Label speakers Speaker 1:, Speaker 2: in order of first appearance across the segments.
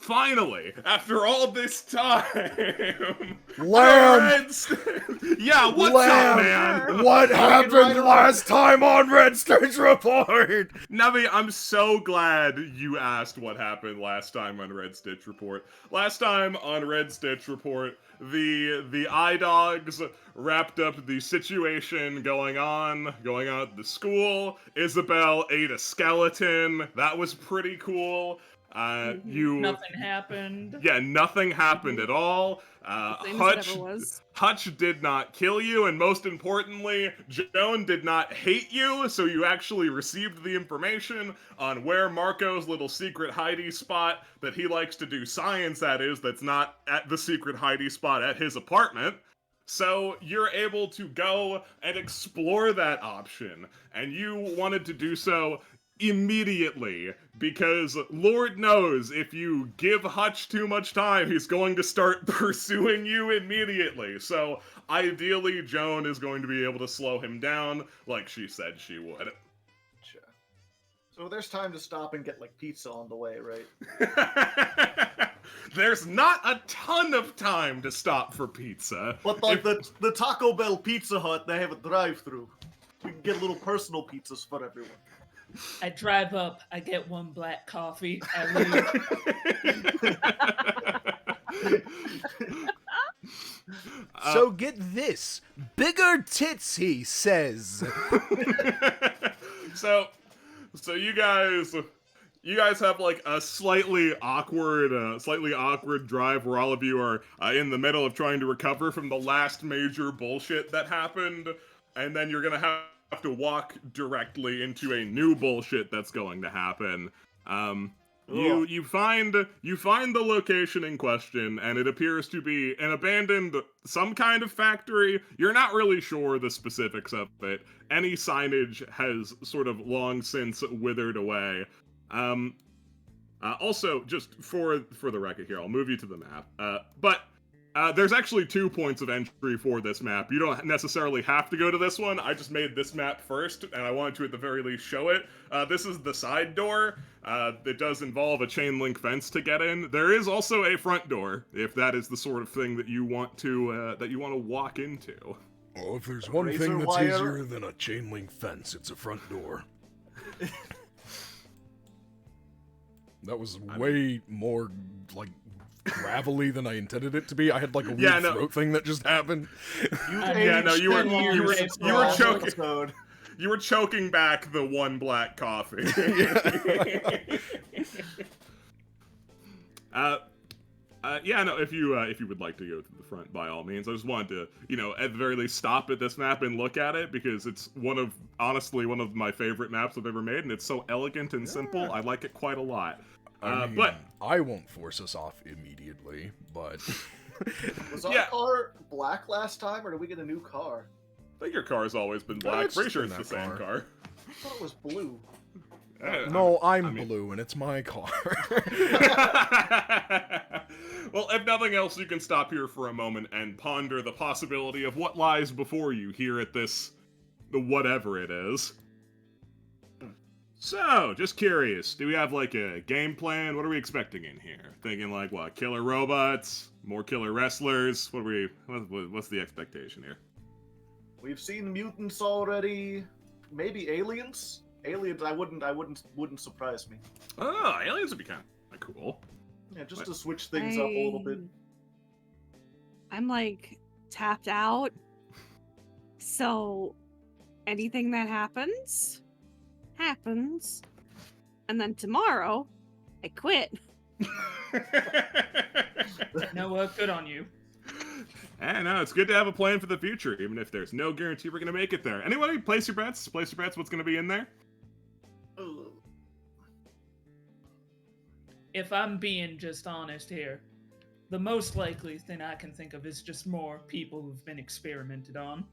Speaker 1: Finally, after all this time,
Speaker 2: Lamb!
Speaker 1: Yeah, what's up, man?
Speaker 2: What happened last time on Red Stage Report?
Speaker 1: Navi, I'm so glad you asked what happened last time on Red Stitch Report. Last time on Red Stitch Report, the iDogs wrapped up the situation going on at the school. Isabel ate a skeleton. That was pretty cool.
Speaker 3: Nothing happened.
Speaker 1: Yeah, nothing happened at all. Hutch did not kill you, and most importantly, Joan did not hate you, so you actually received the information on where Marco's little secret hidey spot that he likes to do science at is, that's not at the secret hidey spot at his apartment. So you're able to go and explore that option, and you wanted to do so immediately, because Lord knows if you give Hutch too much time, he's going to start pursuing you immediately. So ideally, Joan is going to be able to slow him down like she said she would.
Speaker 4: Sure. So there's time to stop and get, like, pizza on the way, right?
Speaker 1: There's not a ton of time to stop for pizza.
Speaker 4: But, like, the Taco Bell Pizza Hut, they have a drive-thru. We can get little personal pizzas for everyone.
Speaker 3: I drive up, I get one black coffee, I leave.
Speaker 2: So get this. Bigger tits, he says.
Speaker 1: So you guys have like a slightly awkward drive where all of you are in the middle of trying to recover from the last major bullshit that happened, and then you're gonna have to walk directly into a new bullshit that's going to happen. You find the location in question, and it appears to be an abandoned some kind of factory. You're not really sure the specifics of it. Any signage has sort of long since withered away. Also, just for the record here, I'll move you to the map. But there's actually 2 points of entry for this map. You don't necessarily have to go to this one. I just made this map first, and I wanted to at the very least show it. This is the side door. It does involve a chain link fence to get in. There is also a front door, if that is the sort of thing that you want to walk into.
Speaker 2: Well, if there's one thing that's easier than a chain link fence, it's a front door. That was way more, like, gravelly than I intended it to be. I had like a weird throat thing that just happened.
Speaker 1: You were choking back the one black coffee. If you would like to go to the front, by all means. I just wanted to, at the very least stop at this map and look at it, because it's honestly one of my favorite maps I've ever made, and it's so elegant and simple. I like it quite a lot. But
Speaker 2: I won't force us off immediately, but...
Speaker 4: Was our car black last time, or did we get a new car?
Speaker 1: I think your car's always been black. Pretty sure it's the same car.
Speaker 4: I thought it was blue.
Speaker 2: No, I'm blue, and it's my car.
Speaker 1: Well, if nothing else, you can stop here for a moment and ponder the possibility of what lies before you here at the whatever it is. So, just curious, do we have like a game plan? What are we expecting in here? Thinking like, what, killer robots? More killer wrestlers? What's the expectation here?
Speaker 4: We've seen mutants already. Maybe aliens? Aliens, wouldn't surprise me.
Speaker 1: Oh, aliens would be kind of cool.
Speaker 4: Yeah, just to switch things up a little bit.
Speaker 5: I'm like tapped out. So anything that happens. And then tomorrow, I quit.
Speaker 3: No, good on you.
Speaker 1: No, it's good to have a plan for the future, even if there's no guarantee we're going to make it there. Anybody, place your bets? What's going to be in there?
Speaker 3: If I'm being just honest here, the most likely thing I can think of is just more people who've been experimented on.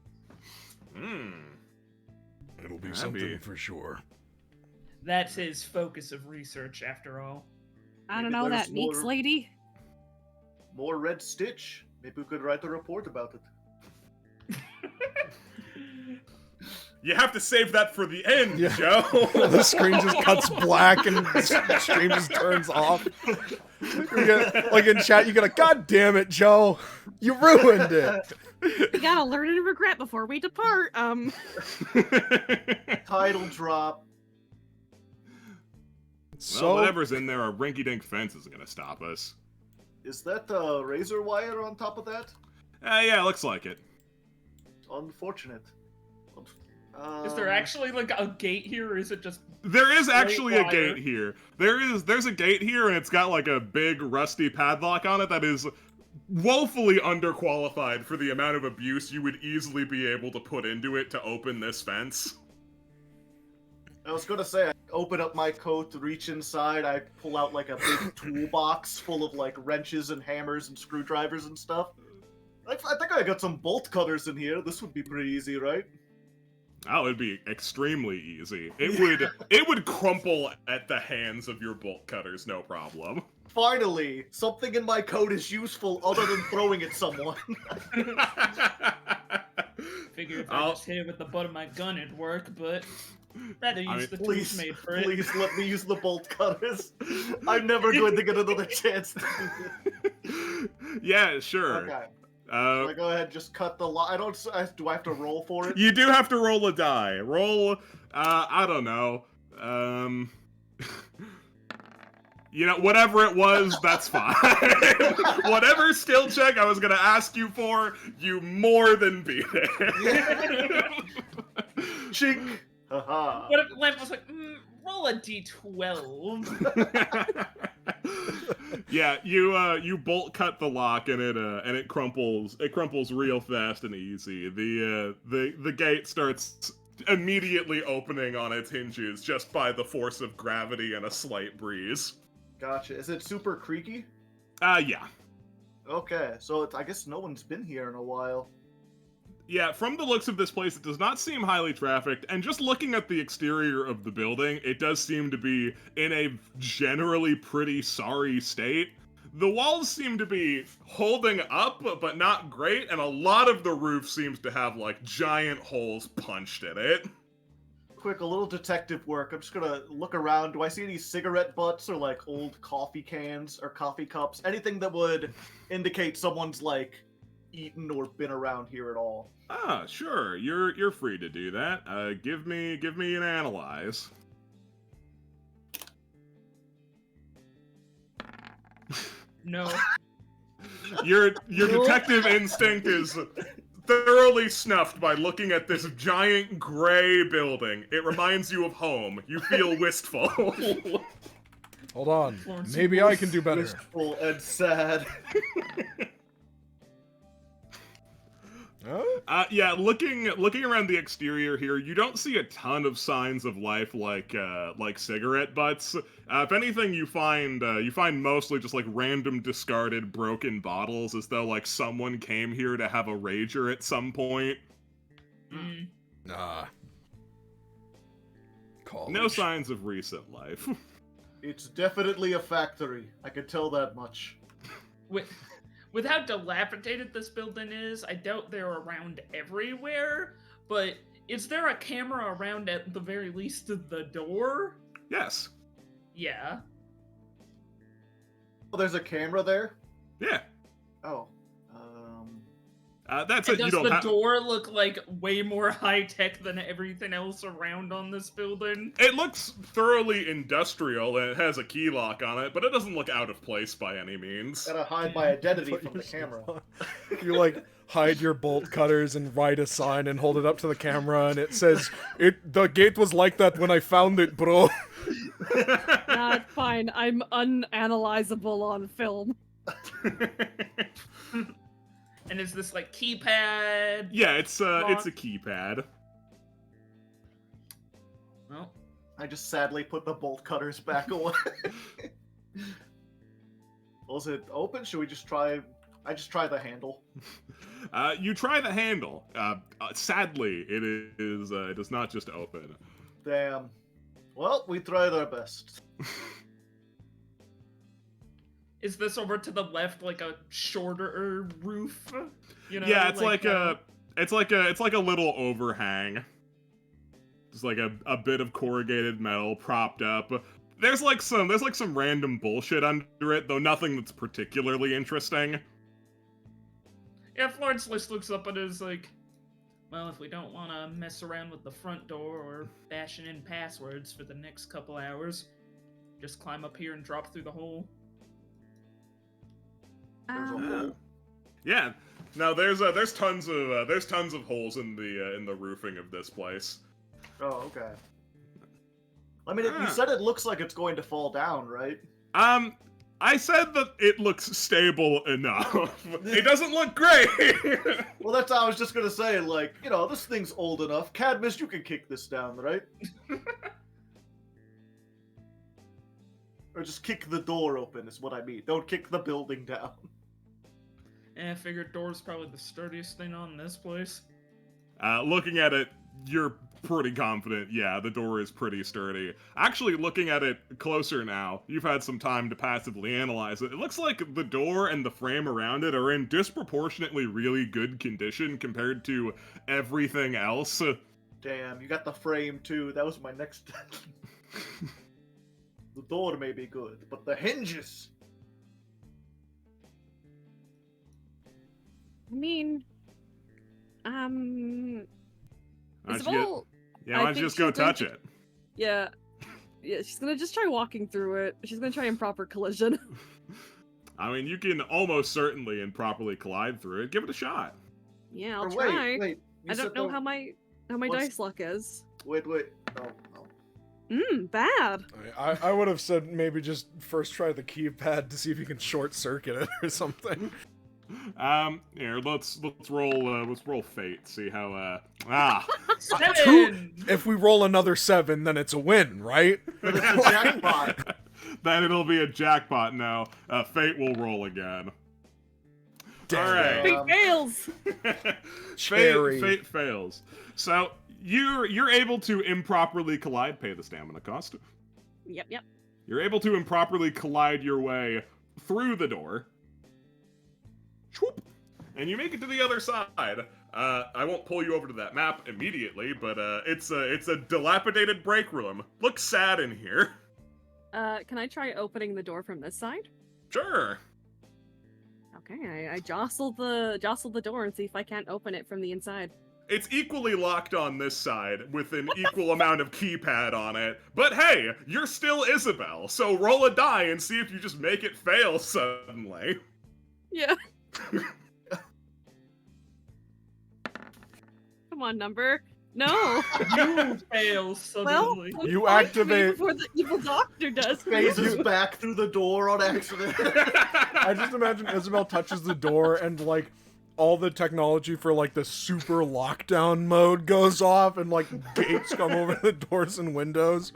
Speaker 2: It'll be something for sure.
Speaker 3: That's his focus of research, after all.
Speaker 5: I don't know, that Meeks lady.
Speaker 4: More Red Stitch. Maybe we could write a report about it.
Speaker 1: You have to save that for the end,
Speaker 2: Yeah.
Speaker 1: Joe.
Speaker 2: The screen just cuts black and the stream just turns off. Like in chat, you get God damn it, Joe. You ruined it.
Speaker 5: We gotta learn and regret before we depart.
Speaker 4: Title drop.
Speaker 2: So
Speaker 1: Well, whatever's in there, a rinky-dink fence isn't gonna stop us.
Speaker 4: Is that razor wire on top of that?
Speaker 1: Yeah, looks like it.
Speaker 4: Unfortunate.
Speaker 3: Is there actually like a gate here, or is it just?
Speaker 1: There is actually a
Speaker 3: wire?
Speaker 1: gate here. There's a gate here, and it's got like a big rusty padlock on it that is woefully underqualified for the amount of abuse you would easily be able to put into it to open this fence.
Speaker 4: I was gonna say, I open up my coat, reach inside, I pull out like a big toolbox full of like wrenches and hammers and screwdrivers and stuff. I think I got some bolt cutters in here. This would be pretty easy, right?
Speaker 1: Oh, it'd be extremely easy. It would crumple at the hands of your bolt cutters, no problem.
Speaker 4: Finally, something in my coat is useful other than throwing at someone.
Speaker 3: Figured if I just hit it with the butt of my gun, it'd work, but rather use the tools
Speaker 4: Please,
Speaker 3: made for it.
Speaker 4: please let me use the bolt cutters. I'm never going to get another chance to do
Speaker 1: Yeah, sure.
Speaker 4: this. Okay. So I go ahead and just cut the line. Do I have to roll for it?
Speaker 1: You do have to roll a die. Roll, I don't know. You know, whatever it was, that's fine. Whatever skill check I was gonna ask you for, you more than beat it.
Speaker 4: Chink. Haha.
Speaker 3: What if Lamp was like, roll a d12?
Speaker 1: Yeah, you bolt cut the lock and it crumples real fast and easy. The gate starts immediately opening on its hinges just by the force of gravity and a slight breeze.
Speaker 4: Gotcha. Is it super creaky?
Speaker 1: Yeah.
Speaker 4: Okay, so I guess no one's been here in a while.
Speaker 1: Yeah, from the looks of this place, it does not seem highly trafficked, and just looking at the exterior of the building, it does seem to be in a generally pretty sorry state. The walls seem to be holding up, but not great, and a lot of the roof seems to have, like, giant holes punched in it.
Speaker 4: Quick, a little detective work. I'm just gonna look around. Do I see any cigarette butts or, like, old coffee cans or coffee cups? Anything that would indicate someone's, like, eaten or been around here at all?
Speaker 1: Ah, sure. You're free to do that. Give me an analyze.
Speaker 3: No.
Speaker 1: Your detective instinct is thoroughly snuffed by looking at this giant gray building. It reminds you of home. You feel wistful.
Speaker 2: hold on.
Speaker 3: Florence
Speaker 2: Maybe I can do better.
Speaker 4: Wistful and sad.
Speaker 2: Huh?
Speaker 1: Yeah, looking around the exterior here, you don't see a ton of signs of life like cigarette butts. If anything, you find mostly just like random discarded broken bottles, as though like someone came here to have a rager at some point.
Speaker 3: Mm.
Speaker 2: Nah. College.
Speaker 1: No signs of recent life.
Speaker 4: It's definitely a factory. I can tell that much.
Speaker 3: With how dilapidated this building is, I doubt they're around everywhere, but is there a camera around at the very least the door?
Speaker 1: Yes.
Speaker 3: Yeah.
Speaker 4: Oh, there's a camera there?
Speaker 1: Yeah.
Speaker 4: Oh.
Speaker 1: That's
Speaker 3: And
Speaker 1: it. You
Speaker 3: does
Speaker 1: don't
Speaker 3: the
Speaker 1: have.
Speaker 3: door look like way more high-tech than everything else around on this building?
Speaker 1: It looks thoroughly industrial and it has a key lock on it, but it doesn't look out of place by any means.
Speaker 4: Gotta hide my identity from the camera.
Speaker 2: You like hide your bolt cutters and write a sign and hold it up to the camera and it says, the gate was like that when I found it, bro.
Speaker 5: Nah, it's fine. I'm unanalyzable on film.
Speaker 3: And is this like keypad?
Speaker 1: Yeah, it's a keypad.
Speaker 3: Well,
Speaker 4: I just sadly put the bolt cutters back away. Was it open? Should we just try? I just try the handle.
Speaker 1: You try the handle. Sadly, it is not just open.
Speaker 4: Damn. Well, we tried our best.
Speaker 3: is this over to the left like a shorter roof? You know,
Speaker 1: Yeah, it's like a little overhang. Just like a bit of corrugated metal propped up. There's like some random bullshit under it, though nothing that's particularly interesting.
Speaker 3: Yeah, Florence just looks up and is like, well, if we don't want to mess around with the front door or bashing in passwords for the next couple hours, just climb up here and drop through the hole.
Speaker 4: There's a hole.
Speaker 1: Yeah. No, there's tons of holes in the roofing of this place.
Speaker 4: Oh, okay. I mean, you said it looks like it's going to fall down, right?
Speaker 1: I said that it looks stable enough. It doesn't look great.
Speaker 4: Well, that's how I was just gonna say, like, you know, this thing's old enough. Cadmus, you can kick this down, right? Or just kick the door open is what I mean. Don't kick the building down.
Speaker 3: And I figured door's probably the sturdiest thing on this place.
Speaker 1: Looking at it, you're pretty confident. Yeah, the door is pretty sturdy. Actually, looking at it closer now, you've had some time to passively analyze it. It looks like the door and the frame around it are in disproportionately really good condition compared to everything else.
Speaker 4: Damn, you got the frame too. That was my next. The door may be good, but the hinges.
Speaker 5: I mean,
Speaker 1: Why don't
Speaker 5: Isabel.
Speaker 1: you why don't you
Speaker 5: think
Speaker 1: just go
Speaker 5: she's going
Speaker 1: touch
Speaker 5: to-
Speaker 1: it?
Speaker 5: Yeah. Yeah, she's gonna just try walking through it. She's gonna try improper collision.
Speaker 1: I mean, you can almost certainly improperly collide through it. Give it a shot.
Speaker 5: Yeah, I'll
Speaker 4: Or
Speaker 5: try.
Speaker 4: Wait. You
Speaker 5: I
Speaker 4: said
Speaker 5: don't know
Speaker 4: the-
Speaker 5: how my
Speaker 4: What's-
Speaker 5: dice luck is.
Speaker 4: Wait. Oh.
Speaker 5: Bad.
Speaker 2: I would have said maybe just first try the keypad to see if you can short circuit it or something.
Speaker 1: Here, let's roll fate. See how
Speaker 3: 7!
Speaker 2: If we roll another 7, then it's a win, right?
Speaker 4: But it's a jackpot.
Speaker 1: Then it'll be a jackpot now. Fate will roll again.
Speaker 2: Damn.
Speaker 1: All right.
Speaker 5: He fails.
Speaker 2: Cherry.
Speaker 1: Fate fails. So you're able to improperly collide. Pay the stamina cost.
Speaker 5: Yep.
Speaker 1: You're able to improperly collide your way through the door. Swoop. And you make it to the other side. I won't pull you over to that map immediately, but it's a dilapidated break room. Looks sad in here.
Speaker 5: Can I try opening the door from this side?
Speaker 1: Sure.
Speaker 5: Okay, I jostle the door and see if I can't open it from the inside.
Speaker 1: It's equally locked on this side with an equal amount of keypad on it. But hey, you're still Isabel, so roll a die and see if you just make it fail suddenly.
Speaker 5: Yeah. Come on, number. No.
Speaker 3: You fail
Speaker 5: Well,
Speaker 3: suddenly.
Speaker 5: I'm
Speaker 2: You
Speaker 5: fine
Speaker 2: activate-
Speaker 5: before the evil doctor does.
Speaker 4: Phases back through the door on accident.
Speaker 2: I just imagine Isabel touches the door and like all the technology for like the super lockdown mode goes off and like gates come over the doors and windows.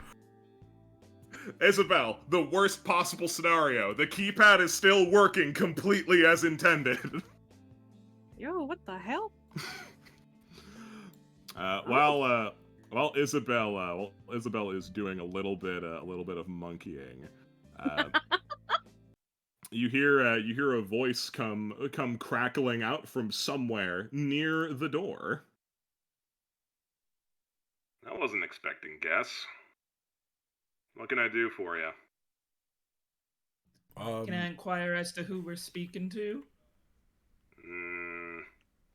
Speaker 1: Isabel, the worst possible scenario. The keypad is still working completely as intended.
Speaker 5: Yo, what the hell?
Speaker 1: While Isabel is doing a little bit of monkeying. You hear a voice come crackling out from somewhere near the door. I wasn't expecting guests. What can I do for you?
Speaker 3: Can I inquire as to who we're speaking to?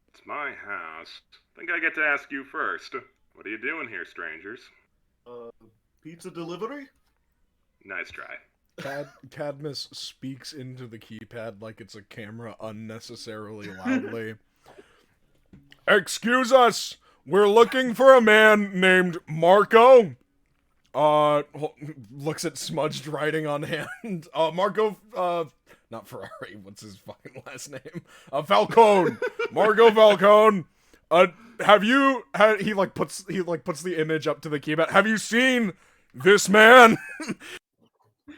Speaker 1: It's my house. Think I get to ask you first. What are you doing here, strangers?
Speaker 4: Pizza delivery?
Speaker 1: Nice try.
Speaker 2: Cadmus speaks into the keypad like it's a camera unnecessarily loudly. Excuse us! We're looking for a man named Marco. Looks at smudged writing on hand. Marco, not Ferrari, what's his fucking last name? Falcone! Marco Falcone! He puts the image up to the keypad. Have you seen this man?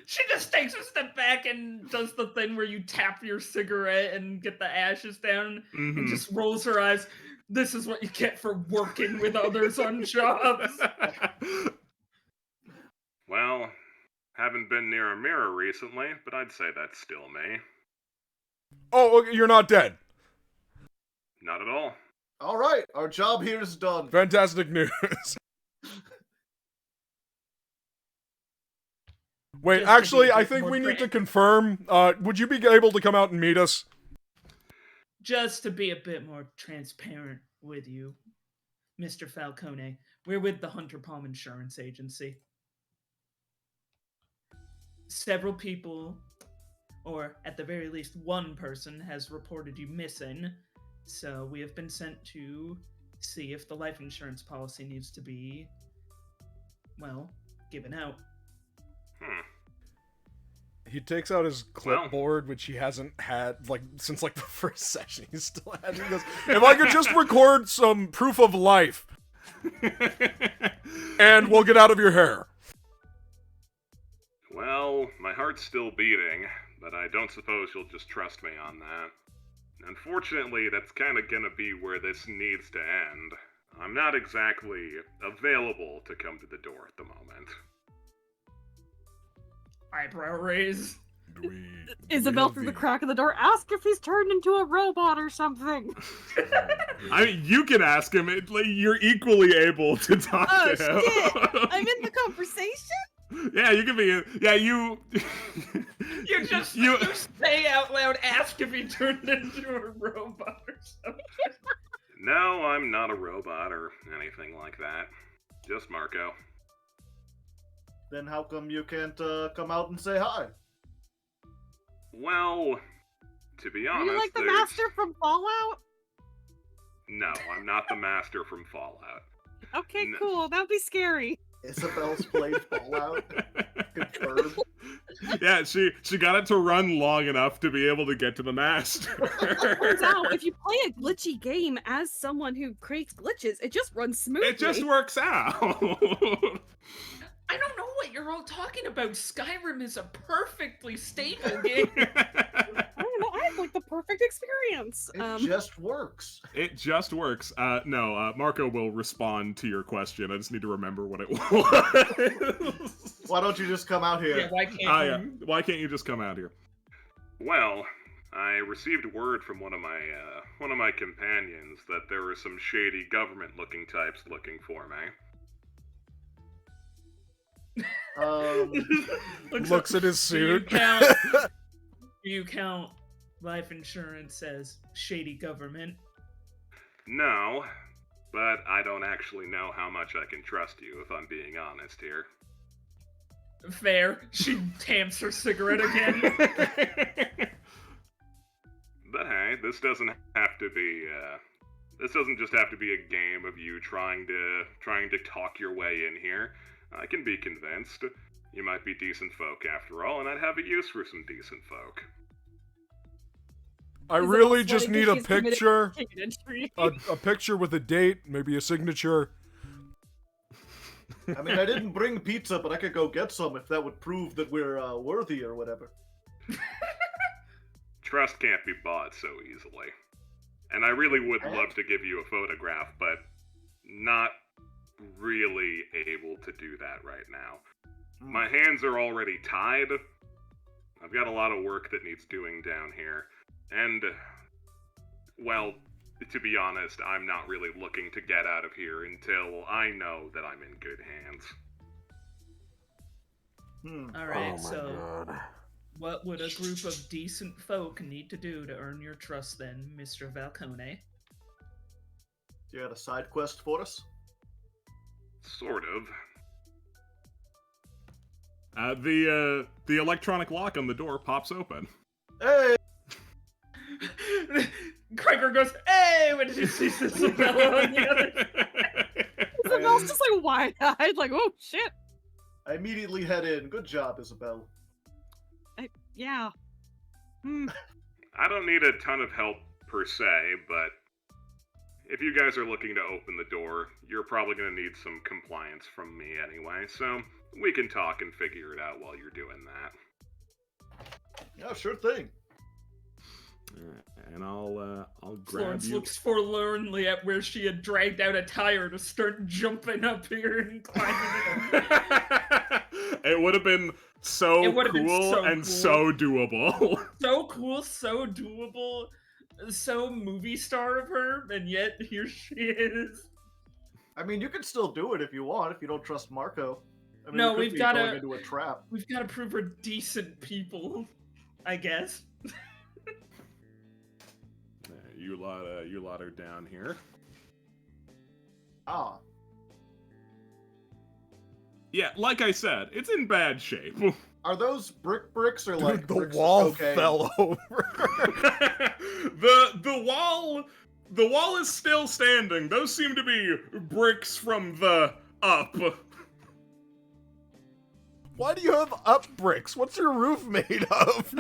Speaker 3: She just takes a step back and does the thing where you tap your cigarette and get the ashes down and just rolls her eyes. This is what you get for working with others on jobs.
Speaker 1: Well, haven't been near a mirror recently, but I'd say that's still me.
Speaker 2: Oh, okay, you're not dead.
Speaker 1: Not at all.
Speaker 4: Alright, our job here is done.
Speaker 2: Fantastic news. Wait,
Speaker 3: Just to be
Speaker 2: actually,
Speaker 3: a
Speaker 2: I
Speaker 3: bit
Speaker 2: think
Speaker 3: more
Speaker 2: we need to
Speaker 3: frank.
Speaker 2: confirm. Would you be able to come out and meet us?
Speaker 3: Just to be a bit more transparent with you, Mr. Falcone, we're with the Hunter Palm Insurance Agency. Several people, or at the very least one person, has reported you missing, so we have been sent to see if the life insurance policy needs to be, well, given out.
Speaker 2: He takes out his
Speaker 1: Well.
Speaker 2: clipboard, which he hasn't had like since like the first session. He still had. He goes, "If I could just record some proof of life, and we'll get out of your hair."
Speaker 1: Well, my heart's still beating, but I don't suppose you'll just trust me on that. Unfortunately, that's kind of gonna be where this needs to end. I'm not exactly available to come to the door at the moment.
Speaker 3: Eyebrow raise.
Speaker 5: Isabel through the crack of the door. Ask if he's turned into a robot or something.
Speaker 1: I mean, you can ask him. You're equally able to talk
Speaker 5: Oh
Speaker 1: to him.
Speaker 5: shit! I'm in the conversation.
Speaker 1: Yeah, you can be. Yeah, you.
Speaker 3: You say out loud, ask if he turned into a robot or something.
Speaker 1: No, I'm not a robot or anything like that. Just Marco.
Speaker 4: Then how come you can't come out and say hi?
Speaker 1: Well, to be
Speaker 5: Are
Speaker 1: honest,
Speaker 5: you like the
Speaker 1: there's-
Speaker 5: master from Fallout?
Speaker 1: No, I'm not the master from Fallout.
Speaker 5: Okay,
Speaker 1: No.
Speaker 5: cool. That'd be scary.
Speaker 4: Isabel's played Fallout. Confirmed.
Speaker 1: Yeah, she got it to run long enough to be able to get to the master.
Speaker 5: Turns out, if you play a glitchy game as someone who creates glitches, it just runs smoothly.
Speaker 1: It just works out.
Speaker 3: I don't know what you're all talking about. Skyrim is a perfectly stable game.
Speaker 5: I don't know. I have like the perfect experience.
Speaker 4: It just works.
Speaker 1: It just works. No, Marco will respond to your question. I just need to remember what it was.
Speaker 4: Why don't you just come out here?
Speaker 3: Yeah, why can't
Speaker 1: Yeah.
Speaker 3: you?
Speaker 1: Why can't you just come out here? Well, I received word from one of my companions that there were some shady government-looking types looking for me.
Speaker 2: Looks at his suit.
Speaker 3: Do you count life insurance as shady government?
Speaker 1: No, but I don't actually know how much I can trust you, if I'm being honest here.
Speaker 3: Fair. She tamps her cigarette again.
Speaker 1: But hey, this doesn't have to be. This doesn't just have to be a game of you trying to talk your way in here. I can be convinced. You might be decent folk after all, and I'd have a use for some decent folk.
Speaker 2: I
Speaker 5: Isabel's
Speaker 2: really just
Speaker 5: sweating
Speaker 2: need
Speaker 5: 'cause
Speaker 2: a
Speaker 5: she's committed
Speaker 2: picture,
Speaker 5: to taking entry.
Speaker 2: a picture with a date, maybe a signature.
Speaker 4: I mean, I didn't bring pizza, but I could go get some if that would prove that we're worthy or whatever.
Speaker 1: Trust can't be bought so easily. And I really would
Speaker 4: What?
Speaker 1: love to give you a photograph, but not really able to do that right now. My hands are already tied. I've got a lot of work that needs doing down here. And, well, to be honest, I'm not really looking to get out of here until I know that I'm in good hands.
Speaker 3: Alright, so what would a group of decent folk need to do to earn your trust then, Mr. Falcone?
Speaker 4: You got a side quest for us?
Speaker 1: Sort of. The electronic lock on the door pops open.
Speaker 4: Hey!
Speaker 3: Gregor goes, hey, when he sees Isabella on the other side.
Speaker 5: Isabel's just like wide-eyed, like, oh shit.
Speaker 4: I immediately head in. Good job, Isabel.
Speaker 5: Yeah.
Speaker 1: I don't need a ton of help per se, but if you guys are looking to open the door, you're probably going to need some compliance from me anyway, so we can talk and figure it out while you're doing that.
Speaker 4: Yeah, sure thing.
Speaker 1: And I'll grab
Speaker 3: Florence
Speaker 1: you.
Speaker 3: looks forlornly at where she had dragged out a tire to start jumping up here and climbing it.
Speaker 1: It would have been so
Speaker 3: It would've
Speaker 1: cool
Speaker 3: been so
Speaker 1: and
Speaker 3: cool.
Speaker 1: so doable.
Speaker 3: So cool, so doable, so movie star of her, and yet here she is.
Speaker 4: I mean, you can still do it if you want, if you don't trust Marco. I mean,
Speaker 3: No,
Speaker 4: we could
Speaker 3: we've
Speaker 4: be
Speaker 3: gotta-
Speaker 4: going into a trap.
Speaker 3: We've got to prove we're decent people, I guess.
Speaker 1: You lot are down here.
Speaker 4: Ah,
Speaker 1: Yeah, like I said, it's in bad shape.
Speaker 4: are those bricks or like
Speaker 2: Dude, the
Speaker 4: bricks of
Speaker 2: wall
Speaker 4: cocaine?
Speaker 2: fell over.
Speaker 1: The wall is still standing. Those seem to be bricks from the up.
Speaker 2: Why do you have up bricks? What's your roof made of?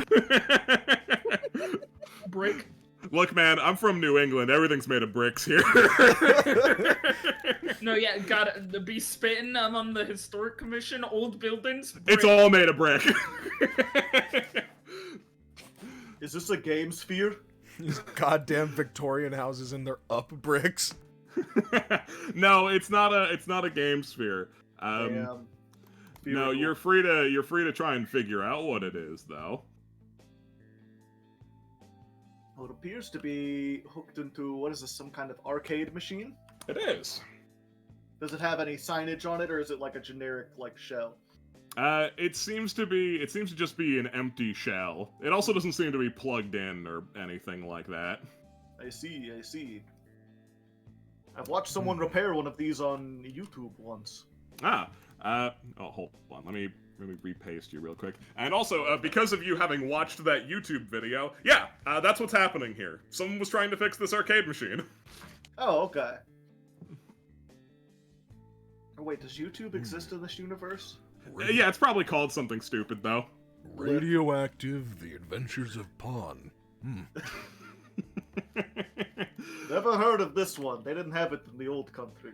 Speaker 3: Brick.
Speaker 1: Look, man, I'm from New England. Everything's made of bricks here.
Speaker 3: No, yeah, gotta be spitting on the historic commission. Old buildings.
Speaker 1: It's
Speaker 3: brick.
Speaker 1: all made of brick.
Speaker 4: Is this a game sphere?
Speaker 2: These goddamn Victorian houses and they're up bricks.
Speaker 1: No, it's not a game sphere.
Speaker 4: Damn.
Speaker 1: No,
Speaker 4: Beautiful.
Speaker 1: you're free to try and figure out what it is, though.
Speaker 4: Well, it appears to be hooked into, what is this, some kind of arcade machine?
Speaker 1: It is.
Speaker 4: Does it have any signage on it, or is it like a generic, like, shell?
Speaker 1: It seems to just be an empty shell. It also doesn't seem to be plugged in or anything like that.
Speaker 4: I see. I've watched someone repair one of these on YouTube once.
Speaker 1: Hold on. Let me repaste you real quick. And also, because of you having watched that YouTube video, yeah, that's what's happening here. Someone was trying to fix this arcade machine.
Speaker 4: Oh, okay. Oh, wait, does YouTube exist in this universe?
Speaker 1: Yeah, it's probably called something stupid, though.
Speaker 2: Radioactive, The Adventures of Pawn.
Speaker 4: Never heard of this one. They didn't have it in the old country.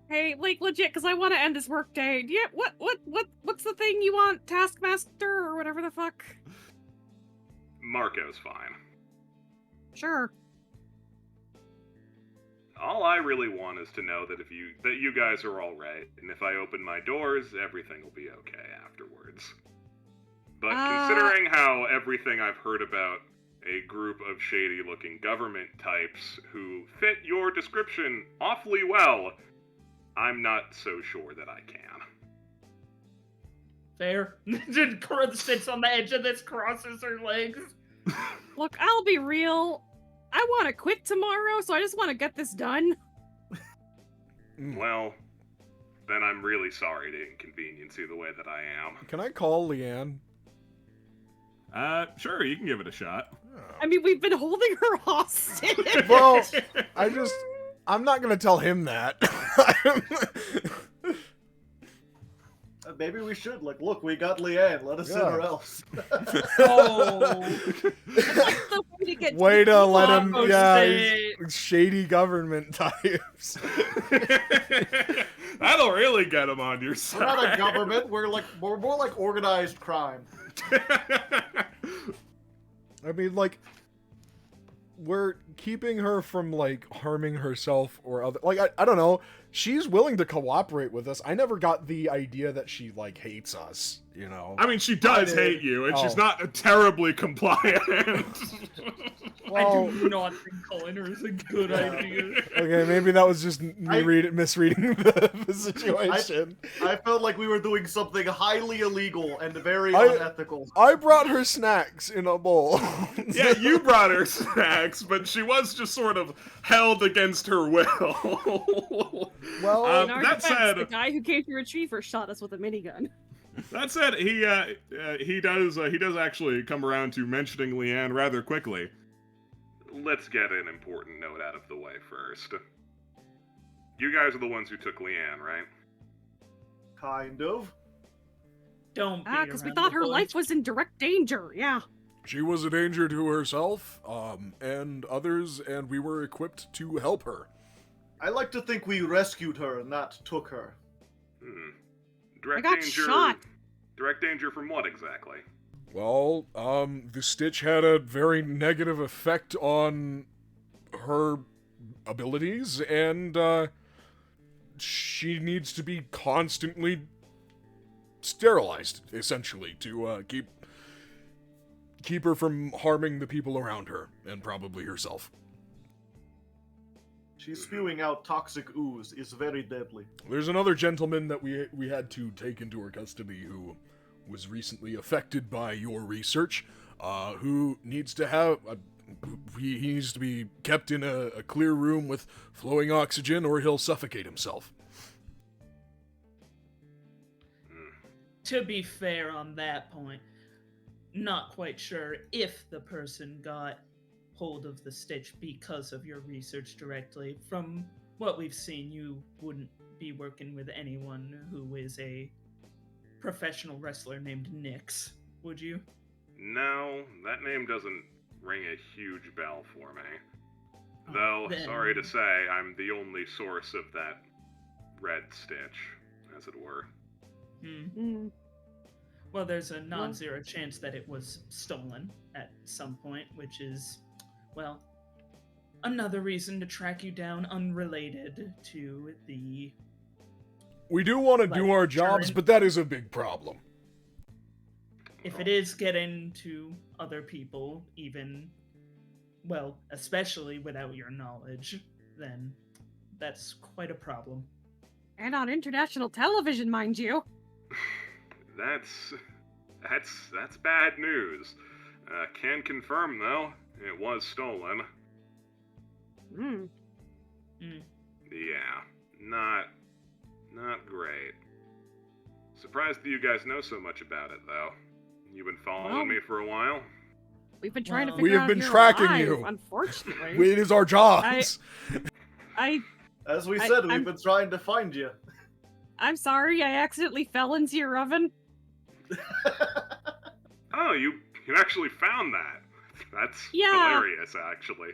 Speaker 5: Hey, like legit, because I want to end this workday. Yeah, what's the thing you want, Taskmaster or whatever the fuck?
Speaker 1: Marco's fine.
Speaker 5: Sure.
Speaker 1: All I really want is to know that you guys are all right, and if I open my doors, everything will be okay afterwards. But considering how everything I've heard about a group of shady-looking government types who fit your description awfully well, I'm not so sure that I can.
Speaker 3: Fair. Corinth sits on the edge of this, crosses her legs.
Speaker 5: Look, I'll be real. I want to quit tomorrow, so I just want to get this done.
Speaker 1: Well, then I'm really sorry to inconvenience you the way that I am.
Speaker 2: Can I call Leanne?
Speaker 1: Sure, you can give it a shot.
Speaker 5: I mean, we've been holding her hostage.
Speaker 2: Well, I'm not gonna tell him that.
Speaker 4: Maybe we should. Like, look, we got Leanne. Let us in or else.
Speaker 3: Oh.
Speaker 5: That's the way to get
Speaker 2: Way to let him,
Speaker 3: Marco
Speaker 2: yeah,
Speaker 3: say-
Speaker 2: he's shady government types.
Speaker 1: That'll really get him on your
Speaker 4: We're
Speaker 1: side.
Speaker 4: not a government. We're more like organized crime.
Speaker 2: I mean, like, we're keeping her from, like, harming herself or other... Like, I don't know. She's willing to cooperate with us. I never got the idea that she, like, hates us, you know?
Speaker 1: I mean, she does
Speaker 2: I did.
Speaker 1: hate you, and she's
Speaker 2: Oh.
Speaker 1: not terribly compliant.
Speaker 2: Well,
Speaker 3: I do not think calling her is a good idea.
Speaker 2: okay, maybe that was just me misreading the situation.
Speaker 4: I felt like we were doing something highly illegal and very
Speaker 2: I-
Speaker 4: unethical.
Speaker 2: I brought her snacks in a bowl.
Speaker 1: Yeah, you brought her snacks, but she was just sort of held against her will.
Speaker 2: Well,
Speaker 1: Um,
Speaker 5: In our
Speaker 1: that
Speaker 5: defense,
Speaker 1: said-
Speaker 5: the guy who came to retrieve her shot us with a minigun.
Speaker 1: That said, he does actually come around to mentioning Leanne rather quickly. Let's get an important note out of the way first. You guys are the ones who took Leanne, right?
Speaker 4: Kind of.
Speaker 3: Don't be
Speaker 5: Because we
Speaker 3: around
Speaker 5: thought
Speaker 3: the
Speaker 5: her
Speaker 3: bush.
Speaker 5: life was in direct danger. Yeah.
Speaker 2: she was a danger to herself, and others, and we were equipped to help her.
Speaker 4: I like to think we rescued her and not took her.
Speaker 1: Direct
Speaker 5: got
Speaker 1: danger.
Speaker 5: shot.
Speaker 1: Direct danger from what exactly?
Speaker 2: Well, the stitch had a very negative effect on her abilities, and, she needs to be constantly sterilized, essentially, to, keep her from harming the people around her, and probably herself.
Speaker 4: She's spewing out toxic ooze. Is very deadly.
Speaker 2: There's another gentleman that we had to take into our custody who was recently affected by your research, who needs to have he needs to be kept in a clear room with flowing oxygen, or he'll suffocate himself.
Speaker 3: To be fair on that point, not quite sure if the person got hold of the stitch because of your research directly. From what we've seen, you wouldn't be working with anyone who is a professional wrestler named Nyx, would you?
Speaker 1: No, that name doesn't ring a huge bell for me. Though,
Speaker 3: Then-
Speaker 1: sorry to say, I'm the only source of that red stitch, as it were.
Speaker 3: Well, there's a non-zero chance that it was stolen at some point, which is, well, another reason to track you down unrelated to the...
Speaker 2: We do want to do
Speaker 3: Like,
Speaker 2: our jobs,
Speaker 3: current-
Speaker 2: but that is a big problem.
Speaker 3: If it is getting to other people, even, well, especially without your knowledge, then that's quite a problem.
Speaker 5: And on international television, mind you.
Speaker 1: That's bad news. Can confirm, though, it was stolen.
Speaker 5: Hmm.
Speaker 1: Yeah, not great. Surprised that you guys know so much about it, though. You've been following
Speaker 5: Well,
Speaker 1: me for a while?
Speaker 5: We've been trying to
Speaker 3: Well,
Speaker 5: figure
Speaker 2: We have
Speaker 5: out
Speaker 2: been
Speaker 5: if you're
Speaker 2: tracking
Speaker 5: alive,
Speaker 2: you.
Speaker 5: Unfortunately,
Speaker 2: It is our jobs.
Speaker 4: As we
Speaker 5: I-
Speaker 4: said, we've
Speaker 5: I'm-
Speaker 4: been trying to find you.
Speaker 5: I'm sorry. I accidentally fell into your oven.
Speaker 1: Oh, you actually found that. That's
Speaker 5: Yeah.
Speaker 1: hilarious, actually.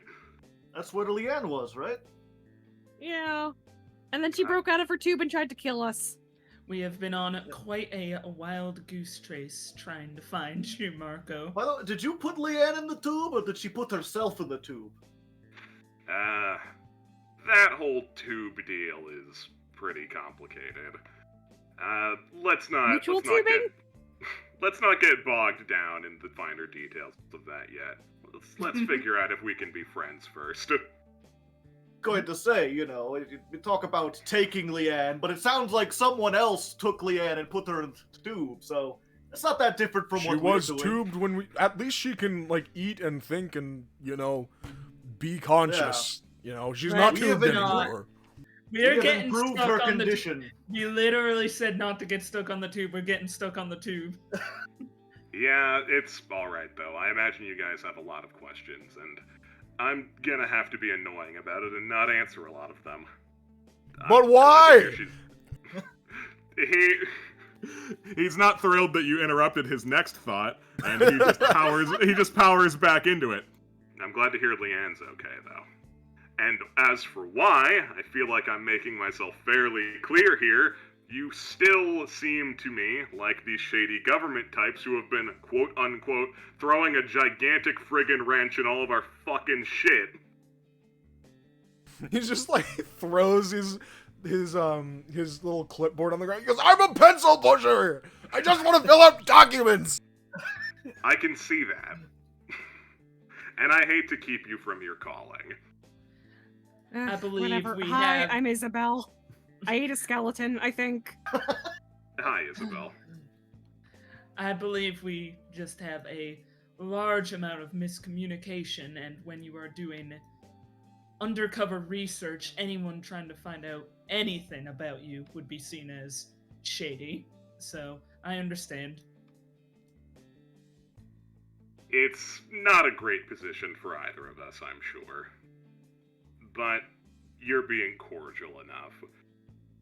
Speaker 4: That's where Leanne was, right?
Speaker 5: Yeah. And then she broke out of her tube and tried to kill us.
Speaker 3: We have been on quite a wild goose chase trying to find you, Marco.
Speaker 4: By the way, did you put Leanne in the tube, or did she put herself in the tube?
Speaker 1: That whole tube deal is pretty complicated. Let's not
Speaker 5: Mutual
Speaker 1: let's not
Speaker 5: tubing?
Speaker 1: get let's not get bogged down in the finer details of that yet. Let's figure out if we can be friends first.
Speaker 4: Going to say, we talk about taking Leanne, but it sounds like someone else took Leanne and put her in the tube, so it's not that different from
Speaker 2: She
Speaker 4: what
Speaker 2: was
Speaker 4: we're doing.
Speaker 2: tubed when we. At least she can eat and think and be conscious. She's
Speaker 3: Right,
Speaker 2: not
Speaker 3: we
Speaker 2: tubed
Speaker 3: have not-
Speaker 2: anymore.
Speaker 3: We're
Speaker 4: We have
Speaker 3: getting
Speaker 4: improved
Speaker 3: stuck
Speaker 4: her
Speaker 3: on the tube.
Speaker 4: condition.
Speaker 3: We literally said not to get stuck on the tube. We're getting stuck on the tube.
Speaker 1: Yeah, it's alright though. I imagine you guys have a lot of questions, and I'm gonna have to be annoying about it and not answer a lot of them.
Speaker 2: But
Speaker 1: I'm
Speaker 2: why?
Speaker 1: glad to hear He's not thrilled that you interrupted his next thought, and he just powers back into it. I'm glad to hear Leanne's okay, though. And as for why, I feel like I'm making myself fairly clear here. You still seem to me like these shady government types who have been, quote-unquote, throwing a gigantic friggin' wrench in all of our fucking shit.
Speaker 2: He just throws his little clipboard on the ground. He goes, "I'm a pencil pusher. I just want to fill out documents."
Speaker 1: I can see that. And I hate to keep you from your calling.
Speaker 3: I believe
Speaker 5: whatever.
Speaker 3: we
Speaker 5: Hi,
Speaker 3: have-
Speaker 5: I'm Isabel. I ate a skeleton, I think.
Speaker 1: Hi, Isabel.
Speaker 3: I believe we just have a large amount of miscommunication, and when you are doing undercover research, anyone trying to find out anything about you would be seen as shady. So, I understand.
Speaker 1: It's not a great position for either of us, I'm sure. But you're being cordial enough.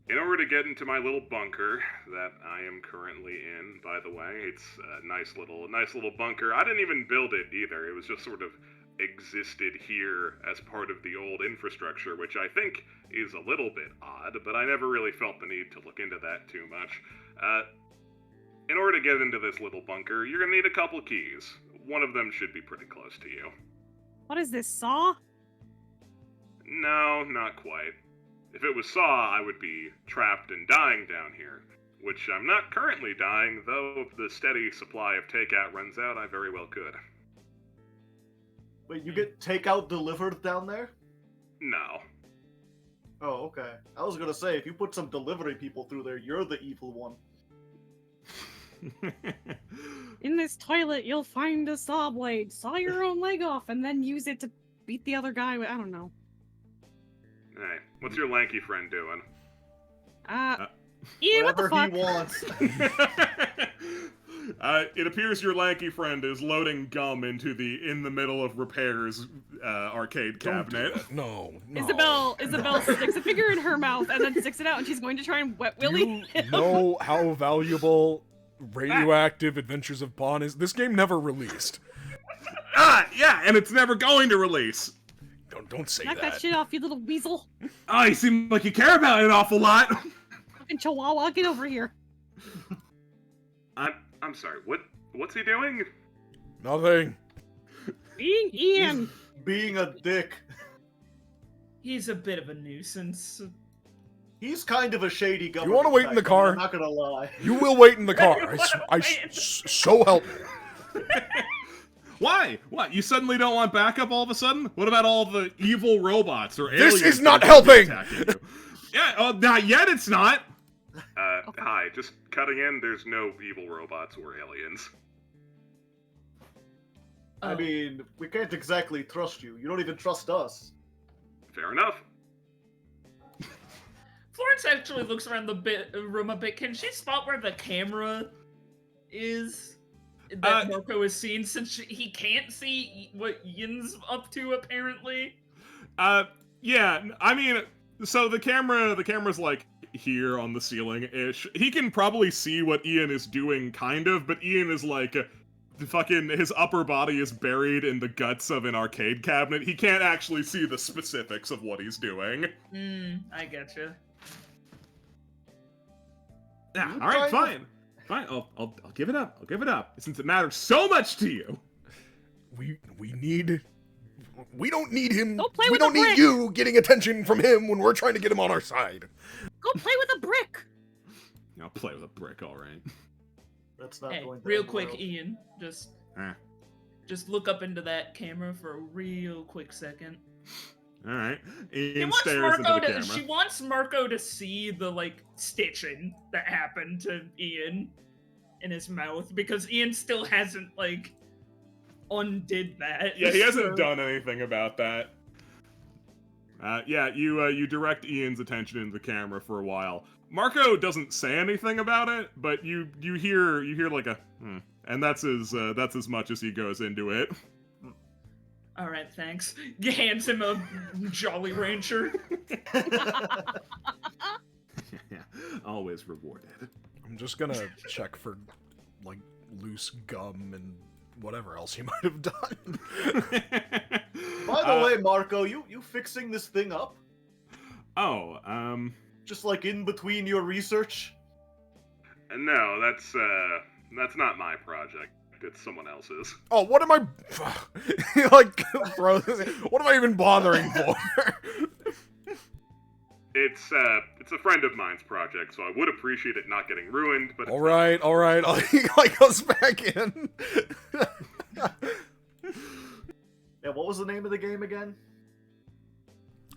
Speaker 1: In order to get into my little bunker that I am currently in, by the way, it's a nice little bunker. I didn't even build it either. It was just sort of existed here as part of the old infrastructure, which I think is a little bit odd, but I never really felt the need to look into that too much. In order to get into this little bunker, you're gonna need a couple keys. One of them should be pretty close to you.
Speaker 5: What is this, Saw?
Speaker 1: No, not quite. If it was Saw, I would be trapped and dying down here, which I'm not currently dying, though if the steady supply of takeout runs out, I very well could.
Speaker 4: Wait, you get takeout delivered down there?
Speaker 1: No.
Speaker 4: Oh, okay. I was gonna say, if you put some delivery people through there, you're the evil one.
Speaker 5: In this toilet, you'll find a saw blade. Saw your own leg off and then use it to beat the other guy with, I don't know.
Speaker 1: Hey, what's your lanky friend doing?
Speaker 5: Ian, what the
Speaker 4: Whatever
Speaker 5: fuck?
Speaker 4: he wants.
Speaker 1: It appears your lanky friend is loading gum into the in the middle of repairs arcade
Speaker 2: Don't do
Speaker 1: cabinet.
Speaker 2: that. No.
Speaker 5: Isabel sticks a finger in her mouth and then sticks it out, and she's going to try and wet willy.
Speaker 2: You know how valuable Radioactive Adventures of Pawn is? This game never released.
Speaker 1: Yeah, and it's never going to release.
Speaker 2: Don't say
Speaker 5: Knock
Speaker 2: that.
Speaker 5: that shit off, you little weasel.
Speaker 1: Oh, you seem like you care about it an awful lot.
Speaker 5: Fucking chihuahua, get over here.
Speaker 1: I'm sorry. What's he doing?
Speaker 2: Nothing.
Speaker 5: Being Ian.
Speaker 4: Being a dick.
Speaker 3: He's a bit of a nuisance.
Speaker 4: He's kind of a shady government.
Speaker 2: wanna wait in the
Speaker 4: type,
Speaker 2: car?
Speaker 4: I'm not gonna lie.
Speaker 2: You will wait in the car. So help me.
Speaker 1: Why? What? You suddenly don't want backup all of a sudden? What about all the evil robots or aliens?
Speaker 2: This is not
Speaker 1: that are
Speaker 2: helping!
Speaker 1: attacking you? Yeah, not yet it's not. Hi, just cutting in, there's no evil robots or aliens.
Speaker 4: I mean, we can't exactly trust you. You don't even trust us.
Speaker 1: Fair enough.
Speaker 3: Florence actually looks around the room a bit. Can she spot where the camera is that Marco has seen, since he can't see what Ian's up to, apparently?
Speaker 1: Yeah, I mean, so the camera's like here on the ceiling-ish. He can probably see what Ian is doing, kind of, but Ian is like, his upper body is buried in the guts of an arcade cabinet. He can't actually see the specifics of what he's doing.
Speaker 3: I getcha.
Speaker 1: Yeah, alright, fine. Fine, I'll give it up. I'll give it up. Since it matters so much to you.
Speaker 2: We don't need him.
Speaker 5: Don't play
Speaker 2: We
Speaker 5: with
Speaker 2: don't
Speaker 5: the
Speaker 2: need
Speaker 5: brick.
Speaker 2: you getting attention from him when we're trying to get him on our side.
Speaker 5: Go play with a brick.
Speaker 1: I'll play with a brick, alright.
Speaker 4: That's not
Speaker 3: Hey,
Speaker 4: going to
Speaker 3: real
Speaker 4: end
Speaker 3: quick,
Speaker 4: well.
Speaker 3: Ian, just look up into that camera for a real quick second.
Speaker 1: Alright.
Speaker 3: He
Speaker 1: Ian
Speaker 3: wants
Speaker 1: stares into
Speaker 3: Marco
Speaker 1: the
Speaker 3: to,
Speaker 1: camera.
Speaker 3: she wants Marco to see the, like, stitching that happened to Ian in his mouth, because Ian still hasn't, like, undid that.
Speaker 1: Yeah, he hasn't
Speaker 3: so-
Speaker 1: done anything about that. You direct Ian's attention into the camera for a while. Marco doesn't say anything about it, but you hear like a and that's as much as he goes into it.
Speaker 3: All right, thanks. Hands him a Jolly Rancher.
Speaker 1: Yeah, always rewarded.
Speaker 2: I'm just gonna check for, like, loose gum and whatever else he might have done.
Speaker 4: By the way, Marco, you fixing this thing up?
Speaker 1: Oh,
Speaker 4: Just like in between your research?
Speaker 1: no, that's not my project. It's someone else's.
Speaker 2: Oh, what am I... like, throw this in. What am I even bothering for?
Speaker 1: It's a friend of mine's project, so I would appreciate it not getting ruined, but
Speaker 2: all right. He, like, goes back in.
Speaker 4: Yeah, what was the name of the game again?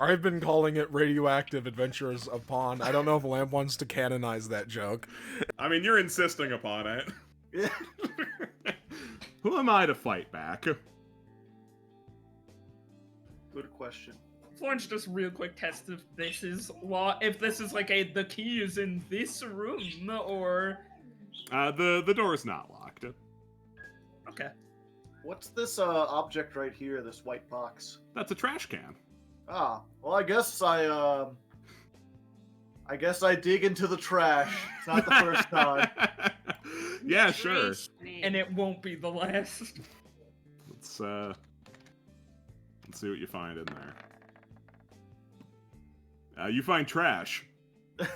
Speaker 2: I've been calling it Radioactive Adventures of Pawn. I don't know if Lamp wants to canonize that joke.
Speaker 1: I mean, you're insisting upon it.
Speaker 4: Yeah.
Speaker 1: Who am I to fight back?
Speaker 4: Good question.
Speaker 3: Florence just real quick tests if this is like the key is in this room, or
Speaker 1: The door's not locked.
Speaker 3: okay.
Speaker 4: What's this object right here, this white box?
Speaker 1: That's a trash can.
Speaker 4: Ah, well, I guess I dig into the trash. It's not the first time.
Speaker 1: Yeah, sure.
Speaker 3: And it won't be the last.
Speaker 1: Let's see what you find in there. You find trash.
Speaker 4: That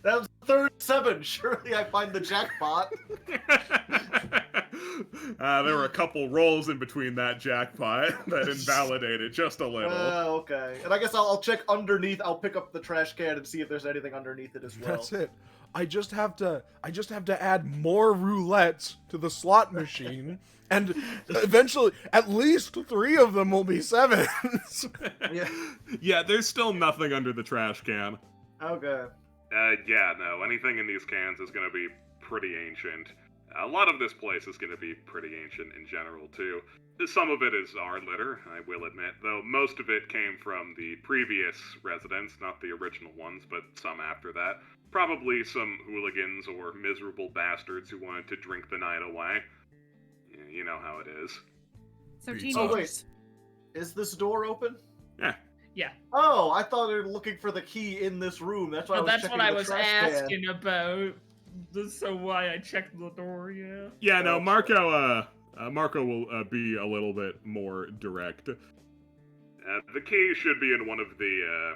Speaker 4: was the third 7. Surely I find the jackpot.
Speaker 1: There were a couple rolls in between that jackpot that invalidated just a little.
Speaker 4: Okay. And I guess I'll check underneath. I'll pick up the trash can and see if there's anything underneath it as well.
Speaker 2: That's it. I just have to add more roulettes to the slot machine, and eventually, at least 3 of them will be 7s.
Speaker 4: Yeah.
Speaker 1: Yeah, there's still nothing under the trash can.
Speaker 4: Okay.
Speaker 1: Yeah, no, anything in these cans is gonna be pretty ancient. A lot of this place is gonna be pretty ancient in general, too. Some of it is our litter, I will admit, though most of it came from the previous residents, not the original ones, but some after that. Probably some hooligans or miserable bastards who wanted to drink the night away. Yeah, you know how it is.
Speaker 5: So
Speaker 2: Pizza.
Speaker 4: Oh,
Speaker 5: teenagers.
Speaker 4: wait. Is this door open?
Speaker 1: Yeah.
Speaker 3: Yeah.
Speaker 4: Oh, I thought they were looking for the key in this room. That's why I
Speaker 3: No,
Speaker 4: was
Speaker 3: that's
Speaker 4: checking
Speaker 3: what I
Speaker 4: the
Speaker 3: was
Speaker 4: trash can.
Speaker 3: asking about. So why I checked the door, yeah.
Speaker 1: Yeah, no,
Speaker 4: Okay.
Speaker 1: Marco will be a little bit more direct. The key should be in one of the,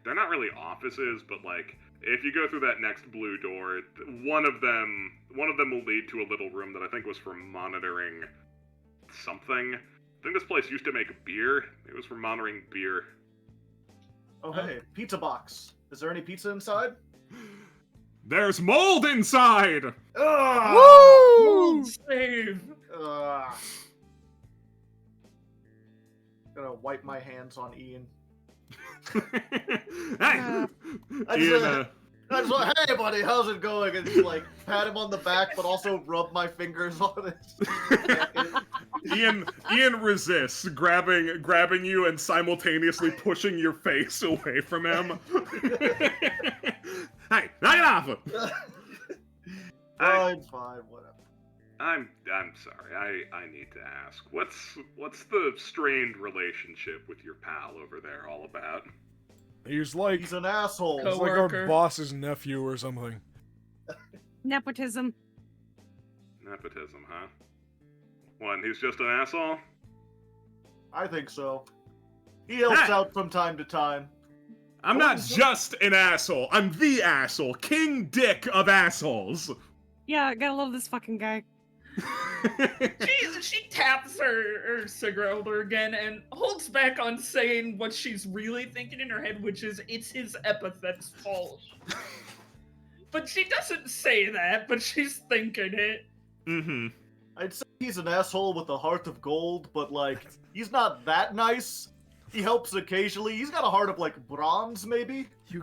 Speaker 1: they're not really offices, but like, if you go through that next blue door, one of them will lead to a little room that I think was for monitoring something. I think this place used to make beer. It was for monitoring beer.
Speaker 4: Oh, hey, pizza box. Is there any pizza inside?
Speaker 1: There's mold inside!
Speaker 4: Ugh!
Speaker 3: Mold save!
Speaker 4: Ugh. Gonna wipe my hands on Ian.
Speaker 1: Hey!
Speaker 4: I
Speaker 1: Ian,
Speaker 4: I just went, hey buddy, how's it going? And just like pat him on the back, but also rub my fingers on it.
Speaker 1: Ian resists, grabbing you and simultaneously pushing your face away from him. Hey, knock it off!
Speaker 4: Fine, whatever.
Speaker 1: I'm sorry. I need to ask. What's the strained relationship with your pal over there all about?
Speaker 2: He's like
Speaker 4: He's an asshole.
Speaker 3: Co-
Speaker 2: he's like our
Speaker 3: Coworker.
Speaker 2: boss's nephew or something.
Speaker 5: Nepotism.
Speaker 1: Nepotism, huh? What, he's just an asshole?
Speaker 4: I think so. He helps
Speaker 1: Hey!
Speaker 4: out from time to time.
Speaker 1: I'm
Speaker 4: What
Speaker 1: not
Speaker 4: is
Speaker 1: just an asshole. I'm the asshole. King Dick of assholes.
Speaker 5: Yeah, I gotta love this fucking guy.
Speaker 3: She taps her cigarette holder again and holds back on saying what she's really thinking in her head, which is, it's his epithet's fault. But she doesn't say that, but she's thinking it.
Speaker 1: Mm-hmm.
Speaker 4: I'd say he's an asshole with a heart of gold, but like, he's not that nice. He helps occasionally. He's got a heart of like bronze, maybe.
Speaker 2: You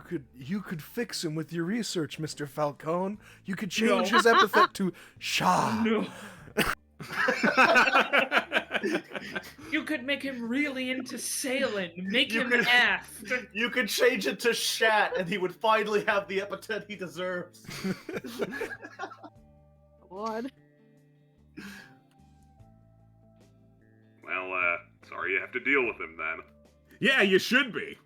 Speaker 2: could fix him with your research, Mr. Falcone. You could change
Speaker 3: No.
Speaker 2: his epithet to Shah.
Speaker 3: No. You could make him really into sailing, make
Speaker 4: You
Speaker 3: him
Speaker 4: could-
Speaker 3: aft.
Speaker 4: You could change it to Shat, and he would finally have the epithet he deserves.
Speaker 5: God.
Speaker 1: Well, sorry you have to deal with him then. Yeah, you should be.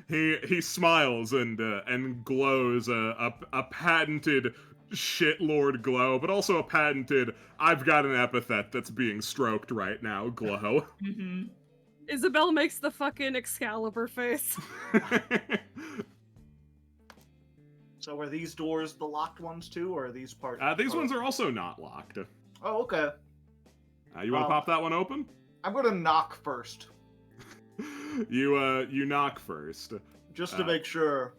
Speaker 1: He smiles and glows a patented shitlord glow, but also a patented I've got an epithet that's being stroked right now glow.
Speaker 3: Mm-hmm.
Speaker 5: Isabel makes the fucking Excalibur face.
Speaker 4: So are these doors the locked ones too, or are these part?
Speaker 1: These ones are also not locked.
Speaker 4: Oh, okay.
Speaker 1: You want to pop that one open?
Speaker 4: I'm gonna knock first,
Speaker 1: You knock first.
Speaker 4: just to make sure.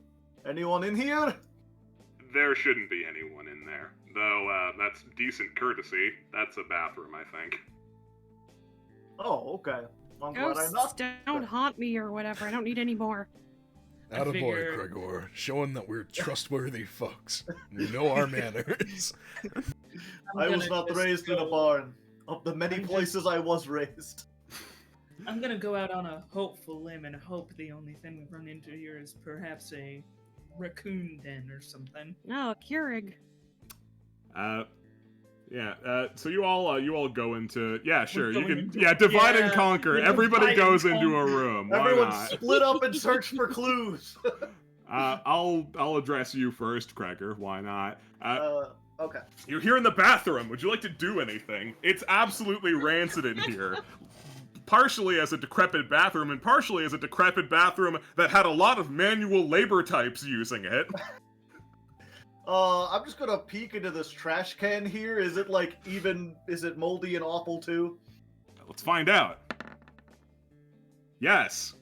Speaker 4: Anyone in here?
Speaker 1: There shouldn't be anyone in there. Though, that's decent courtesy. That's a bathroom, I think.
Speaker 4: Oh, okay. I'm glad I
Speaker 5: Ghosts
Speaker 4: knocked.
Speaker 5: don't haunt me or whatever. I don't need any more.
Speaker 2: Attaboy,
Speaker 3: figured-
Speaker 2: Gregor. Showing that we're trustworthy folks. We know our manners.
Speaker 4: I was not raised in a barn. Of the many
Speaker 3: I'm just-
Speaker 4: places I was raised.
Speaker 3: I'm gonna go out on a hopeful limb and hope the only thing we run into here is perhaps a raccoon den or something.
Speaker 5: Oh, Keurig.
Speaker 1: So you all go into, yeah, sure, you
Speaker 3: going
Speaker 1: can,
Speaker 3: into-
Speaker 1: divide and
Speaker 3: yeah,
Speaker 1: conquer.
Speaker 3: we
Speaker 1: Everybody
Speaker 3: divide
Speaker 1: goes
Speaker 3: and
Speaker 1: into a
Speaker 3: conquer.
Speaker 1: room. Why
Speaker 4: Everyone
Speaker 1: not?
Speaker 4: split up and search for clues.
Speaker 1: I'll address you first, Gregor. Why not?
Speaker 4: Okay.
Speaker 1: You're here in the bathroom. Would you like to do anything? It's absolutely rancid in here. Partially as a decrepit bathroom, and partially as a decrepit bathroom that had a lot of manual labor types using it.
Speaker 4: I'm just gonna peek into this trash can here. Is it like is it moldy and awful too?
Speaker 1: Let's find out. Yes.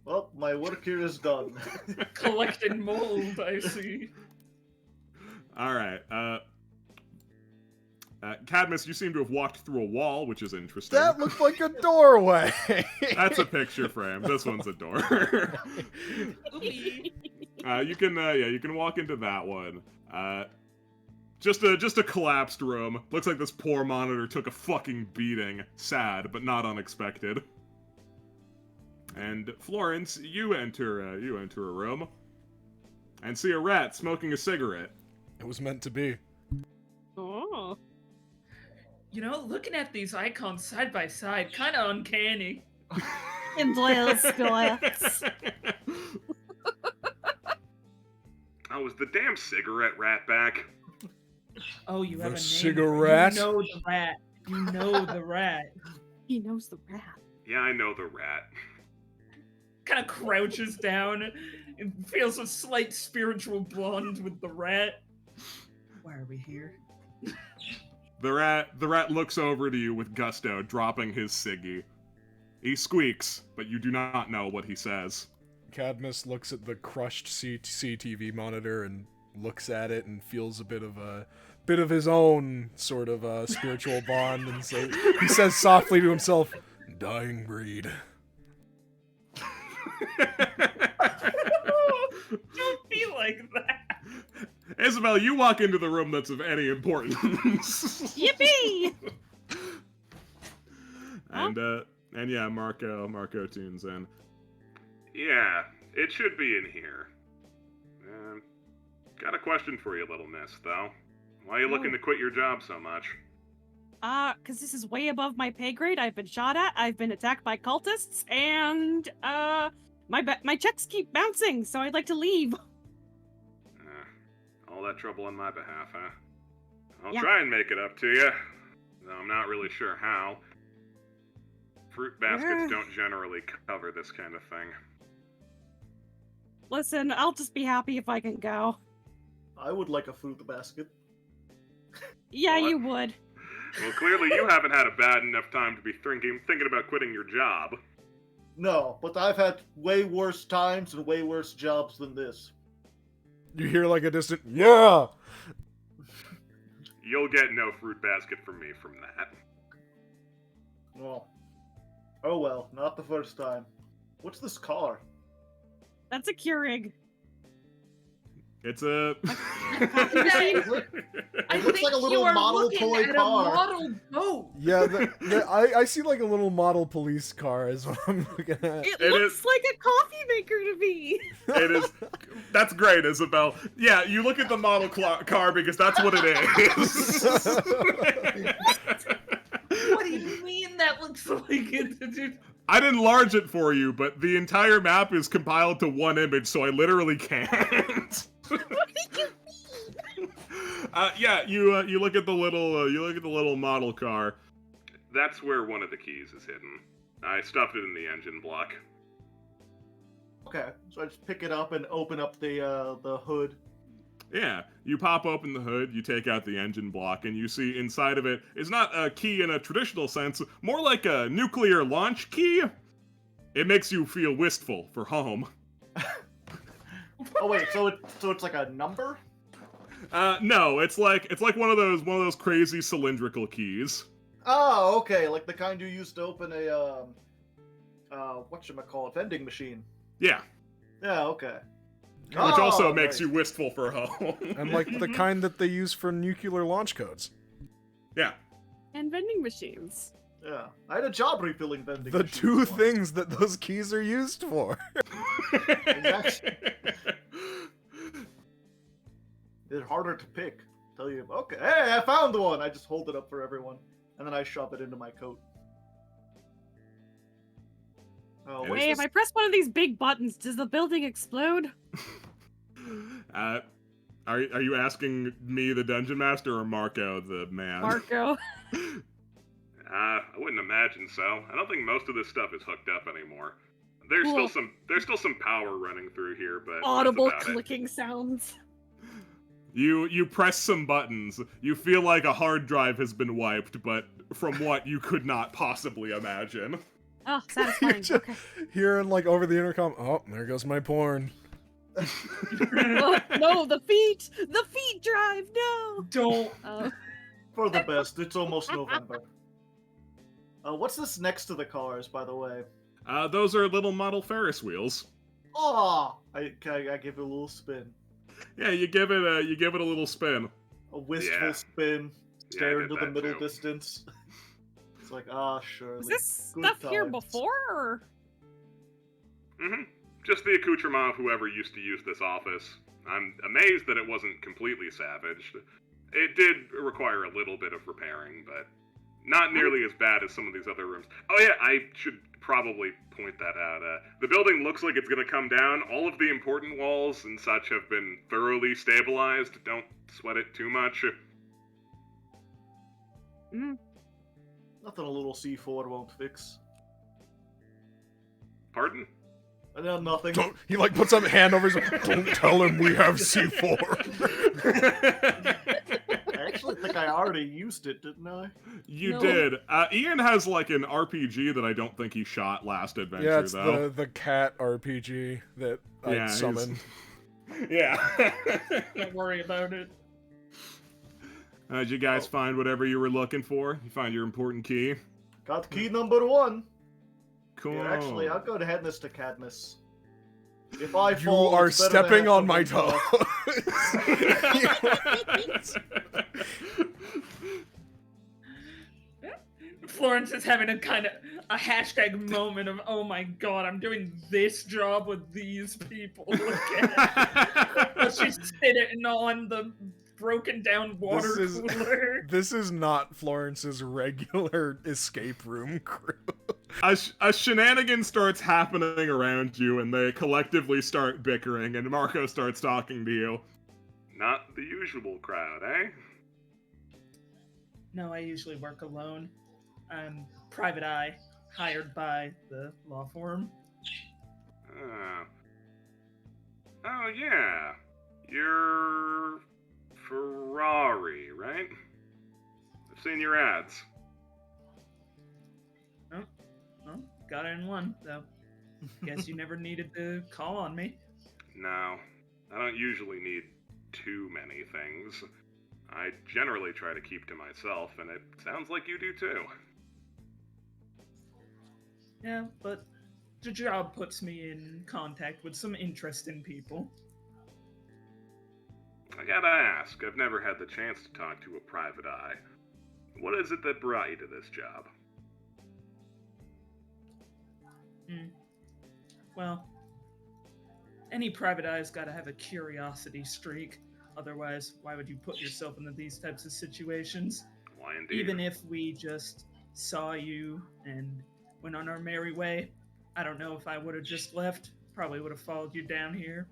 Speaker 4: Well, my work here is done.
Speaker 3: Collecting mold, I see.
Speaker 1: All right. Cadmus, you seem to have walked through a wall, which is interesting.
Speaker 2: That looked like a doorway.
Speaker 1: That's a picture frame. This one's a door. You can walk into that one. Just a collapsed room. Looks like this poor monitor took a fucking beating. Sad, but not unexpected. And Florence, you enter a room and see a rat smoking a cigarette.
Speaker 2: It was meant to be.
Speaker 5: Oh.
Speaker 3: You know, looking at these icons side by side, kind of uncanny.
Speaker 5: Enjoys squats.
Speaker 1: Oh, is the damn cigarette rat back?
Speaker 3: Oh, you
Speaker 2: The
Speaker 3: have a name.
Speaker 2: cigarette?
Speaker 3: You know the rat. You know the rat.
Speaker 5: He knows the rat.
Speaker 1: Yeah, I know the rat.
Speaker 3: Kind of crouches down and feels a slight spiritual bond with the rat. Why are we here?
Speaker 1: The rat looks over to you with gusto, dropping his ciggy. He squeaks, but you do not know what he says.
Speaker 2: Cadmus looks at the crushed CTV monitor and looks at it and feels a bit of his own sort of spiritual bond, and so he says softly to himself, "Dying breed."
Speaker 3: Don't be like that.
Speaker 1: Isabel, you walk into the room that's of any importance.
Speaker 5: Yippee!
Speaker 1: And yeah, Marco tunes in. Yeah, it should be in here. Got a question for you, little miss, though. Why are you looking to quit your job so much?
Speaker 5: 'Cause this is way above my pay grade. I've been shot at, I've been attacked by cultists, and, my checks keep bouncing, so I'd like to leave.
Speaker 1: All that trouble on my behalf, huh? I'll
Speaker 5: Yeah.
Speaker 1: try and make it up to you, though I'm not really sure how. Fruit baskets don't generally cover this kind of thing.
Speaker 5: Listen, I'll just be happy if I can go.
Speaker 4: I would like a fruit basket.
Speaker 5: Yeah,
Speaker 1: What?
Speaker 5: you would.
Speaker 1: Well, clearly you haven't had a bad enough time to be thinking about quitting your job.
Speaker 4: No, but I've had way worse times and way worse jobs than this.
Speaker 2: You hear like a distant, "Yeah!"
Speaker 1: You'll get no fruit basket from me from that.
Speaker 4: Well, oh well, not the first time. What's this car?
Speaker 5: That's a Keurig.
Speaker 1: It's a...
Speaker 3: I
Speaker 4: It looks
Speaker 3: think
Speaker 4: like a
Speaker 3: you
Speaker 4: little
Speaker 3: are
Speaker 4: model
Speaker 3: looking
Speaker 4: toy
Speaker 3: at
Speaker 4: car.
Speaker 3: a model boat.
Speaker 2: Yeah, I see like a little model police car is what I'm looking at.
Speaker 5: It
Speaker 1: It
Speaker 5: looks
Speaker 1: is-
Speaker 5: like a coffee maker to me.
Speaker 1: It is... That's great, Isabel. Yeah, you look at the model car because that's what it is.
Speaker 3: What do you mean that looks like it? Dude?
Speaker 1: I didn't enlarge it for you, but the entire map is compiled to one image, so I literally can't.
Speaker 5: What did you mean?
Speaker 1: Yeah, you look at the little model car. That's where one of the keys is hidden. I stuffed it in the engine block.
Speaker 4: Okay, so I just pick it up and open up the hood.
Speaker 1: Yeah, you pop open the hood, you take out the engine block, and you see inside of it is not a key in a traditional sense, more like a nuclear launch key. It makes you feel wistful for home.
Speaker 4: Oh wait, so it's like a number?
Speaker 1: No, it's like one of those crazy cylindrical keys.
Speaker 4: Oh, okay, like the kind you used to open a whatchamacallit, vending machine.
Speaker 1: Yeah,
Speaker 4: Yeah, okay.
Speaker 1: which
Speaker 4: Oh,
Speaker 1: also makes
Speaker 4: nice.
Speaker 1: you wistful for home.
Speaker 2: And like the kind that they use for nuclear launch codes.
Speaker 1: Yeah.
Speaker 5: And vending machines.
Speaker 4: Yeah, I had a job refilling vending
Speaker 2: The
Speaker 4: machines
Speaker 2: two
Speaker 4: once.
Speaker 2: things that those keys are used for.
Speaker 4: Exactly. They're harder to pick. Tell you, okay, hey, I found one! I just hold it up for everyone, and then I shove it into my coat. Oh, what's
Speaker 5: Hey,
Speaker 4: this?
Speaker 5: if I press one of these big buttons, does the building explode?
Speaker 1: Are you asking me, the dungeon master, or Marco, the man?
Speaker 5: Marco.
Speaker 1: I wouldn't imagine so. I don't think most of this stuff is hooked up anymore. There's
Speaker 5: Cool.
Speaker 1: still some power running through here, but that's
Speaker 5: Audible
Speaker 1: about it.
Speaker 5: clicking sounds.
Speaker 1: You press some buttons. You feel like a hard drive has been wiped, but from what you could not possibly imagine.
Speaker 5: Oh,
Speaker 2: You're
Speaker 5: satisfying.
Speaker 2: just
Speaker 5: Okay.
Speaker 2: hearing like over the intercom, oh, there goes my porn.
Speaker 5: Oh, no, the feet! The feet drive! No!
Speaker 3: Don't.
Speaker 4: For the best. It's almost November. What's this next to the cars, by the way?
Speaker 1: Those are little model Ferris wheels.
Speaker 4: Oh, I give it a little spin,
Speaker 1: Yeah, you give it a little spin.
Speaker 4: a wistful
Speaker 1: Yeah.
Speaker 4: spin,
Speaker 1: Yeah, I
Speaker 4: stare
Speaker 1: did
Speaker 4: into the
Speaker 1: that
Speaker 4: middle
Speaker 1: too.
Speaker 4: distance. It's like, ah, surely.
Speaker 5: Was this
Speaker 4: Good
Speaker 5: stuff here
Speaker 4: times.
Speaker 5: before? Or...
Speaker 1: Mm-hmm. Just the accoutrement of whoever used to use this office. I'm amazed that it wasn't completely savaged. It did require a little bit of repairing, but not nearly as bad as some of these other rooms. Oh yeah, I should probably point that out. The building looks like it's gonna come down. All of the important walls and such have been thoroughly stabilized. Don't sweat it too much.
Speaker 4: Nothing a little C4 won't fix.
Speaker 1: Pardon?
Speaker 4: Nothing.
Speaker 2: Don't, he like puts up a hand over his. Don't tell him we have C4.
Speaker 4: I actually think I already used it, didn't I?
Speaker 1: You
Speaker 5: No.
Speaker 1: did. Ian has like an RPG that I don't think he shot last adventure,
Speaker 2: Yeah, it's
Speaker 1: though.
Speaker 2: the cat RPG that I
Speaker 1: Yeah, he's-
Speaker 2: summoned.
Speaker 1: Yeah.
Speaker 3: Don't worry about it.
Speaker 1: Did you guys find whatever you were looking for? You find your important key?
Speaker 4: Got key number 1.
Speaker 1: Cool.
Speaker 4: Yeah, actually, I'll go ahead, Mr. Cadmus. If I
Speaker 2: You
Speaker 4: fall,
Speaker 2: are
Speaker 4: it's better to
Speaker 2: stepping
Speaker 4: have
Speaker 2: on my
Speaker 4: someone
Speaker 2: toes.
Speaker 3: Florence is having a kind of a hashtag moment of, oh my god, I'm doing this job with these people. Look at it. She's sitting on the broken down water
Speaker 2: This is-
Speaker 3: cooler.
Speaker 2: This is not Florence's regular escape room crew.
Speaker 1: A shenanigan starts happening around you, and they collectively start bickering, and Marco starts talking to you. Not the usual crowd, eh?
Speaker 3: No, I usually work alone. I'm private eye, hired by the law firm.
Speaker 1: Oh yeah. You're Ferrari, right? I've seen your ads.
Speaker 3: Well, got it in one, though. Guess you never needed to call on me.
Speaker 1: No, I don't usually need too many things. I generally try to keep to myself, and it sounds like you do too.
Speaker 3: Yeah, but the job puts me in contact with some interesting people.
Speaker 1: I gotta ask, I've never had the chance to talk to a private eye. What is it that brought you to this job?
Speaker 3: Well, any private eye's gotta have a curiosity streak. Otherwise, why would you put yourself into these types of situations?
Speaker 1: Why indeed?
Speaker 3: Even if we just saw you and went on our merry way, I don't know if I would have just left. Probably would have followed you down here.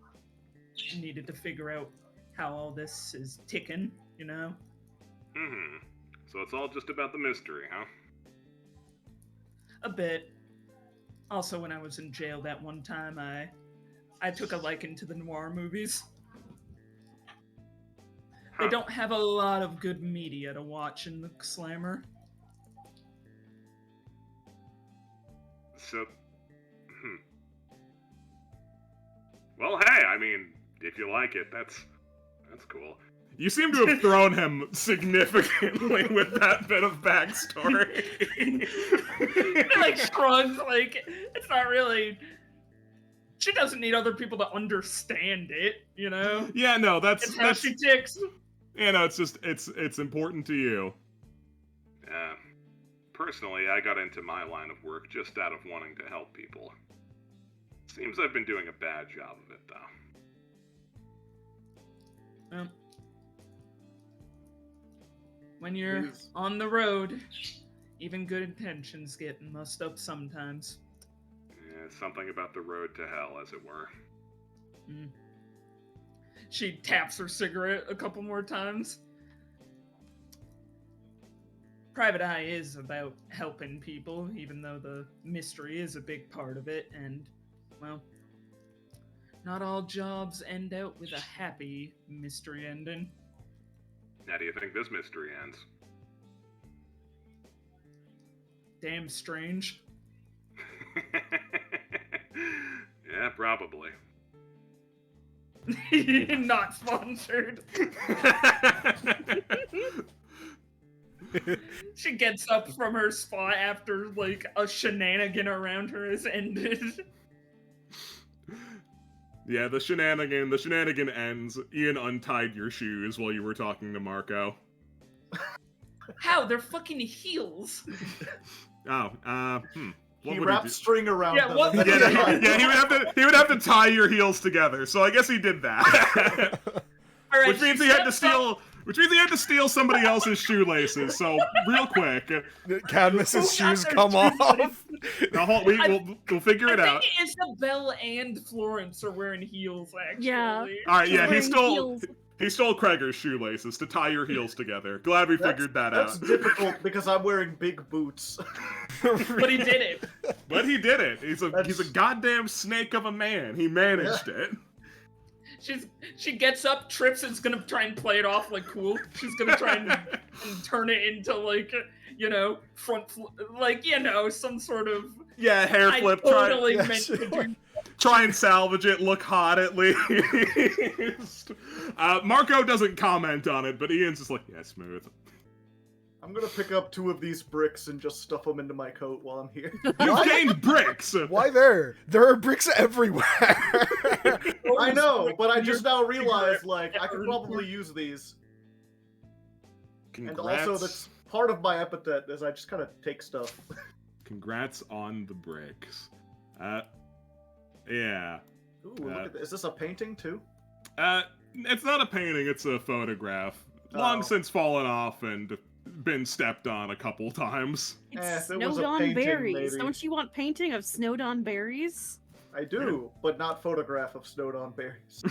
Speaker 3: Needed to figure out how all this is ticking, you know?
Speaker 1: Mm-hmm. So it's all just about the mystery, huh?
Speaker 3: A bit. Also, when I was in jail that one time, I took a liking to the noir movies. They
Speaker 1: Huh.
Speaker 3: don't have a lot of good media to watch in the Slammer.
Speaker 1: So, Well, hey, I mean, if you like it, that's cool. You seem to have thrown him significantly with that bit of backstory.
Speaker 3: It like shrugs, like it's not really. She doesn't need other people to understand it, you know.
Speaker 1: Yeah, no, that's
Speaker 3: It's how she ticks.
Speaker 1: you know, it's just it's important to you. Personally, I got into my line of work just out of wanting to help people. Seems I've been doing a bad job of it, though.
Speaker 3: When you're
Speaker 4: Please.
Speaker 3: on the road, even good intentions get mussed up sometimes.
Speaker 1: Yeah, something about the road to hell, as it were.
Speaker 3: She taps her cigarette a couple more times. Private Eye is about helping people, even though the mystery is a big part of it, and, well, not all jobs end out with a happy mystery ending.
Speaker 1: How do you think this mystery ends?
Speaker 3: Damn strange.
Speaker 1: Yeah, probably.
Speaker 3: Not sponsored. She gets up from her spot after, like, a shenanigan around her has ended.
Speaker 1: Yeah, the shenanigan ends. Ian untied your shoes while you were talking to Marco.
Speaker 3: How? They're fucking heels.
Speaker 1: Oh, What
Speaker 4: He
Speaker 1: would
Speaker 4: wrapped
Speaker 1: do?
Speaker 4: string around
Speaker 3: Yeah,
Speaker 4: them.
Speaker 3: what
Speaker 4: and
Speaker 3: the-
Speaker 4: then
Speaker 1: He would have to tie your heels together. So I guess he did that.
Speaker 3: All right,
Speaker 1: Which means he had to steal somebody else's shoelaces. So real quick,
Speaker 2: Cadmus's
Speaker 3: Who got
Speaker 2: shoes
Speaker 3: their
Speaker 2: come off.
Speaker 1: now, we'll figure it out.
Speaker 3: I think Isabel and Florence are wearing heels, actually.
Speaker 5: Yeah.
Speaker 1: All right,
Speaker 5: She's
Speaker 1: yeah,
Speaker 5: wearing
Speaker 1: he stole Kreger's shoelaces to tie your heels together. Glad we figured that
Speaker 4: That's
Speaker 1: out.
Speaker 4: difficult because I'm wearing big boots.
Speaker 3: But he did it.
Speaker 1: But he did it. He's a
Speaker 4: That's-
Speaker 1: goddamn snake of a man. He managed it.
Speaker 3: She gets up, trips, and is gonna try and play it off like cool. She's gonna try and turn it into like, some sort of.
Speaker 1: Yeah, hair
Speaker 3: I
Speaker 1: flip.
Speaker 3: totally
Speaker 2: Yeah,
Speaker 3: meant to
Speaker 2: sure.
Speaker 3: do.
Speaker 1: Try and salvage it. Look hot at least. Marco doesn't comment on it, but Ian's just like, yeah, smooth.
Speaker 4: I'm gonna pick up 2 of these bricks and just stuff them into my coat while I'm here.
Speaker 1: You've gained bricks.
Speaker 2: Why there? There are bricks everywhere.
Speaker 4: I know, but I just now realized,
Speaker 3: Cigarette
Speaker 4: like, I could
Speaker 3: pattern.
Speaker 4: probably use these.
Speaker 1: Congrats.
Speaker 4: And also, that's part of my epithet, is I just kind of take stuff.
Speaker 1: Congrats on the bricks. Yeah.
Speaker 4: Ooh, look at this. Is this a painting, too?
Speaker 1: It's not a painting, it's a photograph. Long
Speaker 4: Oh.
Speaker 1: since fallen off and been stepped on a couple times.
Speaker 5: It's
Speaker 4: if it was
Speaker 5: snowed
Speaker 4: a
Speaker 5: on
Speaker 4: painting,
Speaker 5: berries.
Speaker 4: maybe.
Speaker 5: Don't you want painting of snowed on berries?
Speaker 4: I do, but not photograph of snowed-on berries.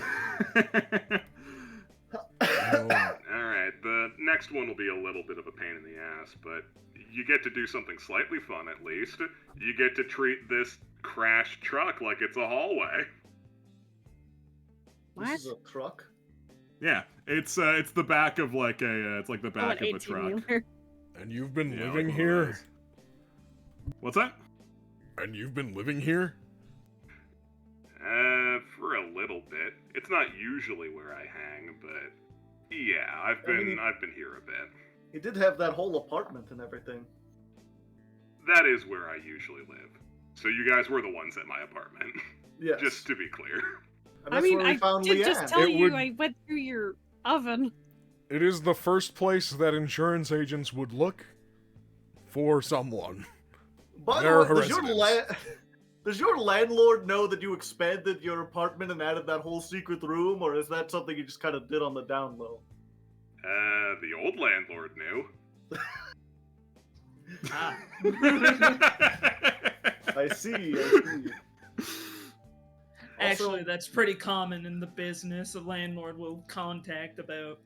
Speaker 1: Alright, the next one will be a little bit of a pain in the ass, but you get to do something slightly fun at least. You get to treat this crashed truck like it's a hallway.
Speaker 5: What?
Speaker 4: This is a truck?
Speaker 1: Yeah, it's the back of like it's like the
Speaker 5: Oh,
Speaker 1: back
Speaker 5: an
Speaker 1: of a truck.
Speaker 5: 18-wheeler.
Speaker 2: And you've been
Speaker 1: Yeah,
Speaker 2: living
Speaker 1: like one of
Speaker 2: here?
Speaker 1: those. What's that?
Speaker 2: And you've been living here?
Speaker 1: For a little bit. It's not usually where I hang, but yeah, I've
Speaker 4: I mean,
Speaker 1: been here a bit.
Speaker 4: He did have that whole apartment and everything.
Speaker 1: That is where I usually live. So you guys were the ones at my apartment.
Speaker 4: Yes.
Speaker 1: Just to be clear.
Speaker 4: And
Speaker 5: I
Speaker 4: that's
Speaker 5: mean,
Speaker 4: where we
Speaker 5: I
Speaker 4: found
Speaker 5: did
Speaker 4: Leanne.
Speaker 5: just tell
Speaker 2: It
Speaker 5: you
Speaker 2: would-
Speaker 5: I went through your oven.
Speaker 2: It is the first place that insurance agents would look for someone.
Speaker 4: By
Speaker 2: Their
Speaker 4: the way,
Speaker 2: residence.
Speaker 4: does your landlord know that you expanded your apartment and added that whole secret room, or is that something you just kind of did on the down low?
Speaker 1: The old landlord knew.
Speaker 3: Ah.
Speaker 4: I see.
Speaker 3: Actually, that's pretty common in the business. A landlord will contact about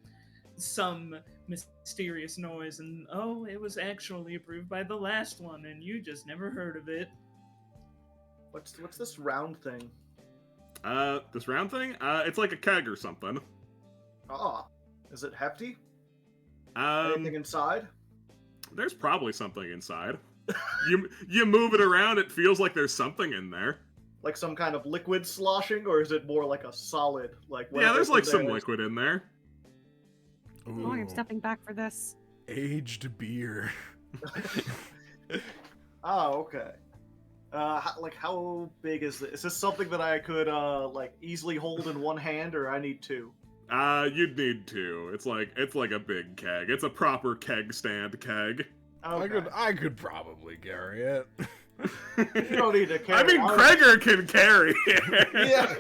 Speaker 3: some mysterious noise, and oh, it was actually approved by the last one, and you just never heard of it.
Speaker 4: What's this round thing?
Speaker 1: This round thing? It's like a keg or something.
Speaker 4: Ah, is it hefty? Anything inside?
Speaker 1: There's probably something inside. You move it around, it feels like there's something in there.
Speaker 4: Like some kind of liquid sloshing, or is it more like a solid? Like
Speaker 1: Yeah, there's like some
Speaker 4: there?
Speaker 1: liquid in there.
Speaker 5: Oh, I'm
Speaker 2: Ooh,
Speaker 5: stepping back for this.
Speaker 2: aged beer.
Speaker 4: Oh, okay. How big is this? Is this something that I could like easily hold in one hand, or I need 2?
Speaker 1: You'd need 2. It's like a big keg. It's a proper keg stand keg.
Speaker 4: Okay.
Speaker 2: I could probably carry it.
Speaker 4: You don't need to carry.
Speaker 1: I mean, Kreger can carry it.
Speaker 4: Yeah.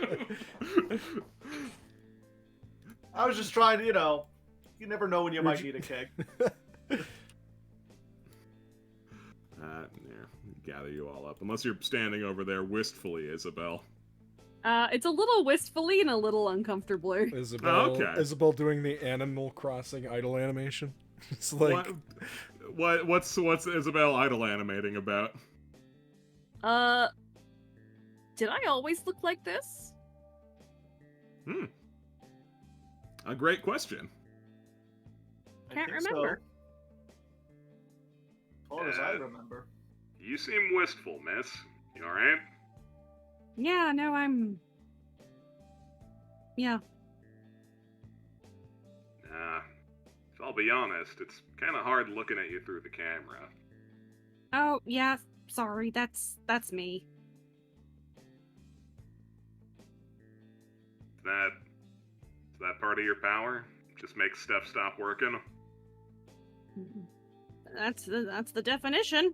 Speaker 4: I was just trying to, you never know when you might need a keg.
Speaker 1: Yeah, gather you all up. Unless you're standing over there wistfully, Isabel.
Speaker 5: It's a little wistfully and a little uncomfortably.
Speaker 2: Isabel,
Speaker 1: okay.
Speaker 2: Isabel doing the Animal Crossing idle animation. It's like
Speaker 1: What's Isabel idle animating about?
Speaker 5: Did I always look like this?
Speaker 1: A great question.
Speaker 4: I
Speaker 5: Can't
Speaker 4: think so.
Speaker 5: remember.
Speaker 4: As far as I remember.
Speaker 1: You seem wistful, miss. You alright?
Speaker 5: Yeah, no, I'm... Yeah.
Speaker 1: So I'll be honest, it's kind of hard looking at you through the camera.
Speaker 5: Oh, yeah, sorry, that's me.
Speaker 1: Is that part of your power? Just make stuff stop working?
Speaker 5: That's the definition.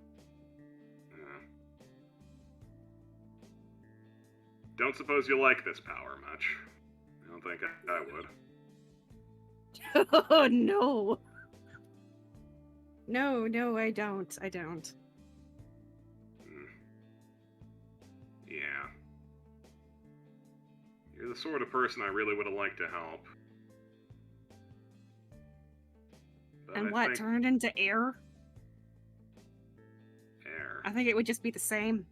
Speaker 1: Uh, don't suppose you like this power much. I don't think I would.
Speaker 5: Oh, no. No, I don't.
Speaker 1: Yeah. You're the sort of person I really would have liked to help. But
Speaker 5: And
Speaker 1: I
Speaker 5: what,
Speaker 1: think
Speaker 5: turned into air?
Speaker 1: Air.
Speaker 5: I think it would just be the same.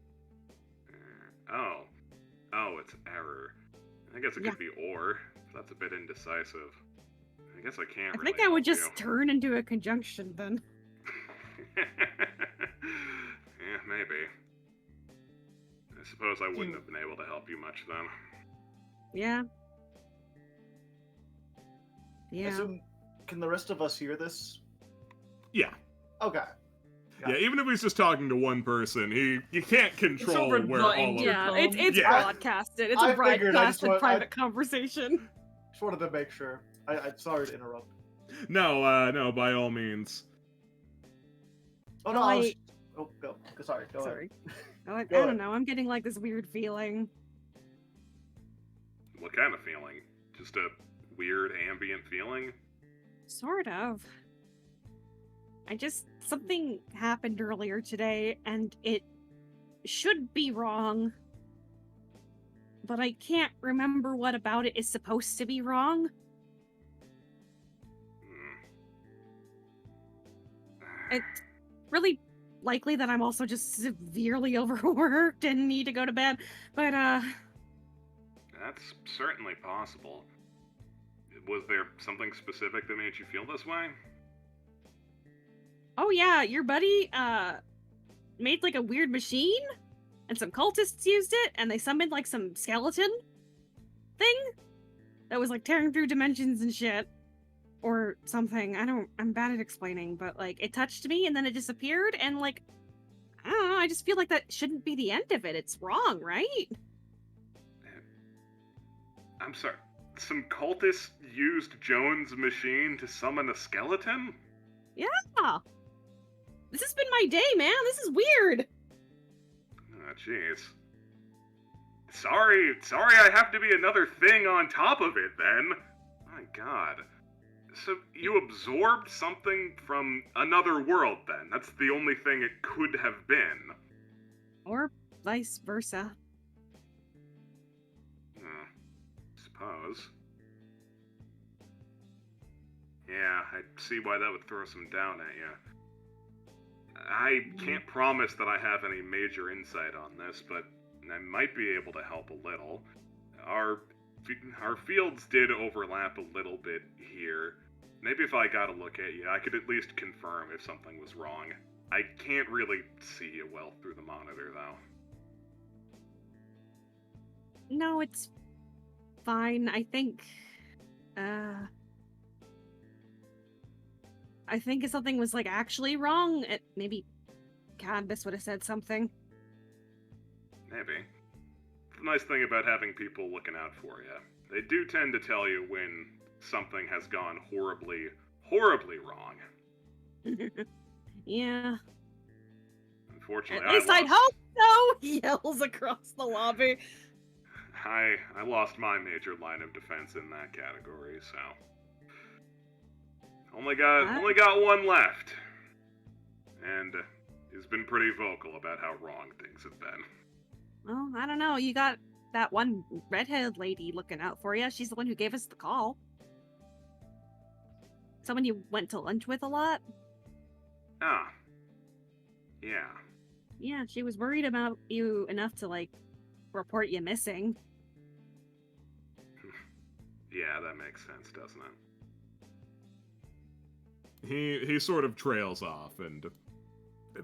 Speaker 1: Oh. Oh, it's error. I guess it could be or. That's a bit indecisive. I guess I can't
Speaker 5: I
Speaker 1: really
Speaker 5: think I would
Speaker 1: help
Speaker 5: just
Speaker 1: you.
Speaker 5: turn into a conjunction then.
Speaker 1: Yeah, maybe. I suppose I wouldn't have been able to help you much then.
Speaker 5: Yeah.
Speaker 4: I
Speaker 5: Yeah.
Speaker 4: assume, can the rest of us hear this?
Speaker 1: Yeah.
Speaker 4: Okay.
Speaker 1: Yeah, even if he's just talking to one person, you can't control
Speaker 3: over
Speaker 1: where
Speaker 3: the
Speaker 1: all of
Speaker 5: Yeah,
Speaker 3: intercom.
Speaker 5: it's
Speaker 1: Yeah.
Speaker 5: broadcasted. It's
Speaker 4: I
Speaker 5: a
Speaker 4: figured, I just
Speaker 5: broadcasted
Speaker 4: want-
Speaker 5: private conversation.
Speaker 4: Just wanted to make sure. I'm sorry to interrupt.
Speaker 1: No, by all means.
Speaker 4: Oh no,
Speaker 5: Oh,
Speaker 4: I was...
Speaker 5: wait.
Speaker 4: Oh, go. Sorry, go
Speaker 5: Sorry. Oh, I
Speaker 4: Go
Speaker 5: don't
Speaker 4: ahead.
Speaker 5: know. I'm getting like this weird feeling.
Speaker 1: What kind of feeling? Just a weird ambient feeling?
Speaker 5: Sort of. Something happened earlier today, and it should be wrong. But I can't remember what about it is supposed to be wrong. It's really likely that I'm also just severely overworked and need to go to bed. But,
Speaker 1: That's certainly possible. Was there something specific that made you feel this way?
Speaker 5: oh yeah, your buddy, made like a weird machine, and some cultists used it, and they summoned like some skeleton thing that was like tearing through dimensions and shit. Or something. I'm bad at explaining, but like it touched me and then it disappeared, and like, I don't know, I just feel like that shouldn't be the end of it. It's wrong, right?
Speaker 1: I'm sorry. Some cultists used Jones' machine to summon a skeleton?
Speaker 5: Yeah. This has been my day, man. This is weird.
Speaker 1: Oh, jeez. Sorry I have to be another thing on top of it, then. My god. So, you absorbed something from another world, then? That's the only thing it could have been.
Speaker 5: Or vice versa.
Speaker 1: Suppose. Yeah, I see why that would throw some doubt at you. I can't promise that I have any major insight on this, but I might be able to help a little. Our fields did overlap a little bit here. Maybe if I got a look at you, I could at least confirm if something was wrong. I can't really see you well through the monitor, though.
Speaker 5: No, it's fine. I think if something was like actually wrong, maybe Cadmus would have said something.
Speaker 1: Maybe. The nice thing about having people looking out for you, they do tend to tell you when something has gone horribly, horribly wrong.
Speaker 5: Yeah.
Speaker 1: Unfortunately,
Speaker 5: At least I'd hope so! He yells across the lobby.
Speaker 1: I lost my major line of defense in that category, so only got one left, and he's been pretty vocal about how wrong things have been.
Speaker 5: Well, I don't know. You got that one redheaded lady looking out for you. She's the one who gave us the call. Someone you went to lunch with a lot?
Speaker 1: Ah, yeah.
Speaker 5: Yeah, she was worried about you enough to, like, report you missing.
Speaker 1: Yeah, that makes sense, doesn't it?
Speaker 2: He sort of trails off, and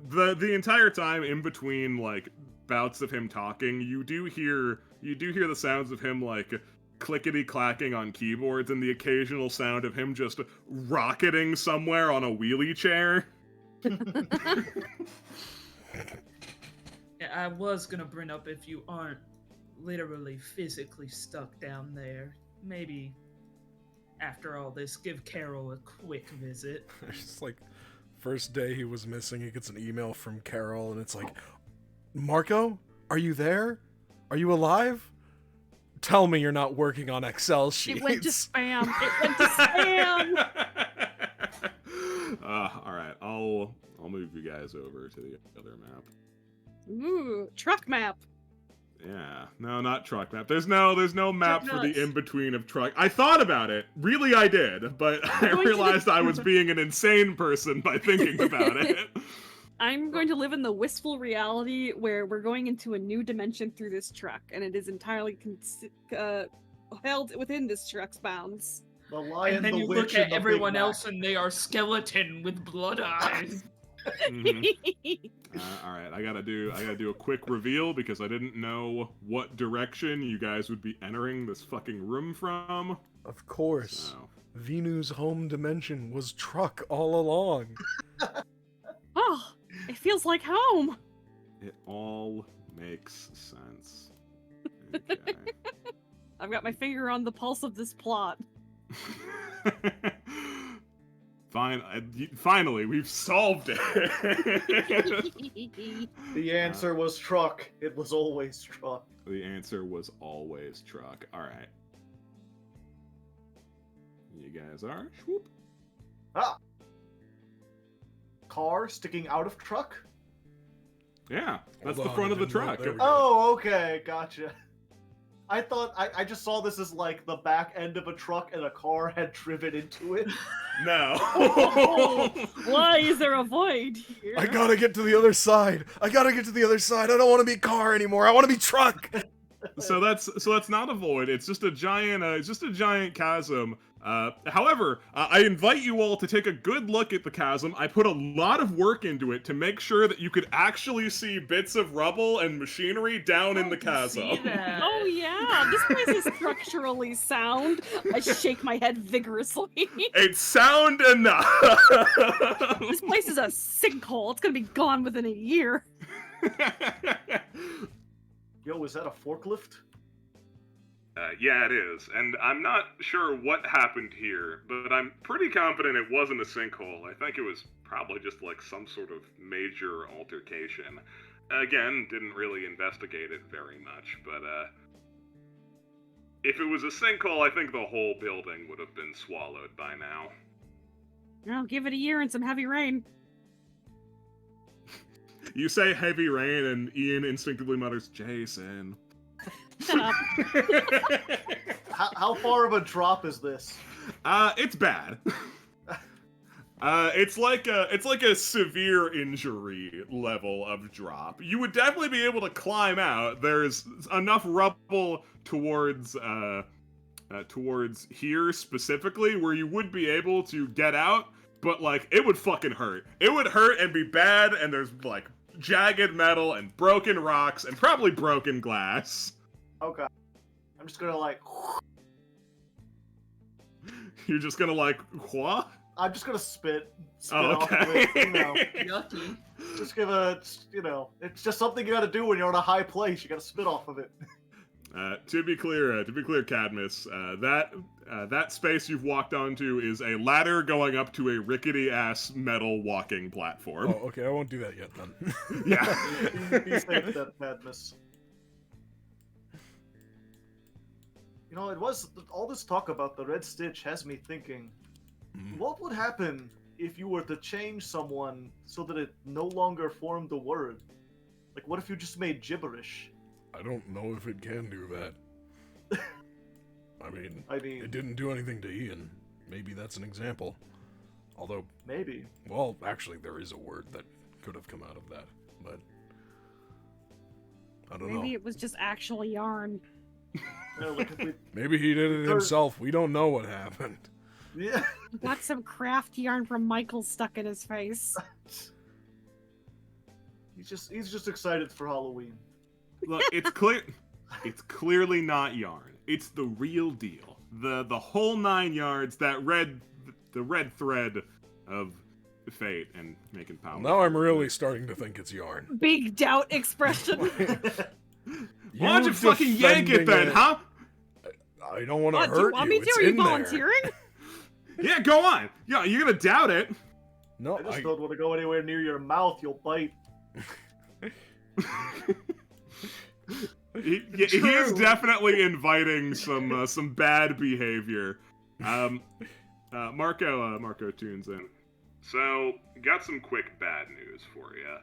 Speaker 2: the entire time in between, like,
Speaker 1: bouts of him talking, you do hear the sounds of him like clickety clacking on keyboards and the occasional sound of him just rocketing somewhere on a wheelie chair.
Speaker 3: Yeah, I was gonna bring up if you aren't literally physically stuck down there, maybe after all this, give Carol a quick visit.
Speaker 2: It's like, first day he was missing, he gets an email from Carol, and it's like, Marco, are you there? Are you alive? Tell me you're not working on Excel sheets.
Speaker 5: It went to spam. It went to spam.
Speaker 1: All right, I'll move you guys over to the other map.
Speaker 5: Ooh, truck map.
Speaker 1: Yeah, no, not truck map. There's no map for the
Speaker 3: nuts.
Speaker 1: in-between of truck. I thought about it, really I did, but I
Speaker 5: going to
Speaker 1: realized I was being an insane person by thinking about it.
Speaker 5: I'm going to live in the wistful reality where we're going into a new dimension through this truck, and it is entirely held within this truck's bounds.
Speaker 4: The lion,
Speaker 3: And then
Speaker 4: the
Speaker 3: you
Speaker 4: witch,
Speaker 3: look
Speaker 4: and
Speaker 3: at
Speaker 4: the
Speaker 3: everyone
Speaker 4: Big Mac.
Speaker 3: else and they are skeleton with blood eyes.
Speaker 1: Mhm. All right, I gotta do a quick reveal because I didn't know what direction you guys would be entering this fucking room from.
Speaker 2: Of course.
Speaker 1: So,
Speaker 2: Venu's home dimension was truck all along.
Speaker 5: Oh, it feels like home.
Speaker 1: it all makes sense. Okay.
Speaker 5: I've got my finger on the pulse of this plot.
Speaker 1: Finally, we've solved it.
Speaker 4: The answer was truck. It was always truck.
Speaker 1: The answer was always truck. All right. You guys are. Whoop.
Speaker 4: Ah. Car sticking out of truck?
Speaker 1: Yeah, that's
Speaker 2: Hold
Speaker 1: the
Speaker 2: on,
Speaker 1: front
Speaker 2: I
Speaker 1: of the
Speaker 2: didn't know-
Speaker 1: truck.
Speaker 2: there we go.
Speaker 4: Oh, okay, gotcha. I thought I just saw this as like the back end of a truck and a car had driven into it.
Speaker 1: No.
Speaker 5: Why is there a void here?
Speaker 2: I gotta get to the other side. I don't want to be car anymore. I want to be truck.
Speaker 1: So that's not a void. It's just a giant chasm. However, I invite you all to take a good look at the chasm. I put a lot of work into it to make sure that you could actually see bits of rubble and machinery down in the chasm.
Speaker 3: See that?
Speaker 5: Oh yeah, this place is structurally sound. I shake my head vigorously.
Speaker 1: It's sound enough.
Speaker 5: This place is a sinkhole. It's gonna be gone within a year.
Speaker 4: Yo, is that a forklift?
Speaker 1: Yeah, it is. And I'm not sure what happened here, but I'm pretty confident it wasn't a sinkhole. I think it was probably just like some sort of major altercation. Again, didn't really investigate it very much, but if it was a sinkhole, I think the whole building would have been swallowed by now.
Speaker 5: I'll give it a year and some heavy rain.
Speaker 1: You say heavy rain, and Ian instinctively mutters, Jason.
Speaker 5: Shut up.
Speaker 4: How far of a drop is this?
Speaker 1: It's bad. It's like a severe injury level of drop. You would definitely be able to climb out. There's enough rubble towards here specifically where you would be able to get out, but like it would fucking hurt. It would hurt and be bad, and there's like jagged metal and broken rocks and probably broken glass.
Speaker 4: Okay. I'm just gonna like...
Speaker 1: You're just gonna like, what?
Speaker 4: I'm just gonna spit
Speaker 1: Oh,
Speaker 4: off of
Speaker 1: okay.
Speaker 4: it, you know.
Speaker 3: Yucky.
Speaker 4: Just give a, you know, it's just something you gotta do when you're in a high place. You gotta spit off of it.
Speaker 1: To be clear, Cadmus, that space you've walked onto is a ladder going up to a rickety-ass metal walking platform.
Speaker 2: Oh, okay. I won't do that yet then.
Speaker 1: Yeah.
Speaker 4: Be safe, that madness. You know, it was all this talk about the red stitch has me thinking, what would happen if you were to change someone so that it no longer formed a word? Like, what if you just made gibberish?
Speaker 2: I don't know if it can do that. I mean,
Speaker 4: I mean,
Speaker 2: it didn't do anything to Ian. Maybe that's an example. Although,
Speaker 4: maybe.
Speaker 2: well, actually, there is a word that could have come out of that, but I don't
Speaker 5: Maybe
Speaker 2: know.
Speaker 5: it was just actual yarn.
Speaker 4: Yeah, like if we-
Speaker 2: Maybe he did it
Speaker 4: Or-
Speaker 2: himself. We don't know what happened.
Speaker 4: yeah.
Speaker 5: Got some craft yarn from Michael stuck in his face.
Speaker 4: He's just excited for Halloween.
Speaker 1: Look, it's clear. It's clearly not yarn. It's the real deal. The whole 9 yards. The red thread of fate and making power.
Speaker 2: Now I'm really starting to think it's yarn.
Speaker 5: Big doubt expression.
Speaker 1: Why don't you fucking yank it then, huh?
Speaker 2: I don't want to
Speaker 5: What,
Speaker 2: hurt
Speaker 5: do you want me to?
Speaker 2: It's
Speaker 5: Are you
Speaker 2: in there.
Speaker 5: volunteering?
Speaker 1: Yeah, go on. Yeah, you're gonna doubt it.
Speaker 2: No,
Speaker 4: I just don't want to go anywhere near your mouth. You'll bite.
Speaker 1: He is definitely inviting some bad behavior. Marco tunes in. So, got some quick bad news for you.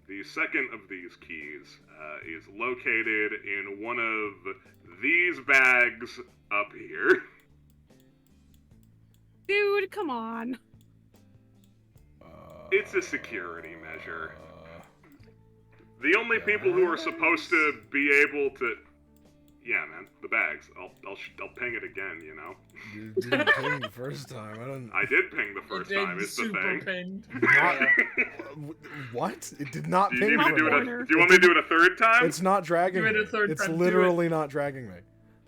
Speaker 1: The second of these keys is located in one of these bags up here.
Speaker 5: Dude, come on.
Speaker 1: It's a security measure. The only people who are supposed to be able to... Yeah, man, the bags. I'll ping it again, you know?
Speaker 2: You didn't ping the first time.
Speaker 1: I did ping the first time, it's the thing.
Speaker 3: Pinged.
Speaker 2: What? It did not
Speaker 1: Do
Speaker 2: ping
Speaker 1: you, need
Speaker 2: for
Speaker 1: me to do
Speaker 2: me.
Speaker 1: it do you want me to do it a third time?
Speaker 2: It's not dragging
Speaker 3: Do it
Speaker 2: me.
Speaker 3: a third
Speaker 2: It's
Speaker 3: time, do
Speaker 2: literally not dragging me.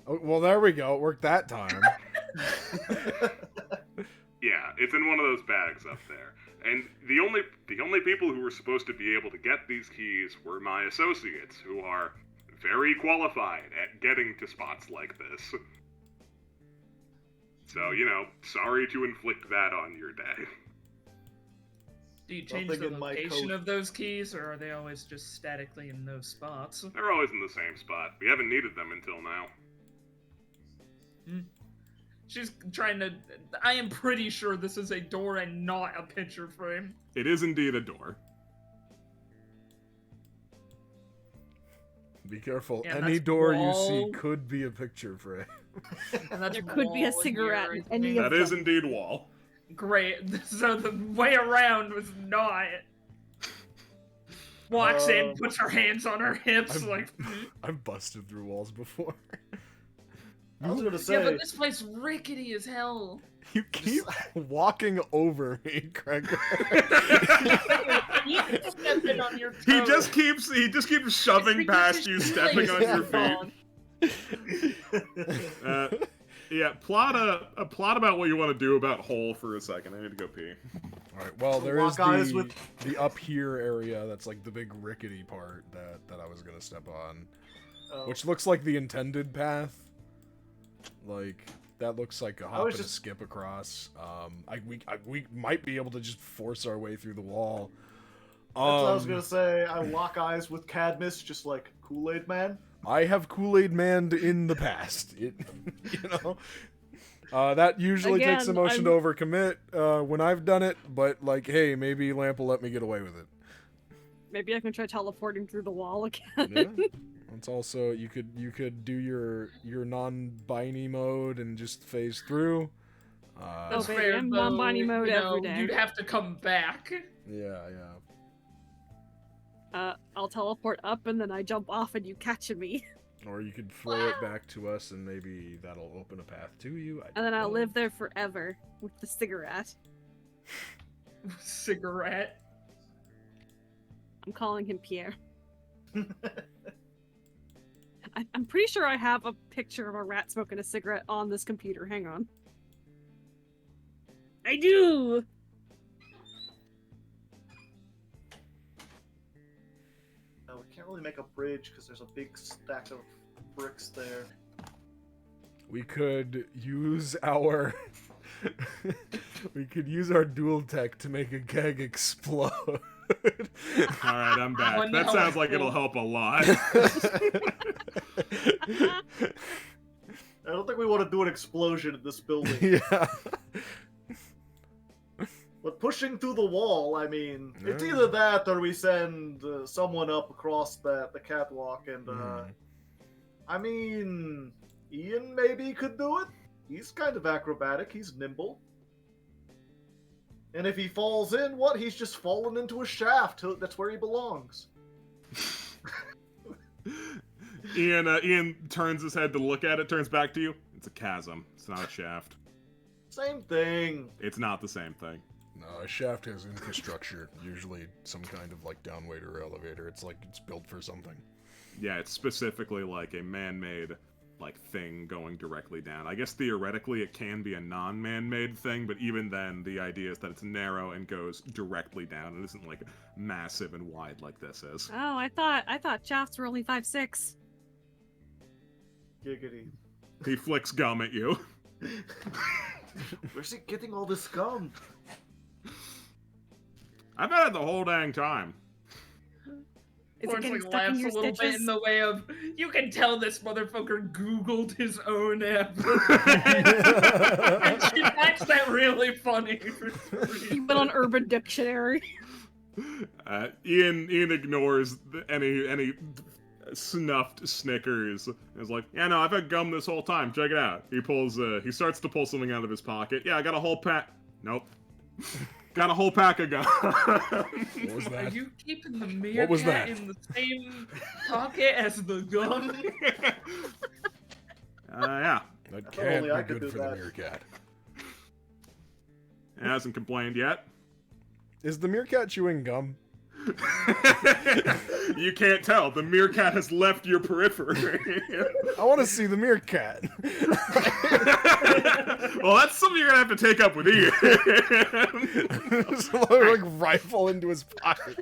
Speaker 2: Oh, well, there we go. It worked that time.
Speaker 1: Yeah, it's in one of those bags up there. And the only people who were supposed to be able to get these keys were my associates, who are very qualified at getting to spots like this. So, you know, sorry to inflict that on your day.
Speaker 3: Do you change
Speaker 4: Nothing
Speaker 3: the
Speaker 4: in my
Speaker 3: location
Speaker 4: code.
Speaker 3: of those keys, or are they always just statically in those spots?
Speaker 1: They're always in the same spot. We haven't needed them until now.
Speaker 3: She's trying to... I am pretty sure this is a door and not a picture frame.
Speaker 1: It is indeed a door.
Speaker 2: Be careful.
Speaker 3: Yeah,
Speaker 2: Any
Speaker 3: that's
Speaker 2: door you
Speaker 3: wall.
Speaker 2: see could be a picture frame.
Speaker 3: And that's
Speaker 5: There could be a
Speaker 3: wall
Speaker 5: cigarette
Speaker 3: here,
Speaker 5: in
Speaker 3: I
Speaker 5: any
Speaker 3: think.
Speaker 5: of
Speaker 1: That is
Speaker 5: them.
Speaker 1: indeed wall.
Speaker 3: Great. So the way around was not. Walks in, puts her hands on her hips,
Speaker 2: I'm-
Speaker 3: like...
Speaker 2: I've busted through walls before.
Speaker 4: I was gonna say.
Speaker 3: Yeah, but this place rickety as hell.
Speaker 2: You keep walking over me, Craig.
Speaker 3: You stepping on your
Speaker 1: He
Speaker 3: toes.
Speaker 1: just keeps shoving
Speaker 3: It's
Speaker 1: past you,
Speaker 3: because
Speaker 1: stepping on your
Speaker 3: your
Speaker 1: feet. Yeah, plot about what you want to do about Hole for a second. I need to go pee.
Speaker 2: All right. Well, there is
Speaker 4: Lock eyes
Speaker 2: the
Speaker 4: with-
Speaker 2: up here area. That's like the big rickety part that I was gonna step on,
Speaker 4: Oh.
Speaker 2: which looks like the intended path. Like that looks like a hop
Speaker 4: was
Speaker 2: and a
Speaker 4: just-
Speaker 2: skip across. We might be able to just force our way through the wall.
Speaker 4: That's what I was gonna say. I lock eyes with Cadmus, just like Kool-Aid Man.
Speaker 2: I have Kool-Aid Manned in the past. It, that usually takes
Speaker 5: Again,
Speaker 2: emotion
Speaker 5: I'm-
Speaker 2: to overcommit when I've done it, but like, hey, maybe Lamp will let me get away with it.
Speaker 5: Maybe I can try teleporting through the wall again.
Speaker 2: Yeah. It's also you could do your non-binary mode and just phase through.
Speaker 3: That's
Speaker 5: Okay,
Speaker 3: fair,
Speaker 5: I'm
Speaker 3: though,
Speaker 5: non-binary mode
Speaker 3: you know,
Speaker 5: every day.
Speaker 3: You'd have to come back.
Speaker 2: Yeah.
Speaker 5: I'll teleport up and then I jump off and you catch me.
Speaker 2: Or you could throw it back to us and maybe that'll open a path to you. I
Speaker 5: And then
Speaker 2: don't
Speaker 5: I'll
Speaker 2: know.
Speaker 5: live there forever with the cigarette.
Speaker 3: Cigarette.
Speaker 5: I'm calling him Pierre. I'm pretty sure I have a picture of a rat smoking a cigarette on this computer. Hang on. I do!
Speaker 4: No, we can't really make a bridge because there's a big stack of bricks there.
Speaker 2: We could use our we could use our dual tech to make a keg explode.
Speaker 1: Alright, I'm back.
Speaker 3: One
Speaker 1: That sounds like
Speaker 3: helpful.
Speaker 1: it'll help a lot.
Speaker 4: I don't think we want to do an explosion in this building.
Speaker 2: Yeah.
Speaker 4: But pushing through the wall, I mean, it's
Speaker 2: Yeah.
Speaker 4: either that or we send someone up across the catwalk and, I mean, Ian maybe could do it. He's kind of acrobatic, he's nimble. And if he falls in, what? He's just fallen into a shaft. That's where he belongs.
Speaker 1: Ian turns his head to look at it, turns back to you. It's a chasm. It's not a shaft.
Speaker 4: Same thing.
Speaker 1: It's not the same thing.
Speaker 2: No, a shaft has infrastructure, usually some kind of like downweight or elevator. It's like it's built for something.
Speaker 1: Yeah, it's specifically like a man-made like thing going directly down. I guess theoretically it can be a non-man-made thing, but even then the idea is that it's narrow and goes directly down. It isn't like massive and wide like this is.
Speaker 5: Oh, I thought shafts were only 5'6".
Speaker 4: Giggity.
Speaker 1: He flicks gum at you.
Speaker 4: Where's he getting all this gum?
Speaker 1: I've had it the whole dang time.
Speaker 5: Is it
Speaker 3: Florence
Speaker 5: getting
Speaker 3: like
Speaker 5: stuck in
Speaker 3: laughs a
Speaker 5: your
Speaker 3: little bit
Speaker 5: stitches?
Speaker 3: in the way of, you can tell this motherfucker Googled his own effort. And she finds that really funny for some
Speaker 5: He
Speaker 3: reason.
Speaker 5: went on Urban Dictionary.
Speaker 1: Ian ignores any snuffed snickers. Is like, yeah, no, I've had gum this whole time. Check it out. He starts to pull something out of his pocket. Yeah, I got a whole pack. Nope. Got a whole pack of gum.
Speaker 2: What was
Speaker 3: Are
Speaker 2: that?
Speaker 3: you keeping the
Speaker 2: What was
Speaker 3: meerkat
Speaker 2: that?
Speaker 3: in the same pocket as the gun?
Speaker 1: Yeah.
Speaker 2: That
Speaker 4: If
Speaker 2: can't
Speaker 4: only I
Speaker 2: be
Speaker 4: could
Speaker 2: good
Speaker 4: do
Speaker 2: for
Speaker 4: that.
Speaker 2: the meerkat.
Speaker 1: It hasn't complained yet.
Speaker 2: Is the meerkat chewing gum?
Speaker 1: You can't tell. The meerkat has left your periphery.
Speaker 2: I want to see the meerkat.
Speaker 1: Well, that's something you're gonna have to take up with Ian.
Speaker 2: Just like rifle into his pocket.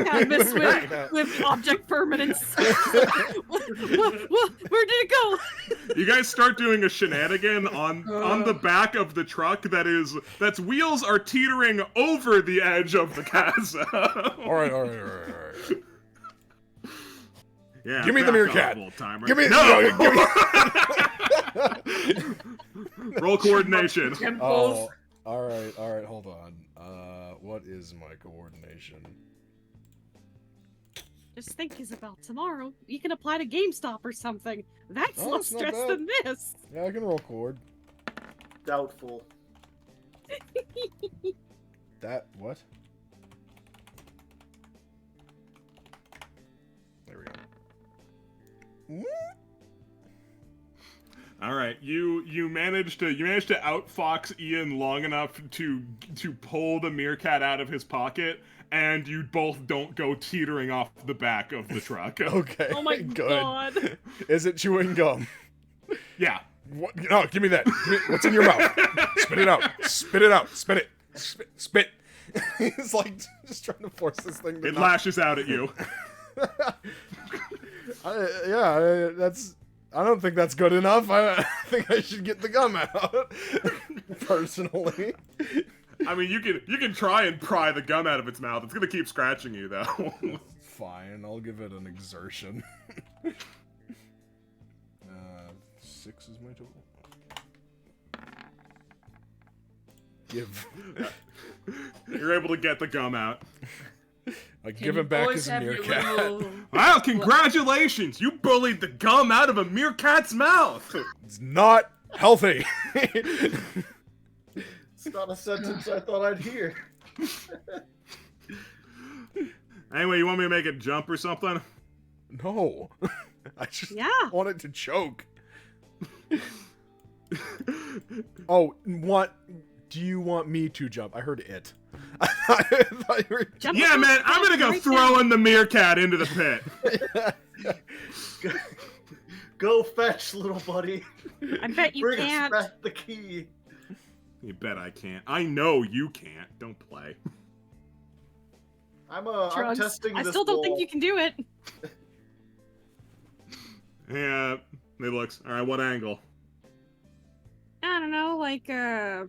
Speaker 5: Canvas with object permanence. Where did it go?
Speaker 1: You guys start doing a shenanigan on the back of the truck that's wheels are teetering over the edge of the chasm.
Speaker 2: All right.
Speaker 1: Yeah,
Speaker 2: Give me the
Speaker 1: back
Speaker 2: meerkat.
Speaker 1: off, old-timer.
Speaker 2: Give me
Speaker 1: no.
Speaker 2: give me.
Speaker 1: Roll coordination.
Speaker 3: Temples.
Speaker 2: Oh, all right. Hold on. What is my coordination?
Speaker 5: Just think, Isabel, tomorrow you can apply to GameStop or something. That's
Speaker 2: Oh,
Speaker 5: less
Speaker 2: that's not
Speaker 5: stress
Speaker 2: bad.
Speaker 5: than this.
Speaker 2: Yeah, I can roll cord.
Speaker 4: Doubtful.
Speaker 2: That what? There we go.
Speaker 1: All right, you managed to outfox Ian long enough to pull the meerkat out of his pocket, and you both don't go teetering off the back of the truck.
Speaker 2: Okay.
Speaker 5: Oh my
Speaker 2: good.
Speaker 5: god.
Speaker 2: Is it chewing gum?
Speaker 1: Yeah.
Speaker 2: What? No, give me that. What's in your mouth? Spit it out. Spit it out. Spit it. Spit. He's like just trying to force this thing to
Speaker 1: It lashes out at you.
Speaker 2: That's. I don't think that's good enough. I think I should get the gum out. Personally.
Speaker 1: I mean, you can try and pry the gum out of its mouth. It's gonna keep scratching you though.
Speaker 2: Fine, I'll give it an exertion. 6 is my total. Give.
Speaker 1: You're able to get the gum out.
Speaker 2: I
Speaker 3: Can
Speaker 2: give
Speaker 3: you
Speaker 2: him back
Speaker 3: boys
Speaker 2: his
Speaker 3: have your
Speaker 2: meerkat.
Speaker 3: little-
Speaker 1: Wow, congratulations! You bullied the gum out of a meerkat's mouth!
Speaker 2: It's not healthy.
Speaker 4: It's not a sentence I thought I'd hear.
Speaker 1: Anyway, you want me to make it jump or something?
Speaker 2: No. I just
Speaker 5: Yeah.
Speaker 2: want it to choke. Oh, what? Do you want me to jump? I heard it. I thought you were...
Speaker 5: Jump
Speaker 1: Yeah,
Speaker 5: up
Speaker 1: man,
Speaker 5: on
Speaker 1: I'm gonna go
Speaker 5: right
Speaker 1: throwing the meerkat into the pit.
Speaker 4: Go fetch, little buddy.
Speaker 5: there. I bet you
Speaker 4: Bring us
Speaker 5: can't.
Speaker 4: back the key.
Speaker 1: You bet I can't. I know you can't. Don't play.
Speaker 4: I'm
Speaker 5: Drugs.
Speaker 4: testing
Speaker 5: I
Speaker 4: this
Speaker 5: still don't think
Speaker 4: wall.
Speaker 5: you can do it.
Speaker 1: Yeah, it looks. Alright, what angle?
Speaker 5: I don't know, like,
Speaker 1: Yeah,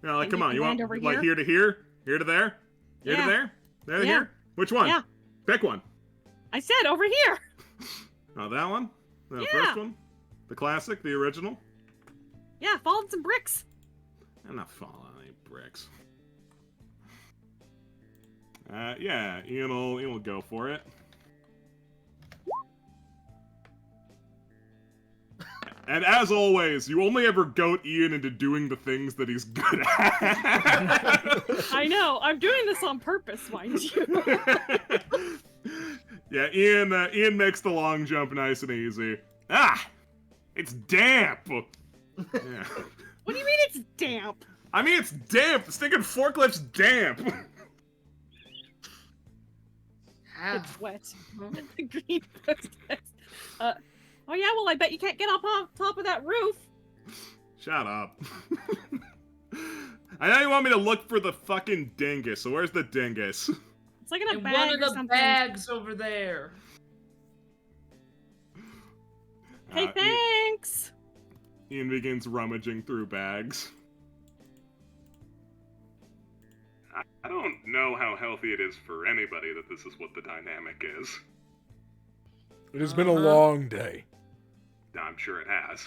Speaker 1: like,
Speaker 5: And
Speaker 1: come
Speaker 5: you
Speaker 1: on,
Speaker 5: can
Speaker 1: you want
Speaker 5: land over
Speaker 1: like
Speaker 5: here?
Speaker 1: here to here? Here to there? Here
Speaker 5: Yeah.
Speaker 1: to there? There to
Speaker 5: Yeah.
Speaker 1: here? Which one?
Speaker 5: Yeah.
Speaker 1: Pick one.
Speaker 5: I said over here.
Speaker 1: Oh, that one? The
Speaker 5: Yeah.
Speaker 1: first one? The classic? The original?
Speaker 5: Yeah, fall on some bricks.
Speaker 1: I'm not falling on any bricks. Yeah, Ian will go for it. And as always, you only ever goat Ian into doing the things that he's good at.
Speaker 5: I know. I'm doing this on purpose, mind you.
Speaker 1: Yeah, Ian makes the long jump nice and easy. Ah! It's damp! Yeah.
Speaker 5: What do you mean it's damp?
Speaker 1: I mean, it's damp. The stinking forklift's damp.
Speaker 5: It's wet. The green footsteps. Oh yeah, well I bet you can't get up on top of that roof.
Speaker 1: Shut up. I know you want me to look for the fucking dingus, so where's the dingus?
Speaker 5: It's like in a
Speaker 3: In
Speaker 5: bag
Speaker 3: one of
Speaker 5: or
Speaker 3: the
Speaker 5: something.
Speaker 3: bags over there.
Speaker 5: Hey, thanks.
Speaker 1: Ian begins rummaging through bags. I don't know how healthy it is for anybody that this is what the dynamic is.
Speaker 2: It has been a long day.
Speaker 1: I'm sure it has.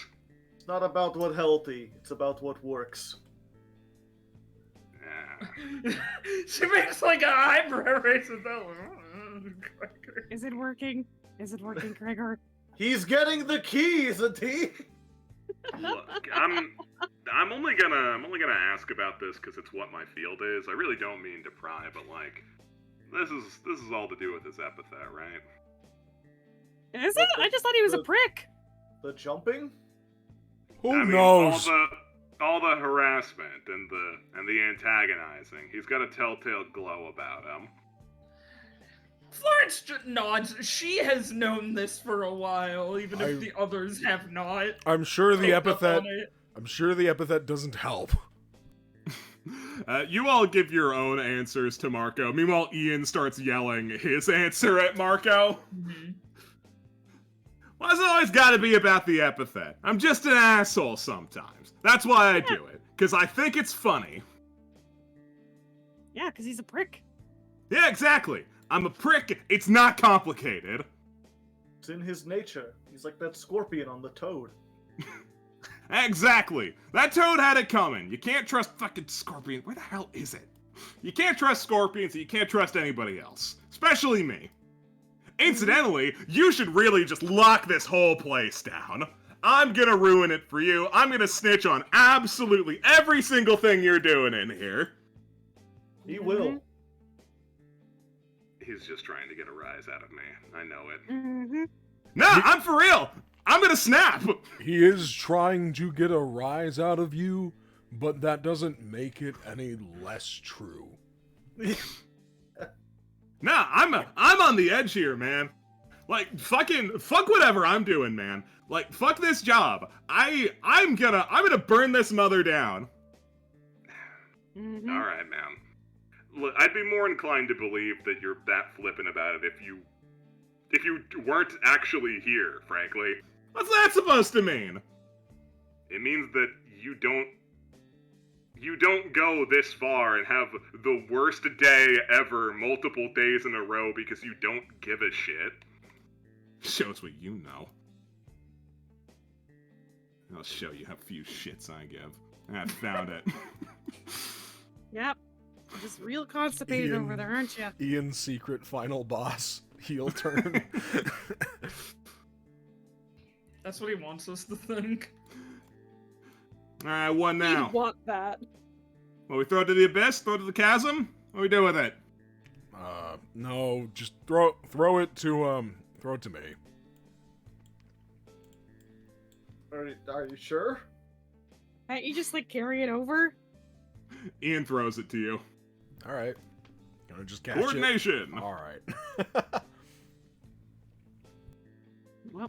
Speaker 4: It's not about what healthy, it's about what works.
Speaker 1: Yeah.
Speaker 3: She makes like an eyebrow raise with that one.
Speaker 5: Is it working? Is it working, Gregor?
Speaker 4: He's getting the key, isn't he?
Speaker 1: Look, I'm only gonna ask about this because it's what my field is. I really don't mean to pry, but like, this is all to do with his epithet, right?
Speaker 5: Is it? I just thought he was a prick.
Speaker 4: The jumping?
Speaker 2: Who knows?
Speaker 1: All the harassment and the antagonizing. He's got a telltale glow about him.
Speaker 3: Florence nods. She has known this for a while, even if the others have not.
Speaker 2: I'm sure the
Speaker 3: picked up
Speaker 2: epithet.
Speaker 3: on it.
Speaker 2: I'm sure the epithet doesn't help.
Speaker 1: You all give your own answers to Marco. Meanwhile, Ian starts yelling his answer at Marco.
Speaker 3: Mhm.
Speaker 1: Why has it always got to be about the epithet? I'm just an asshole sometimes. That's why I do it. Because I think it's funny.
Speaker 5: Yeah, because he's a prick.
Speaker 1: Yeah, exactly. I'm a prick. It's not complicated.
Speaker 4: It's in his nature. He's like that scorpion on the toad.
Speaker 1: Exactly. That toad had it coming. You can't trust fucking scorpions. Where the hell is it? You can't trust scorpions and you can't trust anybody else. Especially me. Incidentally, you should really just lock this whole place down. I'm gonna ruin it for you. I'm gonna snitch on absolutely every single thing you're doing in here.
Speaker 4: He will.
Speaker 1: He's just trying to get a rise out of me. I know it.
Speaker 5: Mm-hmm.
Speaker 1: Nah, I'm for real. I'm gonna snap.
Speaker 2: He is trying to get a rise out of you, but that doesn't make it any less true.
Speaker 1: Nah, I'm on the edge here, man. Like, fuck whatever I'm doing, man. Like, fuck this job. I'm gonna burn this mother down.
Speaker 5: Mm-hmm.
Speaker 1: All right, man. Look, I'd be more inclined to believe that you're that flippant about it if you weren't actually here, frankly. What's that supposed to mean? It means that you don't go this far and have the worst day ever multiple days in a row because you don't give a shit. Shows what you know. I'll show you how few shits I give. I found it.
Speaker 5: Yep. You're just real constipated
Speaker 2: Ian.
Speaker 5: over there, aren't you?
Speaker 2: Ian's secret final boss heel turn.
Speaker 3: That's what he wants us to think.
Speaker 1: Alright, what now?
Speaker 5: You'd want that.
Speaker 1: Well, we throw it to the abyss? Throw it to the chasm? What do we do with it?
Speaker 2: No, just throw it to me.
Speaker 4: Are you sure?
Speaker 5: Can't you just like carry it over?
Speaker 1: Ian throws it to you.
Speaker 2: All right, gonna just catch
Speaker 1: Coordination!
Speaker 2: it. All right.
Speaker 5: Well,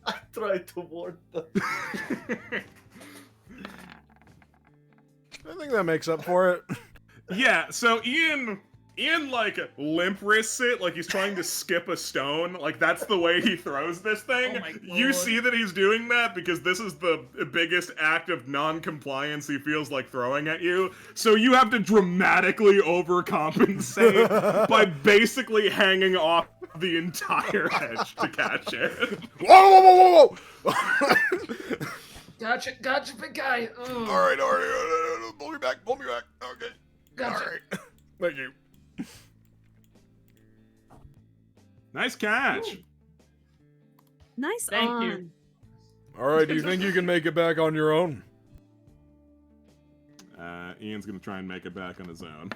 Speaker 4: I tried to warn them.
Speaker 2: I think that makes up for it.
Speaker 1: Yeah, so Ian like limp wrists it like he's trying to skip a stone. Like that's the way he throws this thing.
Speaker 3: Oh my
Speaker 1: You
Speaker 3: God.
Speaker 1: see that he's doing that because this is the biggest act of non-compliance he feels like throwing at you. So you have to dramatically overcompensate by basically hanging off the entire edge to catch it.
Speaker 2: Whoa, whoa, whoa, whoa!
Speaker 3: Gotcha, big guy. Ugh.
Speaker 2: All right. Pull me back. Okay.
Speaker 3: Gotcha.
Speaker 2: All right. Thank you.
Speaker 1: Nice catch.
Speaker 5: nice
Speaker 3: Thank
Speaker 5: on.
Speaker 3: you.
Speaker 2: All right. Do you think you can make it back on your own?
Speaker 1: Ian's gonna try and make it back on his own.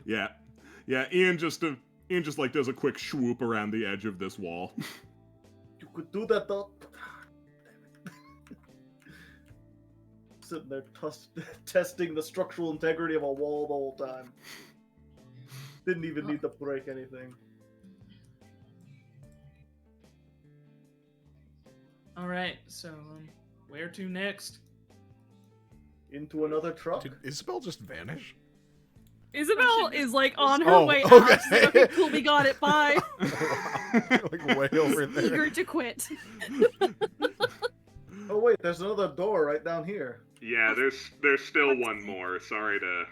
Speaker 1: Yeah. Ian just like does a quick swoop around the edge of this wall.
Speaker 4: You could do that though. Sitting there testing the structural integrity of a wall the whole time. Didn't even need to break anything.
Speaker 3: All right, so where to next?
Speaker 4: Into another truck.
Speaker 2: Did Isabel just vanish?
Speaker 5: Isabel is like on her way out.
Speaker 2: okay.
Speaker 5: She's like, okay, cool, we got it. Bye.
Speaker 2: Like way over there.
Speaker 5: Eager to quit.
Speaker 4: Oh wait, there's another door right down here.
Speaker 1: Yeah, there's still one more. Sorry to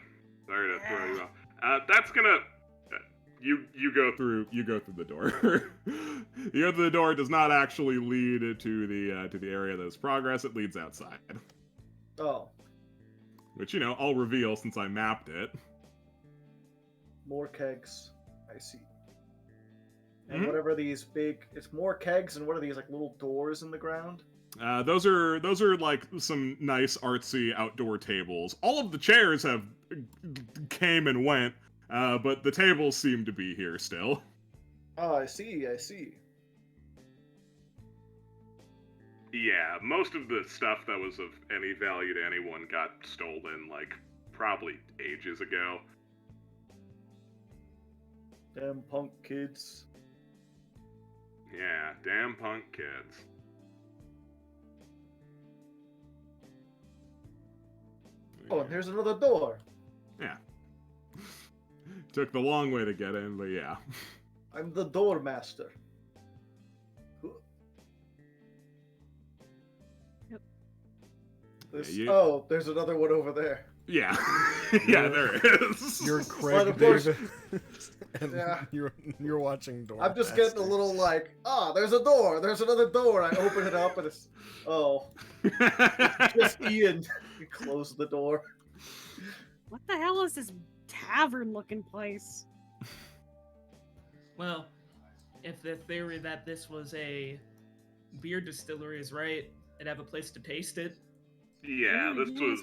Speaker 1: throw you off. That's gonna you go through the door. You go through the door. It does not actually lead to the area that is progress. It leads outside,
Speaker 4: Oh,
Speaker 1: which I'll reveal since I mapped it.
Speaker 4: more kegs. I see. And whatever these big, it's more kegs, and what are these like little doors in the ground?
Speaker 1: Those are like some nice artsy outdoor tables. All of the chairs have came and went, but the tables seem to be here still.
Speaker 4: Oh, I see. I see.
Speaker 1: Yeah, most of the stuff that was of any value to anyone got stolen, like, probably ages ago.
Speaker 4: Damn punk kids.
Speaker 1: Yeah, damn punk kids.
Speaker 4: Oh, and here's another door.
Speaker 1: Yeah. Took the long way to get in, but yeah.
Speaker 4: I'm the door master.
Speaker 5: Yep.
Speaker 4: Oh, there's another one over there.
Speaker 1: Yeah. Yeah, there is.
Speaker 2: You're
Speaker 4: But
Speaker 2: Craig
Speaker 4: of course-
Speaker 2: David. And
Speaker 4: Yeah.
Speaker 2: you're watching Door.
Speaker 4: I'm just getting a little like, there's a door. There's another door. I open it up and it's, just Ian. You close the door.
Speaker 5: What the hell is this tavern-looking place?
Speaker 3: Well, if the theory that this was a beer distillery is right, they'd have a place to taste it.
Speaker 1: Yeah,
Speaker 5: Oh,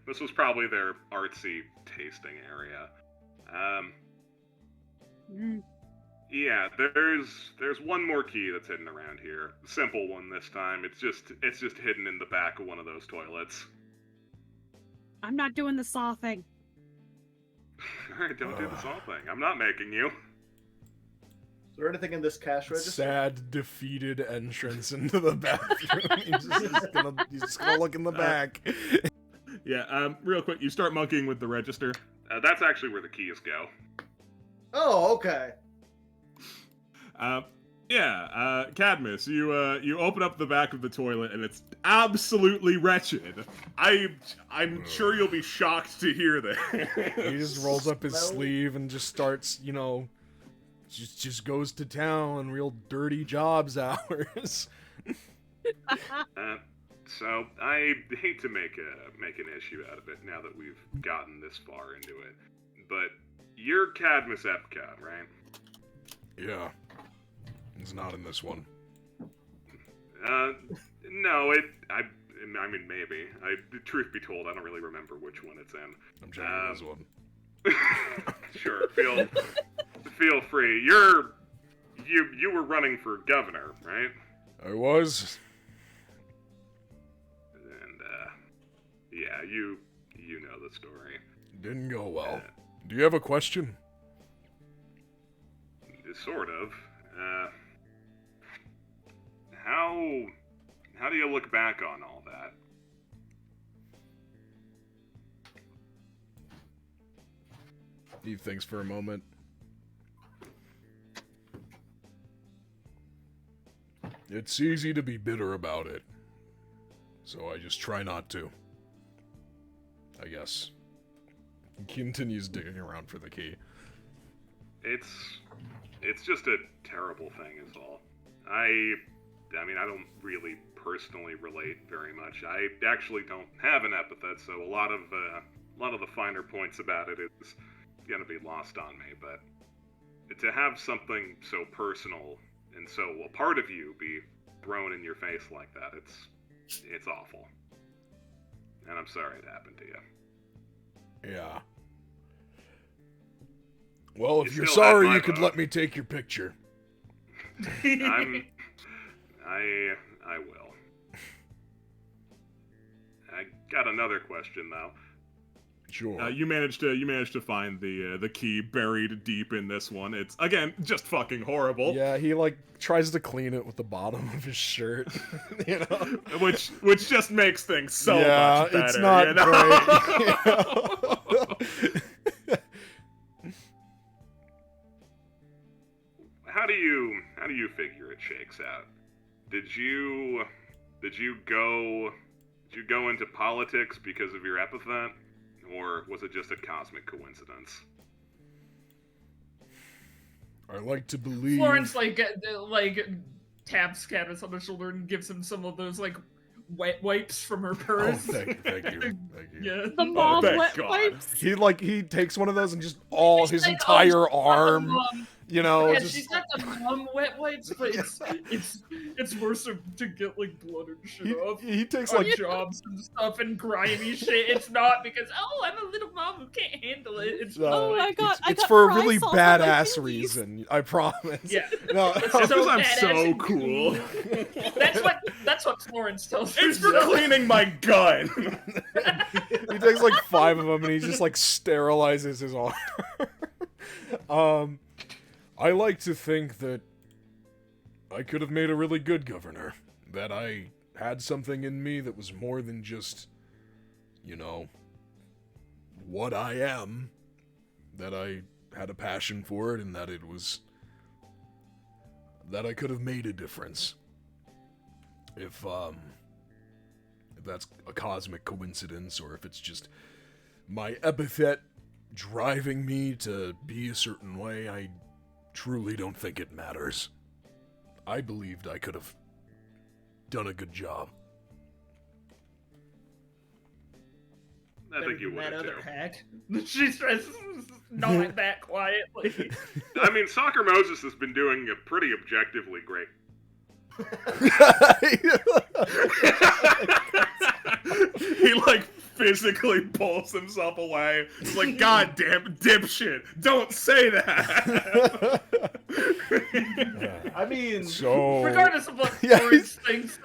Speaker 1: this was probably their artsy tasting area.
Speaker 5: Mm.
Speaker 1: Yeah, there's one more key that's hidden around here. Simple one this time. It's just hidden in the back of one of those toilets.
Speaker 5: I'm not doing the saw thing.
Speaker 1: Alright, don't do the saw thing. I'm not making you.
Speaker 4: Is there anything in this cash register?
Speaker 2: Sad, defeated entrance into the bathroom. He's just gonna look in the back.
Speaker 1: Yeah, real quick, you start monkeying with the register. That's actually where the keys go.
Speaker 4: Oh, okay.
Speaker 1: Cadmus, you open up the back of the toilet and it's absolutely wretched. I'm sure you'll be shocked to hear this.
Speaker 2: He just rolls up his
Speaker 4: Smelly.
Speaker 2: sleeve and just starts, just goes to town, real dirty jobs hours.
Speaker 1: So I hate to make an issue out of it now that we've gotten this far into it, but you're Cadmus Epcot, right?
Speaker 2: Yeah. He's not in this one.
Speaker 1: No, I mean, maybe. Truth be told, I don't really remember which one it's in.
Speaker 2: I'm checking this one.
Speaker 1: Sure, feel free. You were running for governor, right?
Speaker 2: I was.
Speaker 1: And yeah, you know the story.
Speaker 2: Didn't go well. Do you have a question?
Speaker 1: Sort of. How do you look back on all that?
Speaker 2: He thinks for a moment. It's easy to be bitter about it. So I just try not to. I guess. He continues digging around for the key.
Speaker 1: It's just a terrible thing is all. I mean, I don't really personally relate very much. I actually don't have an epithet, so a lot of the finer points about it is gonna be lost on me, but to have something so personal and so a part of you be thrown in your face like that, it's awful. And I'm sorry it happened to you.
Speaker 2: Yeah. Well, if
Speaker 1: You
Speaker 2: you're
Speaker 1: still have
Speaker 2: sorry,
Speaker 1: my
Speaker 2: you could
Speaker 1: vote.
Speaker 2: let me take your picture.
Speaker 1: I will. I got another question though.
Speaker 2: Sure.
Speaker 1: You managed to find the key buried deep in this one. It's again just fucking horrible.
Speaker 2: Yeah, he like tries to clean it with the bottom of his shirt. You know?
Speaker 1: Which just makes things so
Speaker 2: yeah,
Speaker 1: much better.
Speaker 2: it's not
Speaker 1: you know?
Speaker 2: great. You know?
Speaker 1: How do you figure it shakes out? Did you go into politics because of your epithet? Or was it just a cosmic coincidence?
Speaker 2: I like to believe.
Speaker 3: Florence like taps Cadmus on the shoulder and gives him some of those like wet wipes from her
Speaker 2: Oh,
Speaker 3: purse.
Speaker 2: thank you. Thank you.
Speaker 3: Yeah.
Speaker 5: The mom
Speaker 1: thank
Speaker 5: wet
Speaker 1: God.
Speaker 5: wipes.
Speaker 2: He takes one of those and just all
Speaker 3: She's
Speaker 2: his
Speaker 3: like,
Speaker 2: entire
Speaker 3: oh, she's got the
Speaker 2: arm,
Speaker 3: mom-
Speaker 2: you know,
Speaker 3: Yeah,
Speaker 2: just
Speaker 3: she's got the mom wet wipes, but it's worse to get like blood and shit off.
Speaker 2: he takes
Speaker 3: On
Speaker 2: like
Speaker 3: jobs and stuff and grimy shit. It's not because I'm a little mom who can't handle it. It's
Speaker 5: Oh, I got
Speaker 2: it's for a
Speaker 5: fry
Speaker 2: really
Speaker 5: salt on my
Speaker 2: badass
Speaker 5: pinkies.
Speaker 2: reason. I promise.
Speaker 3: yeah.
Speaker 2: No,
Speaker 3: It's
Speaker 1: Because
Speaker 3: so
Speaker 1: I'm
Speaker 3: badass
Speaker 1: so
Speaker 3: and
Speaker 1: cool.
Speaker 3: That's what Florence tells
Speaker 1: It's for
Speaker 3: herself.
Speaker 1: cleaning my gun.
Speaker 2: he takes like 5 of them and he just like sterilizes his arm. I like to think that I could have made a really good governor. That I had something in me that was more than just, you know, what I am. That I had a passion for it and that it was... that I could have made a difference. If that's a cosmic coincidence or if it's just my epithet driving me to be a certain way, I truly don't think it matters. I believed I could have done a good job.
Speaker 1: I think you would
Speaker 3: that
Speaker 1: have
Speaker 3: other
Speaker 1: too.
Speaker 3: hack. She's just not that quietly.
Speaker 1: I mean, Soccer Moses has been doing a pretty objectively great. He like physically pulls himself away. He's like, God damn it, dipshit! Don't say that.
Speaker 4: I mean,
Speaker 2: So...
Speaker 3: Regardless of what
Speaker 2: Yeah,
Speaker 3: Florence thinks,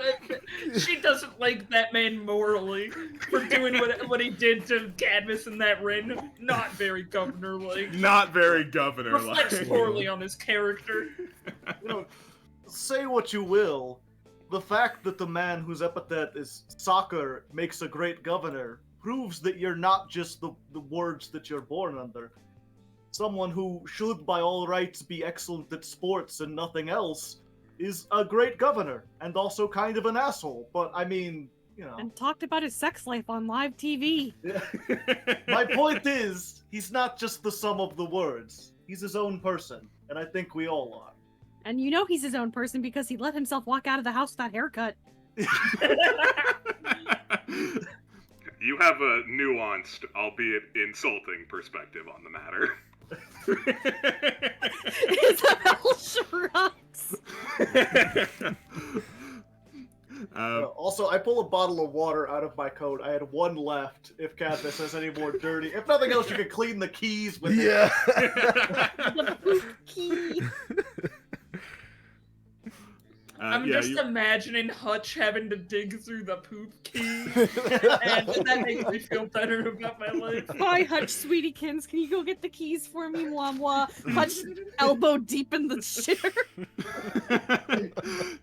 Speaker 3: she doesn't like that man morally for doing what he did to Cadmus in that ring. Not very governor-like.
Speaker 1: Not very governor.
Speaker 3: Reflects poorly on his character.
Speaker 4: you know, say what you will, the fact that the man whose epithet is soccer makes a great governor proves that you're not just the words that you're born under. Someone who should by all rights be excellent at sports and nothing else is a great governor and also kind of an asshole. But I mean, you know.
Speaker 5: And talked about his sex life on live TV.
Speaker 4: My point is, he's not just the sum of the words. He's his own person, and I think we all are.
Speaker 5: And you know he's his own person because he let himself walk out of the house with that haircut.
Speaker 1: You have a nuanced, albeit insulting, perspective on the matter.
Speaker 5: Isabel shrugs.
Speaker 4: Also, I pull a bottle of water out of my coat. I had one left. If Cadmus has any more dirty, if nothing else, you can clean the keys with it.
Speaker 2: Yeah.
Speaker 5: The poop key.
Speaker 3: I'm
Speaker 1: yeah,
Speaker 3: just
Speaker 1: you-
Speaker 3: imagining Hutch having to dig through the poop key, and that makes me feel better about my life.
Speaker 5: Hi, Hutch Sweetiekins. Can you go get the keys for me, Mwah Mwah? Hutch elbow deep in the shitter.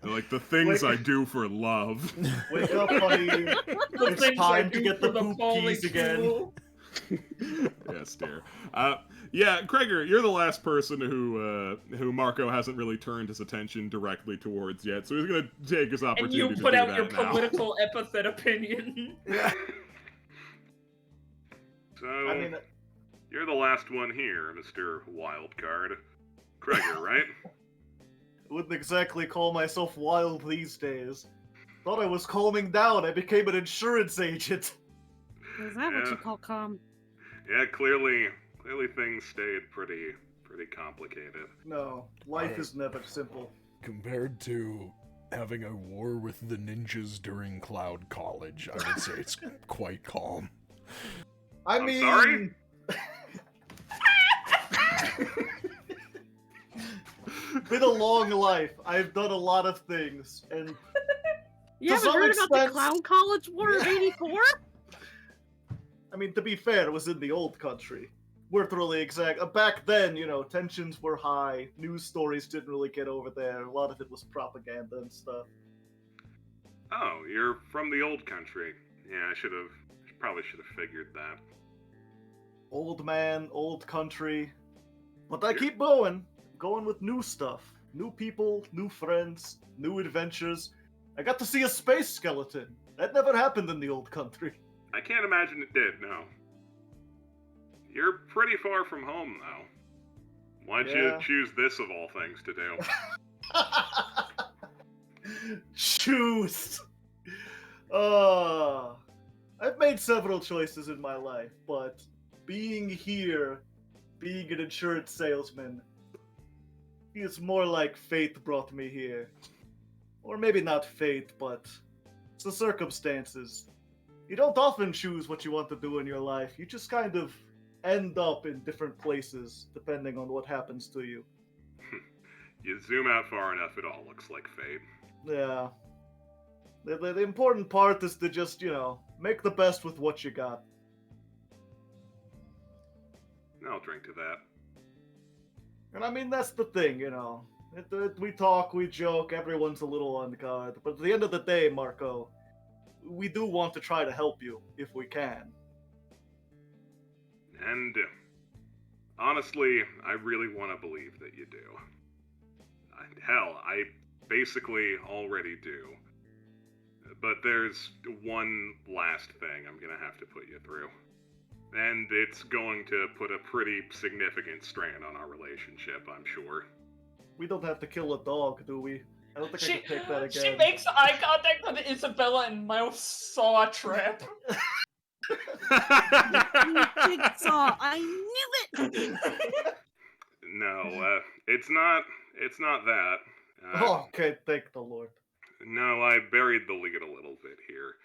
Speaker 1: Like the things I do for love.
Speaker 4: Wake up, honey.
Speaker 3: The
Speaker 4: It's
Speaker 3: things I
Speaker 4: time to
Speaker 3: do
Speaker 4: get the
Speaker 3: for
Speaker 4: poop
Speaker 3: bowling
Speaker 4: keys again.
Speaker 3: tool.
Speaker 1: Yes, dear. Yeah, Kreger, you're the last person who Marco hasn't really turned his attention directly towards yet, so he's gonna take his
Speaker 3: And
Speaker 1: opportunity
Speaker 3: you
Speaker 1: to
Speaker 3: put
Speaker 1: do
Speaker 3: out
Speaker 1: that
Speaker 3: your
Speaker 1: now.
Speaker 3: political epithet opinion.
Speaker 1: So
Speaker 4: I mean,
Speaker 1: you're the last one here, Mr. Wildcard. Kreger, right?
Speaker 4: wouldn't exactly call myself wild these days. Thought I was calming down. I became an insurance agent.
Speaker 5: Is that what
Speaker 1: Yeah.
Speaker 5: you call calm?
Speaker 1: Yeah, clearly things stayed pretty complicated.
Speaker 4: No, life is never simple.
Speaker 2: Compared to having a war with the ninjas during Cloud College, I would say it's quite calm.
Speaker 4: I
Speaker 1: I'm
Speaker 4: mean,
Speaker 1: sorry?
Speaker 4: Been a long life. I've done a lot of things, and
Speaker 5: You
Speaker 4: To
Speaker 5: haven't
Speaker 4: some
Speaker 5: heard about the
Speaker 4: extent-
Speaker 5: Clown College War of '84?
Speaker 4: I mean, to be fair, it was in the old country. Weren't really exact. Back then, tensions were high. News stories didn't really get over there. A lot of it was propaganda and stuff.
Speaker 1: Oh, you're from the old country. Yeah, probably should have figured that.
Speaker 4: Old man, old country. But I keep going with new stuff. New people, new friends, new adventures. I got to see a space skeleton. That never happened in the old country.
Speaker 1: I can't imagine it did, no. You're pretty far from home, though. Why'd you
Speaker 4: Yeah.
Speaker 1: choose this of all things to do?
Speaker 4: Choose. I've made several choices in my life, but being here, being an insurance salesman, it's more like fate brought me here. Or maybe not fate, but it's the circumstances. You don't often choose what you want to do in your life. You just kind of end up in different places depending on what happens to you.
Speaker 1: You zoom out far enough, it all looks like fate.
Speaker 4: Yeah. The important part is to just, make the best with what you got.
Speaker 1: I'll drink to that.
Speaker 4: And I mean, that's the thing, we talk, we joke, everyone's a little on guard. But at the end of the day, Marco, we do want to try to help you, if we can.
Speaker 1: And honestly, I really want to believe that you do. Hell, I basically already do. But there's one last thing I'm gonna have to put you through. And it's going to put a pretty significant strain on our relationship, I'm sure.
Speaker 4: We don't have to kill a dog, do we? I don't think I can take that again.
Speaker 3: She makes eye contact with Isabella and mouth saw trap.
Speaker 5: Jigsaw, I knew it!
Speaker 1: No, it's not that.
Speaker 4: Okay, thank the Lord.
Speaker 1: No, I buried the lead a little bit here.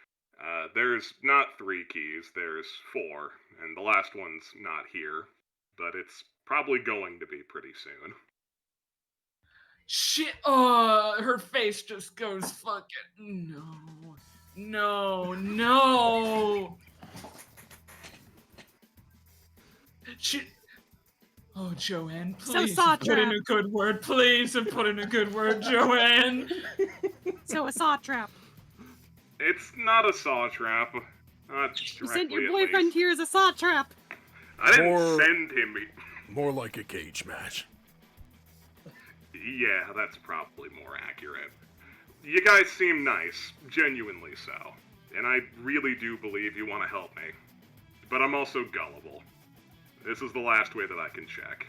Speaker 1: There's not 3 keys, there's 4, and the last one's not here, but it's probably going to be pretty soon.
Speaker 3: Shit! Her face just goes fucking no. Shit! Oh, Joanne, please
Speaker 5: saw
Speaker 3: put in
Speaker 5: trap.
Speaker 3: a good word, please, and put in a good word, Joanne.
Speaker 5: So a saw trap.
Speaker 1: It's not a saw trap. Not
Speaker 5: You
Speaker 1: directly,
Speaker 5: sent your
Speaker 1: at
Speaker 5: boyfriend
Speaker 1: least.
Speaker 5: here as a saw trap.
Speaker 1: I didn't
Speaker 2: Or-
Speaker 1: send him.
Speaker 2: More like a cage match.
Speaker 1: Yeah, that's probably more accurate. You guys seem nice, genuinely so. And I really do believe you want to help me. But I'm also gullible. This is the last way that I can check.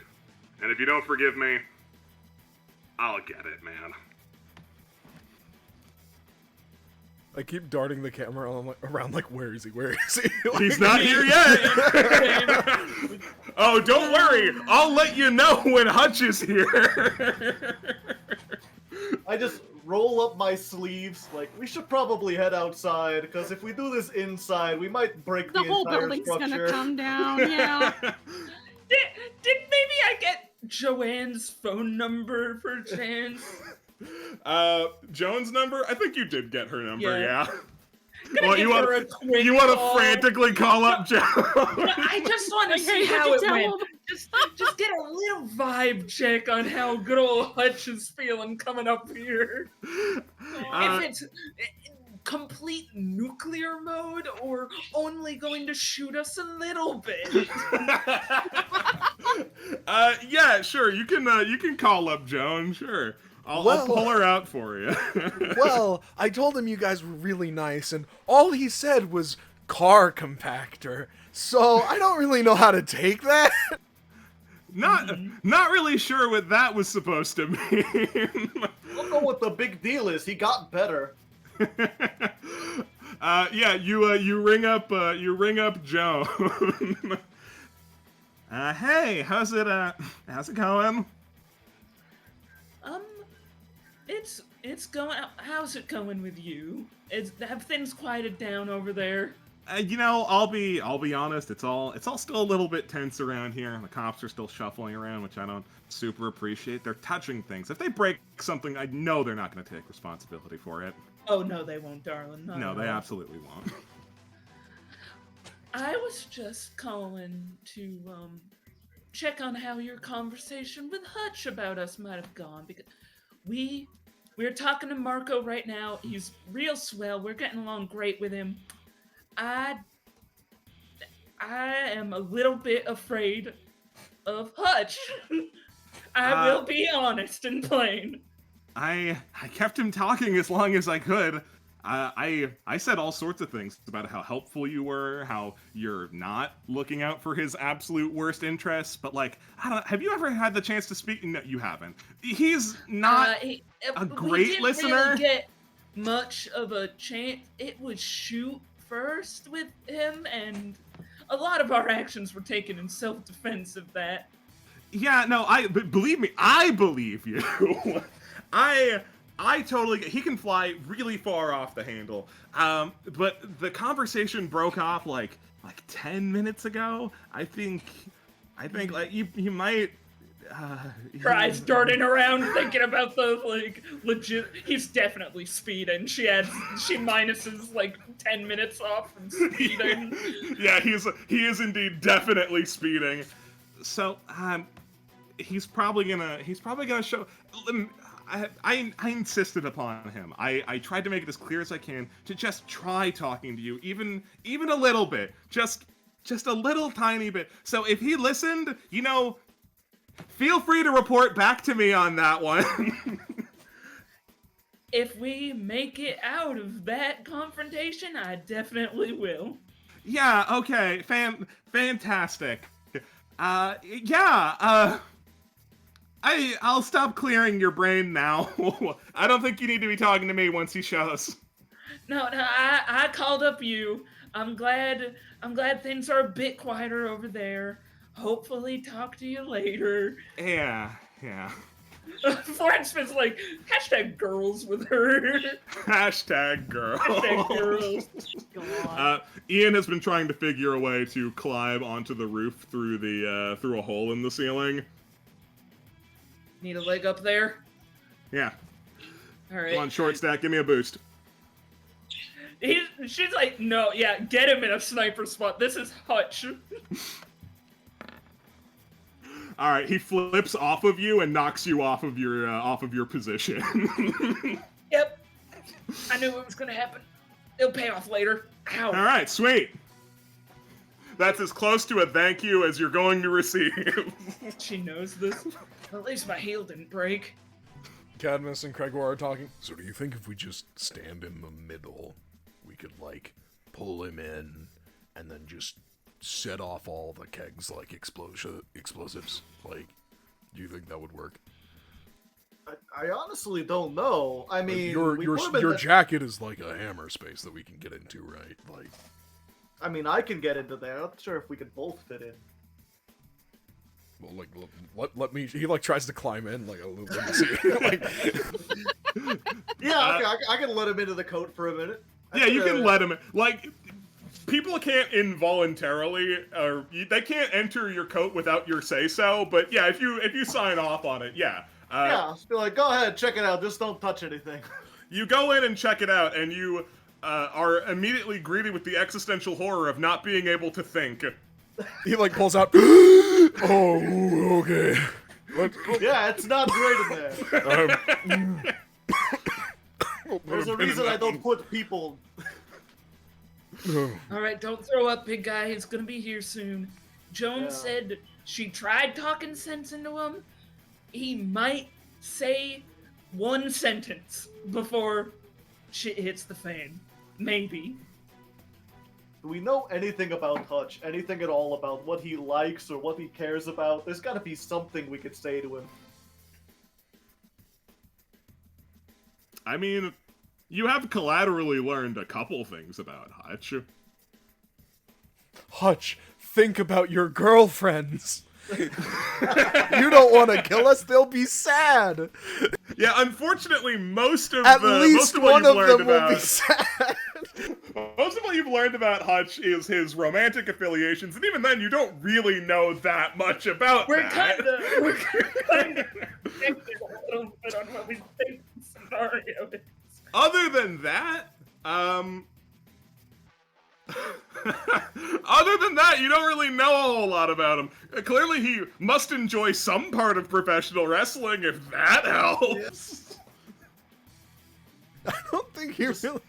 Speaker 1: And if you don't forgive me, I'll get it, man.
Speaker 2: I keep darting the camera around like, where is he? Where is he?
Speaker 1: He's not here yet! Oh, don't worry! I'll let you know when Hutch is here!
Speaker 4: I just roll up my sleeves, like, we should probably head outside, because if we do this inside, we might break
Speaker 5: The
Speaker 4: the
Speaker 5: whole
Speaker 4: entire
Speaker 5: building's
Speaker 4: structure.
Speaker 5: gonna come down, yeah.
Speaker 3: Did maybe I get Joanne's phone number per chance?
Speaker 1: Joan's number? I think you did get her number,
Speaker 3: Yeah.
Speaker 1: yeah.
Speaker 3: Gonna
Speaker 1: Well,
Speaker 3: give
Speaker 1: you
Speaker 3: her
Speaker 1: want
Speaker 3: a quick
Speaker 1: you want to
Speaker 3: call.
Speaker 1: frantically call up Joan?
Speaker 3: I just want to see
Speaker 5: Hey,
Speaker 3: how
Speaker 5: what'd
Speaker 3: it
Speaker 5: you tell
Speaker 3: went.
Speaker 5: him?
Speaker 3: Just get a little vibe check on how good old Hutch is feeling coming up here. If it's complete nuclear mode or only going to shoot us a little bit.
Speaker 1: Yeah, sure. You can call up Joan. Sure, I'll
Speaker 2: Well-
Speaker 1: pull her out for you.
Speaker 2: Well, I told him you guys were really nice, and all he said was car compactor. So I don't really know how to take that.
Speaker 1: not really sure what that was supposed to mean.
Speaker 4: Don't know what the big deal is. He got better.
Speaker 1: Yeah, you ring up Joan. Hey, how's it going?
Speaker 3: It's going. How's it going with you? Have things quieted down over there?
Speaker 1: I'll be honest. It's all still a little bit tense around here. The cops are still shuffling around, which I don't super appreciate. They're touching things. If they break something, I know they're not going to take responsibility for it.
Speaker 3: Oh no, they won't, darling. Not
Speaker 1: No,
Speaker 3: at
Speaker 1: they
Speaker 3: all.
Speaker 1: absolutely won't.
Speaker 3: I was just calling to check on how your conversation with Hutch about us might have gone, because we're talking to Marco right now. He's real swell. We're getting along great with him. I am a little bit afraid of Hutch. I will be honest and plain.
Speaker 1: I kept him talking as long as I could. I said all sorts of things about how helpful you were, how you're not looking out for his absolute worst interests, but like, I don't know, have you ever had the chance to speak? No, you haven't. He's not a great
Speaker 3: we didn't
Speaker 1: listener.
Speaker 3: Really get much of a chance. It was shoot first with him, and a lot of our actions were taken in self-defense of that.
Speaker 1: Yeah, no, but believe me, I believe you. I totally he can fly really far off the handle. But the conversation broke off like 10 minutes ago. I think like you might
Speaker 3: Cries darting around thinking about the legit. He's definitely speeding. She minuses 10 minutes off from speeding.
Speaker 1: Yeah, he is indeed definitely speeding. So he's probably gonna show. I insisted upon him. I tried to make it as clear as I can to just try talking to you, even a little bit, just a little tiny bit. So if he listened, feel free to report back to me on that one.
Speaker 3: If we make it out of that confrontation, I definitely will.
Speaker 1: Yeah. Okay. Fantastic. I'll stop clearing your brain now. I don't think you need to be talking to me once he shows.
Speaker 3: No, I called up you. I'm glad things are a bit quieter over there. Hopefully talk to you later.
Speaker 1: Yeah.
Speaker 3: Florence was #girls with her.
Speaker 1: #girl.
Speaker 3: #girls.
Speaker 1: Ian has been trying to figure a way to climb onto the roof through a hole in the ceiling.
Speaker 3: Need a leg up there?
Speaker 1: Yeah.
Speaker 3: All right.
Speaker 1: Come on, short stack, give me a boost.
Speaker 3: She's like, no, yeah, get him in a sniper spot. This is Hutch.
Speaker 1: All right, he flips off of you and knocks you off of your position.
Speaker 3: Yep. I knew it was gonna happen. It'll pay off later. Ow.
Speaker 1: All right, sweet. That's as close to a thank you as you're going to receive.
Speaker 3: She knows this. At least my heel didn't break.
Speaker 2: Cadmus and Gregor are talking. So do you think if we just stand in the middle, we could, pull him in and then just set off all the kegs like explosives? Do you think that would work?
Speaker 4: I honestly don't know. I mean,
Speaker 2: your jacket is like a hammer space that we can get into, right?
Speaker 4: I mean, I can get into there. I'm not sure if we could both fit in.
Speaker 2: Well, let me. He tries to climb in. Let me see.
Speaker 4: Yeah, okay, I can let him into the coat for a minute.
Speaker 1: Yeah, you can let him in. People can't involuntarily, or they can't enter your coat without your say-so. But yeah, if you sign off on it, yeah.
Speaker 4: Yeah, be like, go ahead, check it out. Just don't touch anything.
Speaker 1: You go in and check it out, and you are immediately greeted with the existential horror of not being able to think.
Speaker 2: He pulls out. Oh, okay.
Speaker 4: Yeah, it's not great in there. There's a reason I don't put people.
Speaker 3: All right, don't throw up, big guy. It's gonna be here soon. Joan said she tried talking sense into him. He might say one sentence before shit hits the fan. Maybe.
Speaker 4: Do we know anything about Hutch? Anything at all about what he likes or what he cares about? There's gotta be something we could say to him.
Speaker 1: I mean, you have collaterally learned a couple things about Hutch.
Speaker 2: Hutch, think about your girlfriends. You don't want to kill us; they'll be sad.
Speaker 1: Yeah, unfortunately, most of
Speaker 2: At
Speaker 1: what
Speaker 2: least
Speaker 1: you've
Speaker 2: one of
Speaker 1: learned
Speaker 2: them will
Speaker 1: about,
Speaker 2: be sad.
Speaker 1: Most of what you've learned about Hutch is his romantic affiliations, and even then, you don't really know that much about
Speaker 3: We're
Speaker 1: that.
Speaker 3: we're kind of connected a little bit on what we think the scenario is.
Speaker 1: Other than that, other than that, you don't really know a whole lot about him. Clearly, he must enjoy some part of professional wrestling, if that helps.
Speaker 2: I don't think he really.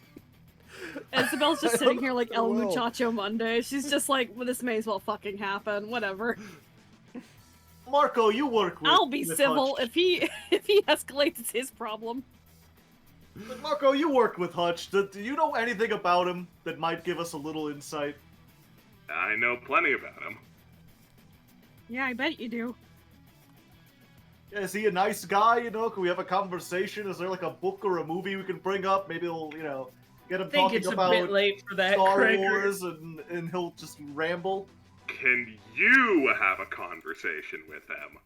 Speaker 5: Isabel's just sitting here like El
Speaker 2: Well.
Speaker 5: Muchacho Monday. She's just like, well, this may as well fucking happen. Whatever.
Speaker 4: Marco, you work with.
Speaker 5: I'll be
Speaker 4: with
Speaker 5: civil.
Speaker 4: Hutch.
Speaker 5: If he escalates, it's his problem.
Speaker 4: But Marco, you work with Hutch. Do you know anything about him that might give us a little insight?
Speaker 1: I know plenty about him.
Speaker 5: Yeah, I bet you do.
Speaker 4: Yeah, is he a nice guy? You know, can we have a conversation? Is there like a book or a movie we can bring up? Maybe we'll, get him
Speaker 3: I think
Speaker 4: talking
Speaker 3: it's a
Speaker 4: about
Speaker 3: bit late for that,
Speaker 4: Star
Speaker 3: Gregor.
Speaker 4: Wars, and he'll just ramble.
Speaker 1: Can you have a conversation with him?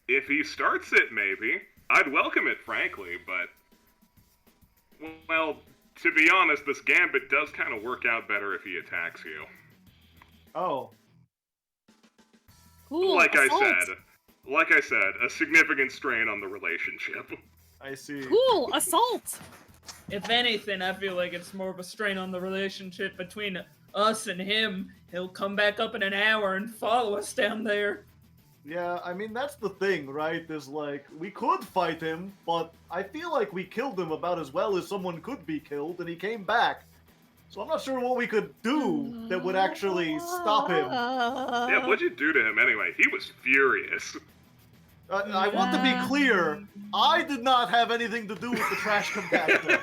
Speaker 1: If he starts it, maybe. I'd welcome it, frankly, but... Well, to be honest, this gambit does kind of work out better if he attacks you.
Speaker 4: Oh,
Speaker 5: Cool.
Speaker 1: Like
Speaker 5: assault.
Speaker 1: I said, a significant strain on the relationship.
Speaker 4: I see.
Speaker 5: Cool. Assault.
Speaker 3: If anything, I feel like it's more of a strain on the relationship between us and him. He'll come back up in an hour and follow us down there.
Speaker 4: Yeah, I mean, that's the thing, right? There's like, we could fight him, but I feel like we killed him about as well as someone could be killed, and he came back. So I'm not sure what we could do that would actually stop him.
Speaker 1: Yeah, what'd you do to him anyway? He was furious.
Speaker 4: I want to be clear, I did not have anything to do with the trash compactor.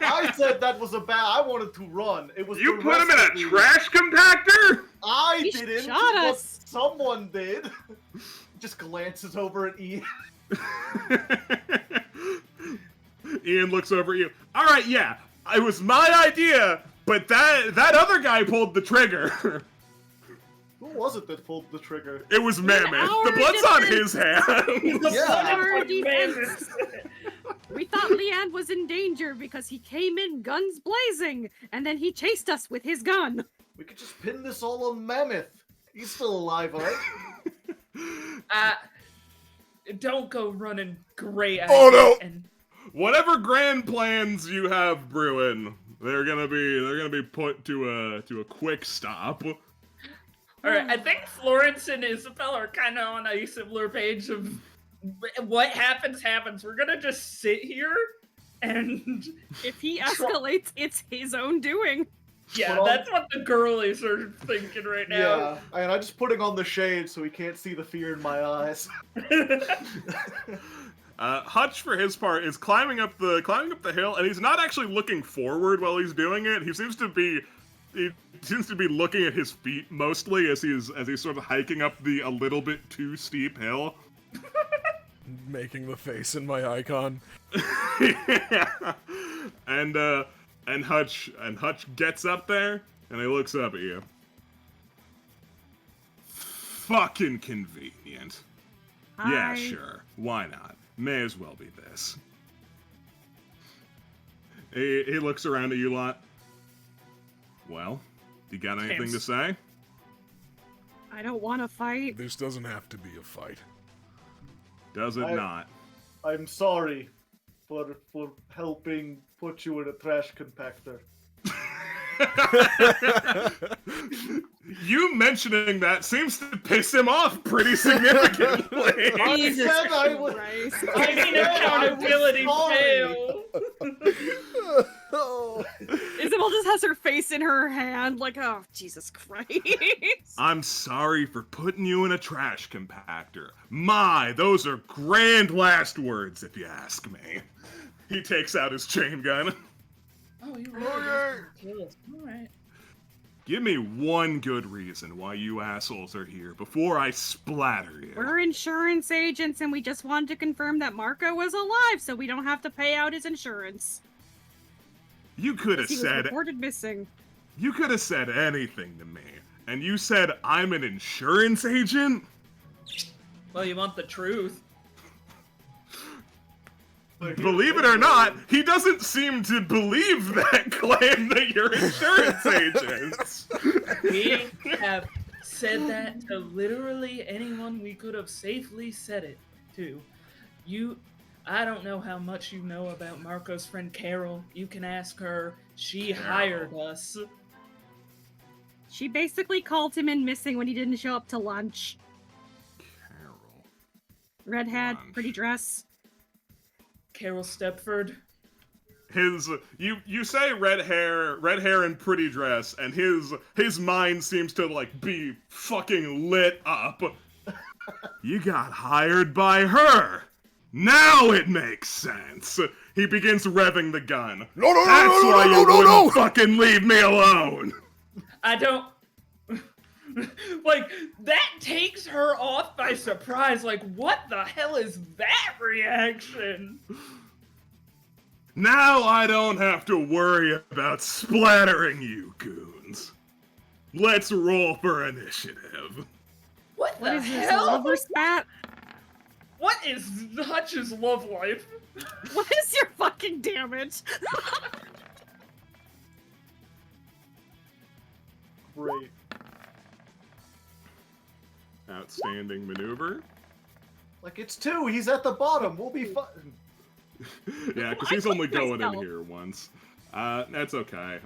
Speaker 4: I said that was I wanted to run. It was
Speaker 1: You
Speaker 4: the
Speaker 1: put him in
Speaker 4: rest
Speaker 1: a
Speaker 4: of you.
Speaker 1: trash compactor?
Speaker 4: I
Speaker 5: He
Speaker 4: didn't,
Speaker 5: shot
Speaker 4: but
Speaker 5: us.
Speaker 4: someone did. Just glances over at Ian.
Speaker 1: Ian looks over at you. All right, yeah, it was my idea, but that other guy pulled the trigger.
Speaker 4: Who was it that pulled the trigger?
Speaker 1: It was Mammoth.
Speaker 5: our
Speaker 1: The blood's on
Speaker 5: defense.
Speaker 1: his hands.
Speaker 4: Yeah.
Speaker 5: Our defense. We thought Leanne was in danger because he came in guns blazing, and then he chased us with his gun.
Speaker 4: We could just pin this all on Mammoth. He's still alive, right?
Speaker 3: Don't go running gray eyes.
Speaker 2: Oh, no.
Speaker 3: And
Speaker 1: Whatever grand plans you have brewing, they're gonna be put to a quick stop.
Speaker 3: Alright, I think Florence and Isabel are kind of on a similar page of what happens. We're gonna just sit here and
Speaker 5: If he escalates, it's his own doing.
Speaker 3: yeah,
Speaker 4: Well,
Speaker 3: that's what the girlies are thinking right now.
Speaker 4: Yeah, and I'm just putting on the shade so he can't see the fear in my eyes.
Speaker 1: Hutch, for his part, is climbing up the hill, and he's not actually looking forward while he's doing it. He seems to be looking at his feet mostly as he's sort of hiking up the a little bit too steep hill.
Speaker 2: Making the face in my icon.
Speaker 1: Yeah. And Hutch gets up there and he looks up at you. Fucking convenient. Yeah,
Speaker 5: Hi.
Speaker 1: sure. Why not? May as well be this. He looks around at you lot. Well, you got anything to say?
Speaker 5: I don't want to fight.
Speaker 2: This doesn't have to be a fight.
Speaker 1: Does it not?
Speaker 4: I'm sorry for helping put you in a trash compactor.
Speaker 1: You mentioning that seems to piss him off pretty significantly.
Speaker 4: I
Speaker 5: Jesus
Speaker 4: said I would.
Speaker 5: Christ.
Speaker 3: I mean, accountability fail.
Speaker 2: Oh.
Speaker 5: Isabel just has her face in her hand, like, oh, Jesus Christ.
Speaker 1: I'm sorry for putting you in a trash compactor. My, those are grand last words, if you ask me. He takes out his chain gun.
Speaker 3: Oh, you really kill us. Alright.
Speaker 1: Give me one good reason why you assholes are here before I splatter you.
Speaker 5: We're insurance agents, and we just wanted to confirm that Marco was alive, so we don't have to pay out his insurance.
Speaker 1: You could have
Speaker 5: 'Cause he was
Speaker 1: said
Speaker 5: reported missing.
Speaker 1: you could have said anything to me, and you said I'm an insurance agent.
Speaker 3: Well, you want the truth.
Speaker 1: Believe it or not, he doesn't seem to believe that claim that you're insurance agents.
Speaker 3: We have said that to literally anyone we could have safely said it to. I don't know how much you know about Marco's friend Carol. You can ask her. She hired us.
Speaker 5: She basically called him in missing when he didn't show up to lunch.
Speaker 1: Carol.
Speaker 5: Red hat,
Speaker 1: Lunch.
Speaker 5: pretty dress.
Speaker 3: Carol Stepford.
Speaker 1: You say red hair and pretty dress, and his mind seems to like be fucking lit up. You got hired by her. Now it makes sense. He begins revving the gun.
Speaker 2: No,
Speaker 1: That's why you wouldn't fucking leave me alone.
Speaker 3: I don't. Like, that takes her off by surprise. Like, what the hell is that reaction?
Speaker 1: Now I don't have to worry about splattering you goons. Let's roll for initiative.
Speaker 3: What
Speaker 5: What
Speaker 3: the
Speaker 5: is this,
Speaker 3: hell?
Speaker 5: lover spat?
Speaker 3: What is Hutch's love life?
Speaker 5: What is your fucking damage?
Speaker 4: Great.
Speaker 1: Outstanding maneuver.
Speaker 4: Like, it's 2. He's at the bottom. We'll be fine.
Speaker 1: Yeah, because
Speaker 5: I
Speaker 1: he's only
Speaker 5: like
Speaker 1: going in
Speaker 5: myself.
Speaker 1: here once. That's okay.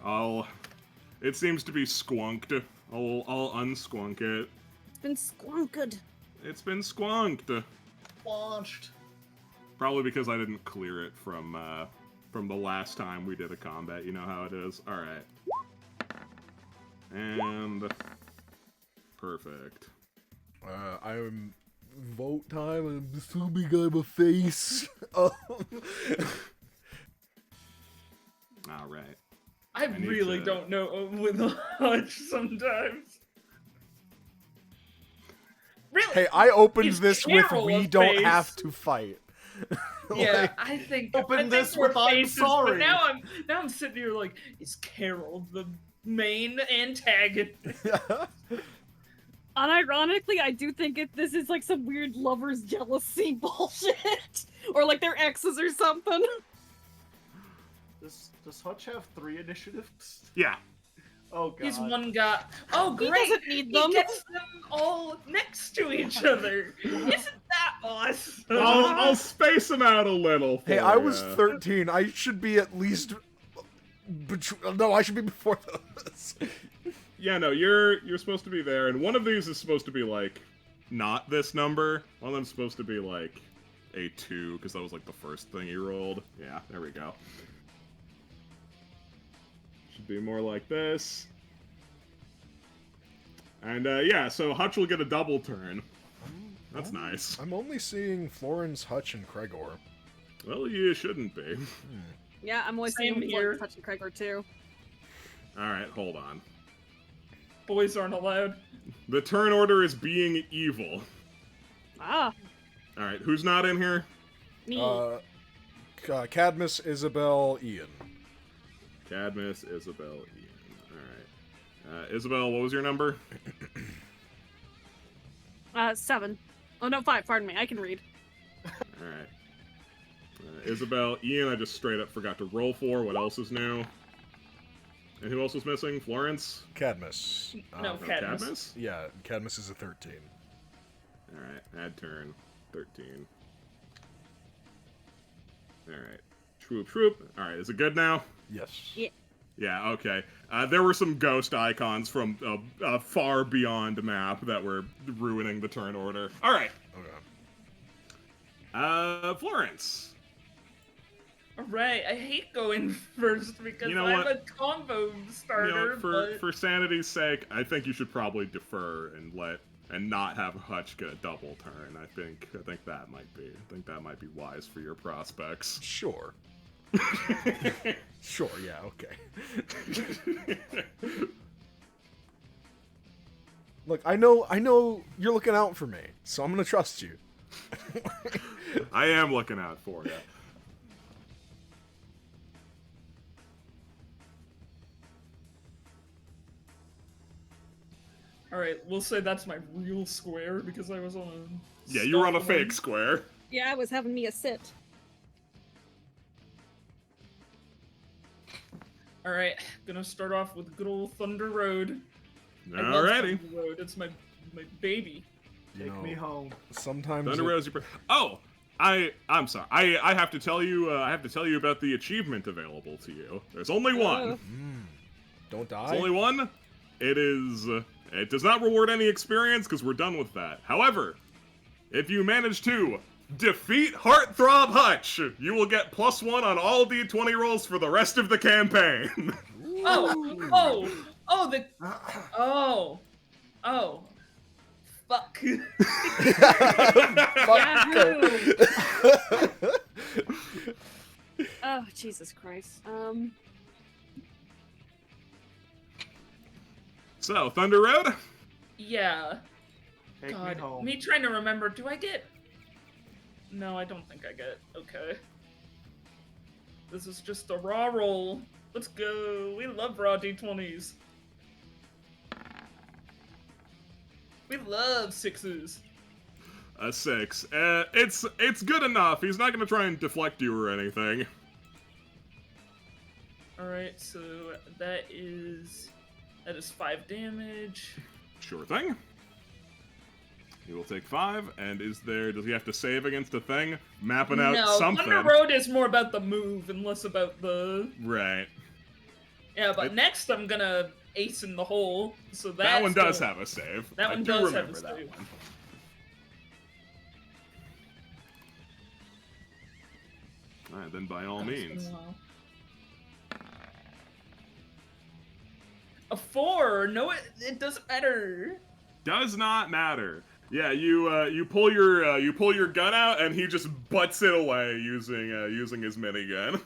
Speaker 1: It seems to be squunked. I'll unsquunk it.
Speaker 5: It's been squonked.
Speaker 1: It's been squunked.
Speaker 4: Launched.
Speaker 1: Probably because I didn't clear it from the last time we did a combat. You know how it is. All right. And perfect.
Speaker 2: I'm vote time. I'm assuming I'm a face.
Speaker 1: All right.
Speaker 3: I
Speaker 1: need
Speaker 3: really
Speaker 1: to-
Speaker 3: don't know with Hutch sometimes. Really?
Speaker 2: Hey, I opened
Speaker 3: Is
Speaker 2: this with
Speaker 3: Carol
Speaker 2: "We
Speaker 3: a
Speaker 2: don't
Speaker 3: face?
Speaker 2: have to fight."
Speaker 3: Yeah,
Speaker 2: Like,
Speaker 3: I think
Speaker 4: Open this
Speaker 3: we're
Speaker 4: with "I'm
Speaker 3: faces,
Speaker 4: sorry."
Speaker 3: But now I'm sitting here like, is Carol the main antagonist?
Speaker 5: Unironically, I do think this is like some weird lovers jealousy bullshit. Or like their exes or something.
Speaker 4: Does Hutch have 3 initiatives?
Speaker 1: Yeah.
Speaker 4: Oh god.
Speaker 3: He's one guy. Oh,
Speaker 5: He
Speaker 3: great!
Speaker 5: doesn't need
Speaker 3: He
Speaker 5: them.
Speaker 3: gets them all next to each other. Isn't that awesome?
Speaker 1: I'll space him out a little.
Speaker 2: hey,
Speaker 1: for
Speaker 2: I was
Speaker 1: ya.
Speaker 2: 13. I should be at least. No, I should be before this.
Speaker 1: Yeah, no, you're supposed to be there, and one of these is supposed to be like not this number. One of them's supposed to be like a 2 because that was like the first thing he rolled. Yeah, there we go. Should be more like this. And yeah, so Hutch will get a double turn. That's nice.
Speaker 2: I'm only seeing Florence, Hutch, and Cregor.
Speaker 1: Well, you shouldn't be.
Speaker 5: Yeah, I'm always
Speaker 3: Same
Speaker 5: seeing
Speaker 3: here.
Speaker 5: like touching Craigor too.
Speaker 1: All right, hold on.
Speaker 3: Boys aren't allowed.
Speaker 1: The turn order is being evil.
Speaker 5: Ah,
Speaker 1: All right, who's not in here?
Speaker 5: me.
Speaker 2: Cadmus, Isabel, Ian.
Speaker 1: Cadmus, Isabel, Ian. All right. Isabel, what was your number?
Speaker 5: 7. Oh no, 5. Pardon me. I can read.
Speaker 1: All right. Isabel, Ian, I just straight up forgot to roll for. What else is new? And who else was missing? Florence?
Speaker 2: Cadmus.
Speaker 3: No,
Speaker 1: Oh,
Speaker 3: Cadmus.
Speaker 2: Yeah, Cadmus is a 13.
Speaker 1: All right, add turn. 13. All right. Swoop, swoop. All right, is it good now?
Speaker 2: Yes.
Speaker 5: Yeah.
Speaker 1: Yeah, okay. There were some ghost icons from far beyond map that were ruining the turn order. All right.
Speaker 2: Okay.
Speaker 1: Florence.
Speaker 3: Alright, I hate going first because
Speaker 1: You know
Speaker 3: I'm
Speaker 1: what?
Speaker 3: a combo starter,
Speaker 1: You know,
Speaker 3: but...
Speaker 1: for sanity's sake, I think you should probably defer and not have Hutch get a double turn. I think that might be wise for your prospects.
Speaker 2: Sure. Sure, yeah, okay. Look, I know you're looking out for me, so I'm gonna trust you.
Speaker 1: I am looking out for you.
Speaker 3: Alright, we'll say that's my real square because I was on a...
Speaker 1: Yeah, you were on a
Speaker 3: stuff one.
Speaker 1: fake square.
Speaker 5: Yeah, I was having me a sit.
Speaker 3: All right, gonna start off with good old Thunder Road. I love
Speaker 1: Alrighty.
Speaker 3: Thunder Road. It's my baby.
Speaker 2: You
Speaker 4: Take
Speaker 2: know,
Speaker 4: me home.
Speaker 2: sometimes
Speaker 1: Thunder Road's your. Oh, I'm sorry. I have to tell you. I have to tell you about the achievement available to you. There's only one.
Speaker 2: don't die.
Speaker 1: There's only one. It is. It does not reward any experience because we're done with that. However, if you manage to defeat Heartthrob Hutch, you will get +1 on all D20 rolls for the rest of the campaign.
Speaker 3: Oh, fuck.
Speaker 5: Yahoo! Oh, Jesus Christ.
Speaker 1: So, Thunder Road?
Speaker 3: Yeah.
Speaker 4: Take
Speaker 3: God,
Speaker 4: me home.
Speaker 3: me trying to remember. Do I get? No, I don't think I get. Okay. This is just a raw roll. Let's go. We love raw d20s. We love 6s.
Speaker 1: A 6. It's good enough. He's not gonna try and deflect you or anything.
Speaker 3: Alright, so that is 5 damage.
Speaker 1: Sure thing. He will take 5, and does he have to save against a thing? Mapping out
Speaker 3: No,
Speaker 1: something.
Speaker 3: Thunder Road is more about the move and less about the...
Speaker 1: Right.
Speaker 3: Yeah, but next I'm gonna ace in the hole, so
Speaker 1: That one does
Speaker 3: the...
Speaker 1: have a save.
Speaker 3: That
Speaker 1: I
Speaker 3: one
Speaker 1: do
Speaker 3: does have
Speaker 1: remember
Speaker 3: a
Speaker 1: that
Speaker 3: save.
Speaker 1: one. Alright, then by all
Speaker 3: Oh, it's been
Speaker 1: means.
Speaker 3: a while. A 4? No, it doesn't matter.
Speaker 1: Does not matter. Yeah, you pull your gun out, and he just butts it away using his minigun.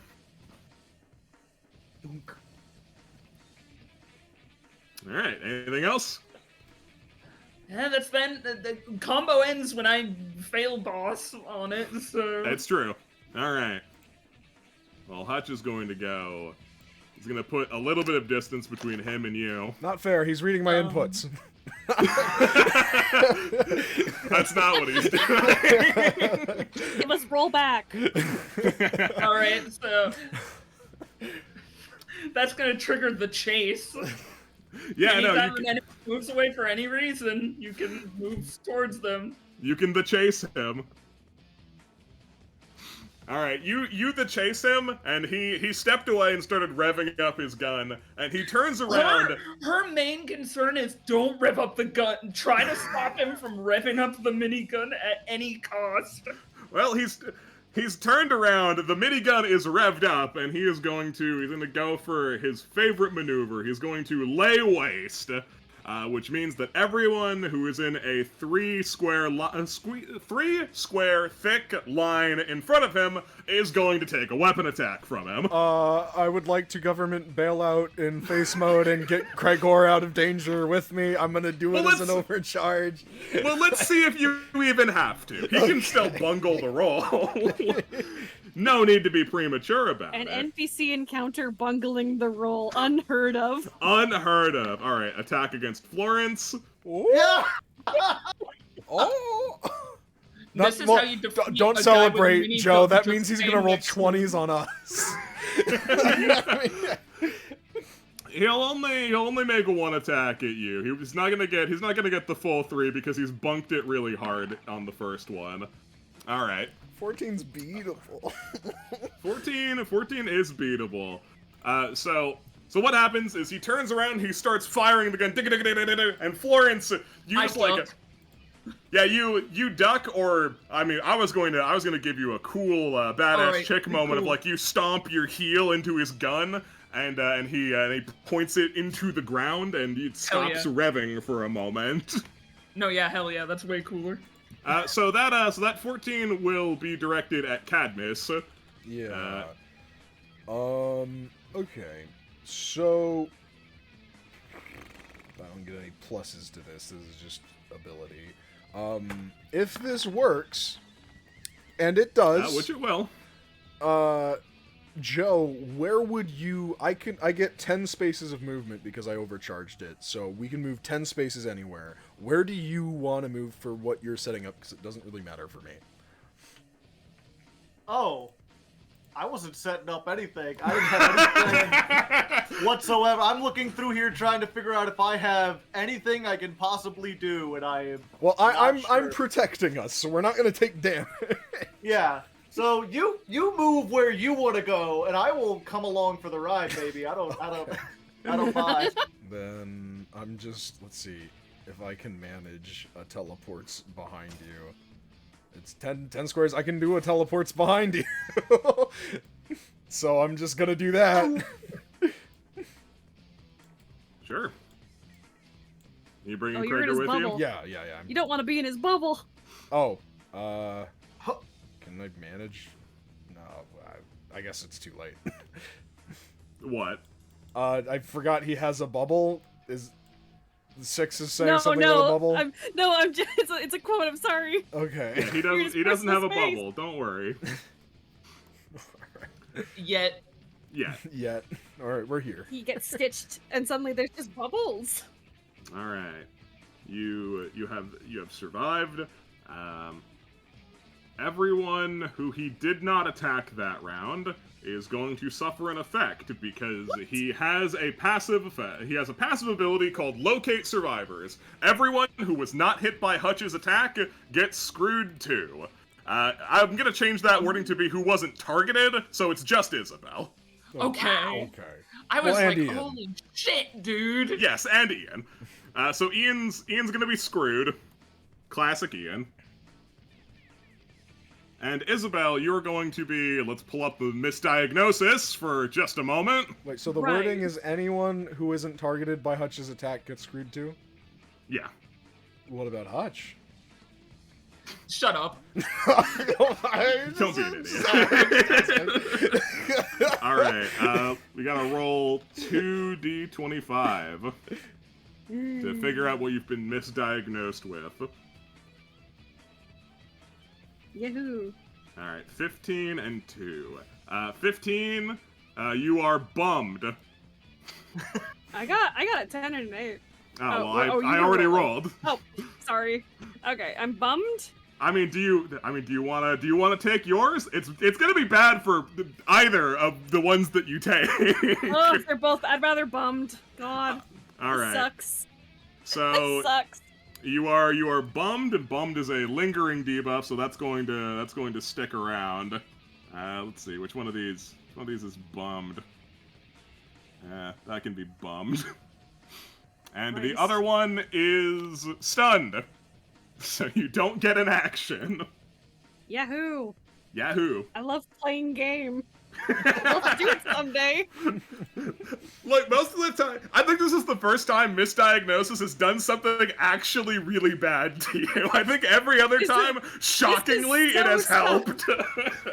Speaker 4: Dunk.
Speaker 1: All right, anything else?
Speaker 3: Yeah, that's then the combo ends when I fail boss on it. So
Speaker 1: That's true. All right. Well, Hutch is going to go. He's going to put a little bit of distance between him and you.
Speaker 2: Not fair. He's reading my inputs.
Speaker 1: That's not what he's doing.
Speaker 5: Give us roll back.
Speaker 3: all right, so that's gonna trigger the chase.
Speaker 1: Yeah, no,
Speaker 3: Anytime an enemy moves away for any reason, you can move towards them.
Speaker 1: you can chase him. All right, you chase him, and he stepped away and started revving up his gun, and he turns around.
Speaker 3: Her main concern is don't rev up the gun. Try to stop him from revving up the minigun at any cost.
Speaker 1: Well, he's turned around. The minigun is revved up, and he's going to go for his favorite maneuver. He's going to lay waste, which means that everyone who is in a 3 square thick line in front of him is going to take a weapon attack from him.
Speaker 2: I would like to government bailout in face mode and get Cragor out of danger with me. I'm gonna do it
Speaker 1: Well,
Speaker 2: as an overcharge.
Speaker 1: Well, let's see if you even have to. He can still bungle the roll. No need to be premature about
Speaker 5: An
Speaker 1: it.
Speaker 5: NPC encounter bungling the roll. Unheard of.
Speaker 1: Unheard of. All right, attack against Florence.
Speaker 4: Yeah!
Speaker 2: Oh!
Speaker 3: This is how you defeat
Speaker 2: don't
Speaker 3: a guy with a
Speaker 2: celebrate,
Speaker 3: mini
Speaker 2: Joe.
Speaker 3: gun
Speaker 2: That
Speaker 3: just
Speaker 2: means he's gonna
Speaker 3: standing
Speaker 2: roll
Speaker 3: next to
Speaker 2: 20s on us.
Speaker 1: He'll only make one attack at you. He's not gonna get the full 3 because he's bunked it really hard on the first one. All right.
Speaker 2: 14's beatable.
Speaker 1: 14 is beatable. So what happens is he turns around, he starts firing the gun, and Florence, you
Speaker 3: I
Speaker 1: just like,
Speaker 3: ducked.
Speaker 1: yeah, you duck, or I mean, I was going to give you a cool badass
Speaker 3: Alright,
Speaker 1: chick moment of
Speaker 3: cool.
Speaker 1: like you stomp your heel into his gun, and he points it into the ground, and it stops
Speaker 3: yeah.
Speaker 1: revving for a moment.
Speaker 3: No, yeah, hell yeah, that's way cooler.
Speaker 1: So that 14 will be directed at Cadmus.
Speaker 2: Yeah. Okay. So I don't get any pluses to this. This is just ability. If this works, and it does,
Speaker 1: Which it will.
Speaker 2: Joe, where would you? I get 10 spaces of movement because I overcharged it, so we can move 10 spaces anywhere. Where do you want to move for what you're setting up? Because it doesn't really matter for me.
Speaker 4: Oh. I wasn't setting up anything. I didn't have any plan. whatsoever. I'm looking through here trying to figure out if I have anything I can possibly do, and I am.
Speaker 2: Well, I'm
Speaker 4: sure.
Speaker 2: protecting us, so we're not gonna take damage.
Speaker 4: Yeah. So you move where you want to go, and I will come along for the ride, baby. I don't mind.
Speaker 2: Then I'm just, let's see if I can manage a teleports behind you. It's 10 squares. I can do a teleports behind you. So I'm just gonna do that.
Speaker 1: Sure. You bringing
Speaker 5: Oh, you're in
Speaker 1: Krager
Speaker 5: his
Speaker 1: with
Speaker 5: bubble.
Speaker 1: you?
Speaker 2: Yeah.
Speaker 5: You don't want to be in his bubble.
Speaker 2: Oh, can I manage? No, I guess it's too late.
Speaker 1: What?
Speaker 2: I forgot he has a bubble. Is 6 is saying
Speaker 5: No,
Speaker 2: something about a bubble?
Speaker 5: I'm just. It's a quote. I'm sorry.
Speaker 2: Okay.
Speaker 1: He
Speaker 5: You're
Speaker 1: doesn't.
Speaker 5: just
Speaker 1: He doesn't have a
Speaker 5: pressing space.
Speaker 1: bubble. Don't worry.
Speaker 3: Yet,
Speaker 1: Yeah.
Speaker 2: Yet. All right, we're here.
Speaker 5: He gets stitched, and suddenly there's just bubbles.
Speaker 1: All right. You have survived. Everyone who he did not attack that round is going to suffer an effect because he has a passive effect. He has a passive ability called Locate Survivors. Everyone who was not hit by Hutch's attack gets screwed too. I'm gonna change that wording to be who wasn't targeted, so it's just Isabel.
Speaker 3: okay.
Speaker 2: Okay.
Speaker 3: I was
Speaker 2: Well,
Speaker 3: like,
Speaker 2: and Ian.
Speaker 3: holy shit, dude.
Speaker 1: Yes, and Ian. So Ian's gonna be screwed. Classic Ian. And Isabel, you're going to be, let's pull up the misdiagnosis for just a moment.
Speaker 2: Wait, so the
Speaker 5: Right.
Speaker 2: wording is anyone who isn't targeted by Hutch's attack gets screwed too?
Speaker 1: Yeah.
Speaker 2: What about Hutch?
Speaker 3: Shut up.
Speaker 1: Don't be an idiot. Alright, we gotta roll 2d25 to figure out what you've been misdiagnosed with.
Speaker 5: Yahoo!
Speaker 1: Alright, 15 and 2. 15, you are bummed.
Speaker 5: I got a 10 and an 8.
Speaker 1: Oh,
Speaker 5: Oh,
Speaker 1: well,
Speaker 5: oh, you
Speaker 1: I
Speaker 5: were
Speaker 1: already
Speaker 5: rolling.
Speaker 1: rolled.
Speaker 5: Oh, sorry. Okay, I'm bummed.
Speaker 1: Do you wanna take yours? It's gonna be bad for either of the ones that you take.
Speaker 5: Oh, they're both. I'd rather bummed. God,
Speaker 1: All
Speaker 5: this
Speaker 1: right.
Speaker 5: sucks.
Speaker 1: So
Speaker 5: This sucks.
Speaker 1: you are bummed, and bummed is a lingering debuff, so that's going to stick around. Let's see, which one of these is bummed? That can be bummed. And the
Speaker 5: Nice.
Speaker 1: other one is stunned. So you don't get an action.
Speaker 5: Yahoo!
Speaker 1: Yahoo.
Speaker 5: I love playing game. Let's do it someday.
Speaker 1: Look, most of the time, I think this is the first time misdiagnosis has done something actually really bad to you. I think every other
Speaker 5: This is-
Speaker 1: time, shockingly,
Speaker 5: so
Speaker 1: it has helped.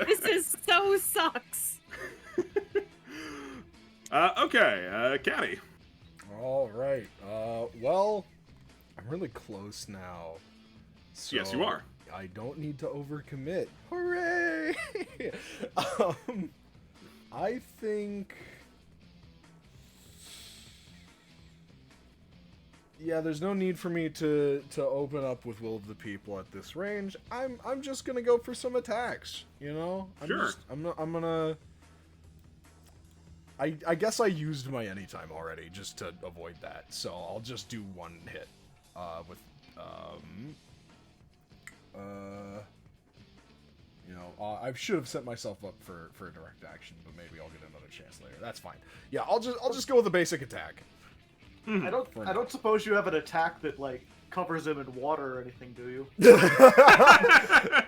Speaker 5: This is so sucks.
Speaker 1: Okay, Caddy.
Speaker 2: All right. Well, I'm really close now. So
Speaker 1: Yes, you are.
Speaker 2: I don't need to overcommit. Hooray! I think. Yeah, there's no need for me to open up with Will of the People at this range. I'm just gonna go for some attacks. You know.
Speaker 1: Sure.
Speaker 2: I'm gonna. I guess I used my anytime already just to avoid that, so I'll just do one hit with you know, I should have set myself up for a direct action, but maybe I'll get another chance later. That's fine. Yeah, I'll just go with the basic attack.
Speaker 4: I
Speaker 2: For
Speaker 4: don't
Speaker 2: now.
Speaker 4: suppose you have an attack that like covers him in water or anything, do you?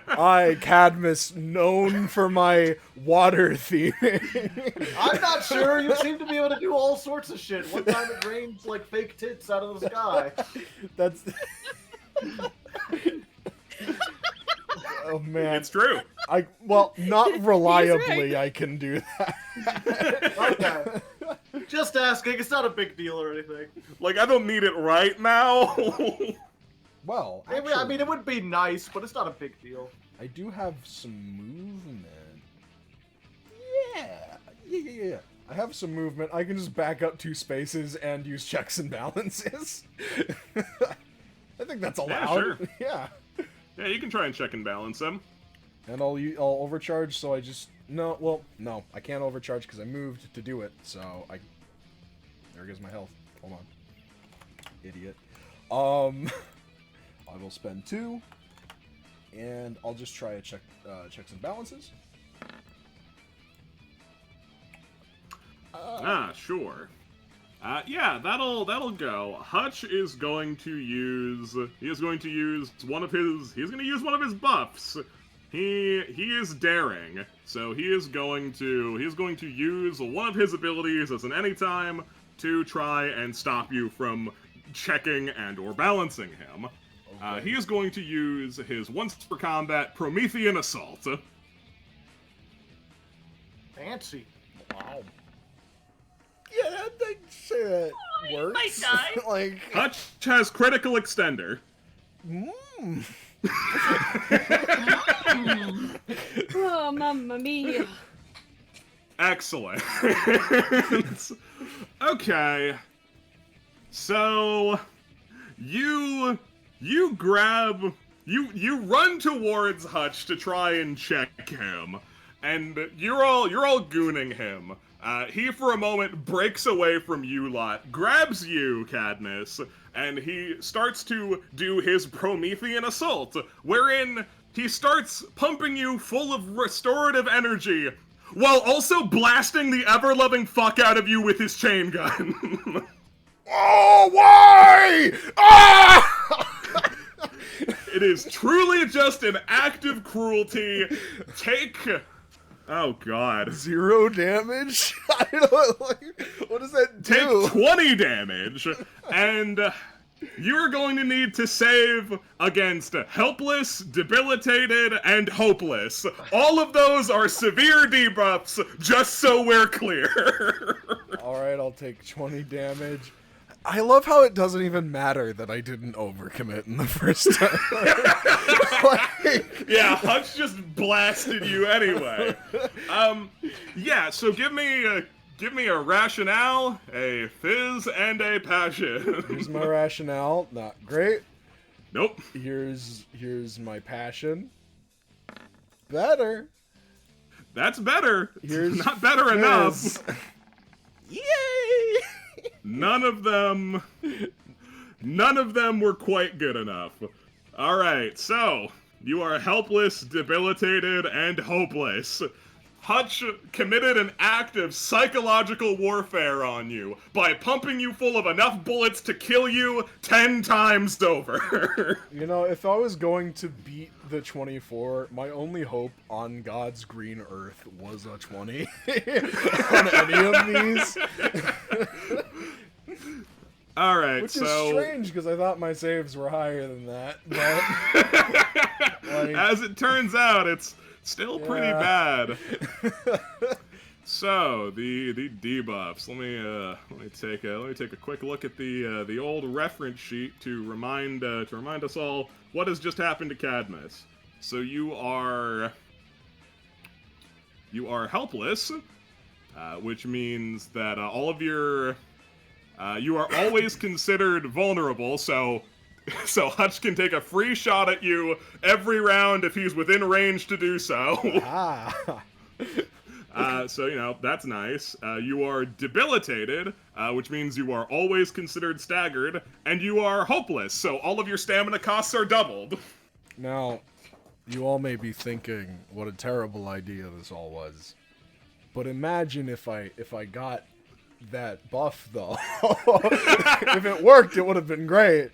Speaker 2: I, Cadmus, known for my water theming.
Speaker 4: I'm not sure. You seem to be able to do all sorts of shit. One time it rains like fake tits out of the sky.
Speaker 2: That's. Oh man,
Speaker 1: It's true.
Speaker 2: Not reliably.
Speaker 5: right.
Speaker 2: I can do that.
Speaker 4: Okay. Just asking. It's not a big deal or anything.
Speaker 1: Like, I don't need it right now.
Speaker 2: Well,
Speaker 4: I mean,
Speaker 2: actually,
Speaker 4: it would be nice, but it's not a big deal.
Speaker 2: I do have some movement. Yeah. I have some movement. I can just back up 2 spaces and use checks and balances. I think that's allowed.
Speaker 1: sure.
Speaker 2: Yeah.
Speaker 1: Yeah, you can try and check and balance them.
Speaker 2: And I'll overcharge, so I just no, I can't overcharge because I moved to do it. So I there goes my health. Hold on. Idiot. I will spend 2. And I'll just try a checks and balances.
Speaker 1: Sure. Yeah, that'll go. Hutch is going to use one of his buffs. He is daring, so he is going to use one of his abilities as an anytime to try and stop you from checking and or balancing him.
Speaker 2: Okay.
Speaker 1: He is going to use his once per combat Promethean Assault.
Speaker 4: Fancy.
Speaker 2: Wow. Yeah, I think that works.
Speaker 3: might die.
Speaker 2: Like,
Speaker 1: Hutch has critical extender.
Speaker 5: Oh, mamma mia.
Speaker 1: Excellent. Okay. So you run towards Hutch to try and check him, and you're all gooning him. He for a moment breaks away from you lot, grabs you, Cadmus, and he starts to do his Promethean Assault, wherein he starts pumping you full of restorative energy, while also blasting the ever-loving fuck out of you with his chain gun.
Speaker 2: oh, why? Ah!
Speaker 1: It is truly just an act of cruelty. Take... Oh, God.
Speaker 2: 0 damage? I don't like. What does that do?
Speaker 1: Take 20 damage, and you're going to need to save against helpless, debilitated, and hopeless. All of those are severe debuffs, just so we're clear.
Speaker 2: Alright, I'll take 20 damage. I love how it doesn't even matter that I didn't overcommit in the first time. Like,
Speaker 1: Yeah, Hutch just blasted you anyway. Yeah, so give me a rationale, a fizz, and a passion.
Speaker 2: here's my rationale. Not great.
Speaker 1: Nope.
Speaker 2: Here's my passion. Better.
Speaker 1: That's better.
Speaker 2: Here's
Speaker 1: Not better enough.
Speaker 2: fizz. Yay!
Speaker 1: None of them were quite good enough. Alright, so, you are helpless, debilitated, and hopeless. Hutch committed an act of psychological warfare on you by pumping you full of enough bullets to kill you 10 times over.
Speaker 2: You know, if I was going to beat the 24, my only hope on God's green earth was a 20 on any of these.
Speaker 1: Alright,
Speaker 2: Which is
Speaker 1: so...
Speaker 2: strange, because I thought my saves were higher than that, but... like,
Speaker 1: as it turns out, it's still pretty
Speaker 2: Yeah.
Speaker 1: bad. So the debuffs. Let me take a quick look at the old reference sheet to remind us all what has just happened to Cadmus. So you are helpless, which means that all of your you are always considered vulnerable. So Hutch can take a free shot at you every round if he's within range to do so. So, you know, that's nice. You are debilitated, which means you are always considered staggered, and you are hopeless, so all of your stamina costs are doubled.
Speaker 2: Now, you all may be thinking what a terrible idea this all was. But imagine if I got that buff, though. If it worked, it would have been great.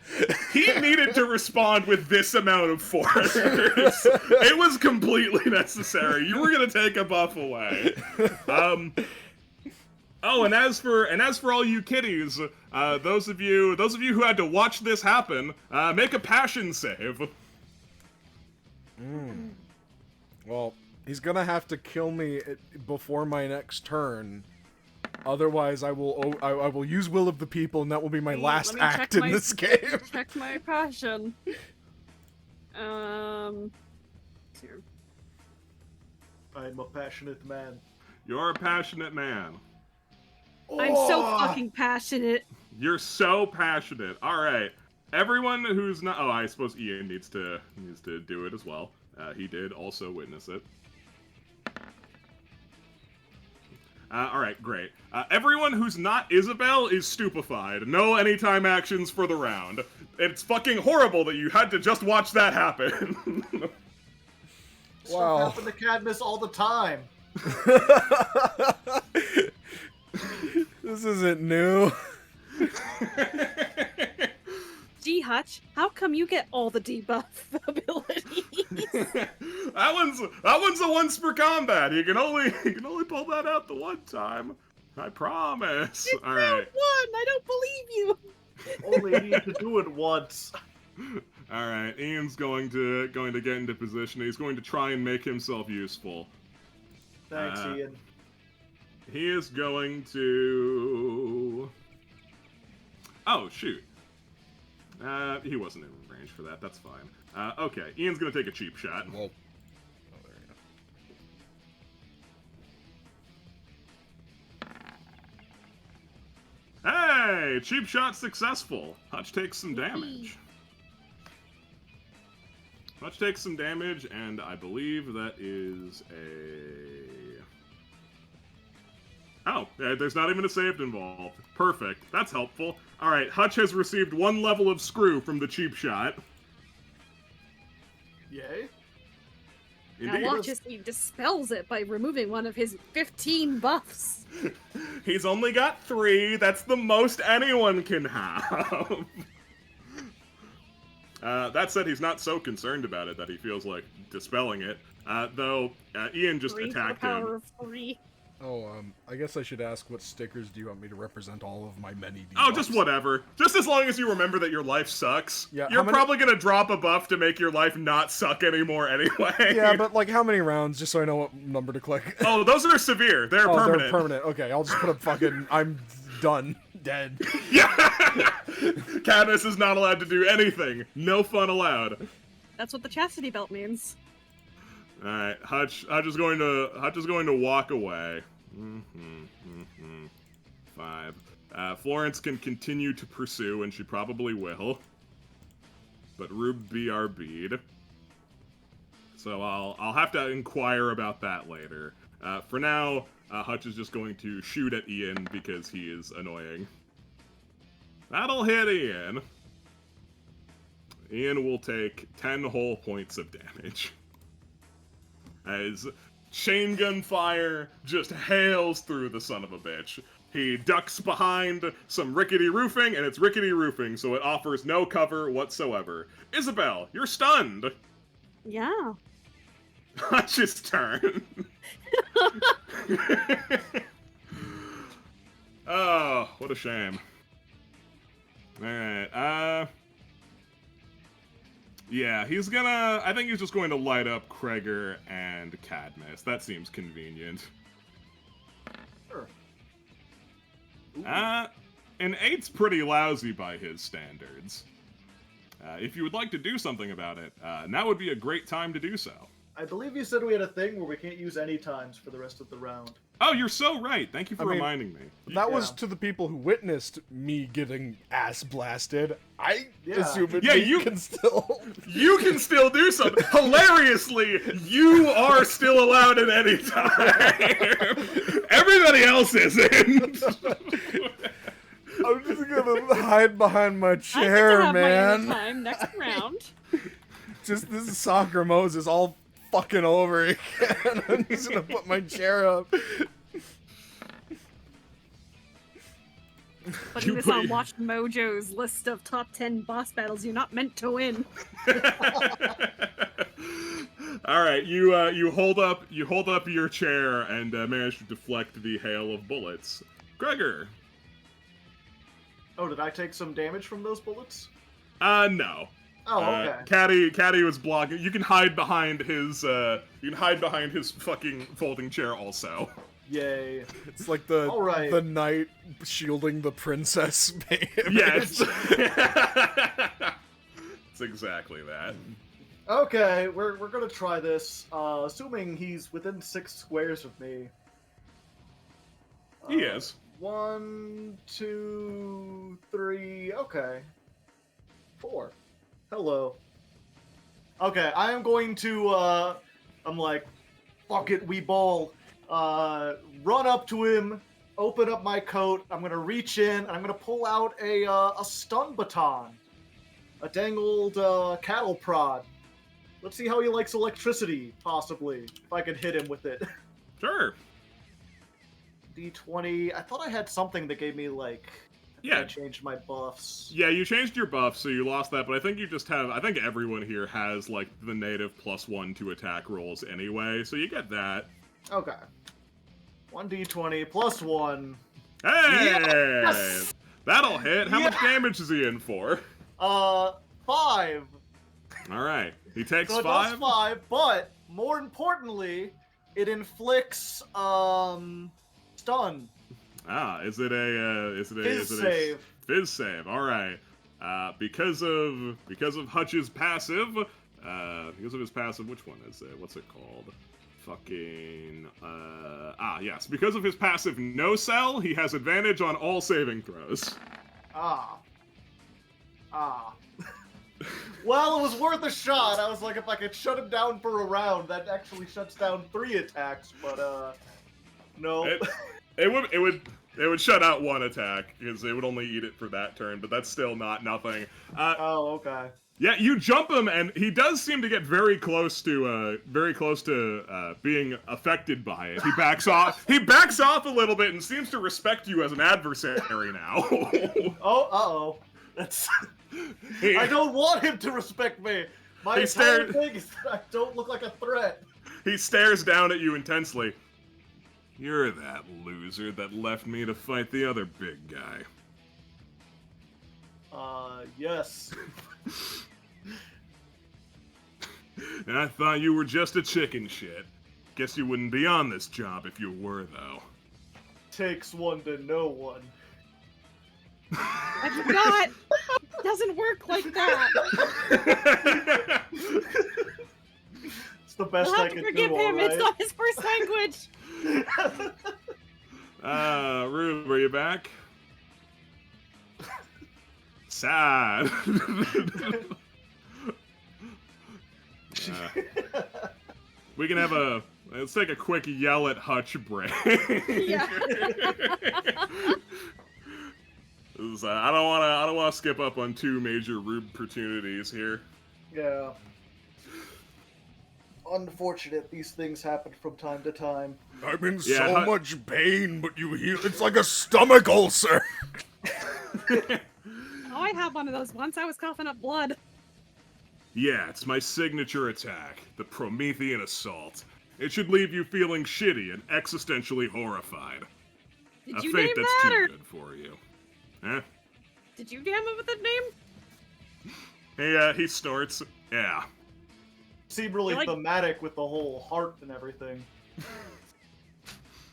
Speaker 1: He needed to respond with this amount of force. It was completely necessary. You were gonna take a buff away. Oh, and as for all you kiddies, those of you who had to watch this happen, make a passion save.
Speaker 2: Well, he's gonna have to kill me before my next turn. Otherwise, I will use Will of the People, and that will be my last
Speaker 5: me
Speaker 2: act
Speaker 5: check
Speaker 2: in
Speaker 5: my-
Speaker 2: this game.
Speaker 5: Check my passion. Here.
Speaker 4: I'm a passionate man.
Speaker 1: You're a passionate man.
Speaker 5: I'm so
Speaker 2: Oh!
Speaker 5: fucking passionate.
Speaker 1: You're so passionate. All right, everyone who's not. Oh, I suppose Ian needs to do it as well. He did also witness it. Alright, great. Everyone who's not Isabel is stupefied. No anytime actions for the round. It's fucking horrible that you had to just watch that happen.
Speaker 2: Wow.
Speaker 4: Stuff happen to Cadmus all the time.
Speaker 2: This isn't new.
Speaker 5: Gee, Hutch, how come you get all the debuff abilities?
Speaker 1: that one's a once per combat. You can only pull that out the one time. I promise.
Speaker 5: It's
Speaker 1: All
Speaker 5: round
Speaker 1: right.
Speaker 5: 1. I don't believe you.
Speaker 4: Only need to do it once.
Speaker 1: All right. Ian's going to get into position. He's going to try and make himself useful.
Speaker 4: Thanks, Ian.
Speaker 1: He is going to. Oh shoot. He wasn't in range for that. That's fine. Okay. Ian's gonna take a cheap shot.
Speaker 2: Well, oh, there you go.
Speaker 1: Hey, cheap shot successful. Hutch takes some damage. Hutch takes some damage, and I believe that is a... Oh, there's not even a save involved. Perfect. That's helpful. Alright, Hutch has received 1 level of screw from the cheap shot.
Speaker 4: Yay.
Speaker 5: Now
Speaker 1: Indeed.
Speaker 5: watch as he dispels it by removing one of his 15 buffs.
Speaker 1: He's only got 3. That's the most anyone can have. That said, he's not so concerned about it that he feels like dispelling it. Though, Ian just
Speaker 5: 3 for
Speaker 1: attacked
Speaker 5: power
Speaker 1: him.
Speaker 5: of 3.
Speaker 2: Oh, I guess I should ask, what stickers do you want me to represent all of my many debuffs?
Speaker 1: Oh, just whatever. Just as long as you remember that your life sucks.
Speaker 2: Yeah,
Speaker 1: You're
Speaker 2: how many-
Speaker 1: probably gonna drop a buff to make your life not suck anymore anyway.
Speaker 2: Yeah, but like how many rounds, just so I know what number to click.
Speaker 1: Oh, those are severe. They're
Speaker 2: Oh,
Speaker 1: permanent.
Speaker 2: they're permanent. Okay, I'll just put a fucking, I'm done. Dead.
Speaker 1: Yeah! Cadmus is not allowed to do anything. No fun allowed.
Speaker 5: That's what the chastity belt means.
Speaker 1: Alright, Hutch is going to walk away. 5. Florence can continue to pursue, and she probably will. But Rube BRB'd. So I'll have to inquire about that later. For now, Hutch is just going to shoot at Ian because he is annoying. That'll hit Ian. Ian will take 10 whole points of damage. As chain gun fire just hails through the son of a bitch. He ducks behind some rickety roofing, and it's rickety roofing, so it offers no cover whatsoever. Isabel, you're stunned.
Speaker 5: Yeah.
Speaker 1: Hutch's turn. Oh, what a shame. Alright, yeah, I think he's just going to light up Kreger and Cadmus. That seems convenient.
Speaker 4: Sure. Ooh.
Speaker 1: An 8's pretty lousy by his standards. If you would like to do something about it, now would be a great time to do so.
Speaker 4: I believe you said we had a thing where we can't use any times for the rest of the round.
Speaker 1: Oh, you're so right. Thank you for
Speaker 2: I mean,
Speaker 1: reminding me.
Speaker 2: That was
Speaker 4: Yeah.
Speaker 2: to the people who witnessed me getting ass blasted. I
Speaker 4: Yeah.
Speaker 2: assume
Speaker 1: Yeah,
Speaker 2: you
Speaker 1: you-
Speaker 2: can still.
Speaker 1: You can still do something. Hilariously, you are still allowed at any time. Everybody else isn't.
Speaker 2: I'm just gonna hide behind my
Speaker 5: I get to
Speaker 2: chair,
Speaker 5: have my
Speaker 2: man.
Speaker 5: anytime next round.
Speaker 2: Just this is soccer Moses all fucking over again. I'm just gonna put my chair up.
Speaker 5: Putting
Speaker 1: You
Speaker 5: this
Speaker 1: put-
Speaker 5: on Watch Mojo's list of top 10 boss battles you're not meant to win.
Speaker 1: All right, you hold up your chair and manage to deflect the hail of bullets. Gregor.
Speaker 4: Oh, did I take some damage from those bullets?
Speaker 1: No.
Speaker 4: Oh, okay.
Speaker 1: Caddy was blocking. You can hide behind his fucking folding chair also.
Speaker 4: Yay.
Speaker 2: It's like the
Speaker 4: All right.
Speaker 2: the knight shielding the princess.
Speaker 1: Yes. It's exactly that.
Speaker 4: Okay, we're gonna try this. Assuming he's within 6 squares of me.
Speaker 1: He is.
Speaker 4: 1, 2, 3. Okay. 4. Hello. Okay, I am going to. I'm like, fuck it, we ball. run up to him, open up my coat. I'm gonna reach in and I'm gonna pull out a stun baton, a dang old cattle prod. Let's see how he likes electricity, possibly, if I can hit him with it.
Speaker 1: Sure.
Speaker 4: D20. I thought I had something that gave me like.
Speaker 1: Yeah.
Speaker 4: I changed my buffs.
Speaker 1: Yeah, you changed your buff, so you lost that, but I think you just have... I think everyone here has, like, the native +1 to attack rolls anyway, so you get that.
Speaker 4: Okay. 1d20 plus 1.
Speaker 1: Hey!
Speaker 4: Yes!
Speaker 1: That'll hit. How much damage is he in for?
Speaker 4: 5.
Speaker 1: Alright. He takes
Speaker 4: So it
Speaker 1: 5?
Speaker 4: does 5, but more importantly, it inflicts stun.
Speaker 1: Ah, is it a
Speaker 4: Fizz save.
Speaker 1: Fizz save. All right. Because of Hutch's passive, which one is it? What's it called? Fucking yes. Because of his passive no sell, he has advantage on all saving throws.
Speaker 4: Ah. Well, it was worth a shot. I was like, if I could shut him down for a round, that actually shuts down 3 attacks. But no.
Speaker 1: It would shut out 1 attack because it would only eat it for that turn, but that's still not nothing.
Speaker 4: Oh, okay.
Speaker 1: Yeah, you jump him, and he does seem to get very close to being affected by it. He backs off. He backs off a little bit and seems to respect you as an adversary now.
Speaker 4: Oh, that's. I don't want him to respect me. My entire thing is that I don't look like a threat.
Speaker 1: He stares down at you intensely. You're that loser that left me to fight the other big guy.
Speaker 4: Yes.
Speaker 1: And I thought you were just a chicken shit. Guess you wouldn't be on this job if you were, though.
Speaker 4: Takes one to know one.
Speaker 5: I forgot. It doesn't work like that.
Speaker 4: It's the best
Speaker 5: We'll
Speaker 4: I
Speaker 5: have to
Speaker 4: can
Speaker 5: forgive
Speaker 4: do,
Speaker 5: him.
Speaker 4: alright?
Speaker 5: It's not his first language.
Speaker 1: Rube, are you back? Sad. We can have let's take a quick yell at Hutch break.
Speaker 5: Yeah.
Speaker 1: I don't wanna skip up on 2 major Rube opportunities here.
Speaker 4: Yeah. Unfortunate, these things happen from time to time.
Speaker 2: I'm in
Speaker 1: Yeah,
Speaker 2: so much pain, but you heal. It's like a stomach ulcer.
Speaker 5: Oh, I had one of those once. I was coughing up blood.
Speaker 1: Yeah, it's my signature attack, the Promethean Assault. It should leave you feeling shitty and existentially horrified.
Speaker 5: Did
Speaker 1: A
Speaker 5: you
Speaker 1: fate
Speaker 5: name
Speaker 1: that's
Speaker 5: that,
Speaker 1: too
Speaker 5: or
Speaker 1: good for you. Huh?
Speaker 5: did you name it with a name?
Speaker 1: He snorts. Yeah.
Speaker 4: Seem really
Speaker 5: Like-
Speaker 4: thematic with the whole heart and everything.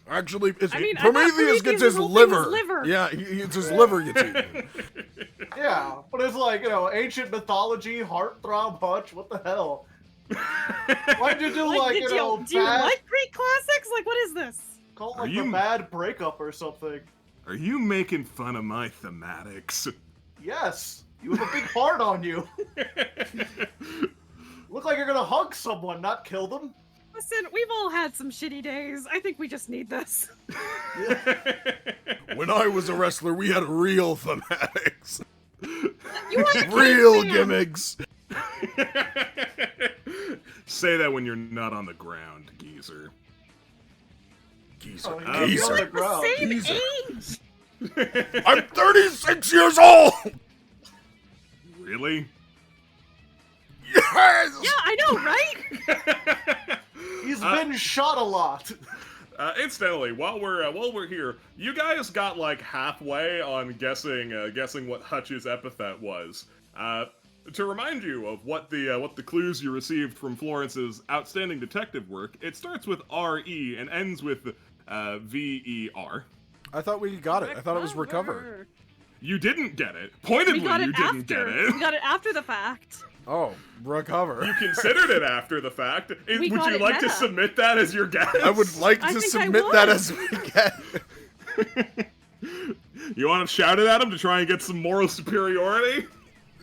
Speaker 2: Actually,
Speaker 5: I thought
Speaker 2: Prometheus gets his
Speaker 5: Prometheus' whole thing was
Speaker 2: liver.
Speaker 5: liver.
Speaker 2: Yeah, it's his liver gets eaten.
Speaker 4: Yeah, but it's like, ancient mythology, heartthrob Hutch, what the hell? Why'd you do
Speaker 5: Like,
Speaker 4: like,
Speaker 5: do you
Speaker 4: bad,
Speaker 5: like Greek classics? Like, what is this?
Speaker 4: call it
Speaker 1: Are
Speaker 4: like
Speaker 1: you-
Speaker 4: a bad breakup or something?
Speaker 1: Are you making fun of my thematics?
Speaker 4: Yes, you have a big heart on you. Look like you're gonna hug someone, not kill them.
Speaker 5: Listen, we've all had some shitty days. I think we just need this.
Speaker 2: When I was a wrestler, we had real thematics.
Speaker 5: You want a
Speaker 2: Real
Speaker 5: caveman.
Speaker 2: gimmicks.
Speaker 1: Say that when you're not on the ground, geezer.
Speaker 2: Geezer.
Speaker 4: Oh, you're
Speaker 2: Geezer.
Speaker 4: on the
Speaker 5: The
Speaker 4: ground.
Speaker 5: same
Speaker 2: Jesus.
Speaker 5: age.
Speaker 2: I'm 36 years old!
Speaker 1: Really?
Speaker 2: Yes!
Speaker 5: Yeah, I know, right?
Speaker 4: He's been shot a lot.
Speaker 1: Incidentally, while we're here, you guys got like halfway on guessing what Hutch's epithet was. To remind you of what the clues you received from Florence's outstanding detective work, it starts with R-E and ends with V-E-R.
Speaker 2: I thought we got it. I thought it was recover.
Speaker 1: You didn't get it.
Speaker 5: We
Speaker 1: Pointedly,
Speaker 5: got it
Speaker 1: you didn't
Speaker 5: after.
Speaker 1: get it.
Speaker 5: We got it after the fact.
Speaker 2: Oh, recover.
Speaker 1: You consired it after the fact.
Speaker 5: We
Speaker 1: Would
Speaker 5: got
Speaker 1: you
Speaker 5: it
Speaker 1: like to
Speaker 5: meta.
Speaker 1: submit that as your guess?
Speaker 2: I would like
Speaker 5: I
Speaker 2: to
Speaker 5: think I
Speaker 2: submit that
Speaker 5: would.
Speaker 2: as my guess.
Speaker 1: You want to shout it at him to try and get some moral superiority?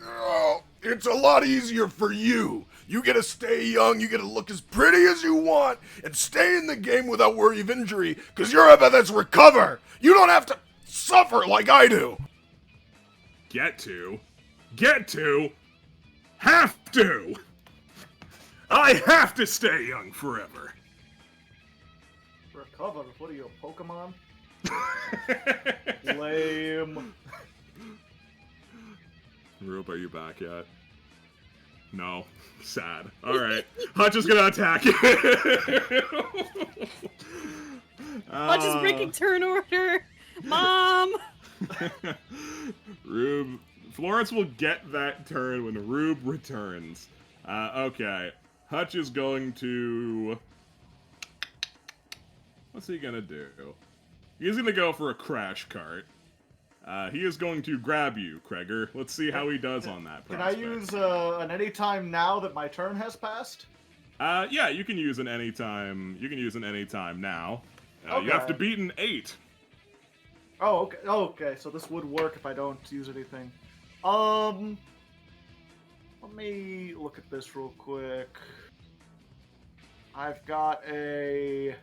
Speaker 2: Oh, it's a lot easier for you. You get to stay young, you get to look as pretty as you want, and stay in the game without worry of injury, because your epithets recover. You don't have to suffer like I do.
Speaker 1: Get to? Have to! I have to stay young forever.
Speaker 4: Recover? What are you, a Pokemon? Lame.
Speaker 1: Rube, are you back yet? No. Sad. Alright. Hutch is gonna attack you.
Speaker 5: Hutch is breaking turn order. Mom!
Speaker 1: Rube. Florence will get that turn when Rube returns. Okay. Hutch is going to... What's he gonna do? He's gonna go for a crash cart. He is going to grab you, Kreger. Let's see how he does on that prospect.
Speaker 4: Can I use an anytime now that my turn has passed?
Speaker 1: Yeah, you can use an anytime. You can use an anytime now.
Speaker 4: Okay.
Speaker 1: You have to beat an 8.
Speaker 4: Oh, okay. Oh, okay. So this would work if I don't use anything. Let me look at this real quick. I've got a...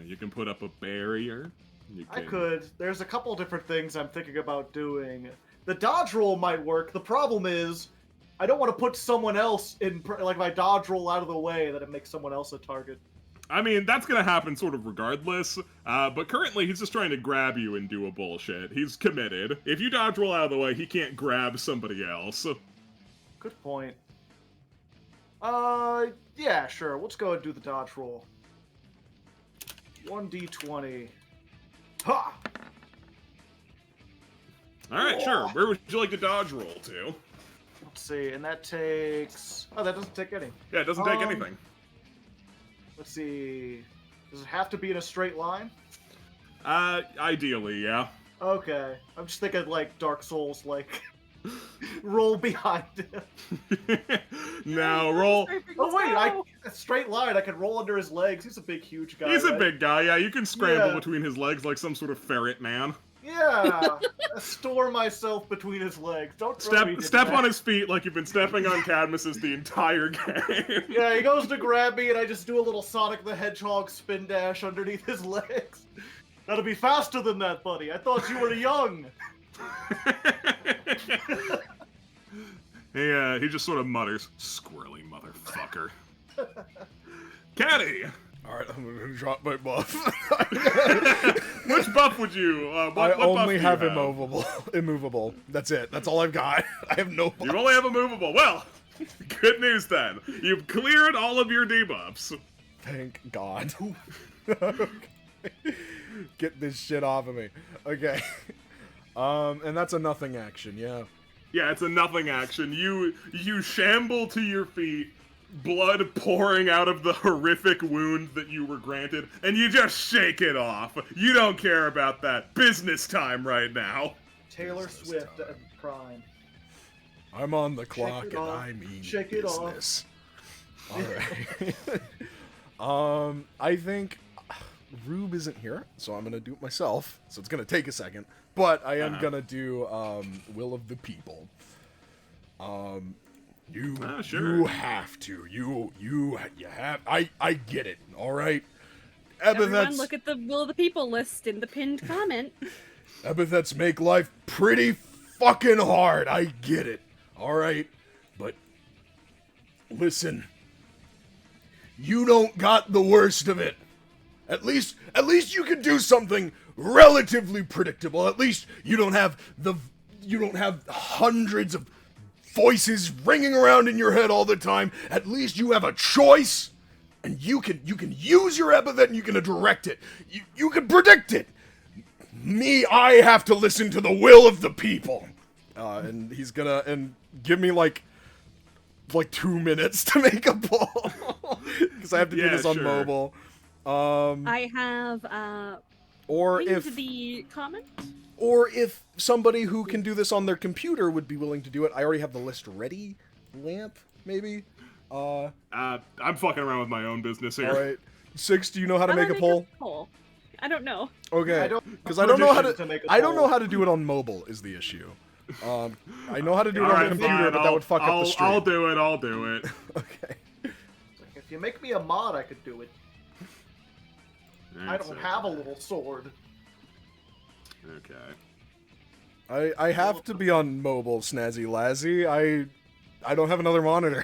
Speaker 1: You can put up a barrier. You
Speaker 4: I
Speaker 1: can...
Speaker 4: could. There's a couple different things I'm thinking about doing. The dodge roll might work. The problem is, I don't want to put someone else in, like, my dodge roll out of the way that it makes someone else a target.
Speaker 1: I mean, that's gonna happen sort of regardless, but currently he's just trying to grab you and do a bullshit. He's committed. If you dodge roll out of the way, he can't grab somebody else.
Speaker 4: Good point. Yeah, sure. Let's go and do the dodge roll. 1d20. Ha!
Speaker 1: Alright, sure. Where would you like to dodge roll to?
Speaker 4: Let's see, and that takes... Oh, that doesn't take any.
Speaker 1: Yeah, it doesn't take anything.
Speaker 4: Let's see... Does it have to be in a straight line?
Speaker 1: Ideally, yeah.
Speaker 4: Okay. I'm just thinking, like, Dark Souls, like... roll behind him.
Speaker 1: Now, roll...
Speaker 4: Oh, wait, a straight line. I can roll under his legs. He's a big, huge guy.
Speaker 1: He's a
Speaker 4: right?
Speaker 1: big guy, yeah. You can scramble
Speaker 4: Yeah.
Speaker 1: between his legs like some sort of ferret man.
Speaker 4: Yeah. Store myself between his legs. Don't throw me
Speaker 1: Step
Speaker 4: that.
Speaker 1: on his feet like you've been stepping on Cadmus's the entire game.
Speaker 4: Yeah, he goes to grab me, and I just do a little Sonic the Hedgehog spin dash underneath his legs. That'll be faster than that, buddy. I thought you were young.
Speaker 1: He just sort of mutters, "Squirrely motherfucker." Caddy!
Speaker 2: Alright, I'm gonna drop my buff.
Speaker 1: Which buff would you, what
Speaker 2: I
Speaker 1: buff do
Speaker 2: only
Speaker 1: you
Speaker 2: have immovable. That's it. That's all I've got. I have no buff.
Speaker 1: You only have a movable. Well, good news then. You've cleared all of your debuffs.
Speaker 2: Thank God. Okay. Get this shit off of me. Okay. And that's a nothing action, yeah.
Speaker 1: Yeah, it's a nothing action. You shamble to your feet, blood pouring out of the horrific wound that you were granted, and you just shake it off. You don't care about that. Business time right now.
Speaker 4: Taylor Swift at Prime.
Speaker 2: I'm on the clock and
Speaker 4: off.
Speaker 2: I mean
Speaker 4: Shake it off.
Speaker 2: business. Alright. I think Rube isn't here, so I'm gonna do it myself. So it's gonna take a second. But I am gonna do Will of the People.
Speaker 1: Sure.
Speaker 2: You have to. You have. I get it. All right.
Speaker 5: Everyone
Speaker 2: Epithets.
Speaker 5: look at the Will of the People list in the pinned comment.
Speaker 2: Epithets make life pretty fucking hard. I get it. All right. But listen. You don't got the worst of it. At least you can do something relatively predictable. At least you don't have hundreds of voices ringing around in your head all the time. At least you have a choice, and you can use your epithet and you can direct it. You can predict it. Me, I have to listen to the will of the people. And he's gonna give me like 2 minutes to make a poll because I have to do this on
Speaker 1: sure.
Speaker 2: mobile.
Speaker 5: I have
Speaker 2: Or
Speaker 5: linked
Speaker 2: if
Speaker 5: the comment.
Speaker 2: Or if somebody who can do this on their computer would be willing to do it. I already have the list ready. Lamp, maybe?
Speaker 1: I'm fucking around with my own business here.
Speaker 2: Alright. Six, do you know how to
Speaker 5: How
Speaker 2: make
Speaker 5: do
Speaker 2: a
Speaker 5: I
Speaker 2: poll?
Speaker 5: I don't know.
Speaker 2: Okay,
Speaker 4: don't-
Speaker 2: because I don't know how
Speaker 4: permission
Speaker 2: to.
Speaker 4: make a
Speaker 2: I don't know
Speaker 4: poll.
Speaker 2: how to do it on mobile. Is the issue. I know how to do it on
Speaker 1: Alright,
Speaker 2: the computer,
Speaker 1: fine,
Speaker 2: but that would fuck up the stream.
Speaker 1: I'll do it.
Speaker 2: Okay.
Speaker 4: If you make me a mod, I could do it. I
Speaker 1: That's
Speaker 4: don't
Speaker 1: it.
Speaker 4: have a little sword.
Speaker 1: Okay.
Speaker 2: I have to be on mobile, Snazzy Lazzy. I don't have another monitor.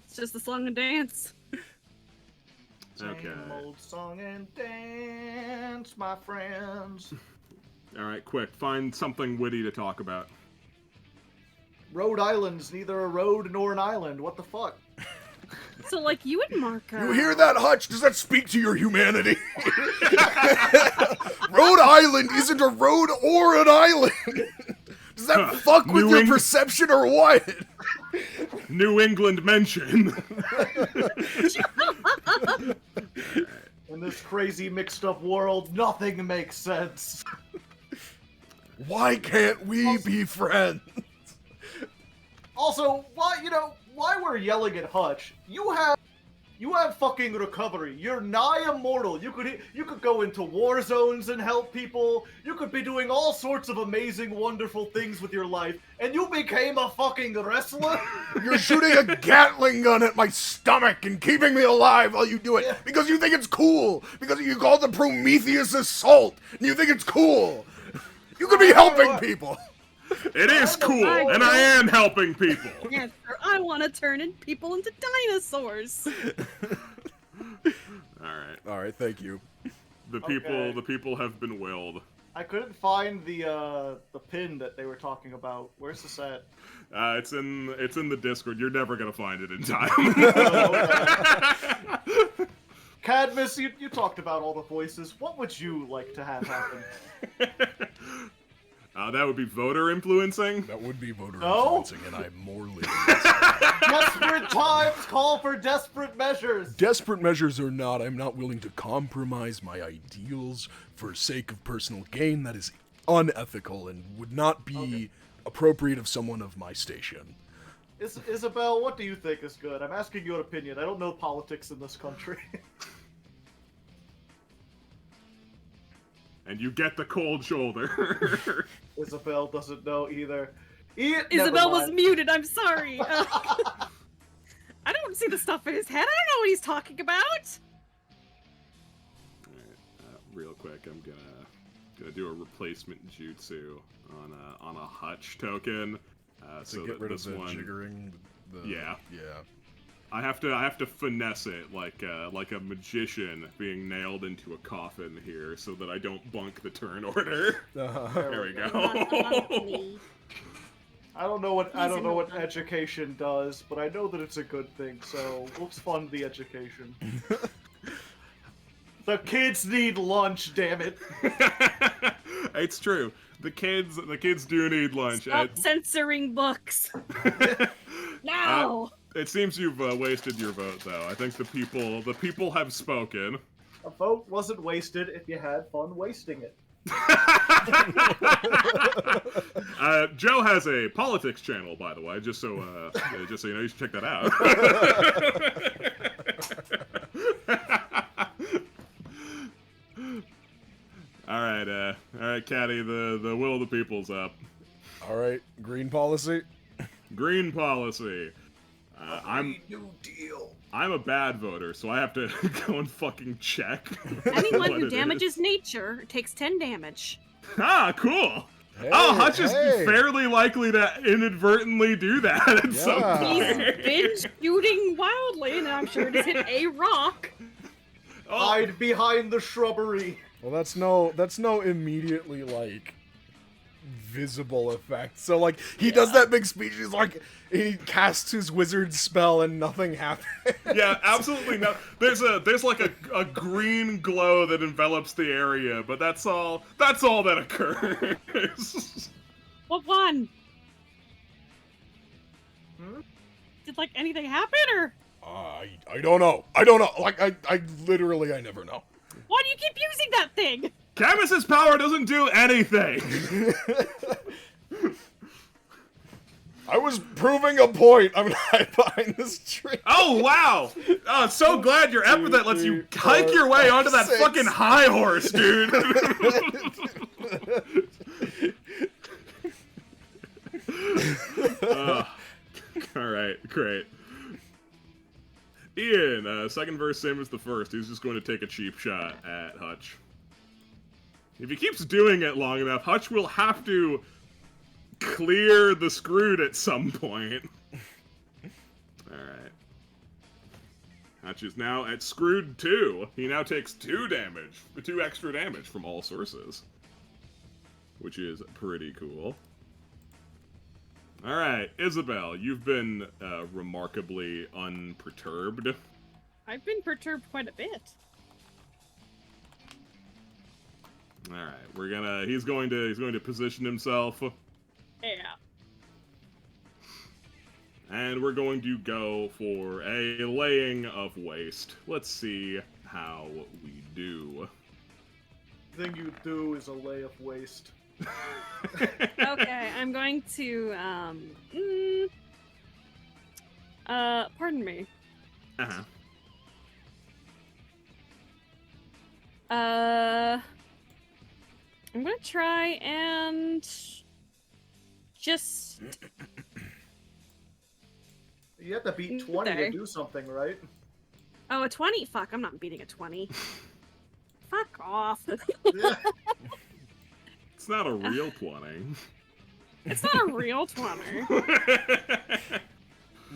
Speaker 5: It's just a song and dance.
Speaker 1: Okay.
Speaker 4: Same old song and dance, my friends.
Speaker 1: All right, quick. Find something witty to talk about.
Speaker 4: Rhode Island's neither a road nor an island. What the fuck?
Speaker 5: So, like, you and Marco.
Speaker 2: You hear that, Hutch? Does that speak to your humanity? Rhode Island isn't a road or an island. Does that fuck with
Speaker 1: New
Speaker 2: your
Speaker 1: Eng-
Speaker 2: perception or what?
Speaker 1: New England mention.
Speaker 4: In this crazy mixed up world, nothing makes sense.
Speaker 2: Why can't we be friends?
Speaker 4: Also, why we're yelling at Hutch? You have fucking recovery. You're nigh immortal. You could go into war zones and help people. You could be doing all sorts of amazing, wonderful things with your life, and you became a fucking wrestler?
Speaker 2: You're shooting a Gatling gun at my stomach and keeping me alive while you do it because you think it's cool. Because you call it the Prometheus Assault and you think it's cool. You could be helping people.
Speaker 1: It is cool, and I am helping people.
Speaker 5: Yes, sir. I want to turn people into dinosaurs.
Speaker 1: All right.
Speaker 2: Thank you.
Speaker 1: The people have been willed.
Speaker 4: I couldn't find the pin that they were talking about. Where's this at?
Speaker 1: It's in the Discord. You're never gonna find it in time.
Speaker 4: Cadmus, you talked about all the voices. What would you like to have happen?
Speaker 1: That would be voter influencing.
Speaker 2: That would be voter
Speaker 4: No?
Speaker 2: influencing, and I'm more living.
Speaker 4: Desperate times call for desperate measures.
Speaker 2: Desperate measures or not, I'm not willing to compromise my ideals for sake of personal gain. That is unethical and would not be appropriate of someone of my station.
Speaker 4: Isabel, what do you think is good? I'm asking your opinion. I don't know politics in this country.
Speaker 1: And you get the cold shoulder.
Speaker 4: Isabel doesn't know either.
Speaker 5: Isabel was muted. I'm sorry. I don't see the stuff in his head. I don't know what he's talking about.
Speaker 1: Alright, real quick, I'm gonna do a replacement jutsu on a Hutch token.
Speaker 2: To
Speaker 1: So
Speaker 2: get
Speaker 1: that
Speaker 2: rid of
Speaker 1: this
Speaker 2: the
Speaker 1: one,
Speaker 2: jiggering.
Speaker 1: Yeah.
Speaker 2: Yeah.
Speaker 1: I have to finesse it like a magician being nailed into a coffin here, so that I don't bunk the turn order. There we go.
Speaker 4: I don't know what education does, but I know that it's a good thing. So let's fund the education. The kids need lunch, damn it.
Speaker 1: It's true. The kids do need lunch.
Speaker 5: Stop censoring books. No.
Speaker 1: It seems you've wasted your vote, though. I think the people have spoken.
Speaker 4: A vote wasn't wasted if you had fun wasting it.
Speaker 1: Joe has a politics channel, by the way, just so you know, you should check that out. all right, Caddy, the will of the people's up.
Speaker 2: All right, green policy.
Speaker 1: Green policy.
Speaker 4: New deal.
Speaker 1: I'm a bad voter, so I have to go and fucking check.
Speaker 5: Anyone
Speaker 1: what
Speaker 5: who
Speaker 1: it
Speaker 5: damages
Speaker 1: is.
Speaker 5: nature takes 10 damage.
Speaker 1: Ah, cool.
Speaker 2: Hey,
Speaker 1: Hutch is
Speaker 2: hey.
Speaker 1: fairly likely to inadvertently do that at some
Speaker 2: Yeah.
Speaker 5: He's
Speaker 1: point.
Speaker 5: been shooting wildly, and I'm sure it hit a rock.
Speaker 1: Oh,
Speaker 4: Hide behind the shrubbery.
Speaker 2: Well, that's no immediately like visible effect. So like he does that big speech. He's like he casts his wizard spell and nothing happens.
Speaker 1: yeah, absolutely no. There's like a green glow that envelops the area, but that's all that occurs.
Speaker 5: What one?
Speaker 4: Hmm?
Speaker 5: Did like anything happen, or
Speaker 2: I don't know. I don't know. Like I literally I never know.
Speaker 5: why do you keep using that thing?
Speaker 1: Camus's power doesn't do anything.
Speaker 2: I was proving a point. I'm gonna hide behind this tree.
Speaker 1: Oh, wow! Oh, so glad your epithet lets you hike your way onto that fucking high horse, dude! Alright, great. Ian, second verse, same as the first. He's just going to take a cheap shot at Hutch. If he keeps doing it long enough, Hutch will have to clear the Scrood at some point. Alright. Hutch is now at Scrood 2. He now takes 2 extra damage from all sources. Which is pretty cool. Alright, Isabel, you've been remarkably unperturbed.
Speaker 5: I've been perturbed quite a bit.
Speaker 1: Alright, he's going to position himself.
Speaker 5: Yeah.
Speaker 1: And we're going to go for a laying of waste. Let's see how we do.
Speaker 4: The thing you do is a lay of waste.
Speaker 5: Okay, I'm going to, pardon me.
Speaker 1: Uh-huh.
Speaker 5: I'm gonna try and just...
Speaker 4: You have to beat 20
Speaker 5: Okay.
Speaker 4: to do something, right?
Speaker 5: Oh, a 20? Fuck, I'm not beating a 20. Fuck off.
Speaker 4: Yeah.
Speaker 1: It's not a real 20.
Speaker 5: It's not a real 20.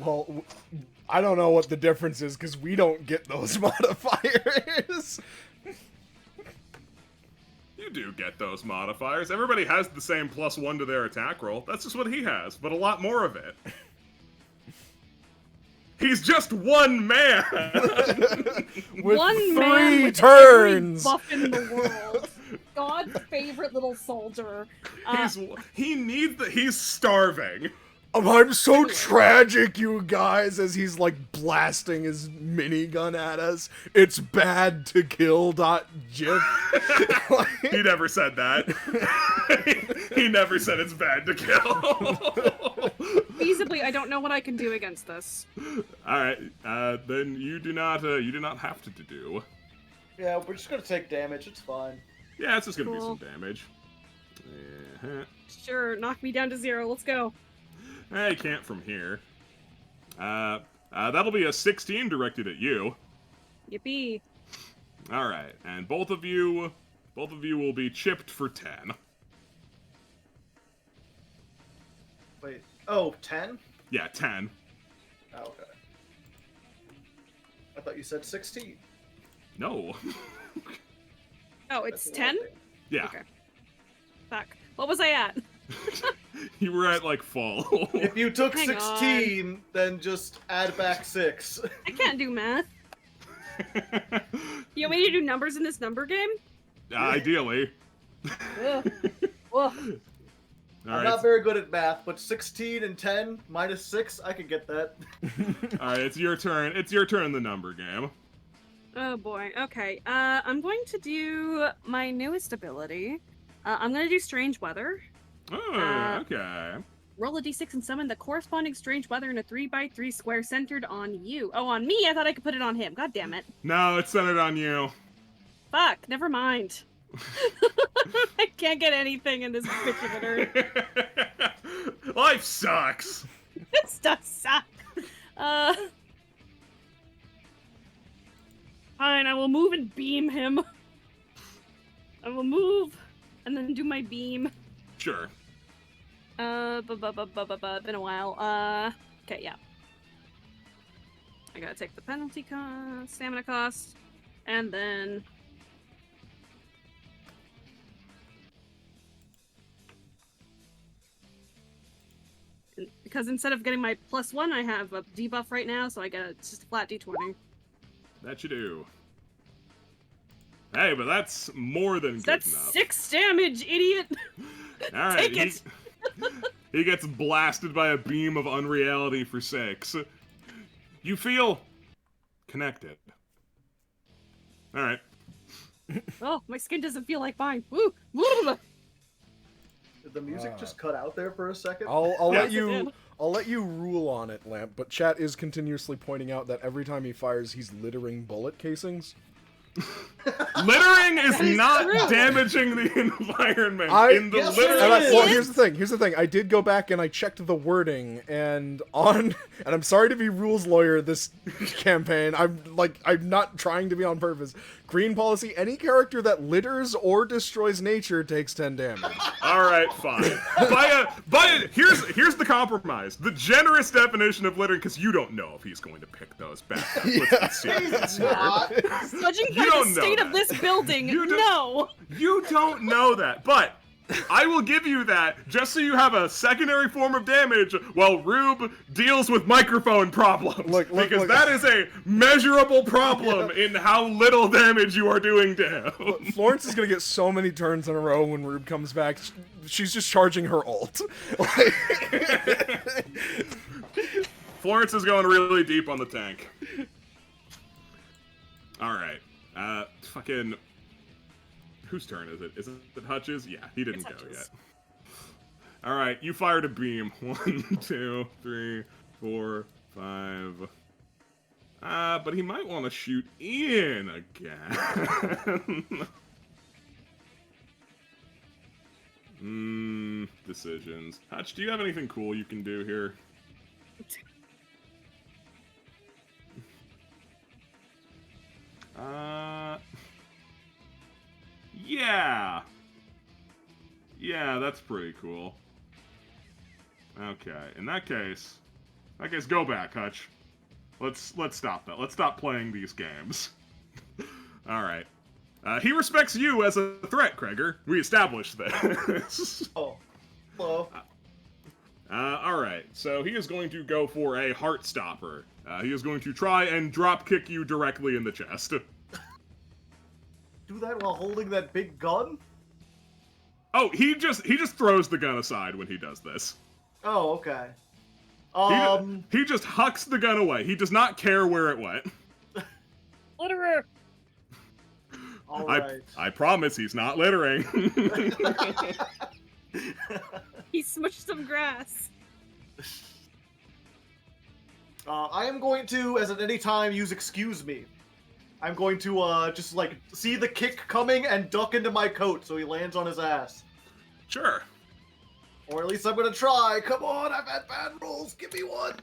Speaker 2: Well, I don't know what the difference is because we don't get those modifiers.
Speaker 1: You do get those modifiers. Everybody has the same +1 to their attack roll. That's just what he has, but a lot more of it. He's just one man!
Speaker 2: With
Speaker 5: One
Speaker 2: 3
Speaker 5: man with
Speaker 2: turns.
Speaker 5: every buff in the world. God's favorite little soldier.
Speaker 1: He's starving.
Speaker 2: I'm so tragic, you guys, as he's like blasting his minigun at us. It's bad to kill. GIF.
Speaker 1: He never said that. He never said it's bad to kill.
Speaker 5: Feasibly, I don't know what I can do against this.
Speaker 1: All right, then you do not have to do.
Speaker 4: Yeah, we're just gonna take damage. It's fine.
Speaker 1: Yeah, it's just gonna
Speaker 5: Cool.
Speaker 1: be some damage.
Speaker 5: Sure, knock me down to 0. Let's go.
Speaker 1: I can't from here. That'll be a 16 directed at you.
Speaker 5: Yippee.
Speaker 1: All right, and both of you will be chipped for 10.
Speaker 4: Wait. Oh, 10?
Speaker 1: Yeah, 10.
Speaker 4: Oh, okay. I thought you said 16.
Speaker 1: No.
Speaker 5: Oh, it's
Speaker 4: That's a lot
Speaker 5: 10?
Speaker 4: of damage.
Speaker 1: Yeah,
Speaker 5: Okay. Fuck. What was I at?
Speaker 1: you were at like full.
Speaker 4: If you took
Speaker 5: Hang
Speaker 4: 16, then just add back 6.
Speaker 5: I can't do math. You want me to do numbers in this number game?
Speaker 1: Ideally.
Speaker 5: Ugh. Ugh.
Speaker 1: All
Speaker 4: I'm
Speaker 1: right,
Speaker 4: not very good at math, but 16 and 10 minus 6, I could get that.
Speaker 1: all right. It's your turn. It's your turn in the number game.
Speaker 5: Oh boy. Okay. I'm going to do my newest ability. I'm gonna do strange weather.
Speaker 1: Oh, okay.
Speaker 5: Roll a d6 and summon the corresponding strange weather in a 3x3 square centered on you. Oh, on me? I thought I could put it on him. God damn it.
Speaker 1: No, it's centered on you.
Speaker 5: Fuck. Never mind. I can't get anything in this bitch of an earth.
Speaker 1: Life sucks.
Speaker 5: This does suck. Fine, I will move and beam him. I will move and then do my beam.
Speaker 1: Sure.
Speaker 5: Been a while. Okay, yeah. I gotta take the penalty cost, stamina cost, and then... Because instead of getting my +1, I have a debuff right now, so I get it's just a flat d20.
Speaker 1: That you do. Hey, but that's more than good
Speaker 5: That's
Speaker 1: enough.
Speaker 5: 6 damage, idiot!
Speaker 1: All right,
Speaker 5: Take it!
Speaker 1: he gets blasted by a beam of unreality for 6. You feel connected. All right.
Speaker 5: Oh, my skin doesn't feel like mine. Woo! Woo!
Speaker 4: Did the music just cut out there for a second?
Speaker 2: I'll
Speaker 1: Yeah.
Speaker 2: let you I'll let you rule on it, Lamp, but chat is continuously pointing out that every time he fires, he's littering bullet casings.
Speaker 1: Littering is not
Speaker 5: true.
Speaker 1: damaging the environment. In the
Speaker 4: Yes,
Speaker 1: litter,
Speaker 4: it is.
Speaker 2: Well, here's the thing. I did go back and I checked the wording, and I'm sorry to be rules lawyer this campaign. I'm not trying to be on purpose. Green policy: any character that litters or destroys nature takes 10 damage.
Speaker 1: all right, fine. Here's the compromise. The generous definition of littering, because you don't know if he's going to pick those back up. Let's be serious here.
Speaker 5: Judging by
Speaker 1: don't
Speaker 5: the
Speaker 1: know
Speaker 5: state
Speaker 1: that.
Speaker 5: of this building,
Speaker 1: You don't-
Speaker 5: no.
Speaker 1: You don't know that, but I will give you that just so you have a secondary form of damage while Rube deals with microphone problems. Because that is a measurable problem in how little damage you are doing to him.
Speaker 2: Florence is gonna get so many turns in a row when Rube comes back. She's just charging her ult.
Speaker 1: Florence is going really deep on the tank. Alright. Fucking... Whose turn is it? Is it Hutch's? Yeah, he didn't
Speaker 5: It's
Speaker 1: go
Speaker 5: Hutch's.
Speaker 1: yet. Alright, you fired a beam. 1, 2, 3, 4, 5. But he might want to shoot Ian again. Decisions. Hutch, do you have anything cool you can do here? Yeah. Yeah, that's pretty cool. Okay, in that case, go back, Hutch. Let's stop that. Let's stop playing these games. All right. He respects you as a threat, Kreger. We established this.
Speaker 4: Oh, hello.
Speaker 1: All right. So he is going to go for a heart stopper. He is going to try and drop kick you directly in the chest.
Speaker 4: Do that while holding that big gun?
Speaker 1: Oh, he just throws the gun aside when he does this.
Speaker 4: Oh, okay.
Speaker 1: He just hucks the gun away. He does not care where it went.
Speaker 5: Litterer.
Speaker 4: Alright.
Speaker 1: I promise he's not littering.
Speaker 5: He smushed some grass.
Speaker 4: I am going to, as at any time, use excuse me. I'm going to, just, like, see the kick coming and duck into my coat so he lands on his ass.
Speaker 1: Sure.
Speaker 4: Or at least I'm gonna try. Come on, I've had bad rolls. Give me one.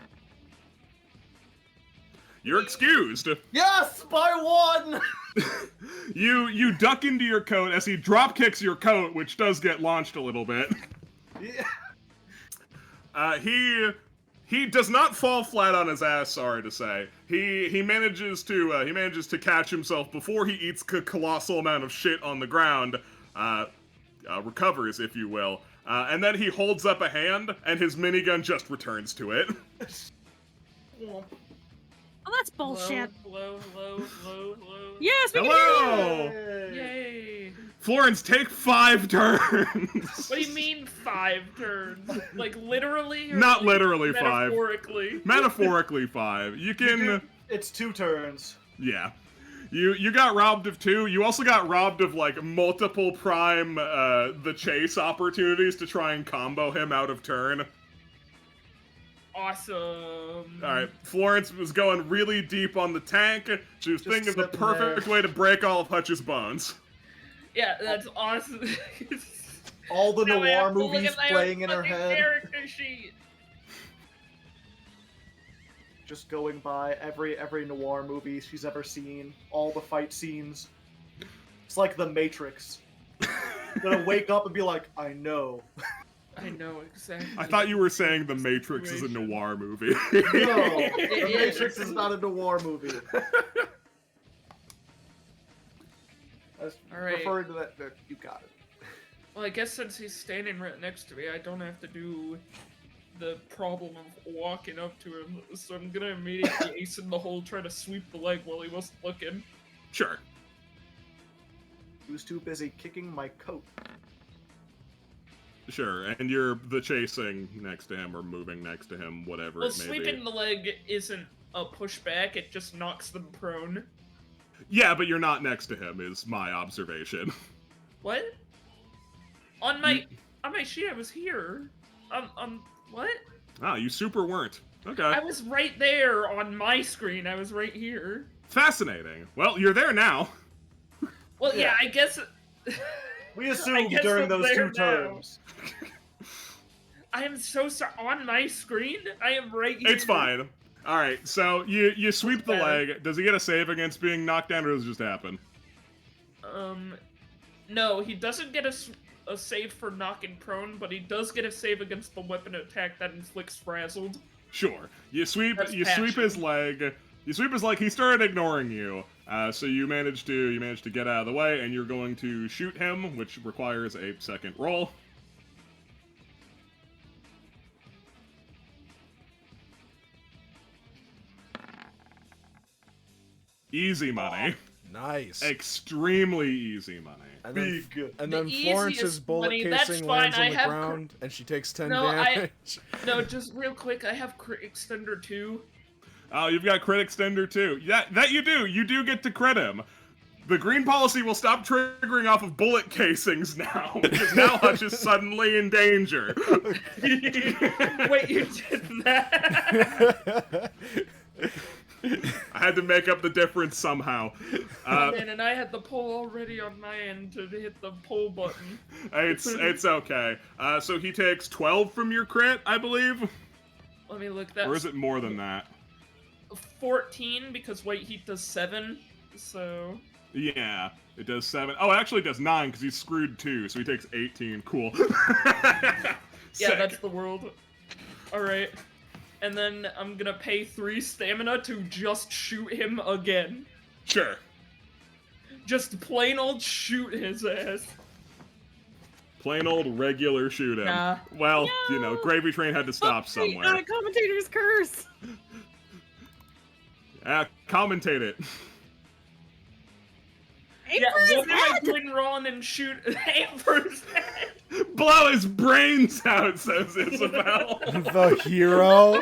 Speaker 1: You're excused.
Speaker 4: Yes, by one!
Speaker 1: You duck into your coat as he drop kicks your coat, which does get launched a little bit.
Speaker 4: Yeah.
Speaker 1: He does not fall flat on his ass. Sorry to say, he manages to catch himself before he eats a colossal amount of shit on the ground. Recovers, if you will, and then he holds up a hand, and his minigun just returns to it.
Speaker 5: Oh, that's bullshit.
Speaker 3: Hello.
Speaker 5: Yes, we
Speaker 1: Hello!
Speaker 5: can
Speaker 3: Yay.
Speaker 1: Florence, take 5 turns.
Speaker 3: What do you mean 5 turns? Like literally? Or
Speaker 1: Not
Speaker 3: like
Speaker 1: literally 5.
Speaker 3: metaphorically?
Speaker 1: Metaphorically 5. You can,
Speaker 4: It's 2 turns.
Speaker 1: yeah. You got robbed of 2. You also got robbed of, like, multiple prime, the chase opportunities to try and combo him out of turn.
Speaker 3: Awesome.
Speaker 1: Alright, Florence was going really deep on the tank. She was
Speaker 4: Just
Speaker 1: thinking of the
Speaker 4: sitting
Speaker 1: perfect
Speaker 4: there.
Speaker 1: way to break all of Hutch's bones.
Speaker 3: Yeah, that's awesome.
Speaker 4: All the
Speaker 3: Now I
Speaker 4: noir
Speaker 3: have to look
Speaker 4: movies
Speaker 3: at my
Speaker 4: playing in her
Speaker 3: fucking
Speaker 4: head.
Speaker 3: Character sheet.
Speaker 4: Just going by every noir movie she's ever seen. All the fight scenes. It's like The Matrix. Gonna wake up and be like, I know.
Speaker 3: I know exactly.
Speaker 1: I thought you were saying The Matrix is a
Speaker 3: Situation.
Speaker 1: noir movie.
Speaker 4: No, The
Speaker 3: It is.
Speaker 4: Matrix is not a noir movie. I was
Speaker 3: Alright.
Speaker 4: referring to that. You got it.
Speaker 3: Well, I guess since he's standing right next to me, I don't have to do the problem of walking up to him. So I'm gonna immediately ace in the hole, try to sweep the leg while he wasn't looking.
Speaker 1: Sure.
Speaker 4: He was too busy kicking my coat.
Speaker 1: Sure, and you're the chasing next to him or moving next to him, whatever
Speaker 3: Well,
Speaker 1: it may
Speaker 3: sweeping
Speaker 1: be.
Speaker 3: the leg isn't a pushback, it just knocks them prone.
Speaker 1: Yeah, but you're not next to him, is my observation.
Speaker 3: What? On my sheet, I was here. What?
Speaker 1: Ah, you super weren't. Okay.
Speaker 3: I was right there on my screen. I was right here.
Speaker 1: Fascinating. Well, you're there now.
Speaker 3: Well, yeah,
Speaker 4: Yeah.
Speaker 3: I guess.
Speaker 4: We
Speaker 3: I
Speaker 4: assumed
Speaker 3: guess
Speaker 4: during
Speaker 3: I'm
Speaker 4: those
Speaker 3: there
Speaker 4: 2
Speaker 3: now.
Speaker 4: turns.
Speaker 3: I am so sorry. On my screen, I am right here.
Speaker 1: It's fine. All right, so you sweep the
Speaker 3: better?
Speaker 1: leg. Does he get a save against being knocked down, or does it just happen?
Speaker 3: No, he doesn't get a save for knocking prone, but he does get a save against the weapon attack that inflicts frazzled.
Speaker 1: Sure. You sweep
Speaker 3: That's
Speaker 1: sweep
Speaker 3: passion.
Speaker 1: his leg. You sweep his leg. He started ignoring you. So you managed to get out of the way, and you're going to shoot him, which requires a second roll. Easy money.
Speaker 2: Nice.
Speaker 1: Extremely easy money.
Speaker 2: And then,
Speaker 4: Big.
Speaker 2: and
Speaker 3: The
Speaker 2: then Florence's
Speaker 3: easiest
Speaker 2: bullet
Speaker 3: money, that's
Speaker 2: casing
Speaker 3: fine,
Speaker 2: lands on
Speaker 3: I
Speaker 2: the
Speaker 3: have
Speaker 2: ground, and she takes 10
Speaker 3: No,
Speaker 2: damage.
Speaker 3: No, just real quick, I have crit extender too.
Speaker 1: Oh, you've got crit extender too. Yeah, that you do. You do get to crit him. The green policy will stop triggering off of bullet casings now, because now Hutch is suddenly in danger.
Speaker 3: Wait, you did that?
Speaker 1: I had to make up the difference somehow.
Speaker 3: Man, and I had the pull already on my end to hit the pull button.
Speaker 1: It's okay. So he takes 12 from your crit, I believe?
Speaker 3: Let me look that.
Speaker 1: Or is it more than that?
Speaker 3: 14 because white heat does 7, so.
Speaker 1: Yeah, it does 7. Oh, actually it does 9 because he's screwed 2, so he takes 18. Cool.
Speaker 3: Yeah,
Speaker 1: Sick.
Speaker 3: that's the world. Alright. And then I'm gonna pay 3 stamina to just shoot him again.
Speaker 1: Sure.
Speaker 3: Just plain old shoot his ass.
Speaker 1: Plain old regular shoot him.
Speaker 3: Nah.
Speaker 1: Well,
Speaker 5: No.
Speaker 1: you know, Gravy Train had to stop somewhere.
Speaker 5: Commentator's curse.
Speaker 1: Commentate it.
Speaker 5: Aim
Speaker 3: Yeah,
Speaker 5: for his
Speaker 3: what am I
Speaker 5: head.
Speaker 3: doing wrong and shoot aim for his head?
Speaker 1: Blow his brains out, says Isabel.
Speaker 2: The hero.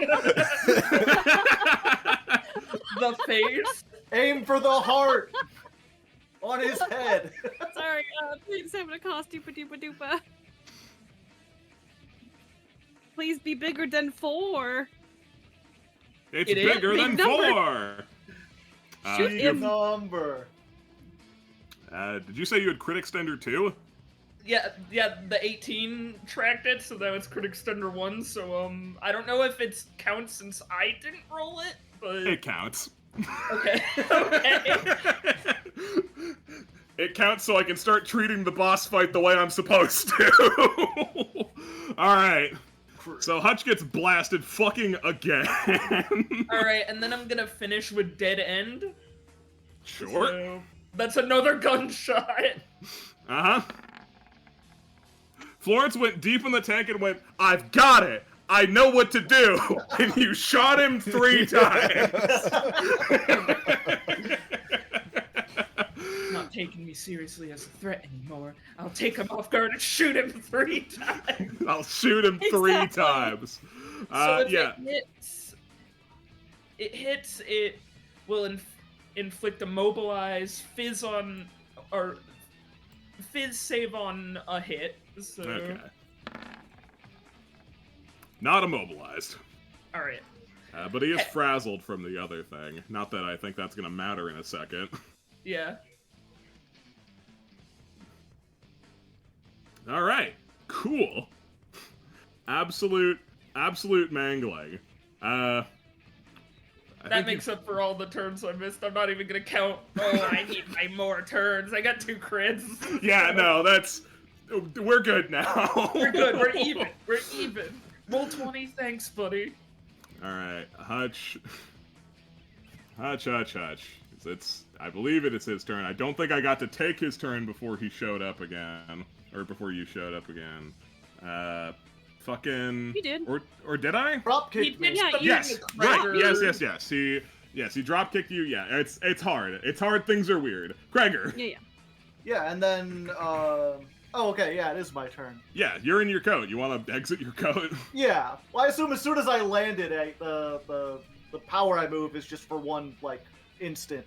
Speaker 3: The face?
Speaker 4: Aim for the heart on his head.
Speaker 5: Sorry, please have a cost dupa dupa dupa. Please be bigger than 4.
Speaker 1: It's
Speaker 3: It is
Speaker 1: bigger
Speaker 5: big
Speaker 1: than
Speaker 5: number.
Speaker 1: 4.
Speaker 5: Shoot
Speaker 1: you're-
Speaker 5: him.
Speaker 4: Number.
Speaker 1: Did you say you had crit extender too?
Speaker 3: Yeah, the 18 tracked it, so that was crit extender 1, so, I don't know if it counts since I didn't roll it, but...
Speaker 1: It counts.
Speaker 3: Okay, okay.
Speaker 1: It counts so I can start treating the boss fight the way I'm supposed to. Alright. So Hutch gets blasted fucking again.
Speaker 3: Alright, and then I'm gonna finish with Dead End.
Speaker 1: Sure.
Speaker 3: So, that's another gunshot.
Speaker 1: Uh-huh. Florence went deep in the tank and went, I've got it! I know what to do! And you shot him 3 times!
Speaker 3: Not taking me seriously as a threat anymore. I'll take him off guard and shoot him 3 times.
Speaker 1: I'll shoot him 3
Speaker 5: Exactly.
Speaker 1: times.
Speaker 3: So if
Speaker 1: Yeah.
Speaker 3: it will inflict a mobilize, fizz save on a hit. So
Speaker 1: Okay. Not immobilized.
Speaker 3: alright.
Speaker 1: But he is frazzled from the other thing. Not that I think that's gonna matter in a second.
Speaker 3: Yeah.
Speaker 1: Alright. Cool. Absolute mangling. I
Speaker 3: That
Speaker 1: think
Speaker 3: makes up for all the turns I missed. I'm not even gonna count. Oh, I need my more turns. I got 2 crits.
Speaker 1: Yeah, no, that's... We're good now.
Speaker 3: We're good. We're even. We're even. Roll 20. Thanks, buddy.
Speaker 1: Alright, Hutch. It's I believe it is his turn. I don't think I got to take his turn before he showed up again. Or before you showed up again. Fucking...
Speaker 5: You did.
Speaker 1: Or did I?
Speaker 4: Drop
Speaker 3: He
Speaker 4: kick me.
Speaker 3: did
Speaker 5: Yeah,
Speaker 3: the
Speaker 5: you-
Speaker 1: Yes,
Speaker 3: thing
Speaker 1: right,
Speaker 3: Kreger.
Speaker 1: yes. He drop kicked you. Yeah, it's hard. It's hard. Things are weird. Kreger.
Speaker 5: Yeah.
Speaker 4: Yeah, and then, oh, okay, yeah, it is my turn.
Speaker 1: Yeah, you're in your coat. You want to exit your coat?
Speaker 4: Yeah, well, I assume as soon as I landed, the power I move is just for one, like, instant.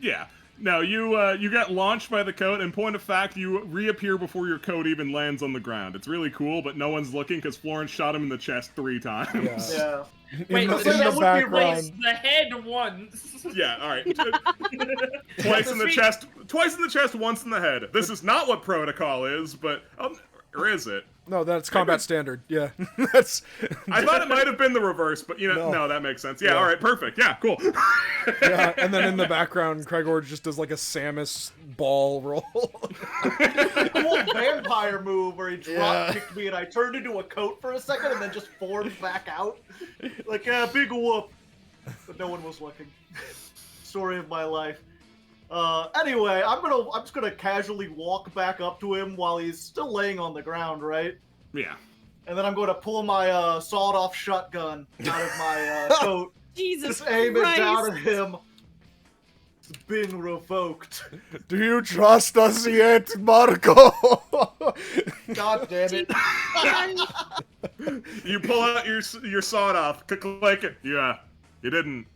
Speaker 1: Yeah. No, you get launched by the coat, and point of fact, you reappear before your coat even lands on the ground. It's really cool, but no one's looking because Florence shot him in the chest 3 times.
Speaker 4: Yeah.
Speaker 3: Wait,
Speaker 2: in the,
Speaker 3: so
Speaker 2: in
Speaker 3: that
Speaker 2: the
Speaker 3: would
Speaker 2: background.
Speaker 3: The head once.
Speaker 1: Yeah, all right. Twice in the chest, once in the head. This is not what protocol is, but or is it?
Speaker 2: No, that's combat standard. Yeah, that's.
Speaker 1: I thought it might have been the reverse, but
Speaker 2: No.
Speaker 1: no, that makes sense. Yeah,
Speaker 2: Yeah.
Speaker 1: all right, perfect. Yeah, cool.
Speaker 2: Yeah, and then in the background, Craigor just does like a Samus ball roll.
Speaker 4: Cool vampire move where he drop
Speaker 2: Yeah.
Speaker 4: kicked me and I turned into a coat for a second and then just formed back out. Like, big whoop. But no one was looking. Story of my life. Anyway, I'm just gonna casually walk back up to him while he's still laying on the ground, right?
Speaker 1: Yeah.
Speaker 4: And then I'm going to pull my sawed-off shotgun out of my coat.
Speaker 5: Jesus
Speaker 4: Just aim it
Speaker 5: Christ.
Speaker 4: down at him. It's been revoked.
Speaker 2: Do you trust us yet, Marco?
Speaker 4: God damn it.
Speaker 1: You pull out your sawed off. Click it. Yeah. You didn't.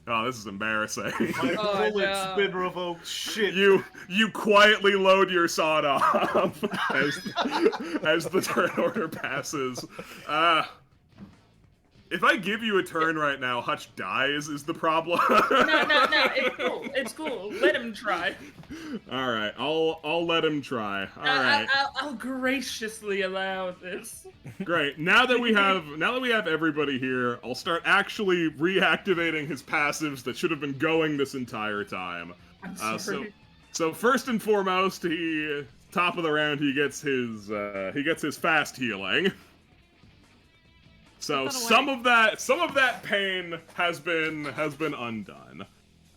Speaker 1: Oh, this is embarrassing.
Speaker 4: My
Speaker 3: Oh,
Speaker 4: bullet's
Speaker 3: no.
Speaker 4: been revoked. Shit.
Speaker 1: You quietly load your sawed off as the turn order passes. If I give you a turn right now, Hutch dies is the problem.
Speaker 3: No, it's cool. It's cool. Let him try.
Speaker 1: All right, I'll let him try. All right,
Speaker 3: I'll graciously allow this.
Speaker 1: great. Now that we have everybody here, I'll start actually reactivating his passives that should have been going this entire time.
Speaker 3: I'm sorry.
Speaker 1: So first and foremost, top of the round, he gets his fast healing. So
Speaker 5: Put that
Speaker 1: some
Speaker 5: away.
Speaker 1: of that pain has been undone.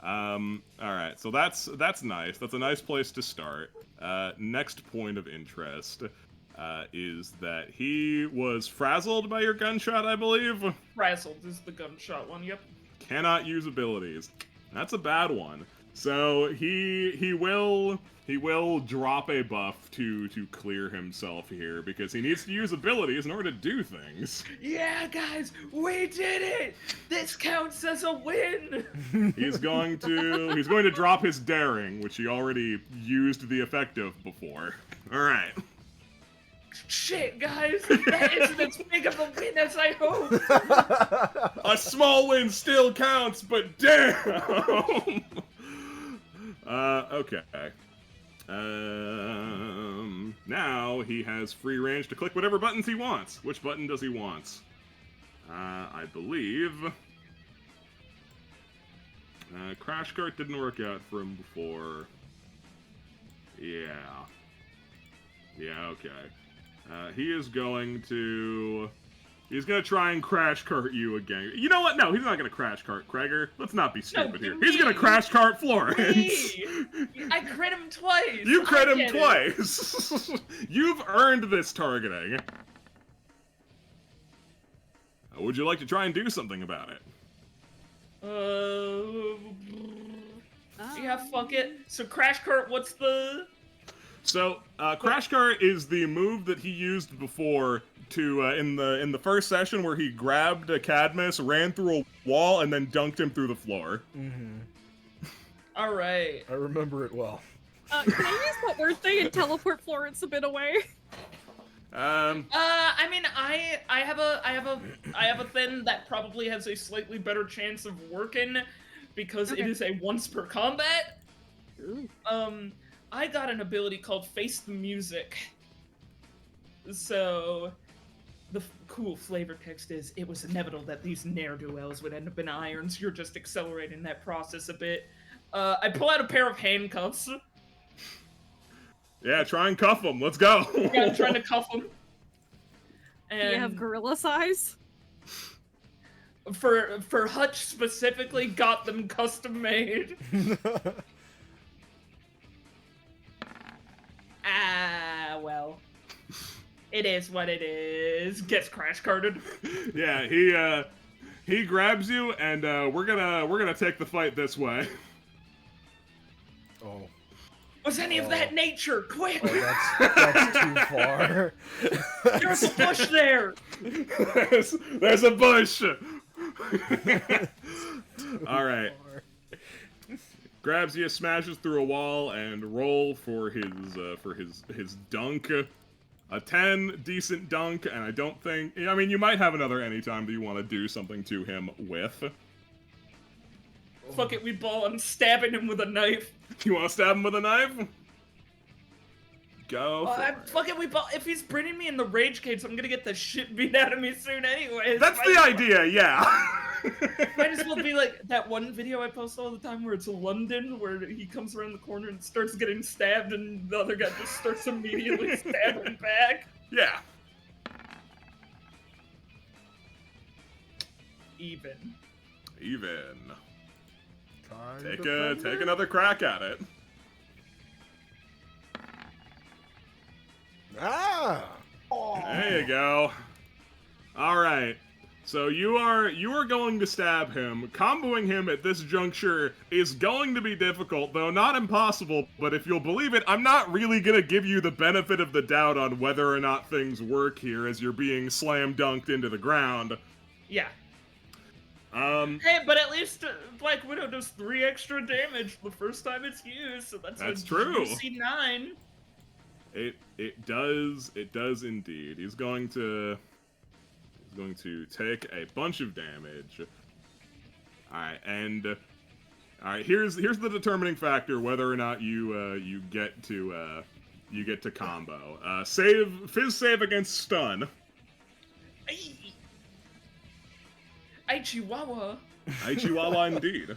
Speaker 1: All right, so that's nice. That's a nice place to start. Next point of interest is that he was frazzled by your gunshot, I believe.
Speaker 3: Frazzled is the gunshot one. Yep.
Speaker 1: Cannot use abilities. That's a bad one. So he will drop a buff to clear himself here because he needs to use abilities in order to do things.
Speaker 3: Yeah, guys, we did it. This counts as a win.
Speaker 1: He's going to drop his daring, which he already used the effect of before. All right.
Speaker 3: Shit, guys, that isn't as big of a win as I hoped.
Speaker 1: A small win still counts, but damn. Okay. Now he has free range to click whatever buttons he wants. Which button does he want? I believe Crash Cart didn't work out for him before. Yeah. Yeah, okay. He's gonna try and crash cart you again. You know what? No, he's not gonna crash cart Krager. Let's not be stupid here. He's gonna crash cart Florence.
Speaker 3: I crit him twice.
Speaker 1: You crit
Speaker 3: I
Speaker 1: him
Speaker 3: get it.
Speaker 1: twice. You've earned this targeting. Would you like to try and do something about it?
Speaker 3: Yeah, fuck it. So Crash Cart, what's the...
Speaker 1: So, Crash Cart is the move that he used before to in the first session where he grabbed Cadmus, ran through a wall, and then dunked him through the floor.
Speaker 2: Mm-hmm.
Speaker 3: All right.
Speaker 2: I remember it well.
Speaker 5: Can I use that word thing and teleport Florence a bit away?
Speaker 3: I mean, I have a thing that probably has a slightly better chance of working because
Speaker 5: Okay.
Speaker 3: it is a once per combat.
Speaker 5: Ooh.
Speaker 3: I got an ability called Face the Music. So, the cool flavor text is, it was inevitable that these ne'er-do-wells would end up in irons. You're just accelerating that process a bit. I pull out a pair of handcuffs.
Speaker 1: Yeah, try and cuff him. Let's go.
Speaker 3: Yeah, I'm trying to cuff them.
Speaker 5: Do
Speaker 3: And
Speaker 5: you have gorilla size?
Speaker 3: for Hutch specifically, got them custom made. Well. It is what it is. Gets crash carted.
Speaker 1: Yeah, he grabs you, and we're gonna take the fight this way.
Speaker 2: Oh.
Speaker 3: Was any of that nature? Quick!
Speaker 2: Oh, that's too far.
Speaker 3: There's a bush there!
Speaker 1: There's a bush. All right. grabs you, smashes through a wall, and roll for his dunk. A 10, decent dunk, and I don't think... I mean, you might have another anytime that you want to do something to him with.
Speaker 3: Fuck it, we ball. I'm stabbing him with a knife.
Speaker 1: You want to stab him with a knife? Go for it.
Speaker 3: Fuck it, we ball. If he's bringing me in the rage cage, I'm gonna get the shit beat out of me soon anyways.
Speaker 1: That's the idea, yeah.
Speaker 3: Might as well be like that one video I post all the time where it's London, where he comes around the corner and starts getting stabbed, and the other guy just starts immediately stabbing back.
Speaker 1: Yeah.
Speaker 3: Even.
Speaker 1: Take another crack at it.
Speaker 2: Ah!
Speaker 1: There you go. All right. So you are going to stab him. Comboing him at this juncture is going to be difficult, though not impossible. But if you'll believe it, I'm not really gonna give you the benefit of the doubt on whether or not things work here as you're being slam dunked into the ground.
Speaker 3: Yeah. Hey, but at least Black Widow does 3 extra damage the first time it's used, so that's
Speaker 1: true.
Speaker 3: Juicy 9.
Speaker 1: It does indeed. He's going to take a bunch of damage. Alright, and alright, here's the determining factor whether or not you get to combo. Fizz save against stun.
Speaker 3: Ay, Chihuahua.
Speaker 1: Chihuahua indeed.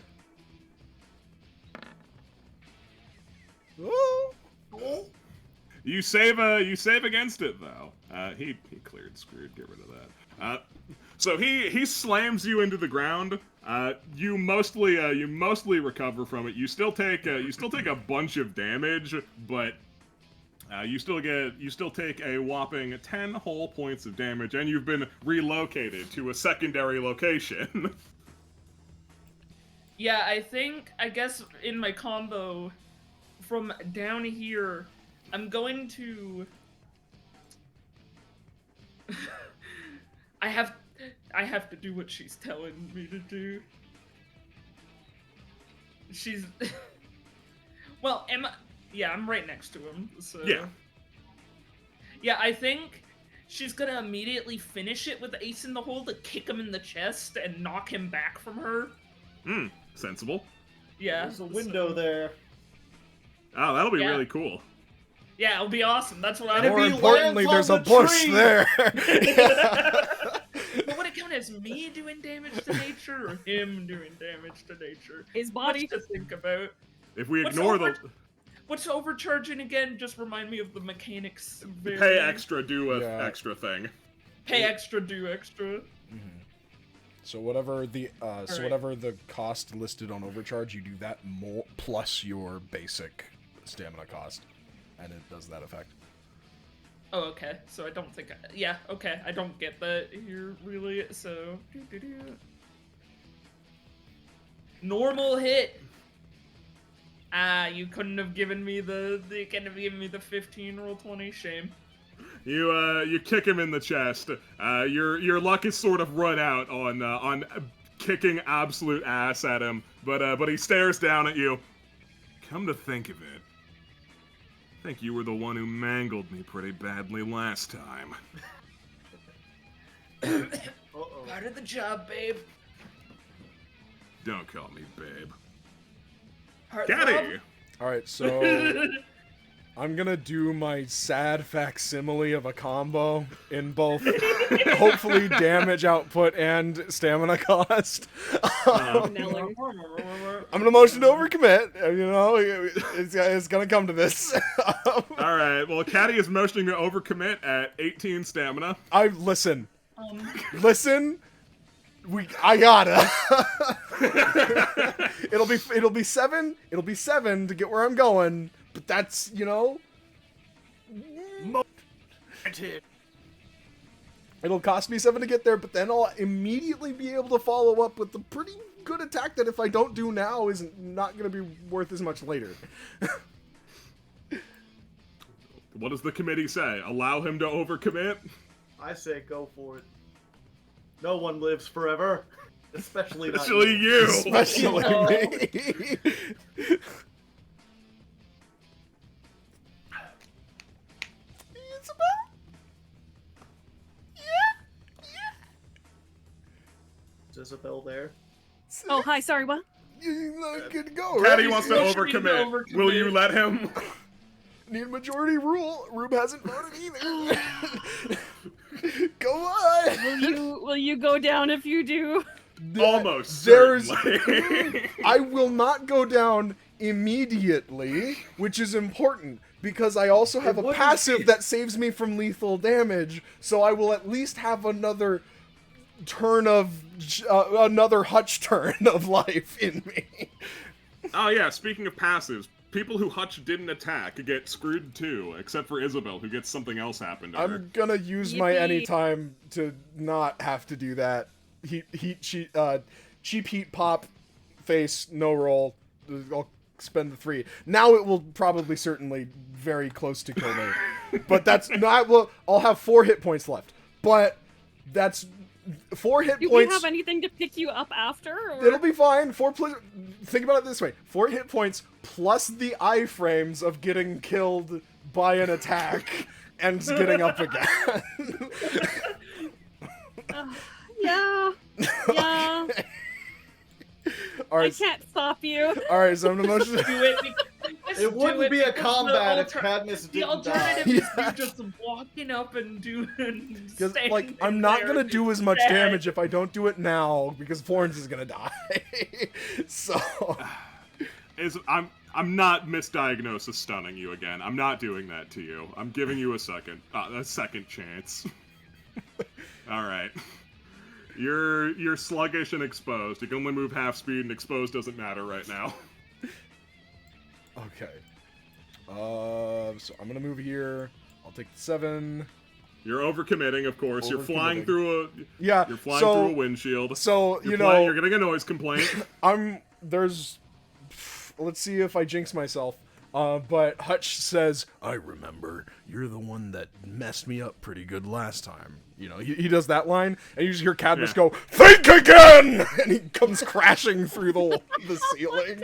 Speaker 1: You save against it though. He cleared screwed. Get rid of that. So he slams you into the ground. You mostly recover from it. You still take a bunch of damage, but you still take a whopping 10 whole points of damage, and you've been relocated to a secondary location.
Speaker 3: Yeah, I guess in my combo from down here, I'm going to I have to do what she's telling me to do. She's well, I'm right next to him, so
Speaker 1: Yeah.
Speaker 3: Yeah, I think she's gonna immediately finish it with Ace in the Hole to kick him in the chest and knock him back from her.
Speaker 1: Sensible.
Speaker 3: Yeah.
Speaker 4: There's a window there.
Speaker 1: Oh, that'll be
Speaker 3: Yeah.
Speaker 1: really cool.
Speaker 3: Yeah, it'll be awesome. That's what
Speaker 4: And
Speaker 3: I'm
Speaker 4: if
Speaker 2: More
Speaker 4: he
Speaker 2: importantly,
Speaker 4: lands
Speaker 2: there's
Speaker 4: on
Speaker 2: a
Speaker 4: the
Speaker 2: bush
Speaker 4: tree.
Speaker 2: there.
Speaker 3: But would it count as me doing damage to nature or him doing damage to nature?
Speaker 5: His body.
Speaker 3: Much to think about.
Speaker 1: If we
Speaker 3: What's
Speaker 1: ignore
Speaker 3: over- What's overcharging again? Just remind me of the mechanics.
Speaker 1: pay extra, do a
Speaker 2: Yeah.
Speaker 1: extra thing.
Speaker 3: Pay extra, do extra.
Speaker 2: So whatever the
Speaker 3: right.
Speaker 2: whatever the cost listed on overcharge, you do that more plus your basic stamina cost, and it does that effect.
Speaker 3: Oh, okay. So I don't think yeah, okay. I don't get that here, really, so... Normal hit! Ah, you couldn't have given me the 15 roll 20, shame.
Speaker 1: You kick him in the chest. Your luck is sort of run out on kicking absolute ass at him, but he stares down at you. Come to think of it, I think you were the one who mangled me pretty badly last time.
Speaker 4: Uh-oh.
Speaker 3: Part of the job, babe.
Speaker 1: Don't call me babe.
Speaker 3: Heartthrob.
Speaker 2: All right, so I'm gonna do my sad facsimile of a combo in both, hopefully damage output and stamina cost.
Speaker 5: Vanilla.
Speaker 2: I'm gonna motion to overcommit. You know, it's gonna come to this.
Speaker 1: All right. Well, Caddy is motioning to overcommit at 18 stamina.
Speaker 2: Listen. I gotta. it'll be seven. It'll be 7 to get where I'm going. But that's, you know. It'll cost me 7 to get there, but then I'll immediately be able to follow up with a pretty good attack that if I don't do now is not going to be worth as much later.
Speaker 1: What does the committee say? Allow him to overcommit?
Speaker 4: I say go for it. No one lives forever. Especially not
Speaker 1: Especially you.
Speaker 2: Especially
Speaker 3: Oh.
Speaker 2: me.
Speaker 4: Is Isabel there?
Speaker 5: Oh, hi. Sorry, what?
Speaker 2: You can go,
Speaker 1: Caddy
Speaker 2: right?
Speaker 1: wants to
Speaker 3: Push me to
Speaker 1: overcommit.
Speaker 3: overcommit.
Speaker 1: Will you let him?
Speaker 2: Need majority rule. Rube hasn't voted either. Go on.
Speaker 5: Will you go down if you do?
Speaker 1: Almost
Speaker 2: There's.
Speaker 1: certainly.
Speaker 2: I will not go down immediately, which is important because I also have a
Speaker 4: wouldn't
Speaker 2: passive
Speaker 4: be.
Speaker 2: that saves me from lethal damage, so I will at least have another turn of another Hutch turn of life in me.
Speaker 1: Oh yeah, speaking of passives, people who Hutch didn't attack get screwed too, except for Isabel, who gets something else happen to her.
Speaker 2: I'm gonna use my
Speaker 5: Yippee.
Speaker 2: anytime to not have to do that. Cheap heat pop, face, no roll. I'll spend the 3. Now it will probably certainly very close to kill me. But that's not. Well, I'll have 4 hit points left. But that's 4 hit
Speaker 5: Do we
Speaker 2: points.
Speaker 5: have anything to pick you up after? Or...
Speaker 2: It'll be fine. Think about it this way: 4 hit points plus the iframes of getting killed by an attack and getting up again.
Speaker 5: Yeah. Yeah.
Speaker 2: All
Speaker 5: I
Speaker 2: right,
Speaker 5: can't stop you.
Speaker 2: all right. So I'm gonna motion.
Speaker 3: Do it. Just
Speaker 4: It
Speaker 3: do
Speaker 4: wouldn't be a
Speaker 3: because
Speaker 4: combat if
Speaker 3: the
Speaker 4: Cadmus
Speaker 3: The
Speaker 4: didn't die.
Speaker 3: alternative is
Speaker 2: Yeah.
Speaker 3: you just walking up and doing.
Speaker 2: Because like I'm not gonna do as much damage if I don't do it now because Florence is gonna die. So
Speaker 1: I'm not misdiagnosed as stunning you again. I'm not doing that to you. I'm giving you a second chance. All right. You're sluggish and exposed. You can only move half speed, and exposed doesn't matter right now.
Speaker 2: okay. So I'm gonna move here. I'll take the 7.
Speaker 1: You're overcommitting, of course. You're flying through a
Speaker 2: Yeah.
Speaker 1: you're flying
Speaker 2: so
Speaker 1: through a windshield.
Speaker 2: so
Speaker 1: You're
Speaker 2: you
Speaker 1: flying-
Speaker 2: know
Speaker 1: you're getting a noise complaint.
Speaker 2: Let's see if I jinx myself. But Hutch says, I remember, you're the one that messed me up pretty good last time. You know, he does that line, and you just hear Cadmus
Speaker 1: Yeah.
Speaker 2: go, think again! And he comes crashing through the ceiling.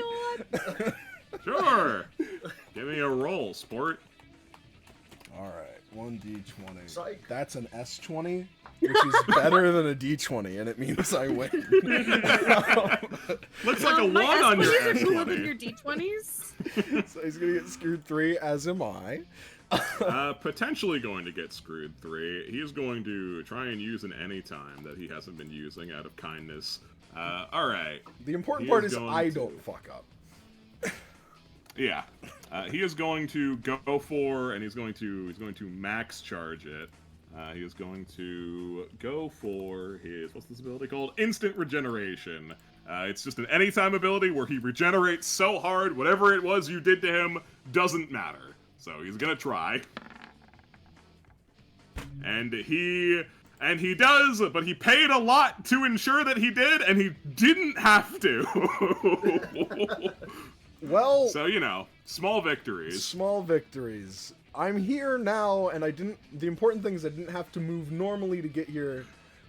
Speaker 5: God.
Speaker 1: Sure. Give me a roll, sport.
Speaker 2: Alright, 1d20.
Speaker 4: Psych.
Speaker 2: That's an S20, which is better than a d20, and it means I win.
Speaker 1: Looks like a 1
Speaker 5: My
Speaker 1: on your
Speaker 5: S20s are cooler than
Speaker 1: S20.
Speaker 5: your D20s.
Speaker 2: So he's gonna get screwed 3, as am I.
Speaker 1: Potentially going to get screwed 3. He is going to try and use an anytime that he hasn't been using out of kindness. Alright.
Speaker 2: The important
Speaker 1: He
Speaker 2: part
Speaker 1: is
Speaker 2: is
Speaker 1: going
Speaker 2: I
Speaker 1: to-
Speaker 2: don't fuck up.
Speaker 1: Yeah. He is going to go for, and he's going to max charge it. He is going to go for his, what's this ability called? Instant Regeneration. It's just an anytime ability where he regenerates so hard, whatever it was you did to him doesn't matter. So he's gonna try. And he does, but he paid a lot to ensure that he did, and he didn't have to.
Speaker 2: Well,
Speaker 1: So, you know, small victories.
Speaker 2: small victories. I'm here now, and the important thing is I didn't have to move normally to get here,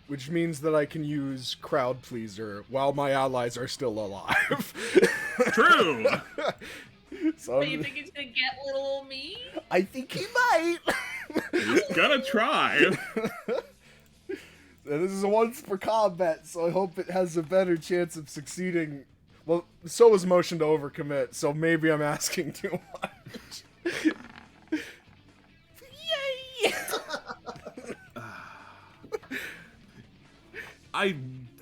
Speaker 2: which means that I can use Crowd Pleaser while my allies are still alive.
Speaker 1: True!
Speaker 2: So
Speaker 3: Do you think he's gonna get little old me?
Speaker 2: I think he might.
Speaker 1: He's gonna try.
Speaker 2: And this is a once per combat, so I hope it has a better chance of succeeding. Well, so is motion to overcommit, so maybe I'm asking too much. Yay!
Speaker 1: I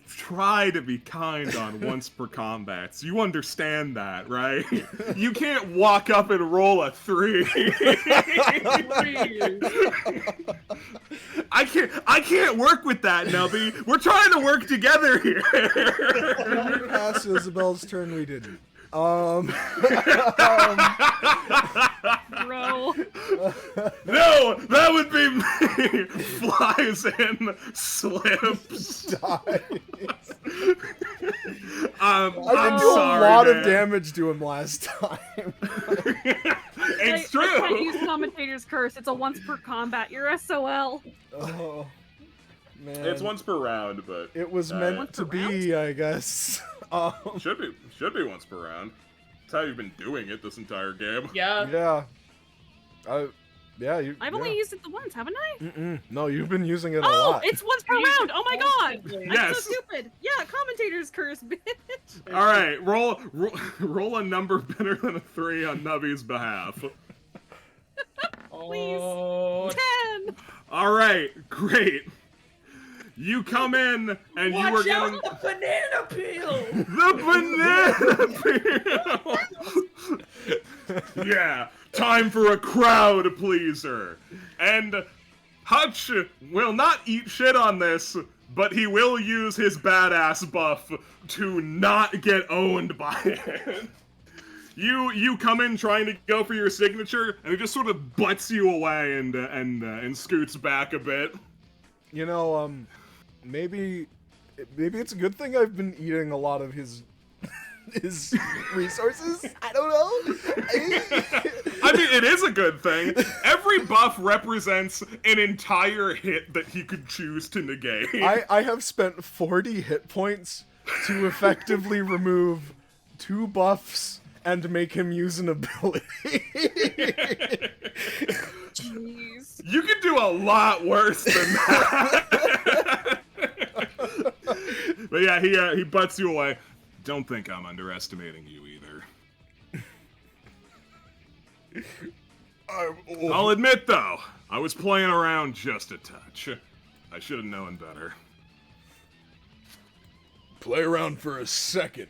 Speaker 1: try to be kind on once per combats. You understand that, right? You can't walk up and roll a 3. I can't work with that, Nubby. We're trying to work together here.
Speaker 2: Past Isabel's turn, we didn't.
Speaker 5: Bro.
Speaker 1: No, that would be me. Flies in, slips.
Speaker 2: Dies.
Speaker 1: I'm
Speaker 2: I did do
Speaker 1: sorry,
Speaker 2: a lot
Speaker 1: man.
Speaker 2: of damage to him last time.
Speaker 1: It's
Speaker 5: I can't
Speaker 1: true.
Speaker 5: use Commentator's Curse. It's a once per combat. You're SOL.
Speaker 2: Oh. Man,
Speaker 1: It's once per round, but
Speaker 2: it was
Speaker 1: uh,
Speaker 2: meant
Speaker 5: Once
Speaker 2: to
Speaker 5: per
Speaker 2: be, I guess.
Speaker 1: should be once per round. That's how you've been doing it this entire game.
Speaker 3: Yeah.
Speaker 2: Yeah. Yeah,
Speaker 5: I've only used it the once, haven't I?
Speaker 2: No, you've been using it a
Speaker 5: Oh,
Speaker 2: lot.
Speaker 5: it's once per
Speaker 3: You use
Speaker 5: round.
Speaker 3: it
Speaker 5: Oh my god.
Speaker 3: constantly.
Speaker 5: I'm
Speaker 1: Yes.
Speaker 5: so stupid. Yeah, commentator's curse, bitch.
Speaker 1: All right, roll a number better than a 3 on Nubby's behalf.
Speaker 3: Oh,
Speaker 5: 10.
Speaker 1: All right, great. You come in and you were
Speaker 3: watch
Speaker 1: getting
Speaker 3: out the banana peel!
Speaker 1: the banana peel. Yeah, time for a crowd pleaser. And Hutch will not eat shit on this, but he will use his badass buff to not get owned by it. You come in trying to go for your signature, and he just sort of butts you away and scoots back a bit.
Speaker 2: You know, maybe it's a good thing I've been eating a lot of his resources. I don't know.
Speaker 1: I mean, it is a good thing. Every buff represents an entire hit that he could choose to negate.
Speaker 2: I have spent 40 hit points to effectively remove 2 buffs and make him use an ability.
Speaker 5: Jeez.
Speaker 1: You could do a lot worse than that. But yeah, he butts you away. Don't think I'm underestimating you either. I'll admit, though, I was playing around just a touch. I should have known better.
Speaker 2: Play around for a second,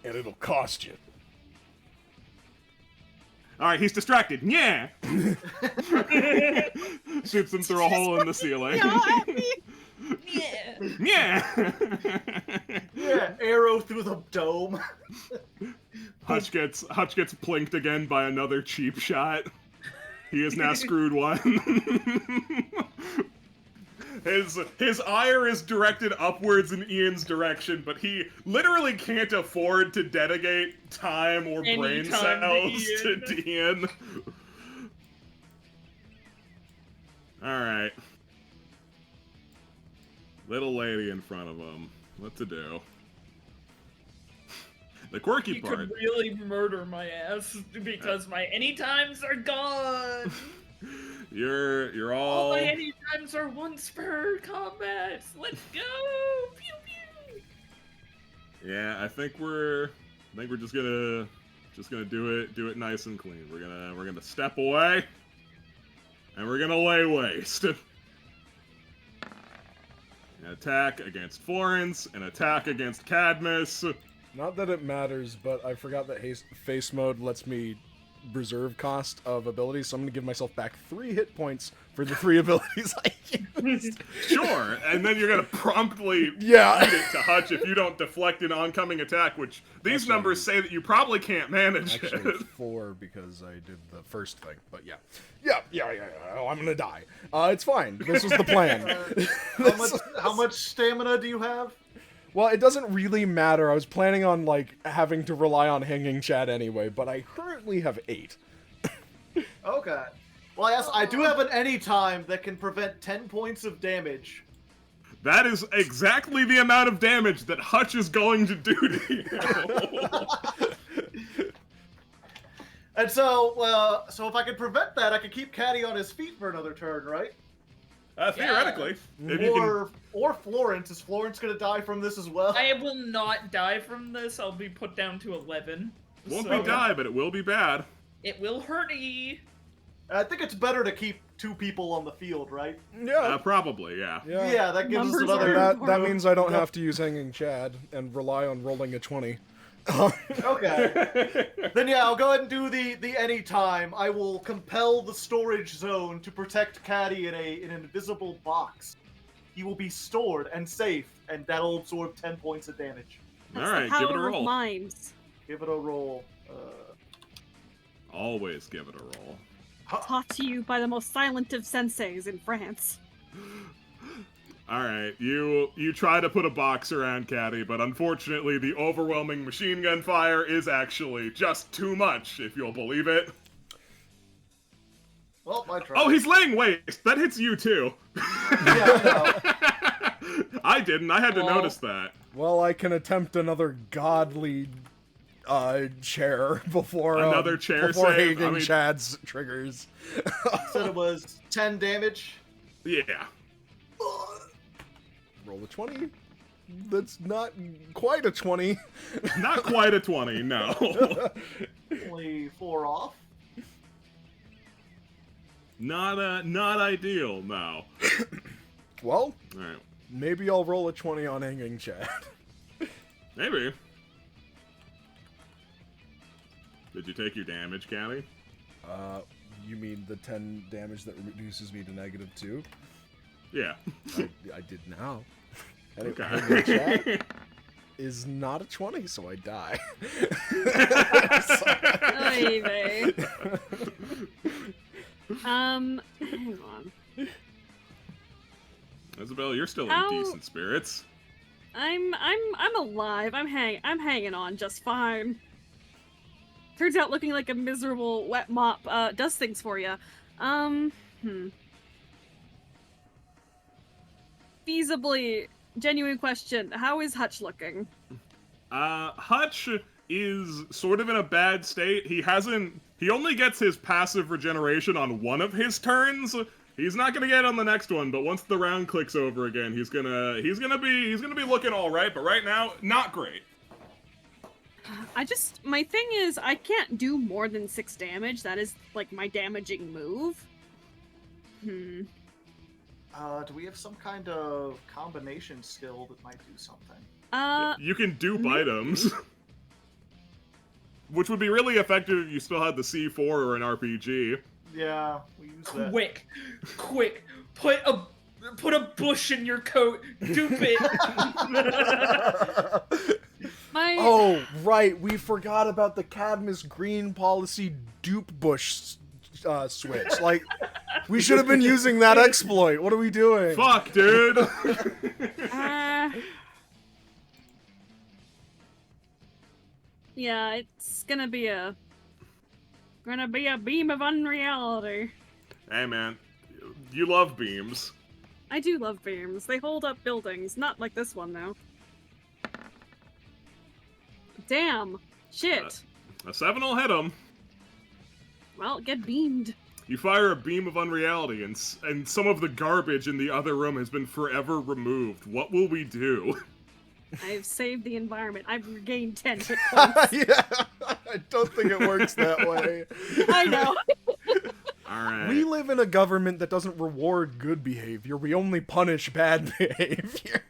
Speaker 2: and it'll cost you.
Speaker 1: Alright, he's distracted. Yeah! Shoots him through a hole in the ceiling.
Speaker 3: yeah.
Speaker 1: Yeah!
Speaker 4: Yeah, arrow through the dome.
Speaker 1: Hutch gets plinked again by another cheap shot. He is now screwed one. His ire is directed upwards in Ian's direction, but he literally can't afford to dedicate time or
Speaker 3: Any
Speaker 1: brain
Speaker 3: time to
Speaker 1: cells to Ian. Alright. Little lady in front of him. What to do? The quirky
Speaker 3: You
Speaker 1: part.
Speaker 3: could really murder my ass because my anytimes are gone.
Speaker 1: You're
Speaker 3: All
Speaker 1: all
Speaker 3: my anytimes are once per combat. Let's go! Pew pew.
Speaker 1: yeah. I think we're just gonna do it nice and clean. We're gonna step away, and we're gonna lay waste. An attack against Florence, an attack against Cadmus.
Speaker 2: Not that it matters, but I forgot that face mode lets me reserve cost of abilities, so I'm gonna give myself back 3 hit points for the 3 abilities I used.
Speaker 1: Sure, and then you're gonna promptly
Speaker 2: Yeah.
Speaker 1: beat it to Hutch if you don't deflect an oncoming attack, which these
Speaker 2: Actually,
Speaker 1: numbers say that you probably can't manage.
Speaker 2: Actually, 4 because I did the first thing, but yeah. Oh, I'm gonna die. It's fine. This was the plan.
Speaker 4: How much stamina do you have?
Speaker 2: Well, it doesn't really matter. I was planning on, like, having to rely on hanging Chad anyway, but I currently have 8.
Speaker 4: Okay. Well, yes, I do have an anytime that can prevent 10 points of damage.
Speaker 1: That is exactly the amount of damage that Hutch is going to do to you.
Speaker 4: And so, so if I can prevent that, I can keep Caddy on his feet for another turn, right?
Speaker 1: Theoretically. If you can...
Speaker 4: Or Florence. Is Florence gonna die from this as well?
Speaker 3: I will not die from this. I'll be put down to 11.
Speaker 1: Won't
Speaker 3: So
Speaker 1: be die, but it will be bad.
Speaker 3: It will hurt-y.
Speaker 4: I think it's better to keep 2 people on the field, right?
Speaker 2: Yeah.
Speaker 1: Probably, yeah.
Speaker 4: Yeah, that gives
Speaker 5: Numbers
Speaker 4: us another.
Speaker 2: That means I don't have to use hanging Chad and rely on rolling a 20.
Speaker 4: Okay. Then yeah, I'll go ahead and do the anytime. I will compel the storage zone to protect Caddy in an invisible box. He will be stored and safe, and that'll absorb 10 points of damage.
Speaker 5: That's
Speaker 1: Alright,
Speaker 5: the
Speaker 1: give it a
Speaker 5: power
Speaker 1: roll.
Speaker 5: of minds.
Speaker 4: Give it a roll.
Speaker 1: Always give it a roll.
Speaker 5: Taught to you by the most silent of senseis in France.
Speaker 1: Alright, you try to put a box around Caddy, but unfortunately the overwhelming machine gun fire is actually just too much, if you'll believe it.
Speaker 4: Well, I tried.
Speaker 1: Oh, he's laying waste! That hits you too!
Speaker 4: Yeah,
Speaker 1: I didn't. I had to
Speaker 3: Well-
Speaker 1: notice that.
Speaker 2: Well, I can attempt another godly chair before
Speaker 1: Another chair
Speaker 2: before
Speaker 1: save?
Speaker 2: Hagen
Speaker 1: I mean-
Speaker 2: Chad's triggers.
Speaker 4: said it was 10 damage.
Speaker 1: Yeah.
Speaker 2: Roll a 20. That's not quite a 20.
Speaker 1: Not quite a 20, no.
Speaker 4: Only 4 off.
Speaker 1: Not ideal, no.
Speaker 2: Well,
Speaker 1: Alright.
Speaker 2: maybe I'll roll a 20 on Hanging Chad.
Speaker 1: Maybe. Did you take your damage, Callie?
Speaker 2: You mean the 10 damage that reduces me to -2?
Speaker 1: Yeah.
Speaker 2: I did now. Anyway,
Speaker 1: Okay.
Speaker 2: Hanging Chad is not a 20, so I die.
Speaker 5: Oy vey. Hang on.
Speaker 1: Isabel, you're still
Speaker 5: How-
Speaker 1: in decent spirits.
Speaker 5: I'm alive. I'm hanging on just fine. Turns out looking like a miserable wet mop does things for you. Feasibly, genuine question. How is Hutch looking?
Speaker 1: Hutch is sort of in a bad state. He only gets his passive regeneration on one of his turns. He's not gonna get it on the next one, but once the round clicks over again, he's gonna be looking all right. But right now, not great.
Speaker 5: My thing is, I can't do more than 6 damage. That is, like, my damaging move.
Speaker 4: Do we have some kind of combination skill that might do something?
Speaker 1: You can dupe items, which would be really effective if you still had the C4 or an RPG.
Speaker 4: Yeah, we use that.
Speaker 3: Quick, put a bush in your coat, dupe it.
Speaker 2: Oh, right. We forgot about the Cadmus Green policy dupe bush switch. Like, we should have been using that exploit. What are we doing?
Speaker 1: Fuck, dude.
Speaker 5: Yeah, it's gonna be a beam of unreality.
Speaker 1: Hey, man, you love beams.
Speaker 5: I do love beams. They hold up buildings. Not like this one, though. Damn. Shit.
Speaker 1: A 7 will hit him.
Speaker 5: Well, get beamed.
Speaker 1: You fire a beam of unreality, and some of the garbage in the other room has been forever removed. What will we do?
Speaker 5: I've saved the environment. I've regained 10 hit points.
Speaker 2: Yeah, I don't think it works that way.
Speaker 5: I know.
Speaker 1: Alright.
Speaker 2: We live in a government that doesn't reward good behavior. We only punish bad behavior.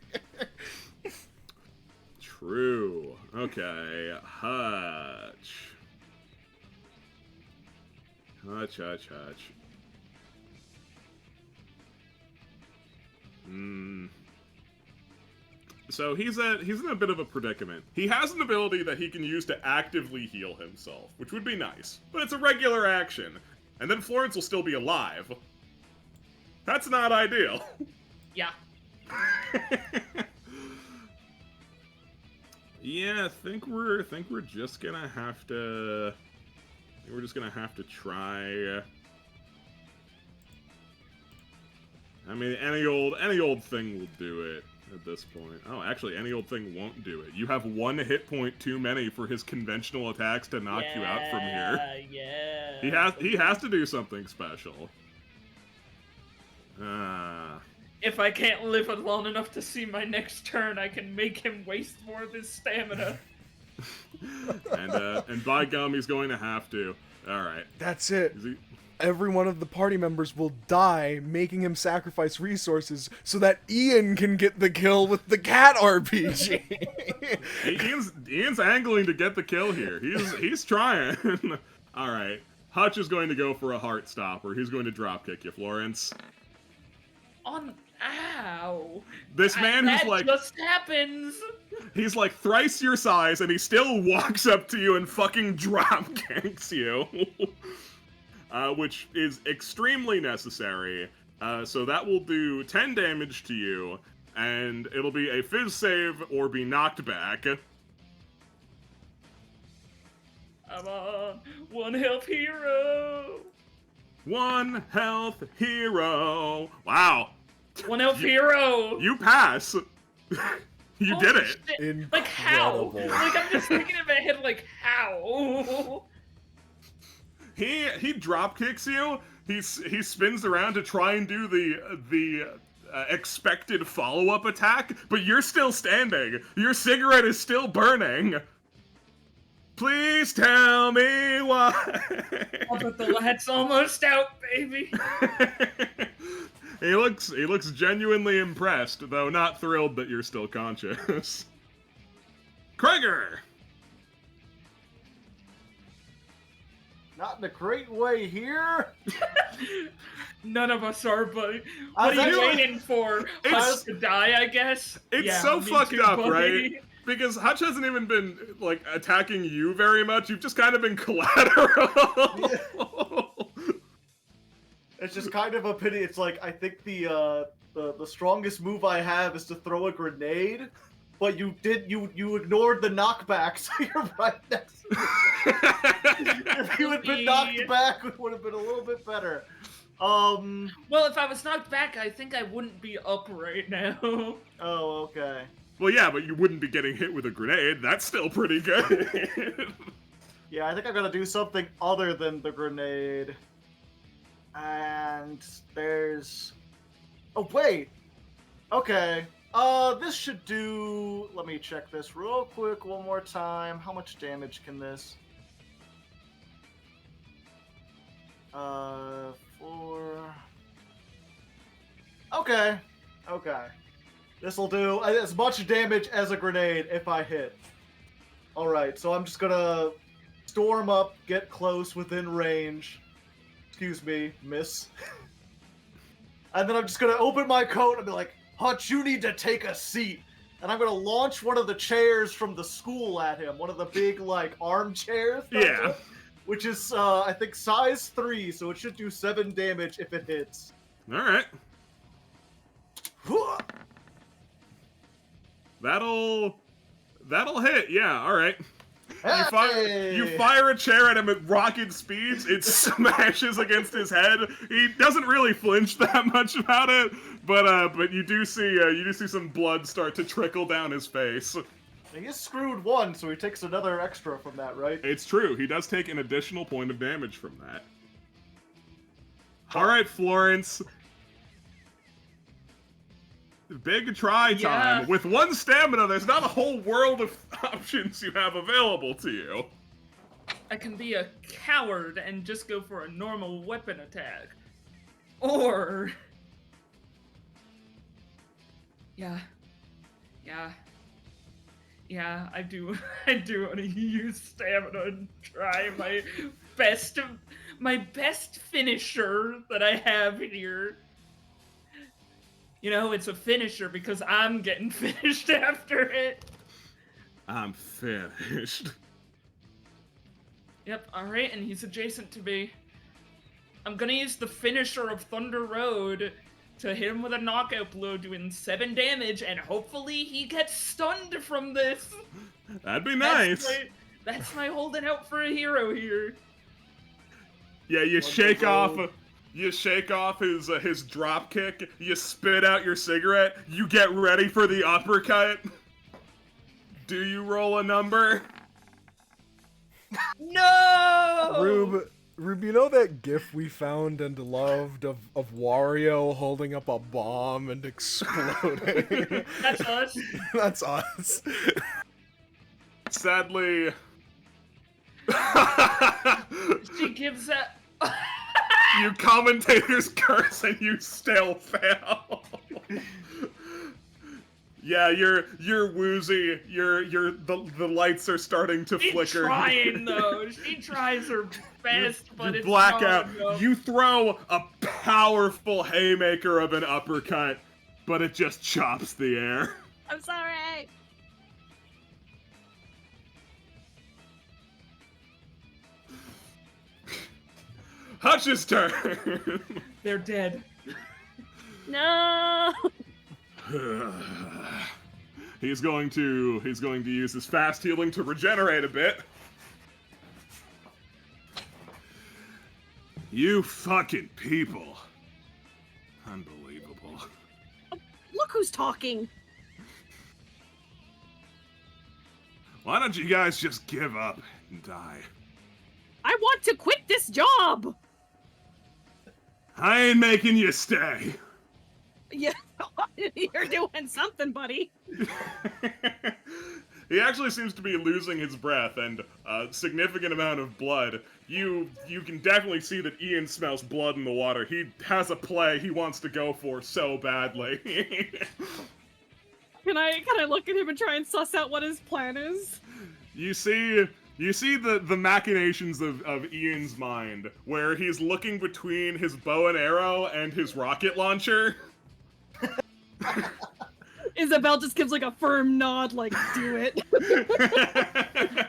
Speaker 1: True. Okay. Hutch. Hutch. So he's in a bit of a predicament. He has an ability that he can use to actively heal himself, which would be nice. But it's a regular action. And then Florence will still be alive. That's not ideal.
Speaker 3: Yeah.
Speaker 1: Yeah, I think we're just gonna have to. We're just gonna have to try. I mean, any old thing will do it at this point. Oh, actually, any old thing won't do it. You have 1 hit point too many for his conventional attacks to knock you out from here.
Speaker 3: Yeah.
Speaker 1: He has to do something special.
Speaker 3: If I can't live long enough to see my next turn, I can make him waste more of his stamina.
Speaker 1: And by gum, he's going to have to. All right.
Speaker 2: That's it.
Speaker 1: Is he?
Speaker 2: Every one of the party members will die, making him sacrifice resources so that Ian can get the kill with the cat RPG.
Speaker 1: Ian's angling to get the kill here. He's trying. All right. Hutch is going to go for a heart stopper. He's going to drop kick you, Florence.
Speaker 3: Ow.
Speaker 1: This man who's
Speaker 3: that
Speaker 1: like
Speaker 3: just happens.
Speaker 1: he's like thrice your size, and he still walks up to you and fucking drop kicks you, which is extremely necessary. So that will do 10 damage to you, and it'll be a fizz save or be knocked back.
Speaker 3: I'm on 1 health hero.
Speaker 1: 1 health hero. Wow.
Speaker 3: One elf hero.
Speaker 1: You pass. You
Speaker 3: Holy
Speaker 1: did it.
Speaker 3: shit.
Speaker 2: Incredible.
Speaker 3: Like how? Like I'm just thinking in my head, like how?
Speaker 1: He drop kicks you. He spins around to try and do the expected follow-up attack, but you're still standing. Your cigarette is still burning. Please tell me why.
Speaker 3: Oh, but the lad's almost out, baby.
Speaker 1: He looks genuinely impressed, though not thrilled that you're still conscious. Krieger!
Speaker 4: Not in a great way here.
Speaker 3: None of us are, buddy.
Speaker 4: I
Speaker 3: What
Speaker 4: was
Speaker 3: are you
Speaker 4: actually-
Speaker 3: waiting for?
Speaker 1: It's-
Speaker 3: Us to die, I guess?
Speaker 1: It's
Speaker 3: Yeah,
Speaker 1: so
Speaker 3: me
Speaker 1: fucked
Speaker 3: too,
Speaker 1: up,
Speaker 3: buddy.
Speaker 1: right? Because Hutch hasn't even been, like, attacking you very much. You've just kind of been collateral.
Speaker 4: It's just kind of a pity. It's like I think the strongest move I have is to throw a grenade, but you ignored the knockback, so you're right next to me. If you had been knocked back, it would have been a little bit better.
Speaker 3: Well, if I was knocked back, I think I wouldn't be up right now.
Speaker 4: Oh, okay.
Speaker 1: Well, yeah, but you wouldn't be getting hit with a grenade. That's still pretty good.
Speaker 4: Yeah, I think I'm gonna do something other than the grenade. And there's... Oh, wait! Okay. This should do... Let me check this real quick one more time. How much damage can this... 4... Okay. Okay. This'll do as much damage as a grenade if I hit. Alright, so I'm just gonna storm up, get close within range. Excuse me, miss. And then I'm just gonna open my coat and be like, Hutch, you need to take a seat. And I'm gonna launch one of the chairs from the school at him. One of the big, like, armchairs.
Speaker 1: Yeah.
Speaker 4: Which is, I think, size 3, so it should do 7 damage if it hits.
Speaker 1: Alright. That'll hit, yeah, alright. You fire a chair at him at rocket speeds, it smashes against his head. He doesn't really flinch that much about it, but you do see some blood start to trickle down his face.
Speaker 4: He's screwed 1, so he takes another extra from that, right?
Speaker 1: It's true, he does take an additional point of damage from that. Alright, Florence. Big try time.
Speaker 3: Yeah.
Speaker 1: With 1 stamina, there's not a whole world of options you have available to you.
Speaker 3: I can be a coward and just go for a normal weapon attack. Or... Yeah, I do want to use stamina and try my best finisher that I have here. You know, it's a finisher because I'm getting finished after it.
Speaker 1: I'm finished.
Speaker 3: Yep, alright, and he's adjacent to me. I'm gonna use the finisher of Thunder Road to hit him with a knockout blow, doing 7 damage, and hopefully he gets stunned from this.
Speaker 1: That'd be nice.
Speaker 3: That's my holding out for a hero here.
Speaker 1: Yeah, you
Speaker 4: Wonderful.
Speaker 1: shake off his drop kick, you spit out your cigarette, you get ready for the uppercut. Do you roll a number?
Speaker 3: No!
Speaker 2: Rube, you know that gif we found and loved of Wario holding up a bomb and exploding?
Speaker 3: That's us.
Speaker 2: That's us.
Speaker 1: Sadly...
Speaker 3: She gives that...
Speaker 1: You commentators curse and you still fail. Yeah, you're woozy. The lights are starting to
Speaker 3: She's
Speaker 1: flicker.
Speaker 3: trying, though. She tries her best, but
Speaker 1: You
Speaker 3: it's
Speaker 1: black
Speaker 3: not
Speaker 1: out.
Speaker 3: enough.
Speaker 1: You throw a powerful haymaker of an uppercut, but it just chops the air.
Speaker 5: I'm sorry.
Speaker 1: Hutch's turn.
Speaker 3: They're dead.
Speaker 5: No.
Speaker 1: He's going to use his fast healing to regenerate a bit. You fucking people. Unbelievable.
Speaker 5: who's talking.
Speaker 1: Why don't you guys just give up and die?
Speaker 5: I want to quit this job.
Speaker 1: I ain't making you stay.
Speaker 5: Yeah, you're doing something, buddy.
Speaker 1: He actually seems to be losing his breath and a significant amount of blood. You can definitely see that Ian smells blood in the water. He has a play he wants to go for so badly.
Speaker 5: Can I look at him and try and suss out what his plan is?
Speaker 1: You see the machinations of Ian's mind, where he's looking between his bow and arrow and his rocket launcher.
Speaker 5: Isabel just gives like a firm nod, like, do it.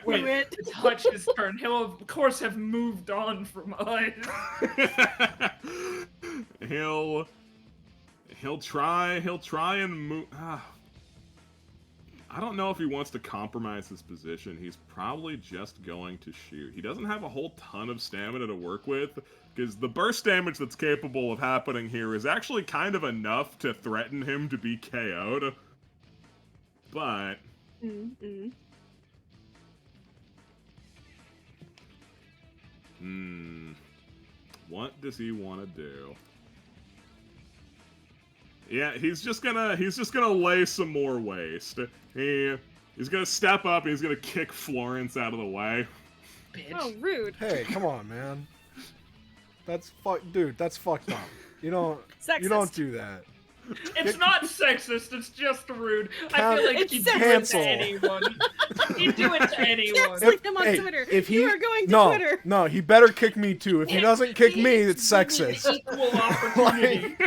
Speaker 3: Wait,
Speaker 5: Do it.
Speaker 3: it's Hutch's turn. He'll of course have moved on from us.
Speaker 1: He'll try and move. I don't know if he wants to compromise his position. He's probably just going to shoot. He doesn't have a whole ton of stamina to work with, because the burst damage that's capable of happening here is actually kind of enough to threaten him to be KO'd. But... what does he want to do? Yeah, he's just gonna lay some more waste. He's gonna step up and he's gonna kick Florence out of the way.
Speaker 3: Bitch.
Speaker 5: Oh, rude.
Speaker 2: Hey, come on, man. Dude, that's fucked up. You don't
Speaker 5: Sexist.
Speaker 2: do that.
Speaker 3: It's not sexist, it's just rude. I
Speaker 2: Count-
Speaker 3: feel like
Speaker 5: It's
Speaker 3: he'd do it
Speaker 2: cancel.
Speaker 3: to anyone. He'd do it to anyone.
Speaker 5: Cancel him on
Speaker 2: Hey,
Speaker 5: Twitter.
Speaker 2: if
Speaker 5: You
Speaker 2: he-
Speaker 5: are going to
Speaker 2: No,
Speaker 5: Twitter.
Speaker 2: no, he better kick me too. If he doesn't kick me, it's
Speaker 3: Give me
Speaker 2: sexist.
Speaker 3: Equal opportunity.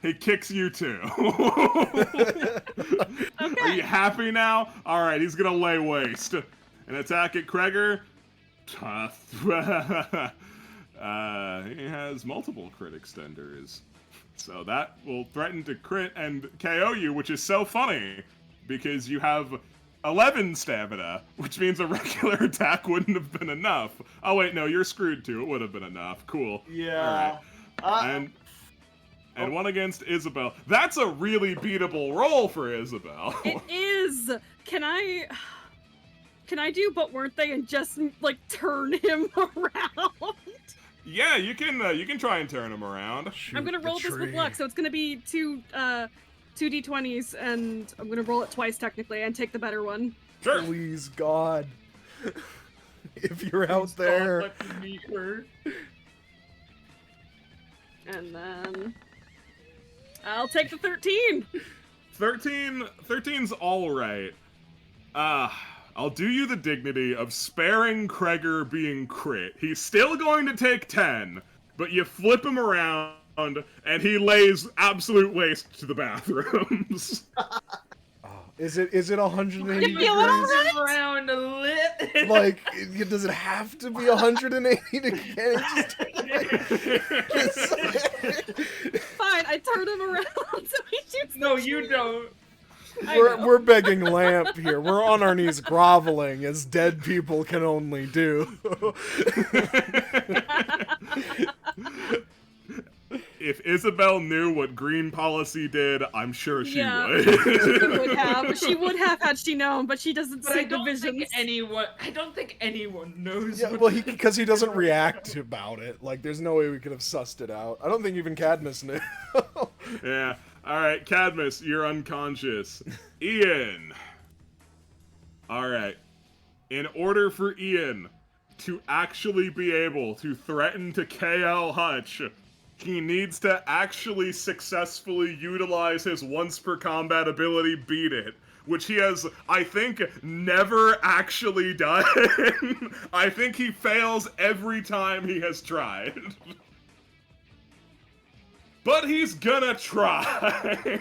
Speaker 1: He kicks you too.
Speaker 5: Okay.
Speaker 1: Are you happy now? Alright, he's gonna lay waste. An attack at Kreger. He has multiple crit extenders. So that will threaten to crit and KO you, which is so funny, because you have 11 stamina, which means a regular attack wouldn't have been enough. Oh wait, no, you're screwed too. It would have been enough. Cool.
Speaker 4: Yeah.
Speaker 1: Alright. And one against Isabel. That's a really beatable roll for Isabel.
Speaker 5: It is. Can I do but weren't they and just like turn him around?
Speaker 1: Yeah, you can try and turn him around.
Speaker 2: Shoot
Speaker 5: I'm gonna
Speaker 2: the
Speaker 5: roll this with
Speaker 2: tree.
Speaker 5: luck, so it's gonna be two d20s, and I'm gonna roll it twice technically and take the better one.
Speaker 1: Sure.
Speaker 2: Please, God. If you're out
Speaker 3: Stop
Speaker 2: there.
Speaker 3: letting me hurt.
Speaker 5: And then I'll take the 13.
Speaker 1: 13's alright. I'll do you the dignity of sparing Kreger being crit. He's still going to take 10, but you flip him around and he lays absolute waste to the bathrooms.
Speaker 2: Is it 180
Speaker 5: You feel it
Speaker 2: degrees?
Speaker 5: already?
Speaker 3: Around a lit.
Speaker 2: Like, does it have to be 180 degrees?
Speaker 5: Fine, I turn him around so he shoots.
Speaker 3: No,
Speaker 5: the
Speaker 3: you
Speaker 5: tree.
Speaker 3: don't. I know.
Speaker 2: We're begging Lamp here. We're on our knees groveling as dead people can only do.
Speaker 1: If Isabel knew what green policy did, I'm sure she
Speaker 5: Yeah.
Speaker 1: would.
Speaker 5: She would have had she known, but she doesn't
Speaker 3: But I
Speaker 5: see the
Speaker 3: don't
Speaker 5: visions.
Speaker 3: think anyone knows.
Speaker 2: Yeah,
Speaker 3: what
Speaker 2: well, because he doesn't react about it. Like, there's no way we could have sussed it out. I don't think even Cadmus knew.
Speaker 1: Yeah. Alright, Cadmus, you're unconscious. Ian. Alright. In order for Ian to actually be able to threaten to KL Hutch, he needs to actually successfully utilize his once per combat ability, Beat It, which he has, I think, never actually done. I think he fails every time he has tried. But he's gonna try.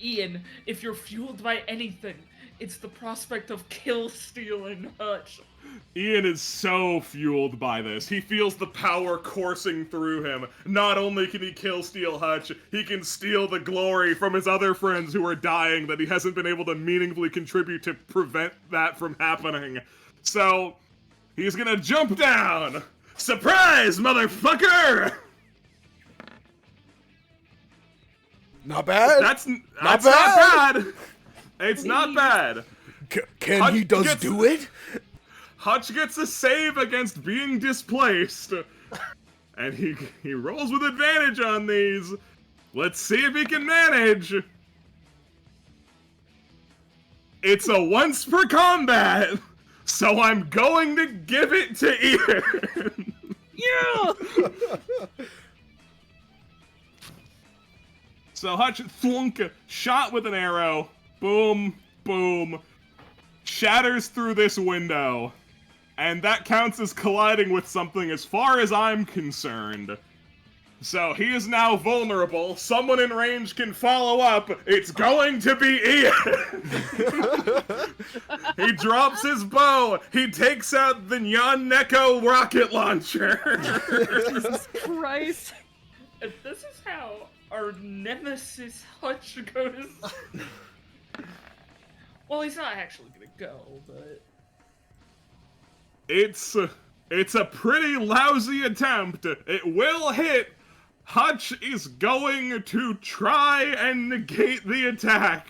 Speaker 3: Ian, if you're fueled by anything, it's the prospect of kill stealing Hutch.
Speaker 1: Ian is so fueled by this. He feels the power coursing through him. Not only can he kill Steal Hutch, he can steal the glory from his other friends who are dying that he hasn't been able to meaningfully contribute to prevent that from happening. So, he's gonna jump down. Surprise, motherfucker!
Speaker 2: Not bad.
Speaker 1: That's
Speaker 2: Not
Speaker 1: not
Speaker 2: bad.
Speaker 1: bad. It's not bad.
Speaker 2: Can
Speaker 1: Hutch
Speaker 2: he does
Speaker 1: gets-
Speaker 2: do it?
Speaker 1: Hutch gets a save against being displaced. And he rolls with advantage on these. Let's see if he can manage. It's a once per combat, so I'm going to give it to Ian.
Speaker 5: Yeah!
Speaker 1: So Hutch thunk, shot with an arrow, boom, boom, shatters through this window, and that counts as colliding with something as far as I'm concerned. So he is now vulnerable. Someone in range can follow up. It's going to be Ian. He drops his bow. He takes out the Nyan Neko rocket launcher.
Speaker 5: Jesus Christ.
Speaker 3: If this is how our nemesis Hutch goes. Well, he's not actually gonna go, but.
Speaker 1: It's a pretty lousy attempt. It will hit. Hutch is going to try and negate the attack.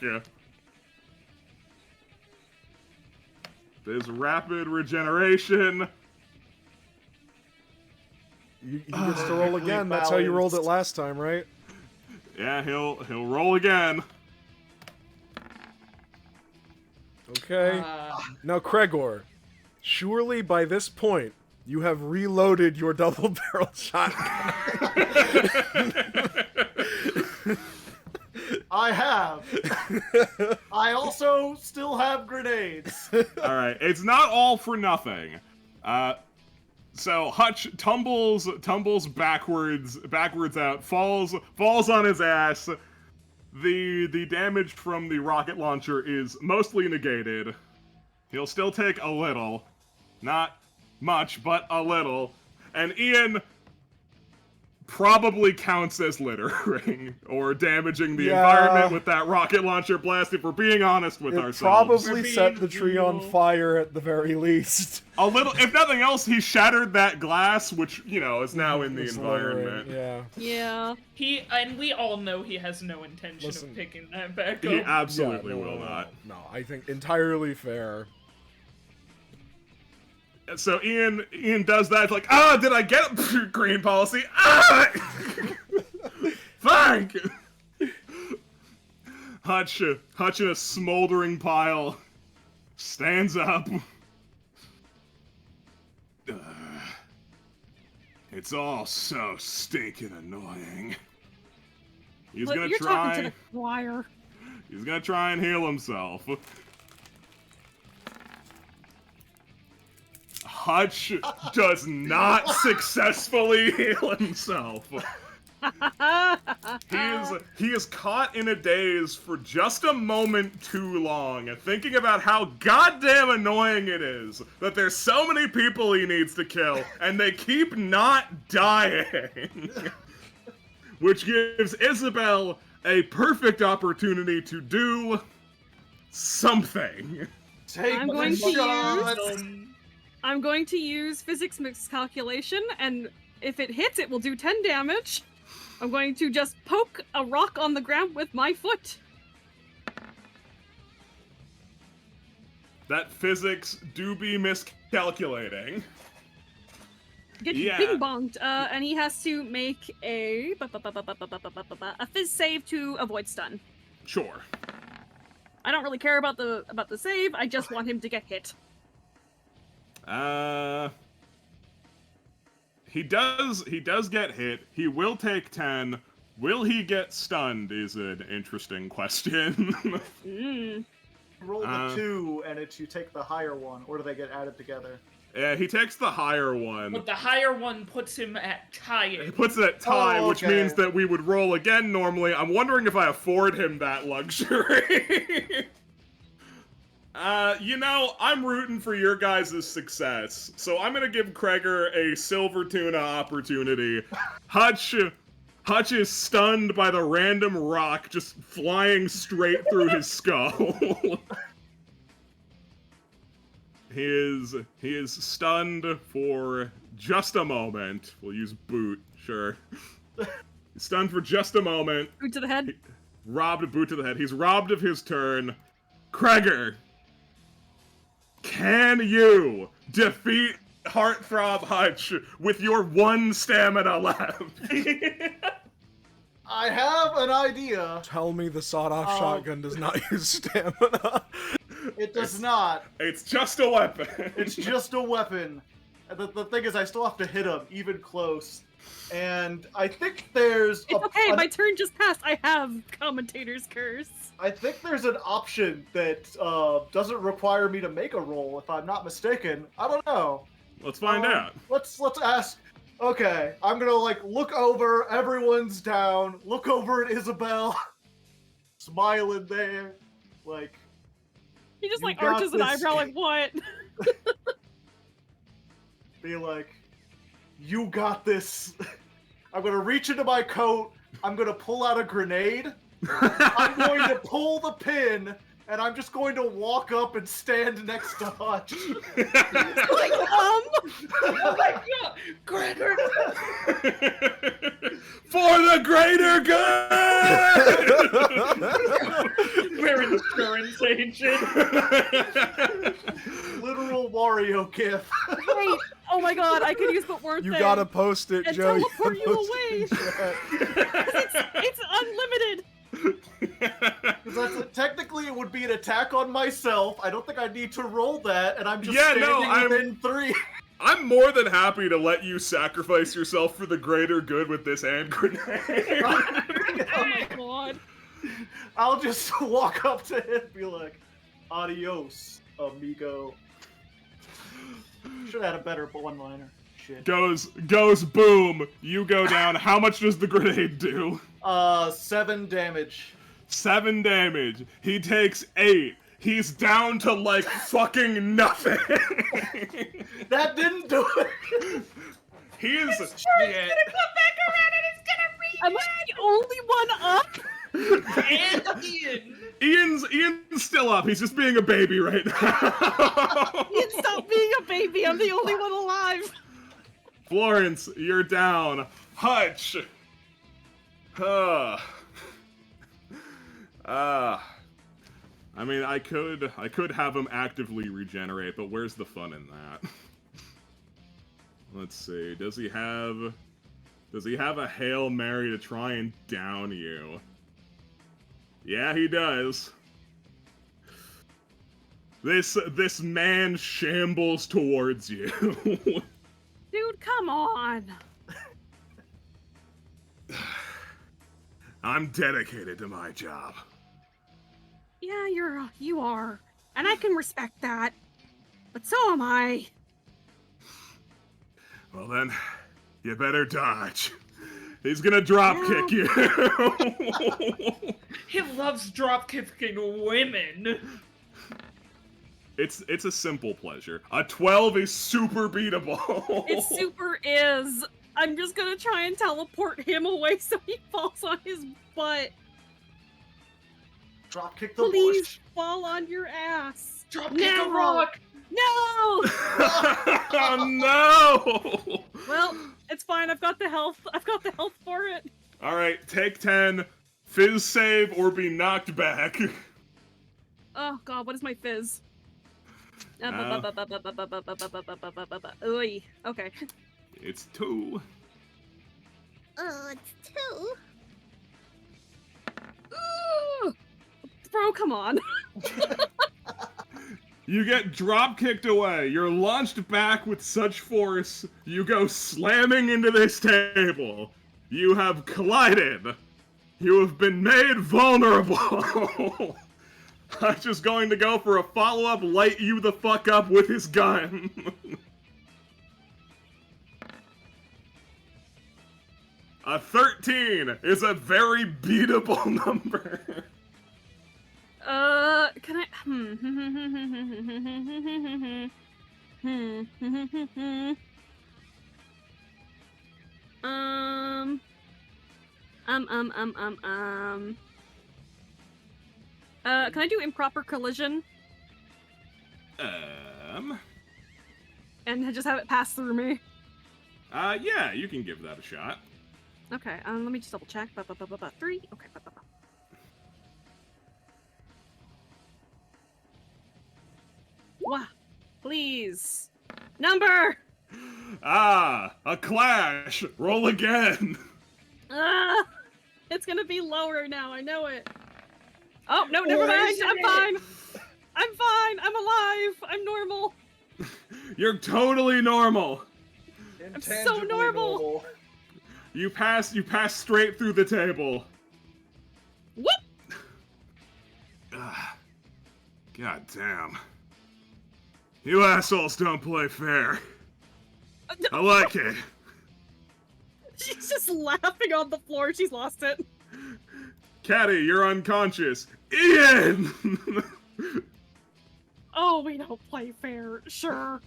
Speaker 1: There's rapid regeneration.
Speaker 2: He gets to roll again. That's how you rolled it last time, right?
Speaker 1: Yeah, he'll roll again.
Speaker 2: Okay. Now, Kregor, surely by this point, you have reloaded your double-barrel shotgun.
Speaker 4: I have. I also still have grenades.
Speaker 1: All right, it's not all for nothing. So Hutch tumbles backwards out, falls on his ass. The damage from the rocket launcher is mostly negated. He'll still take a little, not much, but a little. And Ian probably counts as littering or damaging the environment with that rocket launcher blast, if we're being honest with
Speaker 2: It
Speaker 1: ourselves.
Speaker 2: probably set the tree on fire at the very least.
Speaker 1: A little, if nothing else, he shattered that glass, which, you know, is now in the
Speaker 2: It's
Speaker 1: environment.
Speaker 2: littering, yeah.
Speaker 5: Yeah.
Speaker 3: And we all know he has no intention
Speaker 2: Listen,
Speaker 3: of picking that back
Speaker 1: He
Speaker 3: up.
Speaker 1: absolutely
Speaker 2: Yeah, no,
Speaker 1: will
Speaker 2: no,
Speaker 1: not.
Speaker 2: No, I think entirely fair.
Speaker 1: So Ian does that. It's like, did I get it? Green policy. Fuck! Hutch in a smoldering pile stands up. It's all so stinking annoying. He's
Speaker 5: But
Speaker 1: gonna
Speaker 5: you're
Speaker 1: try.
Speaker 5: talking to the choir.
Speaker 1: He's gonna try and heal himself. Hutch does not successfully heal himself. He is caught in a daze for just a moment too long, thinking about how goddamn annoying it is that there's so many people he needs to kill, and they keep not dying. Which gives Isabel a perfect opportunity to do something.
Speaker 4: Take
Speaker 5: I'm
Speaker 4: the
Speaker 5: going to
Speaker 4: shots.
Speaker 5: I'm going to use physics miscalculation, and if it hits, it will do 10 damage. I'm going to just poke a rock on the ground with my foot.
Speaker 1: That physics do be miscalculating.
Speaker 5: Get
Speaker 1: Yeah.
Speaker 5: bing bonged, and he has to make a phys save to avoid stun.
Speaker 1: Sure.
Speaker 5: I don't really care about the save. I just want him to get hit.
Speaker 1: He does get hit. He will take 10. Will he get stunned is an interesting question.
Speaker 4: Roll the 2, and you take the higher one, or do they get added together?
Speaker 1: Yeah, he takes the higher one.
Speaker 3: But the higher one puts him at
Speaker 1: He
Speaker 3: tying.
Speaker 1: puts it at tie,
Speaker 4: Oh,
Speaker 1: which
Speaker 4: okay.
Speaker 1: means that we would roll again normally. I'm wondering if I afford him that luxury. I'm rooting for your guys' success, so I'm gonna give Kreger a silver tuna opportunity. Hutch is stunned by the random rock just flying straight through his skull. He is stunned for just a moment. We'll use boot, sure. He's stunned for just a moment.
Speaker 5: Boot to the head.
Speaker 1: robbed a boot to the head. He's robbed of his turn. Kreger, can you defeat Heartthrob Hutch with your 1 stamina left?
Speaker 4: I have an idea.
Speaker 2: Tell me the sawed-off shotgun does not use stamina.
Speaker 4: It does not.
Speaker 1: It's just a weapon.
Speaker 4: It's just a weapon. The thing is, I still have to hit him, even close. And I think there's
Speaker 5: It's okay, my turn just passed. I have Commentator's Curse.
Speaker 4: I think there's an option that doesn't require me to make a roll, if I'm not mistaken. I don't know.
Speaker 1: Let's find out.
Speaker 4: Let's ask. Okay, I'm gonna like look over. Everyone's down. Look over at Isabel, smiling there, like.
Speaker 5: He just
Speaker 4: You
Speaker 5: like
Speaker 4: got
Speaker 5: arches an
Speaker 4: this.
Speaker 5: eyebrow, like what?
Speaker 4: Be like, you got this. I'm gonna reach into my coat. I'm gonna pull out a grenade. I'm going to pull the pin, and I'm just going to walk up and stand next to Hutch.
Speaker 5: Like,
Speaker 3: Oh my god! Gregor!
Speaker 1: For the greater good!
Speaker 3: We're insurance agent.
Speaker 4: Literal Wario gif.
Speaker 5: wait, oh my god, I could use the word
Speaker 2: You
Speaker 5: thing.
Speaker 2: gotta post it,
Speaker 5: And
Speaker 2: Joe.
Speaker 5: teleport you
Speaker 2: gotta post it
Speaker 5: away.
Speaker 2: in chat.
Speaker 5: It's unlimited.
Speaker 4: Because technically it would be an attack on myself. I don't think I need to roll that, and I'm just
Speaker 1: Yeah,
Speaker 4: standing
Speaker 1: no, I'm-
Speaker 4: within 3.
Speaker 1: I'm more than happy to let you sacrifice yourself for the greater good with this hand grenade.
Speaker 5: Oh my god.
Speaker 4: I'll just walk up to him and be like, adios, amigo. Should have had a better one-liner. Shit.
Speaker 1: Goes boom. You go down. How much does the grenade do?
Speaker 4: 7 damage.
Speaker 1: 7 damage. He takes 8. He's down to like fucking nothing.
Speaker 4: That didn't do it.
Speaker 1: He is.
Speaker 3: Sure, he's gonna come back around and it's
Speaker 5: Am I the only one up?
Speaker 3: gonna read and Ian.
Speaker 1: Ian's still up. He's just being a baby right now.
Speaker 5: Ian, stop being a baby. I'm the only one alive.
Speaker 1: Florence, you're down. Hutch. I mean, I could have him actively regenerate, but where's the fun in that? Let's see. Does he have a Hail Mary to try and down you? Yeah, he does. This man shambles towards you.
Speaker 5: Dude, come on.
Speaker 1: I'm dedicated to my job.
Speaker 5: Yeah, you are. And I can respect that. But so am I.
Speaker 1: Well then, you better dodge. He's gonna drop kick you.
Speaker 3: He loves drop kicking women.
Speaker 1: It's a simple pleasure. A 12 is super beatable.
Speaker 5: It super is. I'm just gonna try and teleport him away so he falls on his butt.
Speaker 4: Drop kick the
Speaker 5: Please
Speaker 4: bush.
Speaker 5: fall on your ass.
Speaker 3: Drop kick a
Speaker 5: No.
Speaker 3: rock.
Speaker 5: No!
Speaker 1: Oh no!
Speaker 5: Well, it's fine. I've got the health. I've got the health for it.
Speaker 1: All right, take 10. Fizz save or be knocked back.
Speaker 5: Oh god, what is my fizz?
Speaker 1: Uh.
Speaker 5: Oy. Okay.
Speaker 1: It's 2.
Speaker 5: Oh, it's 2. Ooh! Bro, come on.
Speaker 1: You get drop kicked away. You're launched back with such force, you go slamming into this table. You have collided. You have been made vulnerable. I'm just going to go for a follow-up, light you the fuck up with his gun. A 13 is a very beatable number.
Speaker 5: Can I? Can I do improper collision and just have it pass through me?
Speaker 1: Yeah, you can give that a shot.
Speaker 5: Okay, let me just double check. 3. Okay. Please. Number!
Speaker 1: Ah, a clash. Roll again.
Speaker 5: Ah! It's gonna be lower now, I know it. Oh, no, never mind. I'm fine. I'm fine. I'm alive. I'm normal.
Speaker 1: You're totally normal.
Speaker 5: I'm so normal.
Speaker 1: You pass straight through the table.
Speaker 5: Whoop!
Speaker 1: God damn. You assholes don't play fair. I like it.
Speaker 5: She's just laughing on the floor. She's lost it.
Speaker 1: Caddy, you're unconscious. Ian!
Speaker 5: Oh, we don't play fair. Sure.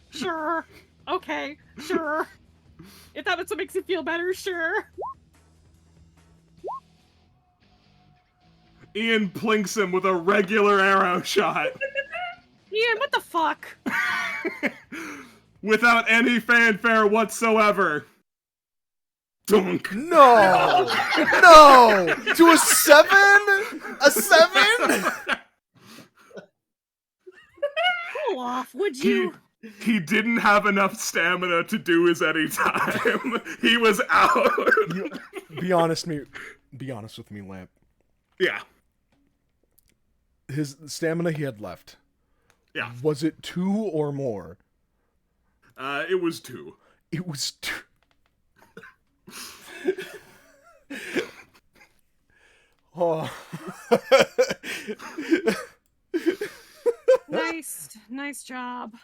Speaker 5: Okay, sure. If that's what makes you feel better, sure.
Speaker 1: Ian plinks him with a regular arrow shot.
Speaker 5: Ian, what the fuck?
Speaker 1: Without any fanfare whatsoever. Dunk.
Speaker 2: No! No! To a 7? A 7?
Speaker 5: Cool off, would you?
Speaker 1: He didn't have enough stamina to do his any time. He was out.
Speaker 2: Be honest with me, Lamp.
Speaker 1: Yeah.
Speaker 2: His stamina he had left.
Speaker 1: Yeah.
Speaker 2: Was it 2 or more?
Speaker 1: It was 2.
Speaker 2: It was 2. Oh.
Speaker 5: Nice job.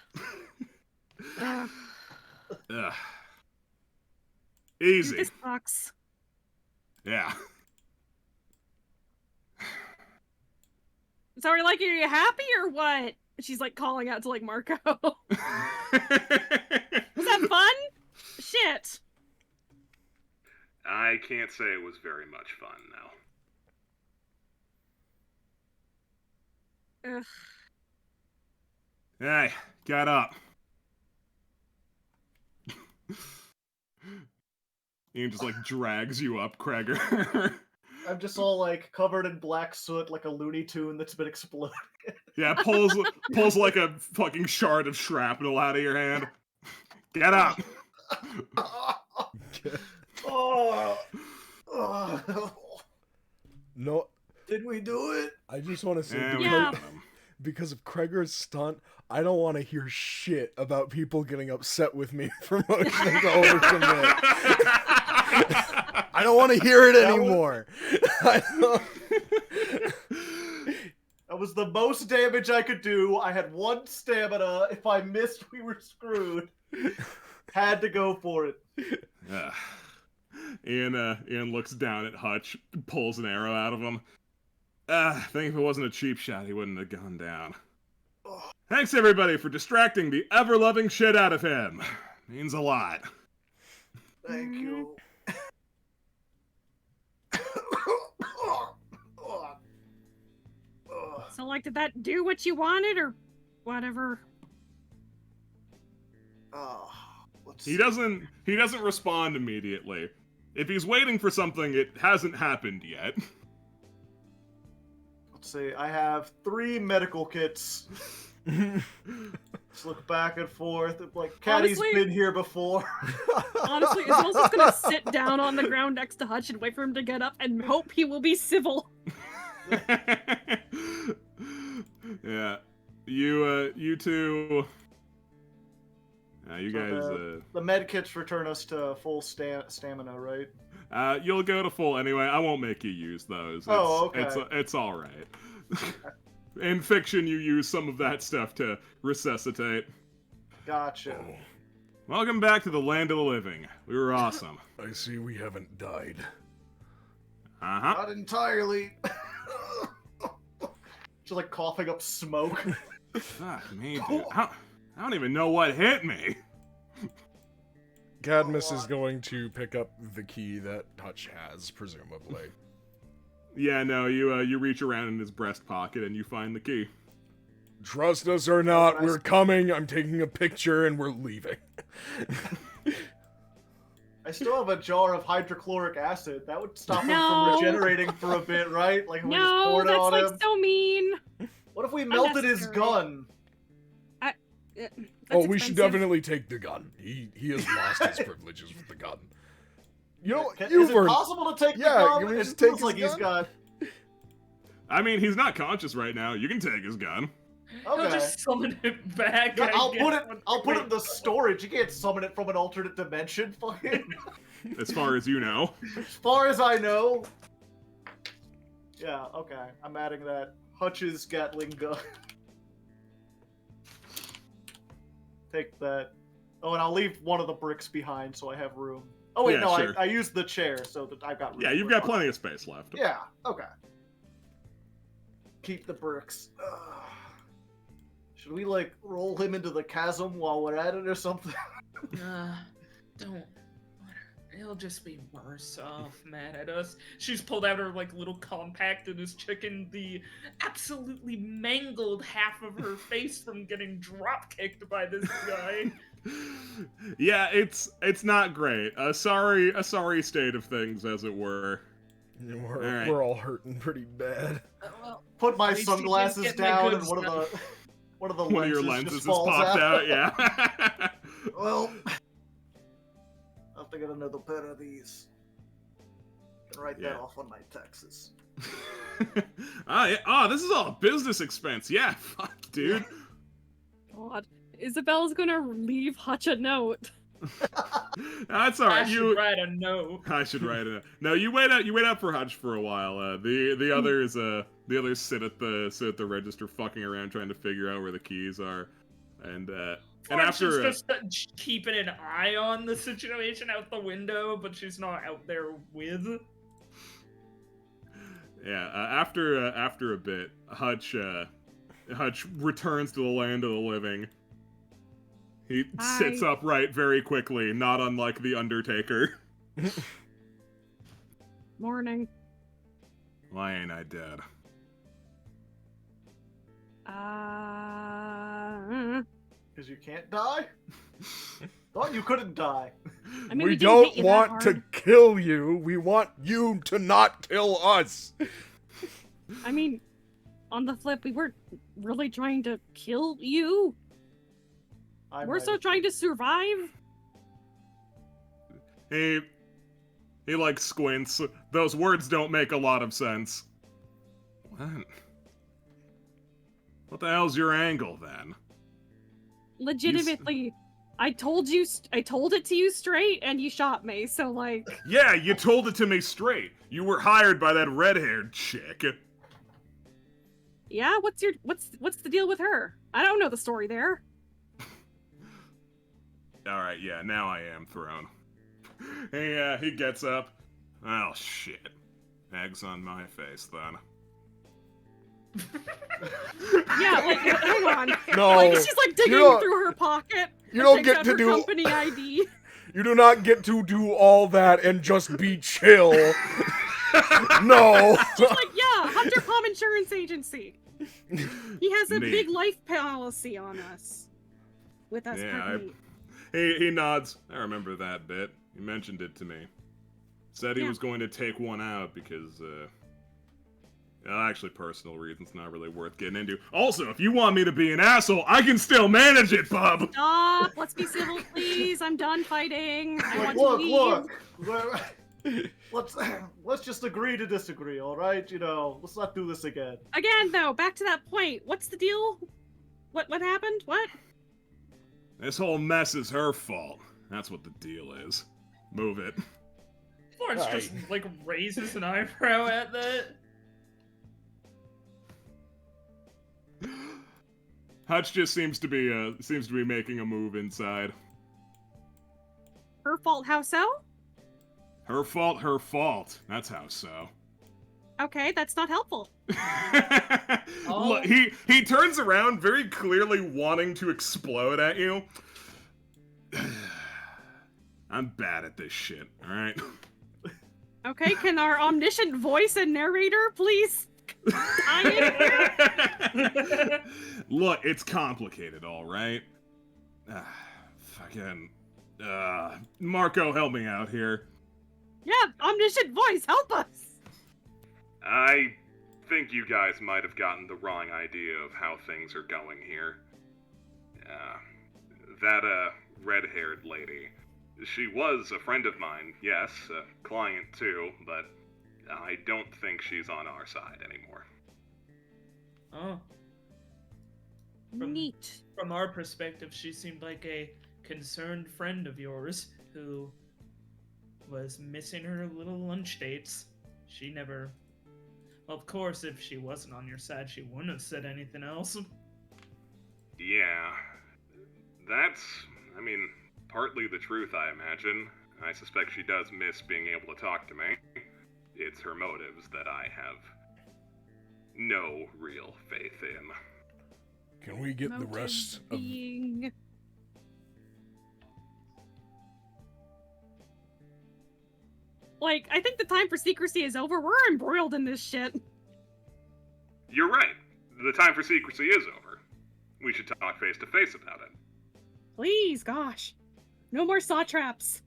Speaker 1: Ugh.
Speaker 5: Dude,
Speaker 1: Easy.
Speaker 5: this sucks.
Speaker 1: Yeah.
Speaker 5: So are you happy or what? She's like calling out to like Marco. Was that fun? Shit.
Speaker 1: I can't say it was very much fun now.
Speaker 5: Ugh.
Speaker 1: Hey, get up. Ian just like drags you up, Kreger.
Speaker 4: I'm just all like covered in black soot like a Looney Tune that's been exploded.
Speaker 1: Yeah, pulls like a fucking shard of shrapnel out of your hand. Get up.
Speaker 2: No.
Speaker 4: Did we do it?
Speaker 2: I just want to say,
Speaker 5: Yeah.
Speaker 2: because of Kreger's stunt, I don't want to hear shit about people getting upset with me for motioning to overcommit. I don't want to hear it anymore.
Speaker 4: That was the most damage I could do. I had 1 stamina. If I missed, we were screwed. Had to go for it.
Speaker 1: Ian looks down at Hutch, pulls an arrow out of him. I think if it wasn't a cheap shot, he wouldn't have gone down. Thanks everybody for distracting the ever-loving shit out of him. Means a lot.
Speaker 4: Thank you.
Speaker 5: So like, did that do what you wanted or whatever?
Speaker 1: He doesn't respond immediately. If he's waiting for something, it hasn't happened yet.
Speaker 4: Let's see. I have 3 medical kits. Just look back and forth. Like, Caddy's
Speaker 5: Honestly-
Speaker 4: been here before.
Speaker 5: Honestly, Isabel's just gonna sit down on the ground next to Hutch and wait for him to get up and hope he will be civil.
Speaker 1: Yeah. You two... you guys...
Speaker 4: The med kits return us to full stamina, right?
Speaker 1: You'll go to full anyway. I won't make you use those.
Speaker 4: Okay.
Speaker 1: It's alright. In fiction, you use some of that stuff to resuscitate.
Speaker 4: Gotcha.
Speaker 1: Welcome back to the land of the living. We were awesome.
Speaker 2: I see we haven't died.
Speaker 1: Uh-huh.
Speaker 4: Not entirely. Just like coughing up smoke.
Speaker 1: Fuck me, dude. I don't even know what hit me.
Speaker 2: Cadmus is going to pick up the key that Hutch has, presumably.
Speaker 1: Yeah, no, you reach around in his breast pocket and you find the key.
Speaker 2: Trust us or not, we're coming. I'm taking a picture and we're leaving.
Speaker 4: I still have a jar of hydrochloric acid. That would stop him
Speaker 5: No.
Speaker 4: from regenerating for a bit, right? Like, if we just
Speaker 5: No,
Speaker 4: poured it
Speaker 5: that's
Speaker 4: on
Speaker 5: like
Speaker 4: him.
Speaker 5: so mean.
Speaker 4: What if we melted his
Speaker 5: Unnecessary.
Speaker 4: gun?
Speaker 5: That's
Speaker 2: Oh,
Speaker 5: That's
Speaker 2: we should
Speaker 5: expensive.
Speaker 2: definitely take the gun. He has lost his privileges with the gun. You know,
Speaker 4: Is
Speaker 2: you've
Speaker 4: it
Speaker 2: earned.
Speaker 4: possible to take
Speaker 2: Yeah,
Speaker 4: the gun?
Speaker 2: can we
Speaker 4: It
Speaker 2: just take
Speaker 4: feels
Speaker 2: his
Speaker 4: like he's
Speaker 2: gun?
Speaker 4: got.
Speaker 1: I mean, he's not conscious right now. You can take his gun.
Speaker 3: He'll
Speaker 4: Okay.
Speaker 3: just summon it back.
Speaker 4: Yeah,
Speaker 3: I
Speaker 4: I'll
Speaker 3: guess,
Speaker 4: put it.
Speaker 3: once
Speaker 4: I'll
Speaker 3: we
Speaker 4: put it in
Speaker 3: make-
Speaker 4: the storage. You can't summon it from an alternate dimension. Fucking.
Speaker 1: As far as you know.
Speaker 4: As far as I know. Yeah. Okay. I'm adding that. Hutch's Gatling gun. Take that. Oh, and I'll leave one of the bricks behind so I have room. Oh wait,
Speaker 1: Yeah,
Speaker 4: no,
Speaker 1: sure.
Speaker 4: I used the chair so that I've got room.
Speaker 1: Yeah, you've got plenty of space left.
Speaker 4: Yeah. Okay. Keep the bricks. Should we like roll him into the chasm while we're at it or something?
Speaker 3: Don't. He'll just be worse off mad at us. She's pulled out her like little compact and is checking the absolutely mangled half of her face from getting drop kicked by this guy.
Speaker 1: Yeah, it's not great. A sorry state of things, as it were.
Speaker 2: We're,
Speaker 1: All right.
Speaker 2: we're all hurting pretty bad.
Speaker 3: Well,
Speaker 4: Put my
Speaker 3: At least he didn't
Speaker 4: sunglasses
Speaker 3: get my
Speaker 4: down
Speaker 3: good
Speaker 4: and one of the
Speaker 1: One of your lenses
Speaker 4: just
Speaker 1: has
Speaker 4: falls
Speaker 1: popped out. Yeah.
Speaker 4: Well, I'll have to get another pair of these. Can write
Speaker 1: Yeah.
Speaker 4: that off on my taxes.
Speaker 1: This is all a business expense. Yeah, fuck, dude.
Speaker 5: God. Isabel's gonna leave Hutch a note.
Speaker 1: That's all
Speaker 3: I
Speaker 1: right.
Speaker 3: should write a note.
Speaker 1: I should write it. No, you wait out for Hutch for a while. The others sit at the register, fucking around, trying to figure out where the keys are, and
Speaker 3: Florence
Speaker 1: after
Speaker 3: is just keeping an eye on the situation out the window, but she's not out there with.
Speaker 1: after a bit, Hutch returns to the land of the living. He sits
Speaker 5: Hi.
Speaker 1: upright very quickly, not unlike the Undertaker.
Speaker 5: Morning.
Speaker 1: Why ain't I dead?
Speaker 4: Because you can't die? Thought you couldn't die.
Speaker 5: I mean,
Speaker 2: we
Speaker 5: didn't hit
Speaker 2: don't
Speaker 5: you that
Speaker 2: want to
Speaker 5: hard.
Speaker 2: kill you. We want you to not kill us.
Speaker 5: I mean, on the flip, we weren't really trying to kill you. We're still trying to survive.
Speaker 1: He like squints. Those words don't make a lot of sense. What the hell's your angle then?
Speaker 5: Legitimately, I told it to you straight, and you shot me. So like,
Speaker 1: Yeah, you told it to me straight. You were hired by that red-haired chick.
Speaker 5: yeah. What's the deal with her? I don't know the story there.
Speaker 1: Alright, yeah, now I am thrown. He gets up. Oh, shit. Eggs on my face, then.
Speaker 5: Yeah, like, hang on.
Speaker 2: No,
Speaker 5: Like, she's like digging
Speaker 2: don't-
Speaker 5: through her pocket.
Speaker 2: you
Speaker 5: and
Speaker 2: don't
Speaker 5: takes
Speaker 2: get
Speaker 5: out
Speaker 2: to
Speaker 5: her
Speaker 2: do.
Speaker 5: company ID.
Speaker 2: You do not get to do all that and just be chill. No.
Speaker 5: She's like, yeah, Hunter Palm Insurance Agency. He has a
Speaker 1: Neat.
Speaker 5: big life policy on us. With us,
Speaker 1: Yeah,
Speaker 5: pregnant.
Speaker 1: He nods. I remember that bit. He mentioned it to me. Said he
Speaker 5: Yeah.
Speaker 1: was going to take one out because, actually, personal reasons, not really worth getting into. Also, if you want me to be an asshole, I can still manage it, bub!
Speaker 5: Stop! Let's be civil, please. I'm done fighting. I
Speaker 4: Like,
Speaker 5: want to leave.
Speaker 4: Look. Let's just agree to disagree, all right? You know, let's not do this again.
Speaker 5: Again, though, back to that point. What's the deal? What happened? What?
Speaker 1: This whole mess is her fault. That's what the deal is. Move it.
Speaker 3: Florence just like raises an eyebrow at that.
Speaker 1: Hutch just seems to be making a move inside.
Speaker 5: Her fault? How so?
Speaker 1: Her fault, her fault. That's how so.
Speaker 5: Okay, that's not helpful.
Speaker 3: Oh.
Speaker 1: Look, he turns around, very clearly wanting to explode at you. I'm bad at this shit, alright?
Speaker 5: Okay, can our omniscient voice and narrator please tie in here?
Speaker 1: Look, it's complicated, alright? Fucking... Marco, help me out here.
Speaker 5: Yeah, omniscient voice, help us!
Speaker 1: I think you guys might have gotten the wrong idea of how things are going here. that, red-haired lady. She was a friend of mine, yes, a client too, but I don't think she's on our side anymore.
Speaker 3: Oh. From-
Speaker 5: Neat.
Speaker 3: From our perspective, she seemed like a concerned friend of yours who was missing her little lunch dates. She never... Well, of course, if she wasn't on your side, she wouldn't have said anything else.
Speaker 1: Yeah, that's, partly the truth, I imagine. I suspect she does miss being able to talk to me. It's her motives that I have no real faith in.
Speaker 2: Can we get the
Speaker 5: Motives
Speaker 2: rest of...
Speaker 5: being... Like, I think the time for secrecy is over. We're embroiled in this shit.
Speaker 1: You're right. The time for secrecy is over. We should talk face to face about it.
Speaker 5: Please, gosh. No more saw traps.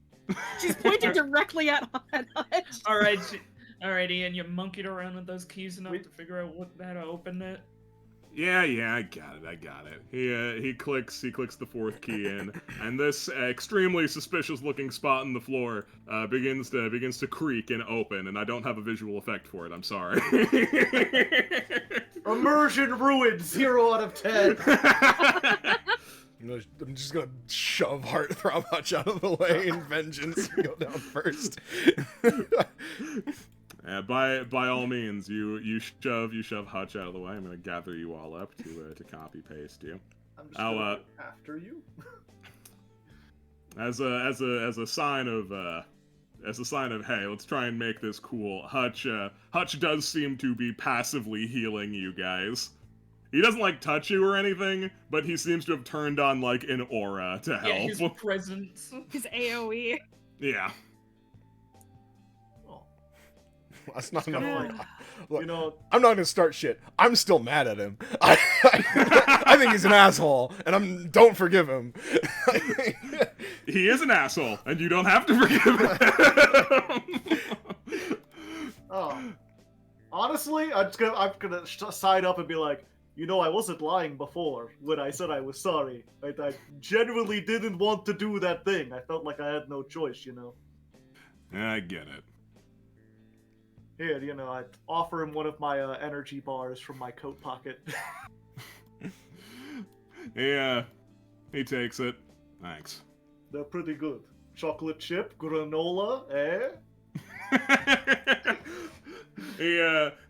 Speaker 5: She's pointing directly at Hutch.
Speaker 3: Alright, Ian, you monkeyed around with those keys enough to figure out how to open it?
Speaker 1: Yeah, I got it. He clicks the fourth key in, and this extremely suspicious-looking spot in the floor begins to creak and open, and I don't have a visual effect for it. I'm sorry.
Speaker 4: Immersion ruined, 0 out of 10.
Speaker 2: I'm just gonna shove Heartthrob Hutch out of the way in vengeance and go down first.
Speaker 1: By all means, you shove Hutch out of the way. I'm gonna gather you all up to copy paste you.
Speaker 4: I'm just going after you.
Speaker 1: As a sign of hey, let's try and make this cool. Hutch does seem to be passively healing you guys. He doesn't touch you or anything, but he seems to have turned on an aura to help.
Speaker 3: Yeah, his presence.
Speaker 5: His AoE.
Speaker 1: Yeah.
Speaker 2: That's not
Speaker 4: It's kinda
Speaker 2: enough. Look,
Speaker 4: You
Speaker 2: I'm not gonna start shit. I'm still mad at him. I think he's an asshole, and don't forgive him.
Speaker 1: He is an asshole, and you don't have to forgive him.
Speaker 4: oh. Honestly, I'm gonna side up and be like, I wasn't lying before when I said I was sorry. I genuinely didn't want to do that thing. I felt like I had no choice,
Speaker 1: I get it.
Speaker 4: Here, I'd offer him one of my energy bars from my coat pocket.
Speaker 1: Yeah, he takes it. Thanks.
Speaker 4: They're pretty good. Chocolate chip, granola, eh?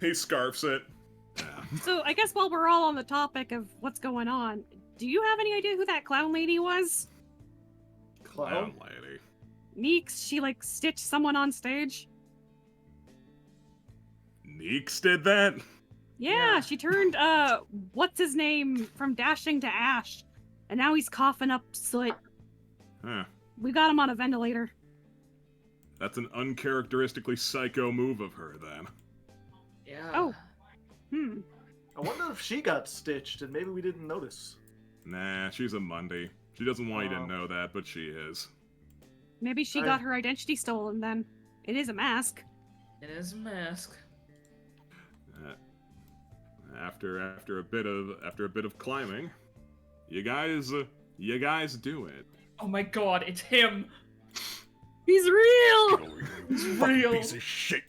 Speaker 1: He scarfs it.
Speaker 5: So I guess while we're all on the topic of what's going on, do you have any idea who that clown lady was?
Speaker 1: Clown lady.
Speaker 5: Meeks, she stitched someone on stage?
Speaker 1: Neeks did that?
Speaker 5: Yeah,
Speaker 4: Yeah.
Speaker 5: she turned, what's his name from dashing to ash. And now he's coughing up soot.
Speaker 1: Huh.
Speaker 5: We got him on a ventilator.
Speaker 1: That's an uncharacteristically psycho move of her, then.
Speaker 3: Yeah.
Speaker 5: Oh.
Speaker 4: I wonder if she got stitched and maybe we didn't notice.
Speaker 1: Nah, she's a Monday. She doesn't want you to
Speaker 4: Oh.
Speaker 1: know that, but she is.
Speaker 5: Maybe she got her identity stolen then. It is a mask.
Speaker 3: It is a mask.
Speaker 1: After a bit of climbing, you guys do it.
Speaker 3: Oh my god, it's him!
Speaker 5: He's real!
Speaker 3: He's
Speaker 2: Fucking
Speaker 3: real!
Speaker 2: piece of shit,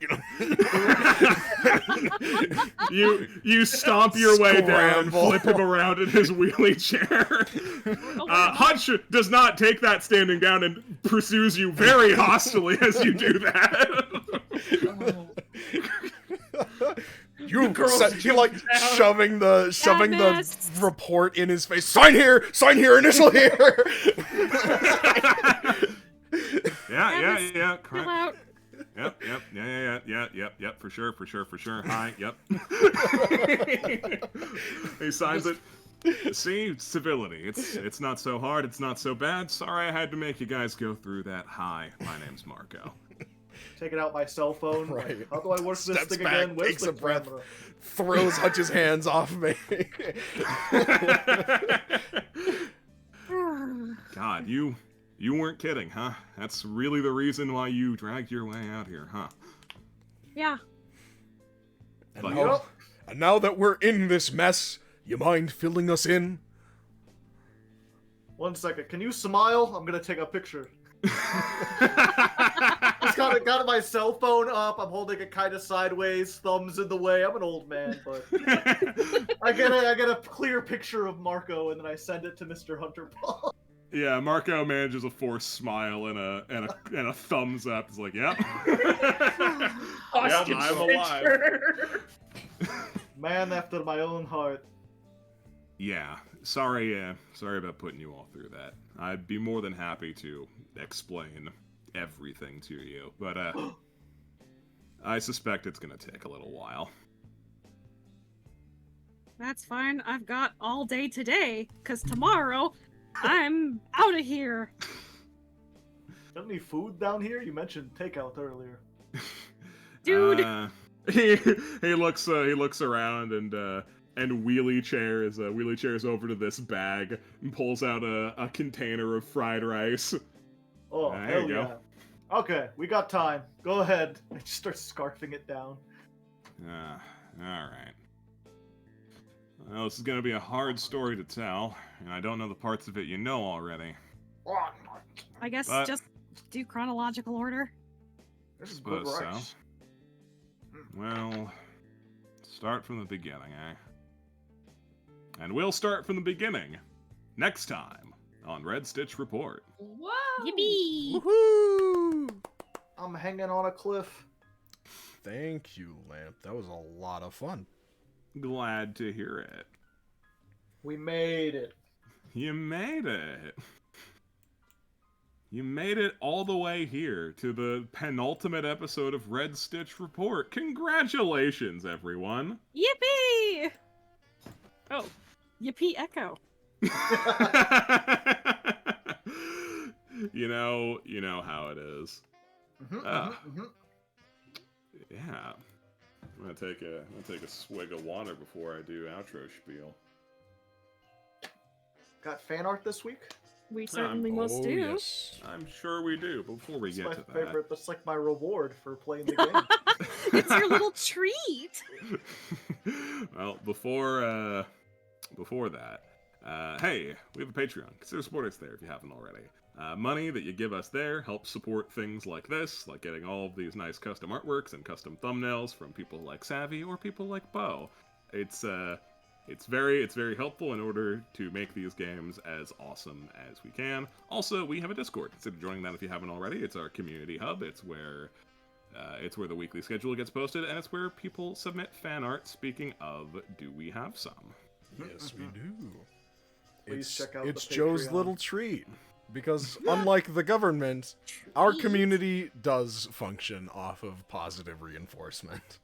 Speaker 1: You stomp your way down,
Speaker 2: Scramble.
Speaker 1: flip him around in his wheelie chair.
Speaker 5: Oh my
Speaker 1: Hutch does not take that standing down and pursues you very hostily as you do that.
Speaker 3: Oh.
Speaker 2: You
Speaker 3: girls
Speaker 2: he
Speaker 3: jumped down.
Speaker 2: shoving the
Speaker 5: Madness.
Speaker 2: report in his face. Sign here, initial here.
Speaker 1: Yeah,
Speaker 5: Chill
Speaker 1: correct.
Speaker 5: out.
Speaker 1: Yep, yeah, for sure. Hi, yep. He signs it. See, civility. It's not so hard, it's not so bad. Sorry I had to make you guys go through that. Hi, my name's Marco.
Speaker 4: Taking out my cell phone.
Speaker 2: Right.
Speaker 4: Like, how do I work this
Speaker 2: Steps
Speaker 4: thing
Speaker 2: back,
Speaker 4: again? Where's
Speaker 2: takes
Speaker 4: the
Speaker 2: a breath.
Speaker 4: camera?
Speaker 2: Throws Hutch's hands off me.
Speaker 1: God, you weren't kidding, huh? That's really the reason why you dragged your way out here, huh?
Speaker 5: Yeah.
Speaker 2: And
Speaker 1: But-
Speaker 2: now, and now that we're in this mess, you mind filling us in?
Speaker 4: 1 second. Can you smile? I'm gonna take a picture. Just got my cell phone up. I'm holding it kind of sideways, thumbs in the way. I'm an old man, but I get a clear picture of Marco, and then I send it to Mr. Hunter Paul.
Speaker 1: Yeah, Marco manages a forced smile and a thumbs up. He's like, "Yep,
Speaker 3: Hostage
Speaker 1: I'm alive."
Speaker 4: Man after my own heart.
Speaker 1: Yeah, sorry about putting you all through that. I'd be more than happy to explain everything to you, but I suspect it's gonna take a little while.
Speaker 5: That's fine. I've got all day today, because tomorrow I'm out of here.
Speaker 4: Got any food down here? You mentioned takeout earlier.
Speaker 5: Dude.
Speaker 1: He looks around and wheelie chairs over to this bag and pulls out a container of fried rice.
Speaker 4: Oh,
Speaker 1: there
Speaker 4: hell
Speaker 1: you
Speaker 4: yeah.
Speaker 1: go.
Speaker 4: Okay, we got time. Go ahead. I just start scarfing it down.
Speaker 1: All right. Well, this is gonna be a hard story to tell, and I don't know the parts of it you know already.
Speaker 5: I guess
Speaker 1: But-
Speaker 5: just do chronological order.
Speaker 4: This is good
Speaker 1: Suppose
Speaker 4: rice.
Speaker 1: so. Well, start from the beginning, eh? And we'll start from the beginning next time on Red Stitch Report.
Speaker 3: Whoa!
Speaker 5: Yippee!
Speaker 2: Woohoo!
Speaker 4: I'm hanging on a cliff.
Speaker 2: Thank you, Lamp. That was a lot of fun.
Speaker 1: Glad to hear it.
Speaker 4: We made it.
Speaker 1: You made it. You made it all the way here to the penultimate episode of Red Stitch Report. Congratulations, everyone.
Speaker 5: Yippee! Oh, yippee echo.
Speaker 1: You know how it is. Yeah. I'm gonna take a swig of water before I do outro spiel.
Speaker 4: Got fan art this week?
Speaker 5: We certainly must
Speaker 2: Oh,
Speaker 5: do.
Speaker 2: yes.
Speaker 1: I'm sure we do. Before we
Speaker 4: It's
Speaker 1: get
Speaker 4: my
Speaker 1: to that,
Speaker 4: favorite. That's like my reward for playing the game.
Speaker 5: It's your little treat.
Speaker 1: well, before that, hey, we have a Patreon. Consider supporting us there if you haven't already. Money that you give us there helps support things like this, like getting all of these nice custom artworks and custom thumbnails from people like Savvy or people like Bo. It's very helpful in order to make these games as awesome as we can. Also, we have a Discord. Consider joining that if you haven't already. It's our community hub. It's where the weekly schedule gets posted, and it's where people submit fan art. Speaking of, do we have some?
Speaker 2: Yes, we do.
Speaker 4: Please check out
Speaker 2: It's
Speaker 4: the
Speaker 2: Joe's
Speaker 4: Patreon.
Speaker 2: little treat. Because unlike the government, our
Speaker 5: Treat.
Speaker 2: community does function off of positive reinforcement.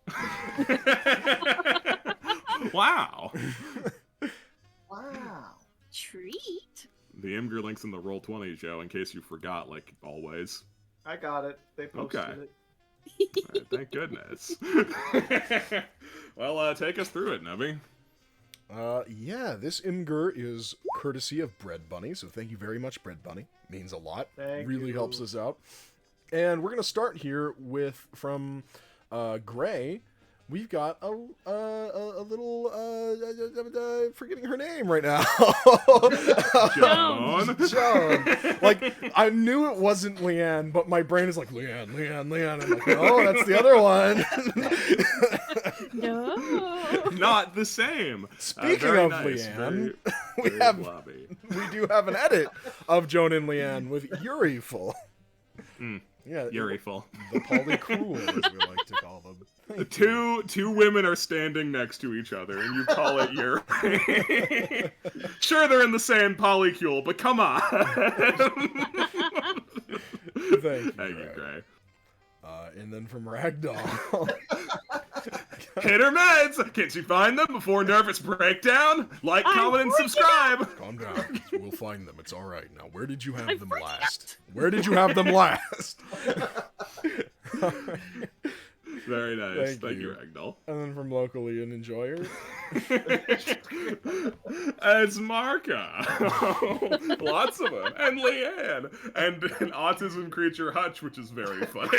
Speaker 1: Wow!
Speaker 4: Wow.
Speaker 5: Treat?
Speaker 1: The Imgur link's in the Roll20, Joe, in case you forgot, like always.
Speaker 4: I got it. They posted
Speaker 1: Okay.
Speaker 4: it.
Speaker 1: Thank goodness. Well, take us through it, Nubby.
Speaker 2: Yeah, this Imgur is courtesy of Bread Bunny, so thank you very much, Bread Bunny. Means a lot.
Speaker 4: Thank
Speaker 2: Really
Speaker 4: you.
Speaker 2: helps us out. And we're gonna start here from Gray. We've got a little forgetting her name right now.
Speaker 1: Joan.
Speaker 2: Joan. Like, I knew it wasn't Leanne, but my brain is like, Leanne. I'm like, oh, that's the other one.
Speaker 5: No.
Speaker 1: Not the same.
Speaker 2: Speaking
Speaker 1: Very
Speaker 2: of
Speaker 1: nice.
Speaker 2: Leanne,
Speaker 1: Very
Speaker 2: we have
Speaker 1: blobby.
Speaker 2: we do have an edit of Joan and Leanne with Uriful. Yeah,
Speaker 1: Uriful.
Speaker 2: the polycruel, as we like to call them. Thank
Speaker 1: Two women are standing next to each other, and you call it Uri. Sure, they're in the same polycule, but come on.
Speaker 2: you. Thank you,
Speaker 1: Thank you,
Speaker 2: Greg.
Speaker 1: Gray.
Speaker 2: And then from Ragdoll.
Speaker 1: Hit her meds! Can't you find them before nervous breakdown? Like,
Speaker 5: I'm
Speaker 1: comment, and
Speaker 5: freaking
Speaker 1: subscribe!
Speaker 2: Calm down. We'll find them. It's all right. Now, where did you have
Speaker 5: I'm
Speaker 2: them
Speaker 5: freaking
Speaker 2: last? Where did you have them last?
Speaker 1: Very nice.
Speaker 2: Thank
Speaker 1: Thank
Speaker 2: you.
Speaker 1: you, Ragdoll.
Speaker 2: And then from locally an enjoyer.
Speaker 1: It's Marka. Lots of them. And Leanne. And an autism creature Hutch, which is very funny.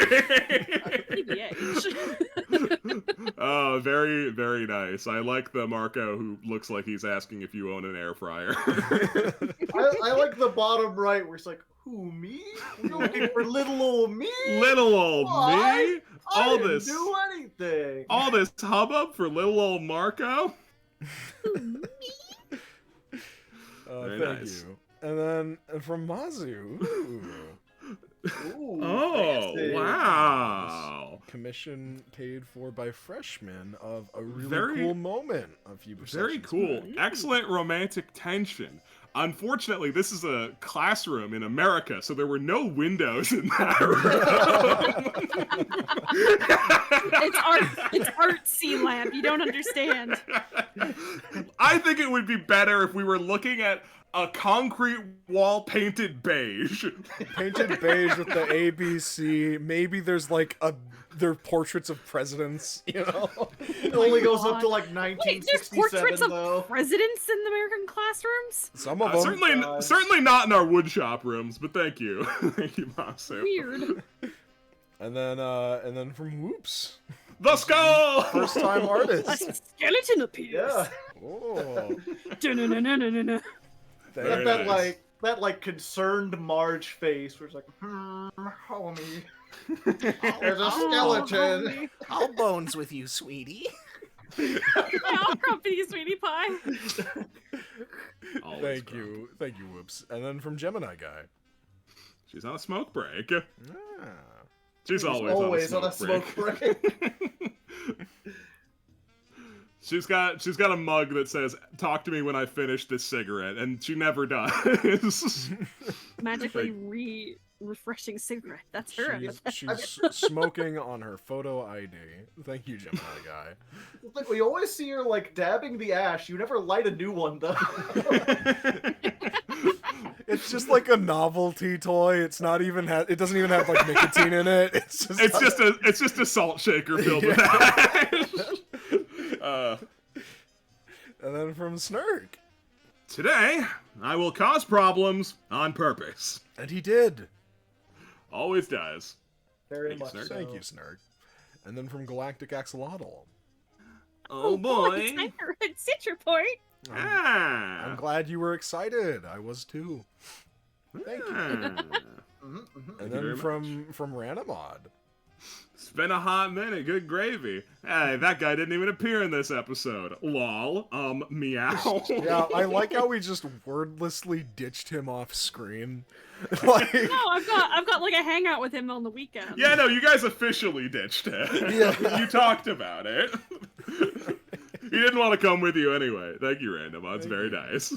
Speaker 5: TBH.
Speaker 1: Oh, very, very nice. I like the Marco who looks like he's asking if you own an air fryer.
Speaker 4: I like the bottom right where it's like, who, me? You're looking for little old me?
Speaker 1: Little old
Speaker 4: Why?
Speaker 1: me?
Speaker 4: I didn't do anything.
Speaker 1: All this hubbub for little old Marco? Very
Speaker 2: Thank
Speaker 1: nice.
Speaker 2: you. And then from Mazu. Ooh.
Speaker 4: Ooh,
Speaker 1: Oh,
Speaker 4: fancy.
Speaker 1: wow.
Speaker 2: Commission paid for by freshmen of a really
Speaker 1: Very-
Speaker 2: cool moment a few
Speaker 1: Very
Speaker 2: sessions
Speaker 1: cool.
Speaker 2: back.
Speaker 1: Excellent romantic tension. Unfortunately, this is a classroom in America, so there were no windows in that room.
Speaker 5: It's artsy lamp. You don't understand.
Speaker 1: I think it would be better if we were looking at a concrete wall painted beige.
Speaker 2: Painted beige with the ABC. Maybe there's like their portraits of presidents, you know?
Speaker 4: It only goes up to
Speaker 5: God.
Speaker 4: like
Speaker 5: Wait, there's
Speaker 4: 1967
Speaker 5: portraits of
Speaker 4: though.
Speaker 5: presidents in the American classrooms?
Speaker 2: Some of them.
Speaker 1: Certainly not in our woodshop rooms, but thank you. Thank you, Masu.
Speaker 5: Weird.
Speaker 2: And then from Whoops.
Speaker 1: The skull!
Speaker 2: First time
Speaker 5: A
Speaker 2: artist.
Speaker 5: skeleton appears.
Speaker 4: Yeah.
Speaker 2: Oh.
Speaker 5: Dun-dun-dun-dun-dun-dun.
Speaker 1: Very
Speaker 4: that
Speaker 1: nice.
Speaker 4: like concerned Marge face where it's like, homie. There's a
Speaker 5: Oh,
Speaker 4: skeleton.
Speaker 5: homie.
Speaker 6: All bones with you, sweetie.
Speaker 5: Yeah, I'll crumpy you, sweetie pie.
Speaker 1: Always
Speaker 2: Thank you. Thank you, Whoops. And then from Gemini Guy.
Speaker 1: She's on a smoke break.
Speaker 2: Ah.
Speaker 1: She's always on a smoke break. She's got a mug that says, "Talk to me when I finish this cigarette," and she never does.
Speaker 5: Magically refreshing cigarette. That's her.
Speaker 2: She's smoking on her photo ID. Thank you, Gemini Guy.
Speaker 4: It's like we always see her like dabbing the ash. You never light a new one though.
Speaker 2: It's just like a novelty toy. It's not even it doesn't even have like nicotine in it. It's
Speaker 1: just a salt shaker filled with ash.
Speaker 2: And then from Snurk.
Speaker 1: Today, I will cause problems on purpose.
Speaker 2: And he did.
Speaker 1: Always does.
Speaker 4: Very
Speaker 1: Thank you,
Speaker 4: much
Speaker 1: sir.
Speaker 4: so.
Speaker 2: Thank you, Snurk. And then from Galactic Axolotl.
Speaker 1: Oh boy.
Speaker 5: Time for a sit report.
Speaker 1: Ah.
Speaker 2: I'm glad you were excited. I was too. Thank you.
Speaker 1: Ah.
Speaker 4: Mhm, mhm.
Speaker 2: And
Speaker 1: Thank you very
Speaker 2: then from Ranamod.
Speaker 1: It's been a hot minute. Good gravy. Hey, that guy didn't even appear in this episode. Lol. Meow.
Speaker 2: Yeah, I like how we just wordlessly ditched him off screen. Like,
Speaker 5: No, I've got like a hangout with him on the weekend.
Speaker 1: Yeah, no, you guys officially ditched it.
Speaker 2: Yeah.
Speaker 1: You talked about it. He didn't want to come with you anyway. Thank you, Random. It's
Speaker 2: Thank
Speaker 1: very
Speaker 2: you.
Speaker 1: nice.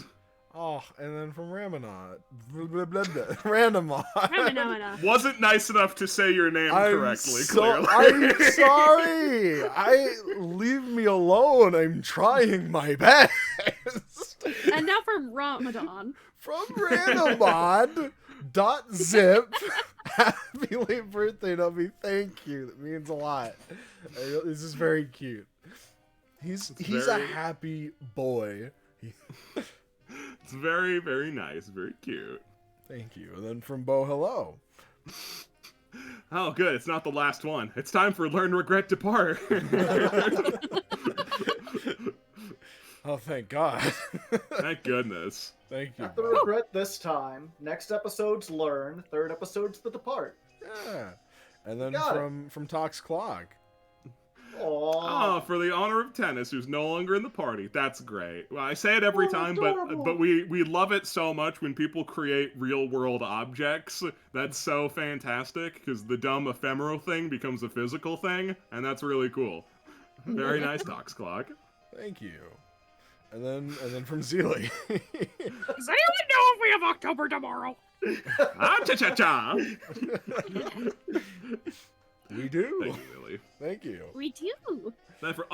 Speaker 2: oh, and then from Ramanod. Ranamod.
Speaker 5: Ramana.
Speaker 1: Wasn't nice enough to say your name correctly, clearly.
Speaker 2: I'm sorry. Leave me alone. I'm trying my best.
Speaker 5: And now from Ramadan.
Speaker 2: From Ranamod. .zip. Happy late birthday, Nubby. Thank you. That means a lot. This is very cute. He's a
Speaker 1: very-
Speaker 2: happy boy.
Speaker 1: It's very, very nice. Very cute.
Speaker 2: Thank you. And then from Bo Hello.
Speaker 1: Oh, good. It's not the last one. It's time for Learn, Regret, Depart.
Speaker 2: Oh, thank God.
Speaker 1: Thank goodness.
Speaker 2: Thank you.
Speaker 4: Not the
Speaker 2: Bo.
Speaker 4: regret this time. Next episode's Learn. Third episode's The Depart.
Speaker 2: Yeah. And then
Speaker 4: Got it.
Speaker 2: from Tox Clock.
Speaker 4: Aww.
Speaker 1: Oh, for the honor of Tennis, who's no longer in the party. That's great. Well, I say it every
Speaker 4: Oh,
Speaker 1: time,
Speaker 4: adorable.
Speaker 1: but we love it so much when people create real world objects. That's so fantastic because the dumb ephemeral thing becomes a physical thing, and that's really cool. Very nice, Tox Clock.
Speaker 2: Thank you. And then from Zeely.
Speaker 5: Does anyone know if we have October tomorrow?
Speaker 1: Ah, cha cha cha.
Speaker 2: We do.
Speaker 1: Thank you, Lily.
Speaker 2: Thank you.
Speaker 5: We do.
Speaker 1: Then for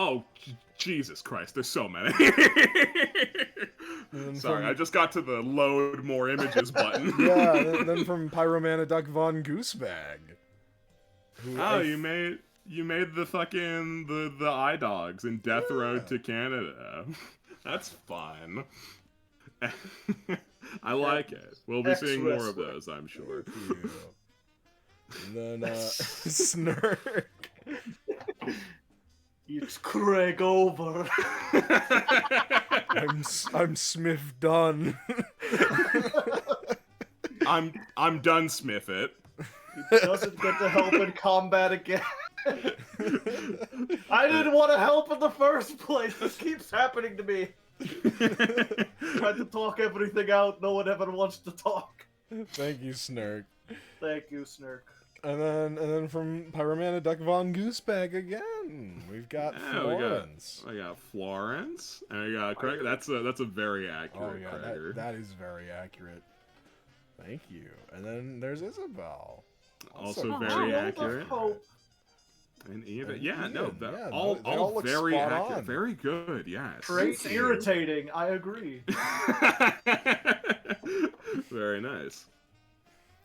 Speaker 1: Jesus Christ, there's so many.
Speaker 2: And then
Speaker 1: Sorry,
Speaker 2: from-
Speaker 1: I just got to the load more images button.
Speaker 2: Yeah, then from Pyromana Duck Von Goosebag. Who
Speaker 1: Oh, you made You made the fucking the eye dogs in Death Road to Canada. That's fun. I like it. We'll be seeing more of those, I'm sure.
Speaker 2: And then Snurk.
Speaker 4: It's Craig over.
Speaker 2: I'm Smith Dunn.
Speaker 1: I'm done, Smith it.
Speaker 4: He doesn't get to help in combat again. I didn't want to help in the first place. This keeps happening to me. Tried to talk everything out. No one ever wants to talk.
Speaker 2: Thank you, Snurk.
Speaker 4: Thank you, Snurk.
Speaker 2: And then from Pyromana Duck Von Gooseback again, we've got Florence.
Speaker 1: We got Florence, and we got Craig. That's a very accurate Craiger.
Speaker 2: That is very accurate. Thank you. And then there's Isabel.
Speaker 1: Also very accurate. And Ian, all very accurate. Very good, yes.
Speaker 4: Great, irritating, I agree.
Speaker 1: Very nice.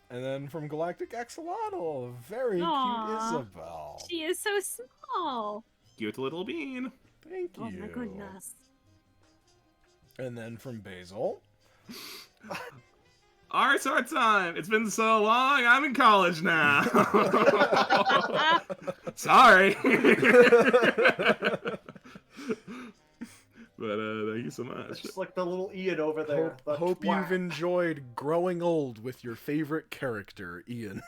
Speaker 2: And then from Galactic Axolotl, very cute Isabel.
Speaker 5: She is so small.
Speaker 1: Cute little bean.
Speaker 2: Thank you.
Speaker 5: Oh my goodness.
Speaker 2: And then from Basil.
Speaker 1: Alright, start time. It's been so long, I'm in college now. Sorry. But thank you so much.
Speaker 4: It's just like the little Ian over there.
Speaker 2: Hope you've enjoyed growing old with your favorite character, Ian.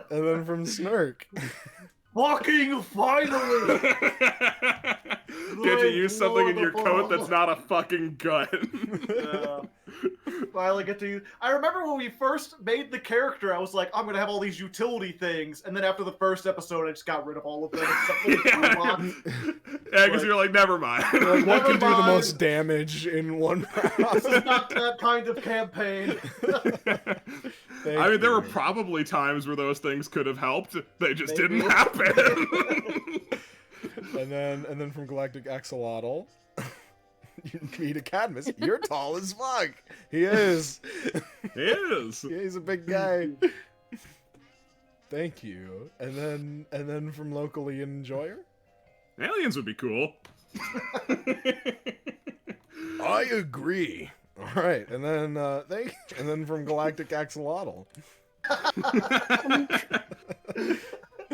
Speaker 2: And then from Snurk.
Speaker 4: Fucking finally!
Speaker 1: Get to use something in your coat that's not a fucking gun.
Speaker 4: Finally get to use... I remember when we first made the character, I was like, I'm gonna have all these utility things, and then after the first episode, I just got rid of all of them. Except for the
Speaker 1: Yeah, because you're like, never mind.
Speaker 2: Like, what can do the most damage in one round?
Speaker 4: This is not that kind of campaign.
Speaker 1: I mean, there were probably times where those things could have helped. They just didn't happen.
Speaker 2: And then from Galactic Axolotl, you meet a Cadmus. You're tall as fuck. He is.
Speaker 1: He is.
Speaker 2: Yeah, he's a big guy. Thank you. And then from Locally Enjoyer,
Speaker 1: Aliens would be cool.
Speaker 2: I agree. All right, and then from Galactic Axolotl.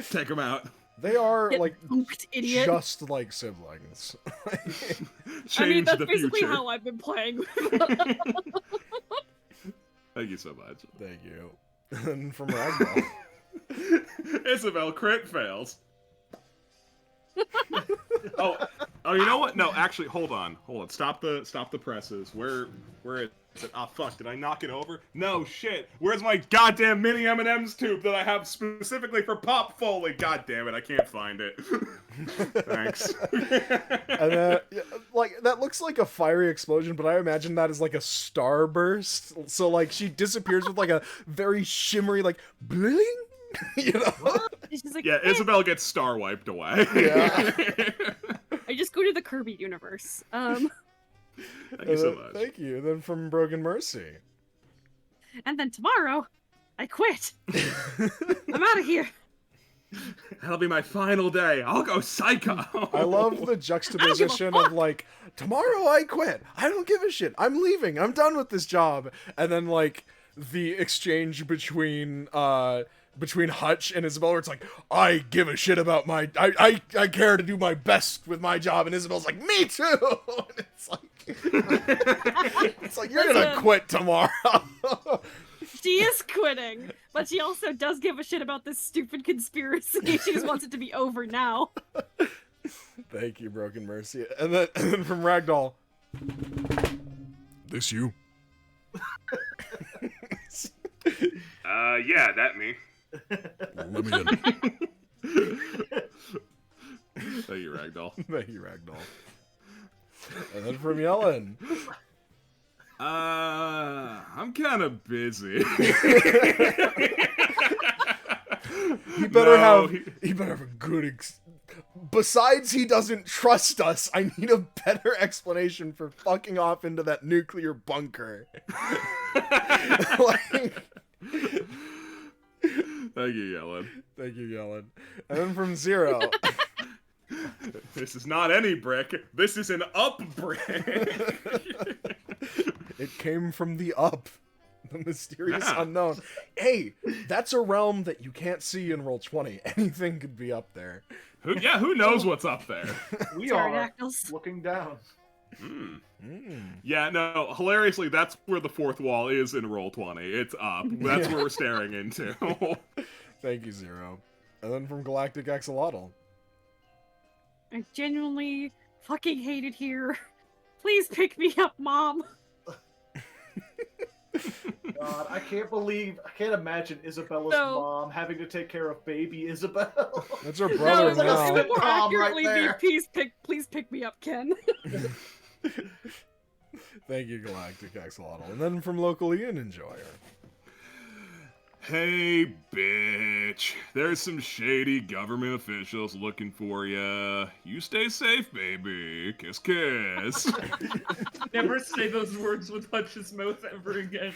Speaker 1: Take them out.
Speaker 2: They are
Speaker 5: Get
Speaker 2: like
Speaker 5: booped, idiot.
Speaker 2: just like siblings.
Speaker 1: Change
Speaker 5: I mean, that's
Speaker 1: the
Speaker 5: basically
Speaker 1: future.
Speaker 5: how I've been playing.
Speaker 1: Thank you so much.
Speaker 2: Thank you. And from Ragdoll.
Speaker 1: Isabel crit fails. Oh, you know what? No, actually, hold on. Stop the presses. Where is it? Oh fuck! Did I knock it over? No shit. Where's my goddamn mini M&M's tube that I have specifically for Pop Foley? God damn it! I can't find it. Thanks.
Speaker 2: And like that looks like a fiery explosion, but I imagine that is like a starburst. So like she disappears with like a very shimmery like bling. You know?
Speaker 5: She's like,
Speaker 1: Yeah,
Speaker 5: "Eh."
Speaker 1: Isabel gets star wiped away.
Speaker 2: Yeah.
Speaker 5: I just go to the Kirby universe.
Speaker 1: Thank you so much.
Speaker 2: Thank you. Then from Broken Mercy.
Speaker 5: And then tomorrow, I quit. I'm out of here.
Speaker 1: That'll be my final day. I'll go psycho.
Speaker 2: I love the juxtaposition of like, tomorrow I quit. I don't give a shit. I'm leaving. I'm done with this job. And then like the exchange between Hutch and Isabel where it's like, I give a shit about my I care to do my best with my job, and Isabel's like, me too. And it's like you're gonna quit tomorrow.
Speaker 5: She is quitting, but she also does give a shit about this stupid conspiracy. She just wants it to be over now.
Speaker 2: Thank you, Broken Mercy. And then from Ragdoll. This you?
Speaker 1: Yeah, that me.
Speaker 2: Let me in.
Speaker 1: Thank you, Ragdoll.
Speaker 2: Thank you, Ragdoll. And then from Yellen.
Speaker 1: I'm kind of busy.
Speaker 2: He better have a good besides he doesn't trust us, I need a better explanation for fucking off into that nuclear bunker. Like,
Speaker 1: Thank you, Yellen.
Speaker 2: Thank you, Yellen. And then from Zero.
Speaker 1: This is not any brick. This is an up brick.
Speaker 2: It came from the up. The mysterious
Speaker 1: Yeah.
Speaker 2: unknown. Hey, that's a realm that you can't see in Roll20. Anything could be up there.
Speaker 1: Who knows what's up there?
Speaker 4: We are
Speaker 5: Pterodactyls.
Speaker 4: looking down.
Speaker 1: Mm.
Speaker 2: Mm.
Speaker 1: Yeah, no, hilariously, that's where the fourth wall is in Roll20. It's up. That's where we're staring into.
Speaker 2: Thank you, Zero. And then from Galactic Axolotl.
Speaker 5: I genuinely fucking hate it here. Please pick me up, Mom.
Speaker 4: God, I can't imagine Isabella's
Speaker 5: No.
Speaker 4: mom having to take care of baby Isabel.
Speaker 2: That's her
Speaker 5: No,
Speaker 2: brother
Speaker 5: it
Speaker 4: like a
Speaker 2: now.
Speaker 5: would more
Speaker 4: sitcom right
Speaker 5: accurately
Speaker 4: there.
Speaker 5: be please pick me up, Ken.
Speaker 2: Thank you, Galactic Axolotl. And then from Local Ian Enjoyer.
Speaker 1: Hey, bitch. There's some shady government officials looking for ya. You stay safe, baby. Kiss, kiss.
Speaker 3: Never say those words with Hutch's mouth ever again.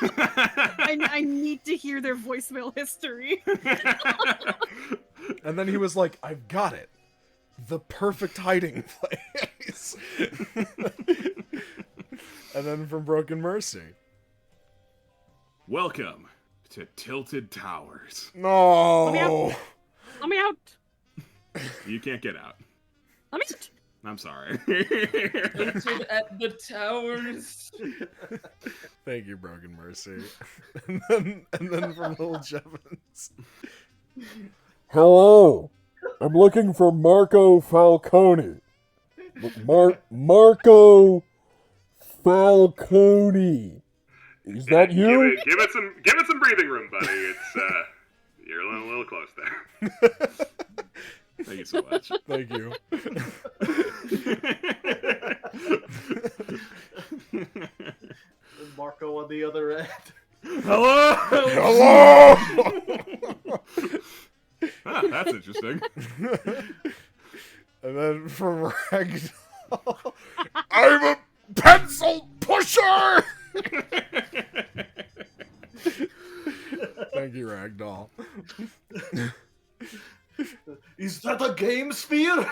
Speaker 5: I need to hear their voicemail history.
Speaker 2: And then he was like, I've got it. The perfect hiding place. And then from Broken Mercy.
Speaker 1: Welcome to Tilted Towers.
Speaker 2: No.
Speaker 5: Let me out.
Speaker 1: You can't get out.
Speaker 5: Let me out.
Speaker 1: I'm sorry.
Speaker 3: Tilted at the towers.
Speaker 2: Thank you, Broken Mercy. And then from Little Jevons. Hello. I'm looking for Marco Falcone. Marco Falcone. Is that you?
Speaker 1: Give it some breathing room, buddy. It's you're a little close there. Thank you so much.
Speaker 2: Thank you.
Speaker 4: And Marco on the other end.
Speaker 1: Hello.
Speaker 2: Hello.
Speaker 1: Ah, that's interesting.
Speaker 2: And then from Ragdoll, I'm a pencil pusher. Thank you, Ragdoll.
Speaker 4: Is that a game sphere?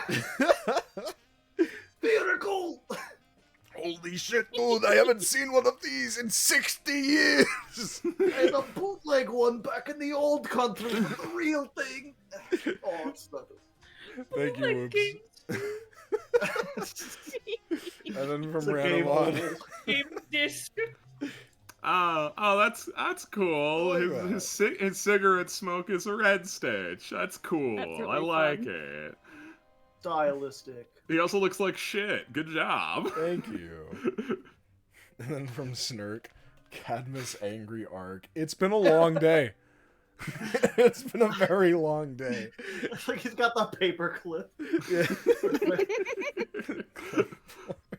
Speaker 4: Miracle!
Speaker 2: Holy shit, dude! I haven't seen one of these in 60 years.
Speaker 4: I had a bootleg one back in the old country. The real thing. Oh, it's not.
Speaker 2: Thank you, Oops. And then from
Speaker 4: It's a game
Speaker 2: Ranalon.
Speaker 4: oval.
Speaker 3: Game disc.
Speaker 1: Oh, that's cool.
Speaker 2: I like
Speaker 1: His cigarette smoke is a red stitch. That's cool.
Speaker 5: That's really
Speaker 1: I like
Speaker 5: fun.
Speaker 1: it.
Speaker 4: Stylistic.
Speaker 1: He also looks like shit. Good job.
Speaker 2: Thank you. And then from Snurk, Cadmus Angry Arc. It's been a long day. It's been a very long day.
Speaker 4: It's like he's got the paper clip.
Speaker 2: Yeah.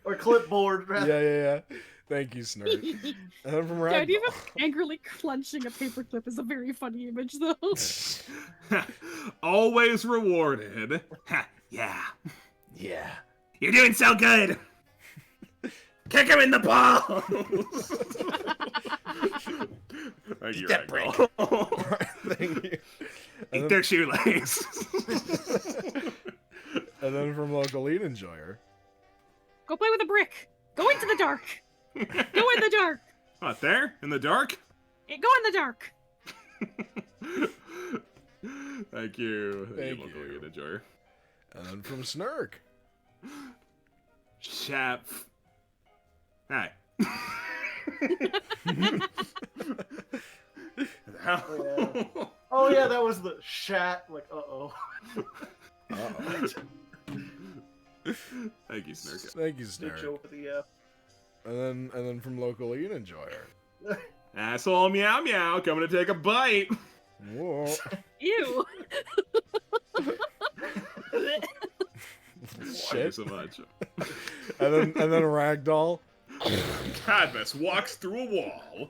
Speaker 4: Or clipboard, rather.
Speaker 2: Yeah. Thank you, Snurk. And then from
Speaker 5: The idea
Speaker 2: Ragdoll.
Speaker 5: of him angrily clenching a paperclip is a very funny image, though.
Speaker 1: Always rewarded. Ha, yeah.
Speaker 2: Yeah.
Speaker 6: You're doing so good. Kick him in the balls.
Speaker 1: Thank you,
Speaker 6: Eat that
Speaker 1: Ragdoll.
Speaker 2: Thank you.
Speaker 6: Eat
Speaker 2: And
Speaker 6: their shoelace.
Speaker 2: then from Local Lead Enjoyer.
Speaker 5: Go play with a brick. Go into the dark. Go in the dark.
Speaker 1: What, there? In the dark?
Speaker 5: Go in the dark.
Speaker 1: Thank you.
Speaker 2: Thank
Speaker 1: Local
Speaker 2: you.
Speaker 1: Lead Enjoyer.
Speaker 2: And then from Snurk.
Speaker 1: Chap. Hi.
Speaker 4: Oh yeah, that was the shat. Like, uh-oh.
Speaker 2: Uh-oh.
Speaker 1: Thank you, Snurk.
Speaker 2: Thank you,
Speaker 4: Snitch
Speaker 2: Snurk.
Speaker 4: over the
Speaker 2: And then from Local Lead Enjoyer.
Speaker 1: Asshole meow meow, coming to take a bite.
Speaker 2: Whoa.
Speaker 5: Ew.
Speaker 1: Thank you
Speaker 2: Shit.
Speaker 1: so much.
Speaker 2: And then Ragdoll.
Speaker 1: Cadmus walks through a wall.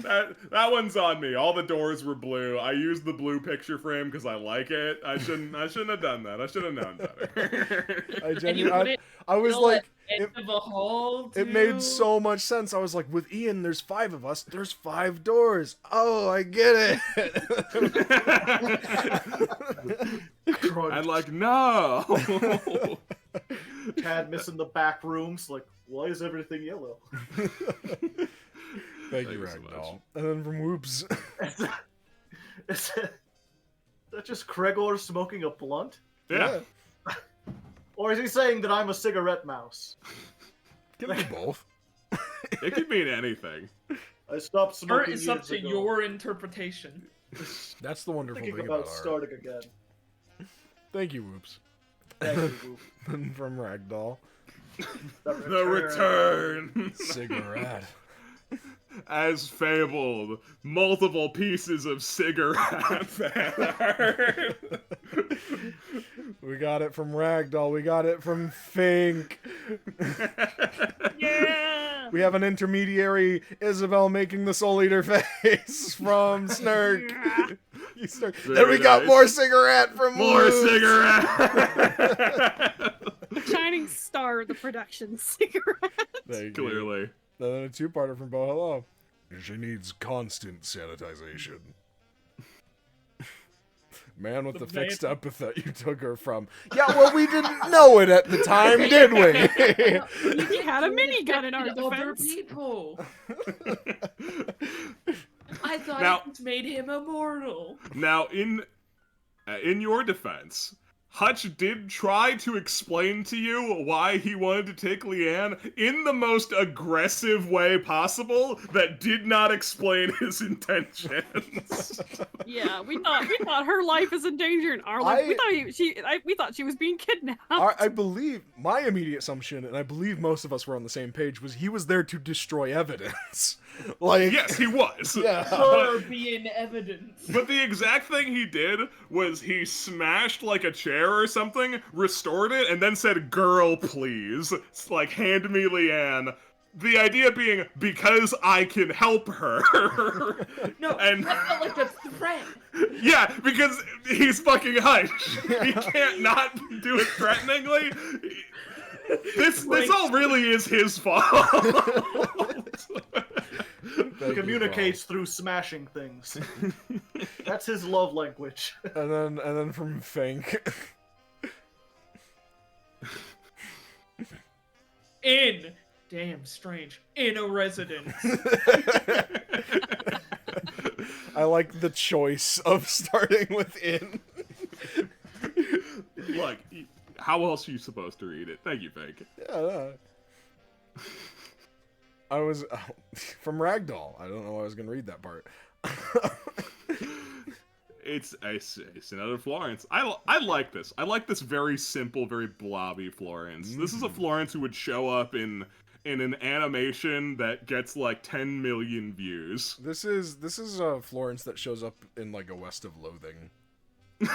Speaker 1: That one's on me. All the doors were blue. I used the blue picture frame because I like it. I shouldn't have done that. I should have known better.
Speaker 2: I
Speaker 3: And you put
Speaker 2: genuinely,
Speaker 3: it
Speaker 2: I was
Speaker 3: all
Speaker 2: like,
Speaker 3: End of a hall,
Speaker 2: It made
Speaker 3: too.
Speaker 2: so much sense. I was like, with Ian, there's 5 of us. There's 5 doors. Oh, I get it.
Speaker 1: And like, no.
Speaker 4: Tad missing the back rooms. Like, why is everything yellow?
Speaker 2: Thank you,
Speaker 1: so
Speaker 2: Ragdoll.
Speaker 1: much.
Speaker 2: And then from Whoops.
Speaker 4: Is that just Gregor smoking a blunt?
Speaker 1: Yeah.
Speaker 4: Or is he saying that I'm a cigarette mouse?
Speaker 2: Give me both.
Speaker 1: It could mean anything.
Speaker 4: I stopped
Speaker 3: Or
Speaker 4: smoking
Speaker 3: it's up
Speaker 4: years
Speaker 3: to
Speaker 4: ago.
Speaker 3: your interpretation.
Speaker 2: That's the wonderful
Speaker 4: Thinking
Speaker 2: thing
Speaker 4: about
Speaker 2: about art.
Speaker 4: starting again.
Speaker 2: Thank you, Whoops.
Speaker 4: Thank you, Whoop.
Speaker 2: And from Ragdoll.
Speaker 1: The return.
Speaker 2: Cigarette.
Speaker 1: As fabled, multiple pieces of cigarette fan art.
Speaker 2: We got it from Ragdoll. We got it from Fink.
Speaker 5: Yeah.
Speaker 2: We have an intermediary, Isabel, making the Soul Eater face from Snurk. You Snurk. Then
Speaker 1: Very
Speaker 2: we got
Speaker 1: nice.
Speaker 2: more cigarette from
Speaker 1: More
Speaker 2: Whoops.
Speaker 1: cigarette.
Speaker 5: The shining star of the production, cigarette.
Speaker 2: Thank you.
Speaker 1: Clearly.
Speaker 2: And then a 2-parter from Bo Hello. She needs constant sanitization. Man with the fixed epithet you took her from. Yeah, well, we didn't know it at the time, did we?
Speaker 5: We had a minigun in our
Speaker 3: Other
Speaker 5: defense.
Speaker 3: people. I thought
Speaker 1: Now-
Speaker 3: it made him immortal.
Speaker 1: Now, in your defense, Hutch did try to explain to you why he wanted to take Leanne in the most aggressive way possible that did not explain his intentions.
Speaker 5: Yeah, we thought her life is in danger and our life. We thought she was being kidnapped.
Speaker 2: I believe, my immediate assumption, and I believe most of us were on the same page, was he was there to destroy evidence. Like,
Speaker 1: Yes, he was.
Speaker 2: yeah.
Speaker 3: Her being evidence.
Speaker 1: But the exact thing he did was he smashed like a chair or something, restored it, and then said, "Girl, please." It's like, hand me Leanne. The idea being, because I can help her.
Speaker 3: No,
Speaker 1: And-
Speaker 3: I felt like a threat.
Speaker 1: Yeah, because he's fucking Hutch. He can't not do it threateningly. This all really is his fault.
Speaker 2: Thank you,
Speaker 4: Communicates through smashing things. That's his love language.
Speaker 2: Bo. And then from Fink.
Speaker 3: In. Damn, strange. In a residence.
Speaker 2: I like the choice of starting with in.
Speaker 1: Look, how else are you supposed to read it? Thank you, Fink.
Speaker 2: Yeah. I was from Ragdoll. I don't know why I was gonna read that part.
Speaker 1: It's another Florence. I like this. I like this very simple, very blobby Florence. This is a Florence who would show up in an animation that gets like 10 million views.
Speaker 2: This is a Florence that shows up in like a West of Loathing. You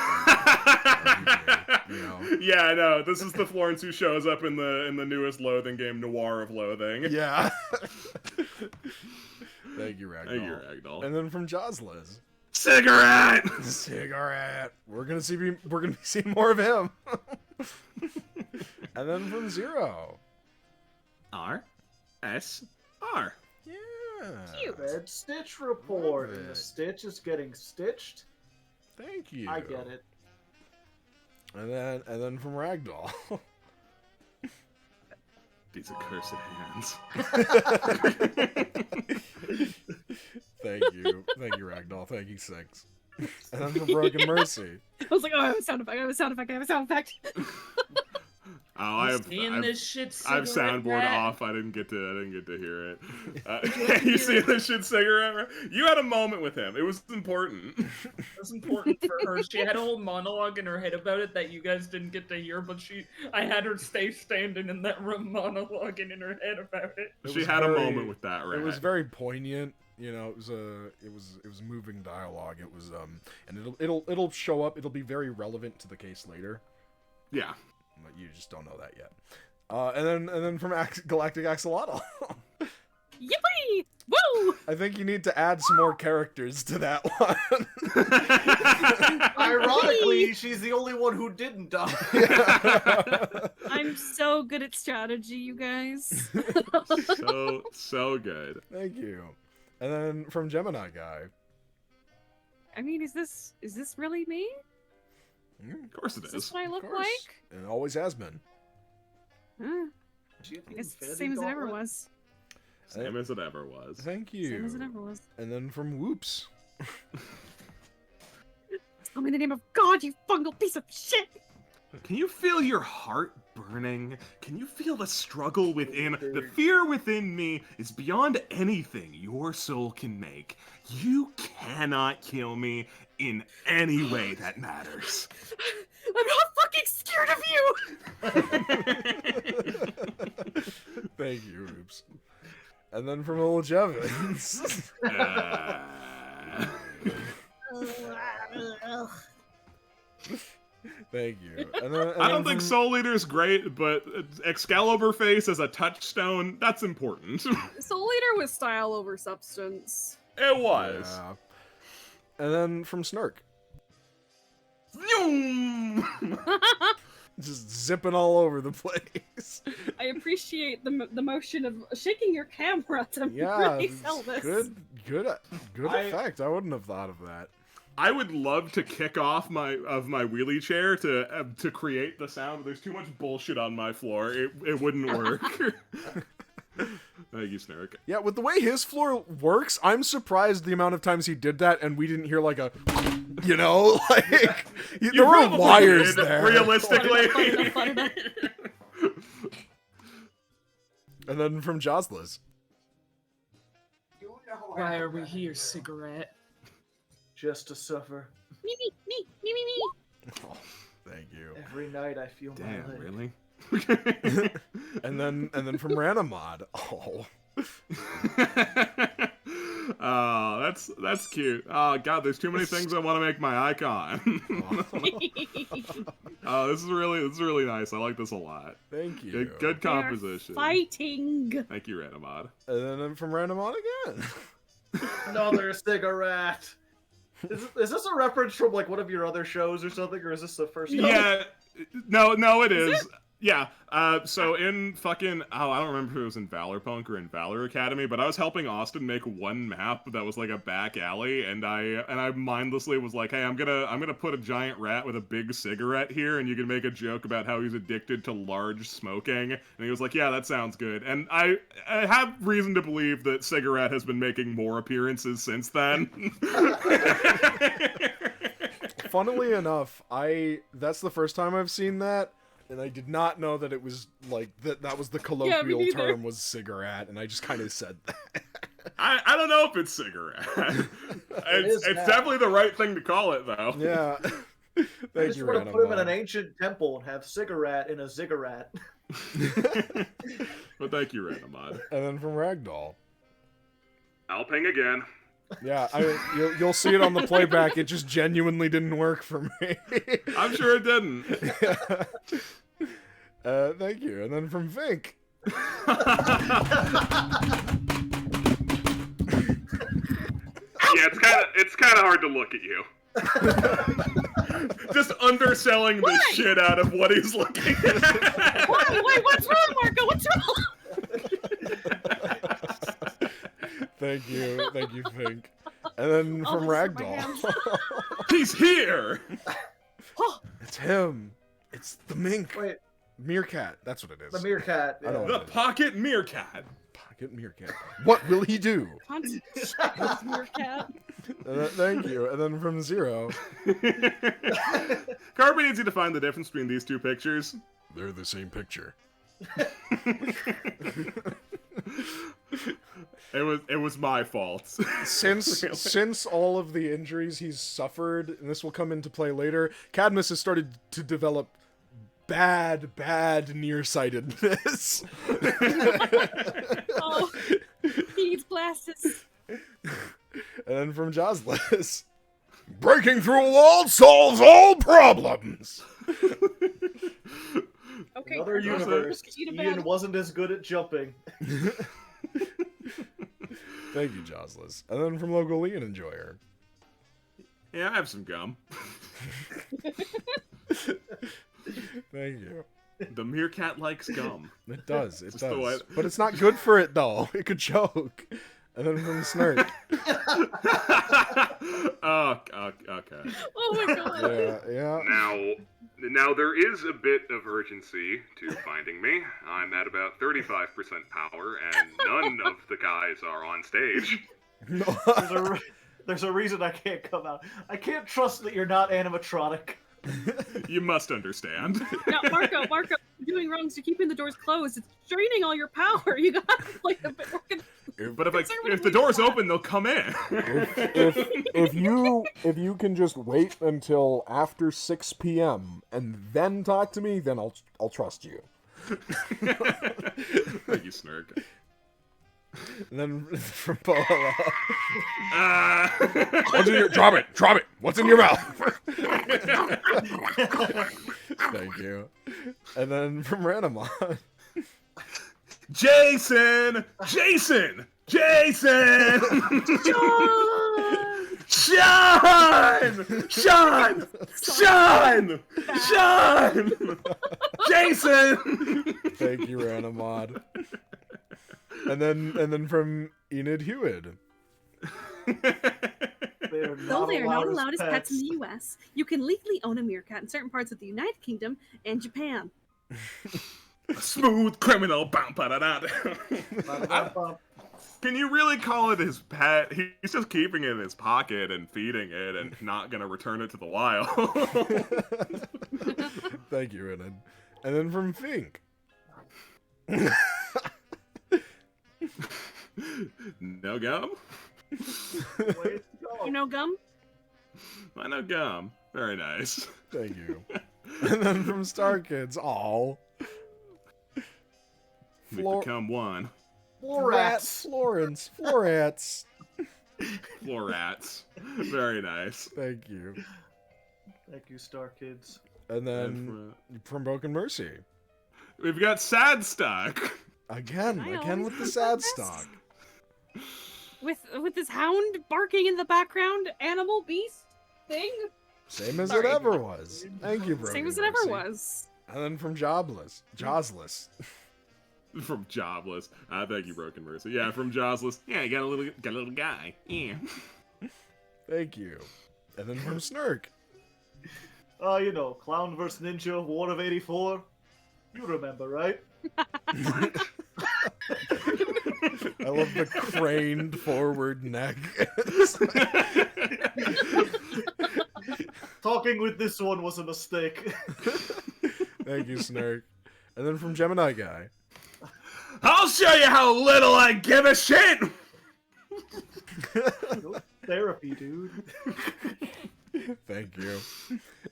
Speaker 2: know?
Speaker 1: Yeah, I know. This is the Florence who shows up in the newest Loathing game, Noir of Loathing.
Speaker 2: Yeah. Thank you, Ragdoll.
Speaker 1: Thank you, Ragdoll.
Speaker 2: And then from Josliz.
Speaker 1: Cigarette.
Speaker 2: Cigarette. We're gonna be seeing more of him. And then from Zero.
Speaker 1: R.S.R.
Speaker 2: Yeah.
Speaker 5: Cute.
Speaker 4: Red Stitch report.
Speaker 2: Love
Speaker 4: And the
Speaker 2: it.
Speaker 4: Stitch is getting stitched.
Speaker 2: Thank you.
Speaker 4: I get it.
Speaker 2: And then from Ragdoll.
Speaker 1: These accursed hands.
Speaker 2: Thank you, Ragdoll. Thank you, Six. And then from Broken Mercy.
Speaker 5: I was like, oh, I have a sound effect. I have a sound effect. I have a sound effect.
Speaker 1: Oh, I
Speaker 3: Seeing
Speaker 1: have
Speaker 3: this shit
Speaker 1: I have
Speaker 3: cigarette
Speaker 1: soundboard
Speaker 3: rat.
Speaker 1: off. I didn't get to hear it. You see this shit cigarette? You had a moment with him. It was important.
Speaker 3: It was important for her. She had a whole monologue in her head about it that you guys didn't get to hear, but I had her stay standing in that room monologuing in her head about it.
Speaker 2: It
Speaker 1: She
Speaker 2: was
Speaker 1: had a
Speaker 2: very-
Speaker 1: moment with that rat.
Speaker 2: It was very poignant. You know, it was moving dialogue. It was and it'll show up. It'll be very relevant to the case later.
Speaker 1: Yeah.
Speaker 2: But you just don't know that yet. And then from Galactic Axolotl.
Speaker 5: Yippee! Woo!
Speaker 2: I think you need to add some more characters to that one.
Speaker 4: Ironically, she's the only one who didn't die.
Speaker 5: I'm so good at strategy, you guys.
Speaker 1: so good.
Speaker 2: Thank you. And then from Gemini Guy.
Speaker 5: I mean, is this really me?
Speaker 1: Of course it
Speaker 5: Is this
Speaker 1: is.
Speaker 5: what I
Speaker 2: Of
Speaker 5: look
Speaker 2: course.
Speaker 5: like?
Speaker 2: And it always has been.
Speaker 5: Huh,
Speaker 4: She had
Speaker 5: I
Speaker 4: the
Speaker 5: guess it's the
Speaker 4: Infinity
Speaker 5: same as it ever
Speaker 4: Gauntlet.
Speaker 5: was.
Speaker 1: Same as it ever was.
Speaker 2: Thank you.
Speaker 5: Same as it ever was.
Speaker 2: And then from Whoops.
Speaker 5: Tell me the name of God, you fungal piece of shit!
Speaker 1: Can you feel your heart burning? Can you feel the struggle within? The fear within me is beyond anything your soul can make. You cannot kill me in any way that matters.
Speaker 5: I'm not fucking scared of you!
Speaker 2: Thank you, Whoops. And then from Old Jevons. Thank you. And
Speaker 1: I don't
Speaker 2: then
Speaker 1: think
Speaker 2: from-
Speaker 1: Soul Eater's great, but Excalibur face as a touchstone, that's important.
Speaker 7: Soul Eater was style over substance.
Speaker 1: It was.
Speaker 2: Yeah. And then from Snark.
Speaker 1: Vroom!
Speaker 2: Just zipping all over the place.
Speaker 7: I appreciate the motion of shaking your camera to
Speaker 2: Yeah,
Speaker 7: really sell this.
Speaker 2: good
Speaker 4: I-
Speaker 2: effect. I wouldn't have thought of that.
Speaker 1: I would love to kick off my wheelie chair to create the sound, but there's too much bullshit on my floor. It wouldn't work. Thank you, Snark.
Speaker 2: Yeah, with the way his floor works, I'm surprised the amount of times he did that and we didn't hear like a, like there were
Speaker 1: probably
Speaker 2: wires
Speaker 1: did,
Speaker 2: there.
Speaker 1: realistically.
Speaker 2: And then from Joslas.
Speaker 3: Why are we here, cigarette?
Speaker 4: Just to suffer.
Speaker 5: Me, me, me, me, me, me.
Speaker 2: Oh, thank you.
Speaker 4: Every night I feel my
Speaker 1: Damn,
Speaker 4: leg.
Speaker 1: really?
Speaker 2: And then from Ranamod. Oh.
Speaker 1: Oh, that's cute. Oh god, there's too many things I want to make my icon. Oh, this is really nice. I like this a lot.
Speaker 2: Thank you.
Speaker 1: Good
Speaker 5: They're
Speaker 1: composition.
Speaker 5: Fighting.
Speaker 1: Thank you, Ranamod.
Speaker 2: And then from Ranamod again.
Speaker 4: Another cigarette. Is this a reference from like one of your other shows or something, or is this the first time?
Speaker 1: Yeah, no, it is. Yeah, so in fucking, I don't remember if it was in Valorpunk or in Valor Academy, but I was helping Austin make one map that was like a back alley, and I mindlessly was like, hey, I'm gonna put a giant rat with a big cigarette here, and you can make a joke about how he's addicted to large smoking, and he was like, yeah, that sounds good, and I have reason to believe that Cigarette has been making more appearances since then.
Speaker 2: Funnily enough, that's the first time I've seen that. And I did not know that it was like that was the colloquial
Speaker 7: neither.
Speaker 2: term was cigarette, and I just kind of said that.
Speaker 1: I don't know if it's cigarette.
Speaker 4: is
Speaker 1: It's
Speaker 4: now.
Speaker 1: definitely the right thing to call it, though.
Speaker 2: Yeah.
Speaker 4: I
Speaker 2: Thank
Speaker 4: just
Speaker 2: you,
Speaker 4: want to put him in an
Speaker 2: Ranamod.
Speaker 4: ancient temple and have cigarette in a ziggurat.
Speaker 1: But thank you, Ranamod.
Speaker 2: And then from Ragdoll.
Speaker 1: Alping again.
Speaker 2: Yeah, you'll see it on the playback. It just genuinely didn't work for me.
Speaker 1: I'm sure it didn't.
Speaker 2: Thank you. And then from Vink.
Speaker 1: Yeah, it's kind of hard to look at you. Just underselling the shit out of what he's looking at.
Speaker 5: Wait, what's wrong, Marco? What's wrong?
Speaker 2: Thank you, Vink. And then
Speaker 5: Oh,
Speaker 2: from
Speaker 5: this is my
Speaker 2: Ragdoll.
Speaker 1: He's here.
Speaker 2: It's him. It's the mink.
Speaker 4: Wait,
Speaker 2: Meerkat. That's what it is.
Speaker 4: the meerkat.
Speaker 2: I don't
Speaker 1: The pocket meerkat.
Speaker 2: Pocket meerkat. What will he do?
Speaker 5: Meerkat.
Speaker 2: Thank you. And then from Zero.
Speaker 1: Carby needs you to find the difference between these two pictures.
Speaker 2: They're the same picture.
Speaker 1: It was my fault.
Speaker 2: Since all of the injuries he's suffered, and this will come into play later, Cadmus has started to develop bad nearsightedness.
Speaker 5: Oh, he needs glasses.
Speaker 2: And then from Joslas. Breaking through a wall solves all problems.
Speaker 7: Okay,
Speaker 4: Another
Speaker 7: Marco,
Speaker 4: universe.
Speaker 7: just eat a
Speaker 4: Ian
Speaker 7: bag.
Speaker 4: wasn't as good at jumping.
Speaker 2: Thank you, Jocelyn. And then from local Lean Enjoyer.
Speaker 1: Yeah, I have some gum.
Speaker 2: Thank you.
Speaker 1: The meerkat likes gum.
Speaker 2: It does. It
Speaker 1: Just the way-
Speaker 2: does. But it's not good for it, though. It could choke. And then from Snurk.
Speaker 1: Oh, okay.
Speaker 7: Oh my god.
Speaker 2: Yeah.
Speaker 8: Now there is a bit of urgency to finding me. I'm at about 35% power, and none of the guys are on stage.
Speaker 2: No.
Speaker 4: There's a reason I can't come out. I can't trust that you're not animatronic.
Speaker 1: You must understand.
Speaker 7: No, Marco, you're doing wrong. So keeping the doors closed, it's draining all your power. You got like a bit working.
Speaker 1: But if the door's open, they'll come in.
Speaker 2: if you can just wait until after 6 p.m. and then talk to me, then I'll trust you.
Speaker 1: Thank you, Snurk.
Speaker 2: And then from Paola.
Speaker 1: What's
Speaker 2: in your drop it? What's in your mouth? Thank you. And then from Ranamon.
Speaker 1: Jason! Sean! Jason!
Speaker 2: Thank you, Ranamon. And then from Enid Hewitt.
Speaker 5: Though they are not allowed as pets in the U.S., you can legally own a meerkat in certain parts of the United Kingdom and Japan.
Speaker 1: Smooth criminal. Can you really call it his pet? He's just keeping it in his pocket and feeding it and not gonna return it to the wild.
Speaker 2: Thank you, Enid. And then from Fink.
Speaker 1: No gum?
Speaker 5: You know gum?
Speaker 1: I know gum. Very nice.
Speaker 2: Thank you. And then from Star Kids. Aw.
Speaker 1: We've become one.
Speaker 4: Florats.
Speaker 2: Florats.
Speaker 1: Florats. Very nice.
Speaker 2: Thank you.
Speaker 4: Thank you, Star Kids.
Speaker 2: And then from Broken Mercy.
Speaker 1: We've got Sad Stock.
Speaker 2: Again
Speaker 5: I
Speaker 2: with
Speaker 5: always
Speaker 2: the
Speaker 5: do
Speaker 2: sad
Speaker 5: this.
Speaker 2: stock.
Speaker 5: With this hound barking in the background, animal beast thing?
Speaker 2: Same as
Speaker 5: Sorry.
Speaker 2: it ever was. Thank you, Broken
Speaker 5: Same as it
Speaker 2: Mercy.
Speaker 5: ever was.
Speaker 2: And then from Josless.
Speaker 1: From Jobless. Thank you, Broken Mercy. Yeah, from Jobless. Yeah, you got a little guy. Yeah.
Speaker 2: Thank you. And then from Snurk.
Speaker 4: You know, Clown vs. Ninja, War of 84. You remember, right?
Speaker 2: I love the craned forward neck.
Speaker 4: Talking with this one was a mistake.
Speaker 2: Thank you, Snurk. And then from Gemini Guy.
Speaker 1: I'll show you how little I give a shit!
Speaker 4: Therapy, dude.
Speaker 2: Thank you.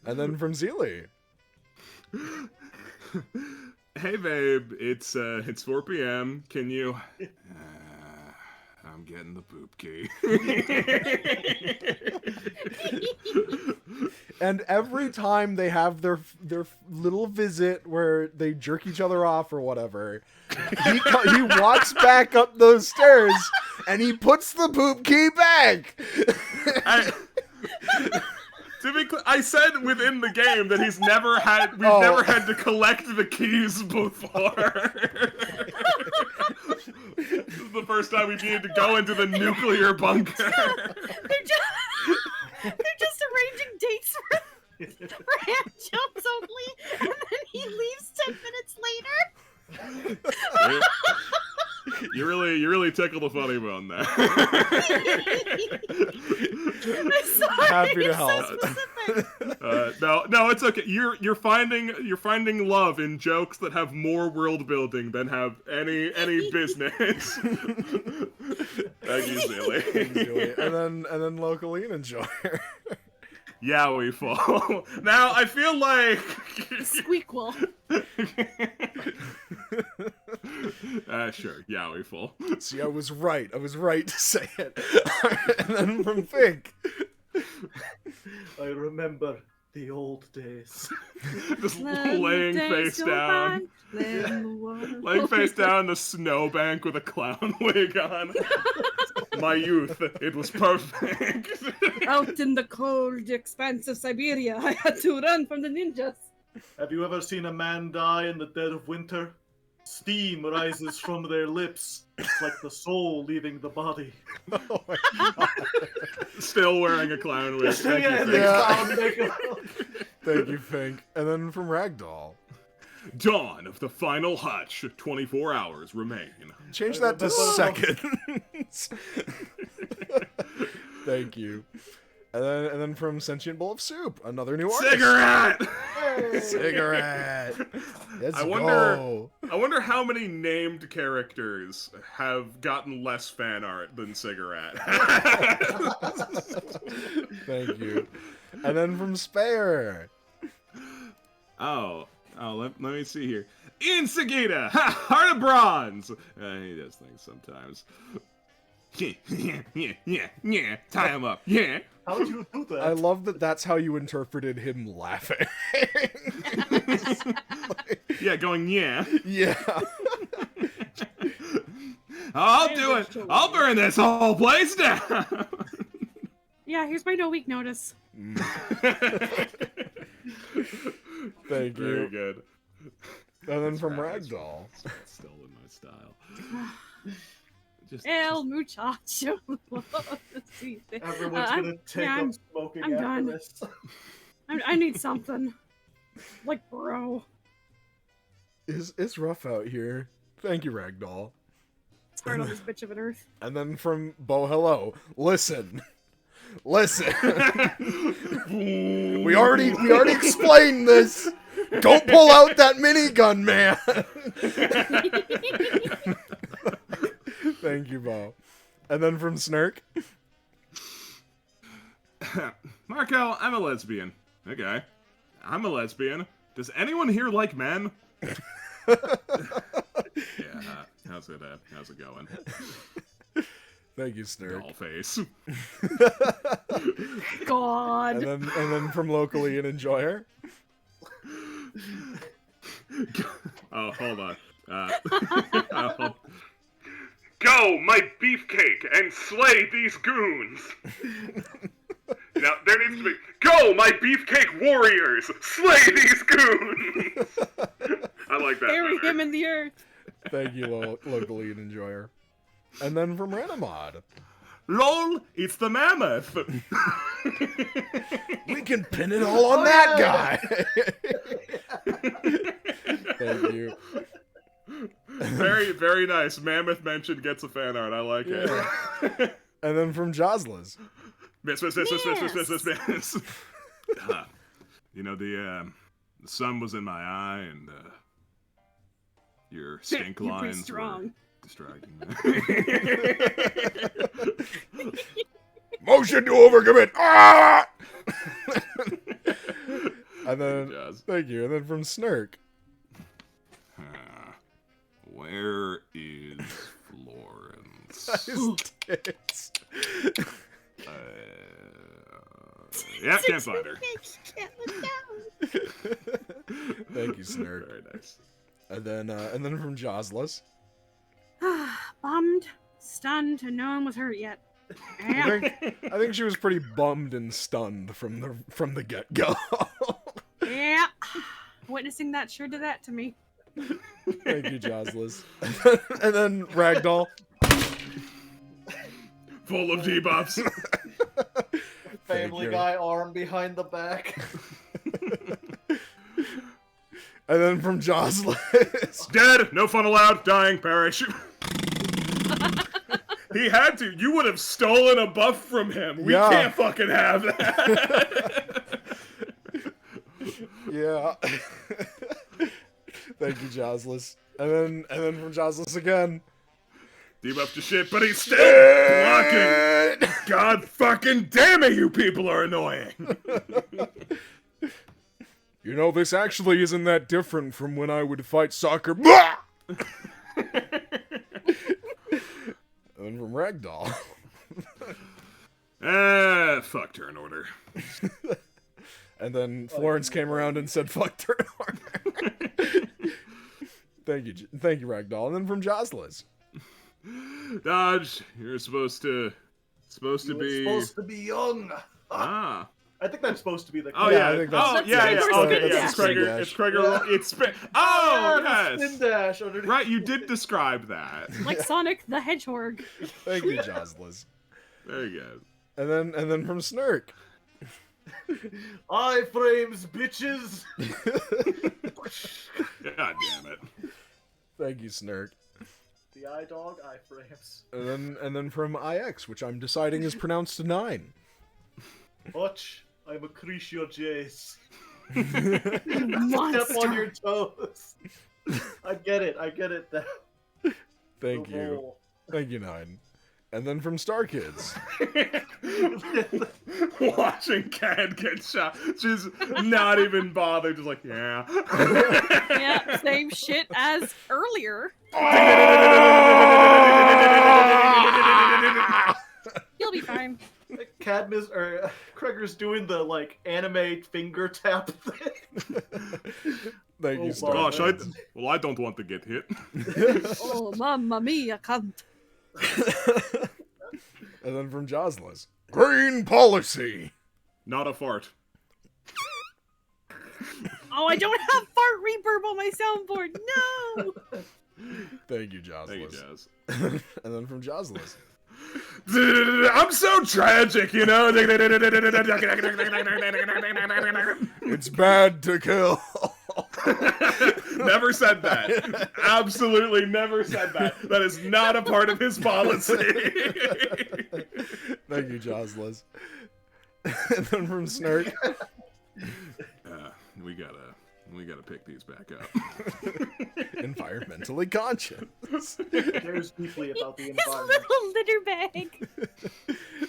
Speaker 2: And then from Zeely.
Speaker 1: Hey babe, it's 4 p.m. Can you... I'm getting the poop key.
Speaker 2: And every time they have their little visit where they jerk each other off or whatever, he walks back up those stairs and he puts the poop key back.
Speaker 1: To be clear, I said within the game that we've never had to collect the keys before. This is the first time we needed to go into the nuclear bunker.
Speaker 5: They're just arranging dates for hand jumps only, and then he leaves 10 minutes later.
Speaker 1: You really tickled a funny bone there.
Speaker 5: I'm sorry,
Speaker 2: Happy to
Speaker 5: you're
Speaker 2: help.
Speaker 5: so specific.
Speaker 1: No, it's okay. You're finding love in jokes that have more world building than have any business. Thank you, Zeely.
Speaker 2: And then locally enjoy.
Speaker 1: Yeah, we fall. Now I feel like
Speaker 5: Squeakquel.
Speaker 1: sure. Yeah, we fall.
Speaker 2: See, I was right to say it. And then from Fink.
Speaker 4: I remember the old days.
Speaker 1: Just laying face down. Laying face down in a snowbank with a clown wig on. My youth, it was perfect.
Speaker 7: Out in the cold expanse of Siberia, I had to run from the ninjas.
Speaker 4: Have you ever seen a man die in the dead of winter? Steam rises from their lips. It's like the soul leaving the body.
Speaker 2: Oh my god.
Speaker 1: Still wearing a clown wig. Thank you, Fink.
Speaker 2: Thank you, Fink. And then from Ragdoll.
Speaker 1: Dawn of the final hutch. 24 hours remain.
Speaker 2: Change that to seconds. Thank you. And then from Sentient Bowl of Soup, another new artist.
Speaker 1: Cigarette!
Speaker 2: Cigarette. Let's
Speaker 1: I wonder how many named characters have gotten less fan art than Cigarette.
Speaker 2: Thank you. And then from Spare.
Speaker 1: Oh, let me see here. Ian Sagita, Heart of Bronze. He does things sometimes. Yeah. Tie him up. Yeah.
Speaker 4: How would you do that?
Speaker 2: I love that that's how you interpreted him laughing.
Speaker 1: Yeah, going yeah.
Speaker 2: Yeah.
Speaker 1: I'll do it. I'll burn this whole place down.
Speaker 5: Yeah, here's my no week notice.
Speaker 2: Thank you.
Speaker 1: Very good.
Speaker 2: And then from Ragdoll.
Speaker 1: Still in my style.
Speaker 5: El muchacho.
Speaker 4: Everyone's gonna take
Speaker 5: yeah,
Speaker 4: up smoking
Speaker 5: I'm
Speaker 4: after
Speaker 5: done.
Speaker 4: this.
Speaker 5: I need something. Like, bro.
Speaker 2: It's rough out here. Thank you, Ragdoll.
Speaker 5: It's hard on this bitch of an earth.
Speaker 2: And then from Bo Hello, listen. Listen. we already explained this. Don't pull out that minigun, man. Thank you, Bo. And then from Snurk.
Speaker 1: Marco, I'm a lesbian. Okay. I'm a lesbian. Does anyone here like men? Yeah. How's it going?
Speaker 2: Thank you, Snurk.
Speaker 1: Doll face.
Speaker 5: God.
Speaker 2: And then from locally an enjoyer.
Speaker 1: Oh, hold on.
Speaker 8: Go, my beefcake, and slay these goons! Now, there needs to be, go, my beefcake warriors, slay these goons! I like that
Speaker 7: Bury
Speaker 8: better.
Speaker 7: him in the earth.
Speaker 2: Thank you, locally an enjoyer. And then from Ranamod.
Speaker 1: LOL, it's the mammoth.
Speaker 2: We can pin it all on that guy. Thank you.
Speaker 1: Very, very nice. Mammoth mentioned gets a fan art. I like it.
Speaker 2: And then from Joslas.
Speaker 1: Miss. You know, the sun was in my eye, and your stink
Speaker 7: You're pretty
Speaker 1: lines were
Speaker 7: strong.
Speaker 1: distracting me.
Speaker 2: Motion to overcommit. Ah! And then, thank you. And then from Snurk.
Speaker 1: Where is Florence?
Speaker 2: His tits.
Speaker 1: Yeah, can't find her.
Speaker 2: Thank you, Snurk.
Speaker 1: Very nice.
Speaker 2: And then from Joslas.
Speaker 5: Bummed, stunned, and no one was hurt yet.
Speaker 2: I think she was pretty bummed and stunned from the get go.
Speaker 5: Yeah. Witnessing that sure did that to me.
Speaker 2: Thank you, Joslas. And then Ragdoll.
Speaker 1: Full of debuffs.
Speaker 4: Family Guy arm behind the back.
Speaker 2: And then from Joslas.
Speaker 1: Dead, no fun allowed, dying, perish. He had to. You would have stolen a buff from him. We can't fucking have that.
Speaker 2: Yeah. Thank you, Joslas. And then from Joslas again.
Speaker 1: Debuff to shit, but he's still blocking. God fucking damn it, you people are annoying.
Speaker 2: You know, this actually isn't that different from when I would fight soccer. And from Ragdoll.
Speaker 1: Fuck turn order.
Speaker 2: And then Florence came around and said, fuck turn order. Thank you, Ragdoll. And then from Joslas.
Speaker 1: Dodge, you're supposed to
Speaker 4: You're
Speaker 1: be.
Speaker 4: supposed to be young.
Speaker 1: Ah.
Speaker 4: I think that's supposed to be the.
Speaker 1: Oh
Speaker 2: Yeah,
Speaker 1: yeah.
Speaker 2: I think that's-
Speaker 1: Oh
Speaker 5: that's
Speaker 1: yeah. Yeah.
Speaker 5: Gregor's
Speaker 1: Okay.
Speaker 5: spin
Speaker 1: Yeah.
Speaker 5: dash.
Speaker 1: It's Gregor.
Speaker 2: Dash.
Speaker 1: It's Gregor.
Speaker 4: Yeah.
Speaker 1: It's spin. Oh
Speaker 4: the
Speaker 1: yes.
Speaker 4: spin dash underneath.
Speaker 1: Right. You did describe that.
Speaker 5: Like Sonic the Hedgehog.
Speaker 2: Thank you, Josliz.
Speaker 1: Very good.
Speaker 2: And then from Snurk.
Speaker 4: Iframes, bitches.
Speaker 1: God damn it.
Speaker 2: Thank you, Snurk.
Speaker 4: The eye dog, iframes.
Speaker 2: And then from IX, which I'm deciding is pronounced a 9.
Speaker 4: Hutch, I'm a Crescio Jace.
Speaker 5: Monster.
Speaker 4: Step on your toes. I get it now.
Speaker 2: Thank
Speaker 4: The
Speaker 2: you.
Speaker 4: roll.
Speaker 2: Thank you, 9. And then from Star Kids.
Speaker 1: Watching Cad get shot. She's not even bothered. Just like, yeah.
Speaker 5: Yeah, same shit as earlier. You'll be fine.
Speaker 4: Cadmus or Kreger's doing the like anime finger tap thing.
Speaker 2: Thank
Speaker 4: Oh,
Speaker 2: you, Star
Speaker 1: Gosh,
Speaker 2: Kids.
Speaker 1: I don't want to get hit.
Speaker 5: Oh, mamma mia, cunt.
Speaker 2: And then from Josliz. Green policy.
Speaker 1: Not a fart.
Speaker 5: Oh, I don't have fart reverb on my soundboard. No.
Speaker 2: Thank you, Josliz.
Speaker 1: Thank you, Jazz.
Speaker 2: And then from Josliz.
Speaker 1: I'm so tragic, you know?
Speaker 2: It's bad to kill.
Speaker 1: Never said that. Absolutely never said that. That is not a part of his policy.
Speaker 2: Thank you, Josliz. And then from Snurk.
Speaker 1: We gotta pick these back up.
Speaker 2: Environmentally conscious.
Speaker 4: Cares deeply about the
Speaker 5: His
Speaker 4: environment.
Speaker 5: little litter bag.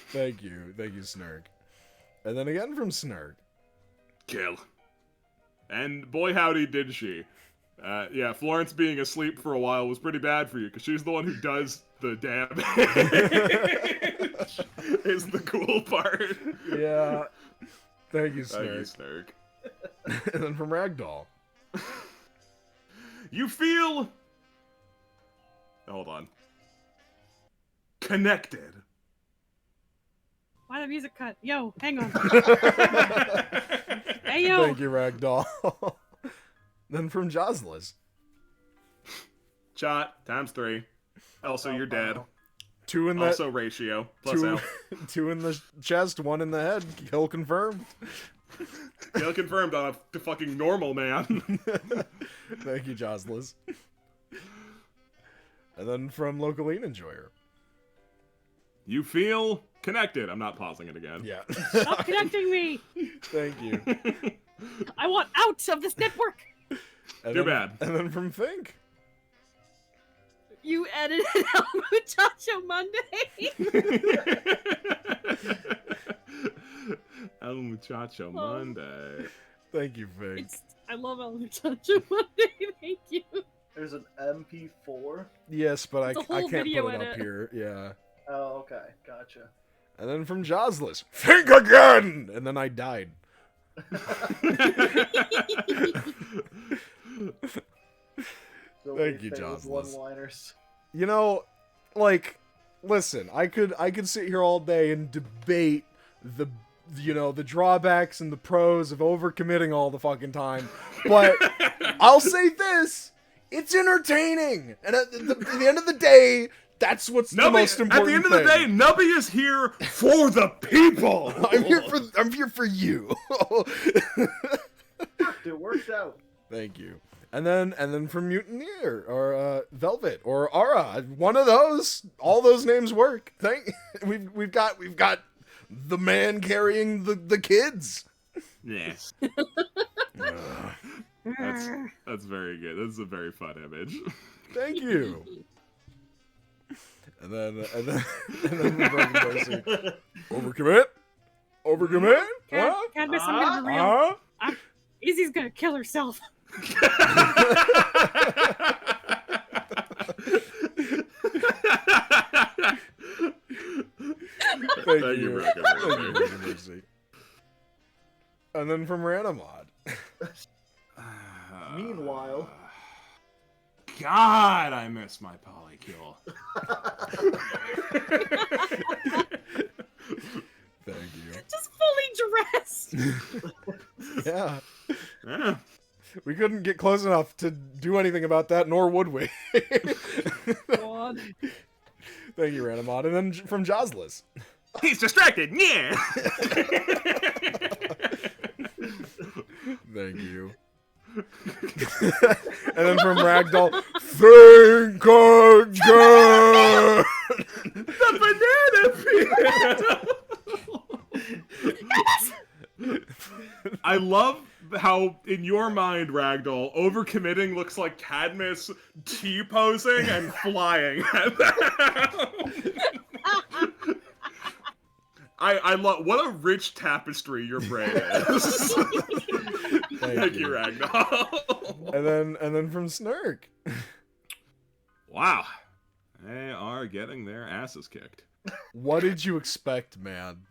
Speaker 2: Thank you, Snurk. And then again from Snurk.
Speaker 1: Kill. And boy howdy did she. Yeah, Florence being asleep for a while was pretty bad for you, because she's the one who does the damage. Is the cool part.
Speaker 2: Yeah. Thank you,
Speaker 1: Thank you,
Speaker 2: Snurk.
Speaker 1: Snurk.
Speaker 2: And then from Ragdoll.
Speaker 1: You feel... Hold on. Connected.
Speaker 5: Why the music cut? Yo, hang on. Hey, yo.
Speaker 2: Thank you, Ragdoll. Then from Josliz.
Speaker 1: Shot, times 3. Also, you're dead.
Speaker 2: 2 in the
Speaker 1: Also, ratio. Plus
Speaker 2: two,
Speaker 1: L.
Speaker 2: 2 in the chest, 1 in the head. Kill confirmed.
Speaker 1: Kill confirmed on a fucking normal man.
Speaker 2: Thank you, Josliz. And then from Localine Enjoyer.
Speaker 1: You feel connected. I'm not pausing it again.
Speaker 2: Yeah.
Speaker 5: Stop connecting me.
Speaker 2: Thank you.
Speaker 5: I want out of this network.
Speaker 2: And
Speaker 1: Too
Speaker 2: then,
Speaker 1: bad.
Speaker 2: And then from Think.
Speaker 5: You edited out Muchacho Monday.
Speaker 1: El Muchacho Monday.
Speaker 2: Thank you, Think.
Speaker 5: I love El Muchacho Monday. Thank you.
Speaker 4: There's an MP4.
Speaker 2: Yes, but
Speaker 5: It's a
Speaker 2: I
Speaker 5: whole
Speaker 2: can't
Speaker 5: video
Speaker 2: put it up
Speaker 5: edit.
Speaker 2: here. Yeah.
Speaker 4: Oh, okay, gotcha.
Speaker 2: And then from Josliz. Think again! And then I died.
Speaker 4: So
Speaker 2: Thank
Speaker 4: many
Speaker 2: you,
Speaker 4: failed
Speaker 2: Josliz.
Speaker 4: one-liners.
Speaker 2: You know, like, listen, I could sit here all day and debate the drawbacks and the pros of overcommitting all the fucking time, but I'll say this: it's entertaining, and at the end of the day, that's what's the most important.
Speaker 1: At the end of the day,
Speaker 2: thing.
Speaker 1: Nubby is here for the people.
Speaker 2: I'm here for you.
Speaker 4: It worked out.
Speaker 2: Thank you. And then from Mutineer or Velvet or Aura, one of those, all those names work. We've got the man carrying the kids.
Speaker 1: Yeah. That's very good. This is a very fun image.
Speaker 2: Thank you. And then from Broken Mercy. Overcommit? Huh?
Speaker 5: Cadmus, I'm gonna be real.
Speaker 2: Huh?
Speaker 5: Izzy's gonna kill herself.
Speaker 1: Thank you, Broken
Speaker 2: Thank you,
Speaker 1: Mercy.
Speaker 2: Broken Mercy. And then from Ranamod.
Speaker 4: Meanwhile,
Speaker 1: God, I miss my polycule.
Speaker 2: Thank you.
Speaker 7: Just fully dressed.
Speaker 2: Yeah.
Speaker 1: Yeah.
Speaker 2: We couldn't get close enough to do anything about that, nor would we.
Speaker 7: God.
Speaker 2: Thank you, Ranamod. And then from Joslis.
Speaker 6: He's distracted. Yeah.
Speaker 2: Thank you. And then from Ragdoll, thank God.
Speaker 1: I love how, in your mind, Ragdoll, overcommitting looks like Cadmus T-posing and flying at that. I love what a rich tapestry your brain is. Thank you, Ragdoll.
Speaker 2: And then from Snurk.
Speaker 1: Wow, they are getting their asses kicked.
Speaker 2: What did you expect, man?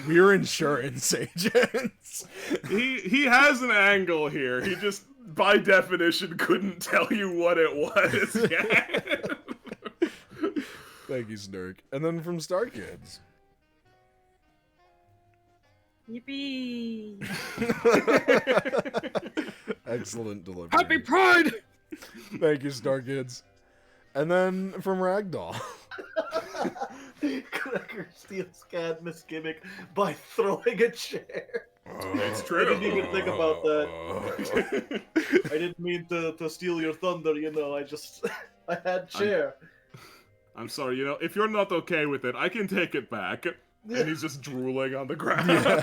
Speaker 2: We're insurance agents.
Speaker 1: He has an angle here. He just, by definition, couldn't tell you what it was yet.
Speaker 2: Thank you, Snurk. And then from Star Kids.
Speaker 5: Yippee!
Speaker 2: Excellent delivery.
Speaker 6: Happy Pride.
Speaker 2: Thank you, Star Kids. And then from Ragdoll.
Speaker 4: Cracker steals Cadmus gimmick by throwing a chair.
Speaker 1: It's
Speaker 4: I
Speaker 1: true.
Speaker 4: didn't even think about that. I didn't mean to steal your thunder, you know. I had chair.
Speaker 1: I'm sorry, if you're not okay with it, I can take it back. And he's just drooling on the ground.
Speaker 2: Yeah.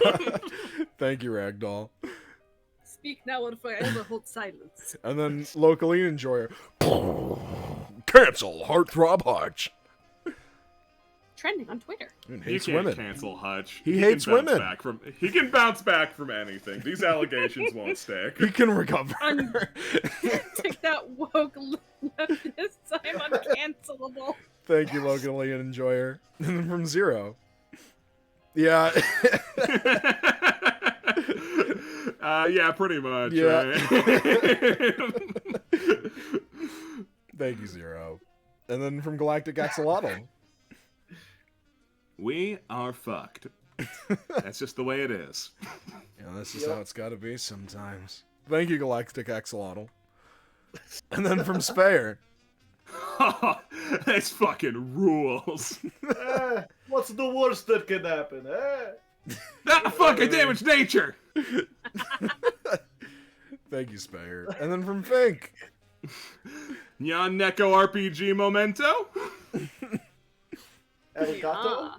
Speaker 2: Thank you, Ragdoll.
Speaker 7: Speak now or forever hold silence.
Speaker 2: And then locally enjoyer. Cancel Heartthrob Hutch.
Speaker 5: Trending on Twitter.
Speaker 2: And
Speaker 1: He
Speaker 2: hates
Speaker 1: can't
Speaker 2: women.
Speaker 1: cancel Hutch.
Speaker 2: He
Speaker 1: can
Speaker 2: hates
Speaker 1: bounce
Speaker 2: women.
Speaker 1: He can bounce back from anything. These allegations won't stick.
Speaker 2: He can recover.
Speaker 7: Take that woke left this time uncancelable.
Speaker 2: Thank you, locally enjoyer. And then from Zero. Yeah.
Speaker 1: Yeah, pretty much.
Speaker 2: Yeah.
Speaker 1: Right?
Speaker 2: Thank you, Zero. And then from Galactic Axolotl.
Speaker 1: We are fucked. That's just the way it is.
Speaker 2: Yeah, this is how it's gotta be sometimes. Thank you, Galactic Axolotl. And then from Spare.
Speaker 1: That's fucking rules.
Speaker 4: What's the worst that can happen, eh?
Speaker 1: That fucking damaged nature.
Speaker 2: Thank you, Spare. And then from Fink.
Speaker 1: Nyan Neko RPG Memento.
Speaker 4: Arigato?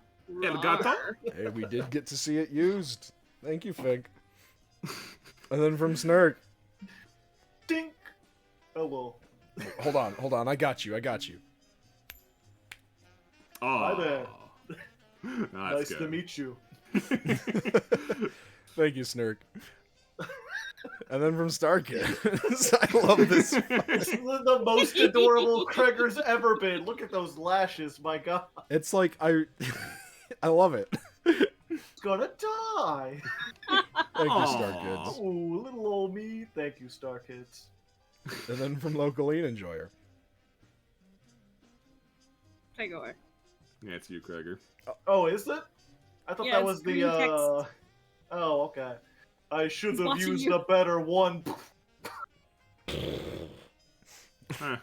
Speaker 1: El gato.
Speaker 2: Hey, we did get to see it used. Thank you, Fink. And then from Snurk.
Speaker 4: Dink! Hello.
Speaker 2: Hold on. I got you.
Speaker 1: Oh,
Speaker 4: Hi there.
Speaker 1: That's
Speaker 4: Nice
Speaker 1: good.
Speaker 4: to meet you.
Speaker 2: Thank you, Snurk. And then from Starkid. I love this.
Speaker 4: This is the most adorable Kreger's ever been. Look at those lashes, my god.
Speaker 2: It's like I love it.
Speaker 4: It's gonna die.
Speaker 2: Thank you,
Speaker 1: Aw.
Speaker 2: Starkids.
Speaker 4: Oh, little old me. Thank you, Star Kids.
Speaker 2: And then from Localine Enjoyer.
Speaker 7: Pegor.
Speaker 1: Yeah, it's you, Kreger.
Speaker 4: Oh, is it? I thought
Speaker 7: Yeah,
Speaker 4: that
Speaker 7: it's
Speaker 4: was the,
Speaker 7: green text.
Speaker 4: Oh, okay. I should
Speaker 7: He's
Speaker 4: have
Speaker 7: watching
Speaker 4: used
Speaker 7: you.
Speaker 4: a better one.
Speaker 1: Huh.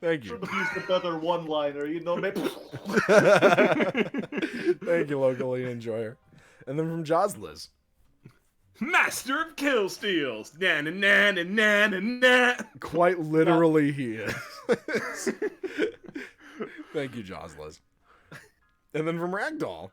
Speaker 2: Thank
Speaker 4: Should
Speaker 2: you.
Speaker 4: have used a better one-liner, you know, maybe.
Speaker 2: Thank you, Localine Enjoyer. And then from Josliz.
Speaker 1: Master of Kill Steals. Na na na na na na na.
Speaker 2: Quite literally, he is. Thank you, Josliz. And then from Ragdoll.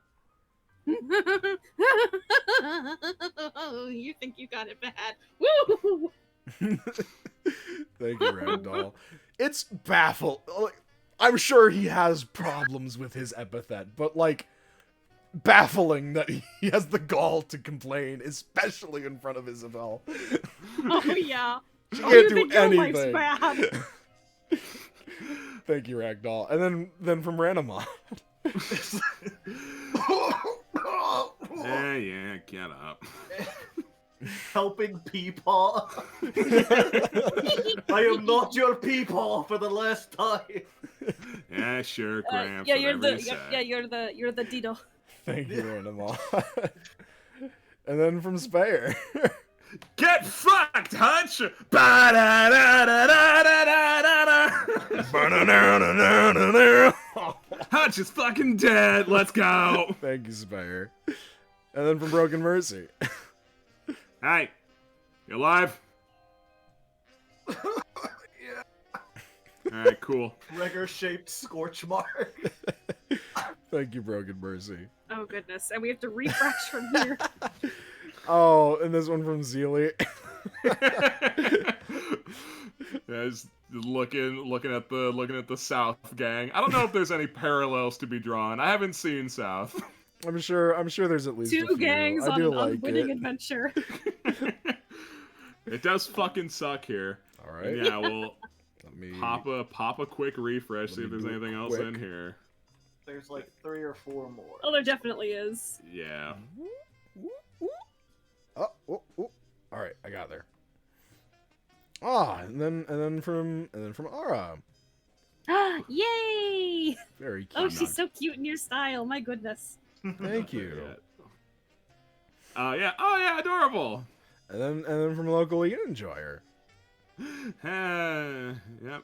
Speaker 5: You think you got it bad. Woo!
Speaker 2: Thank you, Ragdoll. It's baffled. I'm sure he has problems with his epithet, but like baffling that he has the gall to complain, especially in front of Isabel.
Speaker 5: Oh yeah.
Speaker 2: She
Speaker 5: Oh,
Speaker 2: can't
Speaker 5: you
Speaker 2: do
Speaker 5: think your life's
Speaker 2: anything.
Speaker 5: bad.
Speaker 2: Thank you, Ragdoll. And then from Ranamon.
Speaker 1: Yeah, get up.
Speaker 4: helping Peepaw. I am not your Peepaw for the last time.
Speaker 1: Yeah, sure, Gramps.
Speaker 7: yeah, you're
Speaker 1: whatever
Speaker 7: the
Speaker 1: you say.
Speaker 7: you're the Dido.
Speaker 2: Thank you, Animal. And then from Spare.
Speaker 1: Get fucked, Hutch! Ba-da-da-da-da-da-da-da. Hutch is fucking dead. Let's go.
Speaker 2: Thank you, Spire. And then from Broken Mercy.
Speaker 1: Hey, you alive?
Speaker 4: Yeah.
Speaker 1: All right, cool.
Speaker 4: Gregor-shaped scorch mark.
Speaker 2: Thank you, Broken Mercy.
Speaker 7: Oh goodness, and we have to refresh from here.
Speaker 2: Oh, and this one from Zeely.
Speaker 1: Yeah, just looking at the South gang. I don't know if there's any parallels to be drawn. I haven't seen South.
Speaker 2: I'm sure there's at least a
Speaker 7: Two
Speaker 2: few.
Speaker 7: gangs
Speaker 2: I
Speaker 7: on
Speaker 2: do
Speaker 7: an
Speaker 2: like
Speaker 7: unwitting
Speaker 2: it.
Speaker 7: adventure.
Speaker 1: It does fucking suck here.
Speaker 2: All right.
Speaker 1: Yeah, we'll
Speaker 2: Let me
Speaker 1: pop a quick refresh, see if there's anything else in here.
Speaker 4: There's like 3 or 4 more.
Speaker 7: Oh, there definitely is.
Speaker 1: Yeah.
Speaker 2: Oh, oh, oh. All right, I got there. Ah, and then from Ara.
Speaker 7: Yay!
Speaker 2: Very cute.
Speaker 7: Oh, she's so cute in your style. My goodness.
Speaker 2: Thank you.
Speaker 1: Yeah. Oh yeah, adorable.
Speaker 2: And then from Local Enjoyer.
Speaker 1: Yep.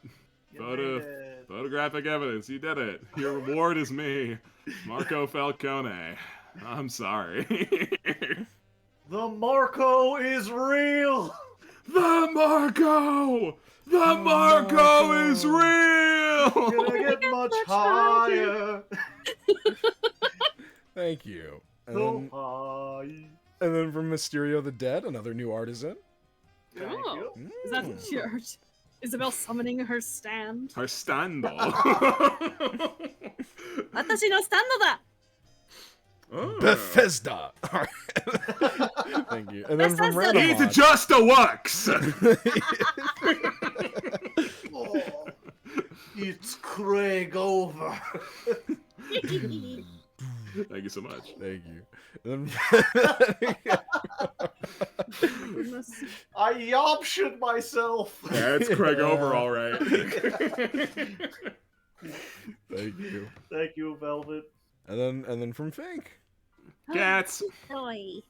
Speaker 4: You made it.
Speaker 1: Photographic evidence. You did it. Your reward is me, Marco Falcone. I'm sorry.
Speaker 4: The Marco is real!
Speaker 1: The Marco! The Marco is real!
Speaker 4: Gonna get much higher.
Speaker 2: Thank you.
Speaker 4: So high.
Speaker 2: And then from Mysterio the Dead, another new artisan.
Speaker 4: Thank
Speaker 7: Oh.
Speaker 4: you.
Speaker 7: Is that shirt? Isabel summoning her stand.
Speaker 1: Her stando.
Speaker 7: Watashi no stando da!
Speaker 1: Oh.
Speaker 2: Bethesda. Thank you. And then from
Speaker 7: Bethesda.
Speaker 1: It's
Speaker 2: Randomon.
Speaker 1: just a works.
Speaker 4: Oh, it's Craig over.
Speaker 1: Thank you so much.
Speaker 2: Thank you. And then
Speaker 7: Goodness.
Speaker 4: I optioned myself.
Speaker 1: Yeah, it's Craig over, all right.
Speaker 2: Thank you.
Speaker 4: Thank you, Velvet.
Speaker 2: And then from Fink.
Speaker 1: Cats.
Speaker 5: Boy.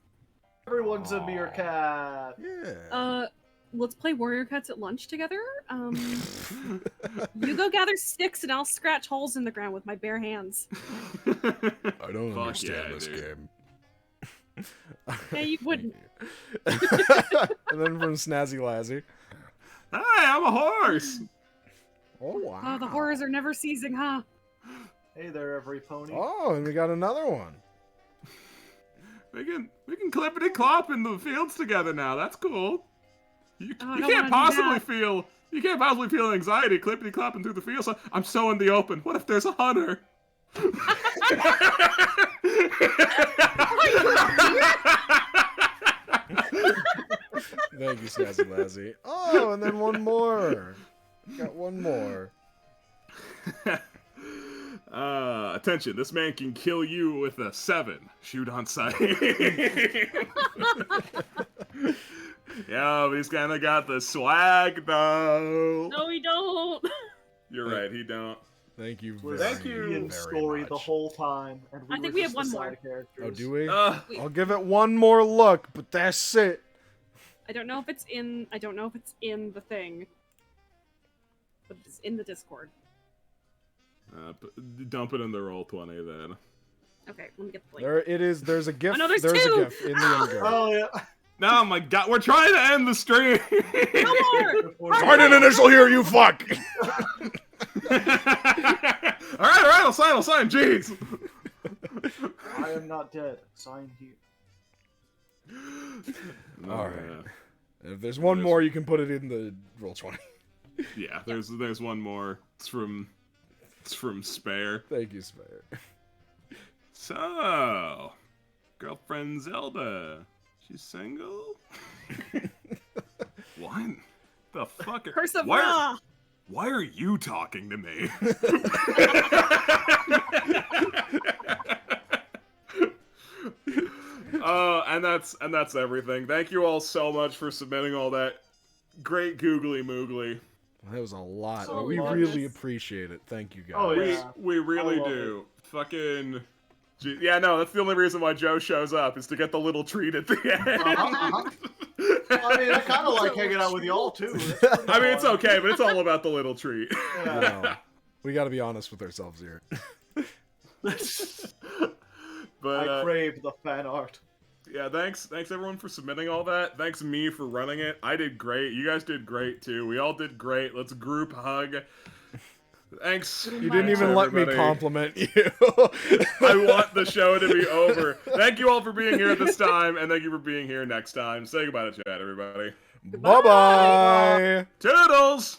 Speaker 4: Everyone's a meerkat.
Speaker 2: Yeah.
Speaker 7: Let's play Warrior Cats at lunch together. You go gather sticks and I'll scratch holes in the ground with my bare hands.
Speaker 2: I don't
Speaker 1: Fuck
Speaker 2: understand
Speaker 1: yeah,
Speaker 2: this
Speaker 1: dude.
Speaker 2: game.
Speaker 7: Yeah, you wouldn't.
Speaker 2: And then from Snazzy Lazzy.
Speaker 1: Hi, I'm a horse.
Speaker 2: Oh wow.
Speaker 7: Oh, the horrors are never ceasing, huh?
Speaker 4: Hey there, every pony.
Speaker 2: Oh, and we got another one.
Speaker 1: We can clippity clop in the fields together now. That's cool. You
Speaker 7: Oh, I
Speaker 1: you
Speaker 7: don't
Speaker 1: can't
Speaker 7: wanna do
Speaker 1: possibly
Speaker 7: that.
Speaker 1: feel anxiety clippity clopping through the fields. I'm so in the open. What if there's a hunter?
Speaker 2: Thank you, Snazzy Lazzy. Oh, and then one more. Got one more.
Speaker 1: Attention, this man can kill you with a 7. Shoot on sight. Yeah, but he's kind of got the swag, though.
Speaker 7: No, we don't.
Speaker 1: You're right, he don't.
Speaker 2: Thank you
Speaker 4: Was
Speaker 2: very,
Speaker 4: Thank you.
Speaker 2: very
Speaker 4: story
Speaker 2: much.
Speaker 4: the whole time, and
Speaker 7: I think
Speaker 4: were
Speaker 7: we
Speaker 4: just
Speaker 7: have one
Speaker 4: the
Speaker 7: more.
Speaker 4: side characters.
Speaker 2: Oh, do we?
Speaker 1: Uh,
Speaker 2: I'll give it one more look, but that's it.
Speaker 7: I don't know if it's in. I don't know if it's in the thing, but it's in the Discord.
Speaker 1: dump it in the roll 20 then.
Speaker 7: Okay, let me get the link.
Speaker 2: There it is. There's a gift.
Speaker 7: Oh, no, there's
Speaker 2: a
Speaker 7: two!
Speaker 2: gift in the Underground.
Speaker 4: Oh yeah.
Speaker 1: No, my God, we're trying to end the stream.
Speaker 7: No more.
Speaker 2: Find an initial here, you fuck.
Speaker 1: all right, I'll sign. Jeez.
Speaker 4: I am not dead. Sign here.
Speaker 2: All right. If there's one more, you can put it in the roll 20.
Speaker 1: Yeah, there's one more. It's from Spare.
Speaker 2: Thank you, Spire.
Speaker 1: So, girlfriend Zelda, she's single. What? The fuck?
Speaker 7: Curse of
Speaker 1: why,
Speaker 7: Ra.
Speaker 1: why are you talking to me? and that's everything. Thank you all so much for submitting all that great googly moogly.
Speaker 2: That was a lot.
Speaker 4: So
Speaker 2: We
Speaker 4: much.
Speaker 2: really appreciate it. Thank you guys.
Speaker 4: Oh, yeah.
Speaker 1: We really
Speaker 4: I love
Speaker 1: do. Fucking. Yeah, no, that's the only reason why Joe shows up is to get the little treat at the end.
Speaker 4: I mean, I kind of like hanging out with y'all too.
Speaker 1: I mean, it's okay, but it's all about the little treat.
Speaker 4: Yeah.
Speaker 2: No, we got to be honest with ourselves here.
Speaker 1: But
Speaker 4: I crave the fan art.
Speaker 1: yeah, thanks everyone for submitting all that. Thanks me for running it. I did great. You guys did great too. We all did great. Let's group hug. Thanks.
Speaker 2: You didn't even let me
Speaker 1: everybody.
Speaker 2: compliment you.
Speaker 1: I want the show to be over. Thank you all for being here this time, and thank you for being here next time. Say goodbye to chat, everybody.
Speaker 2: Bye-bye.
Speaker 1: Toodles!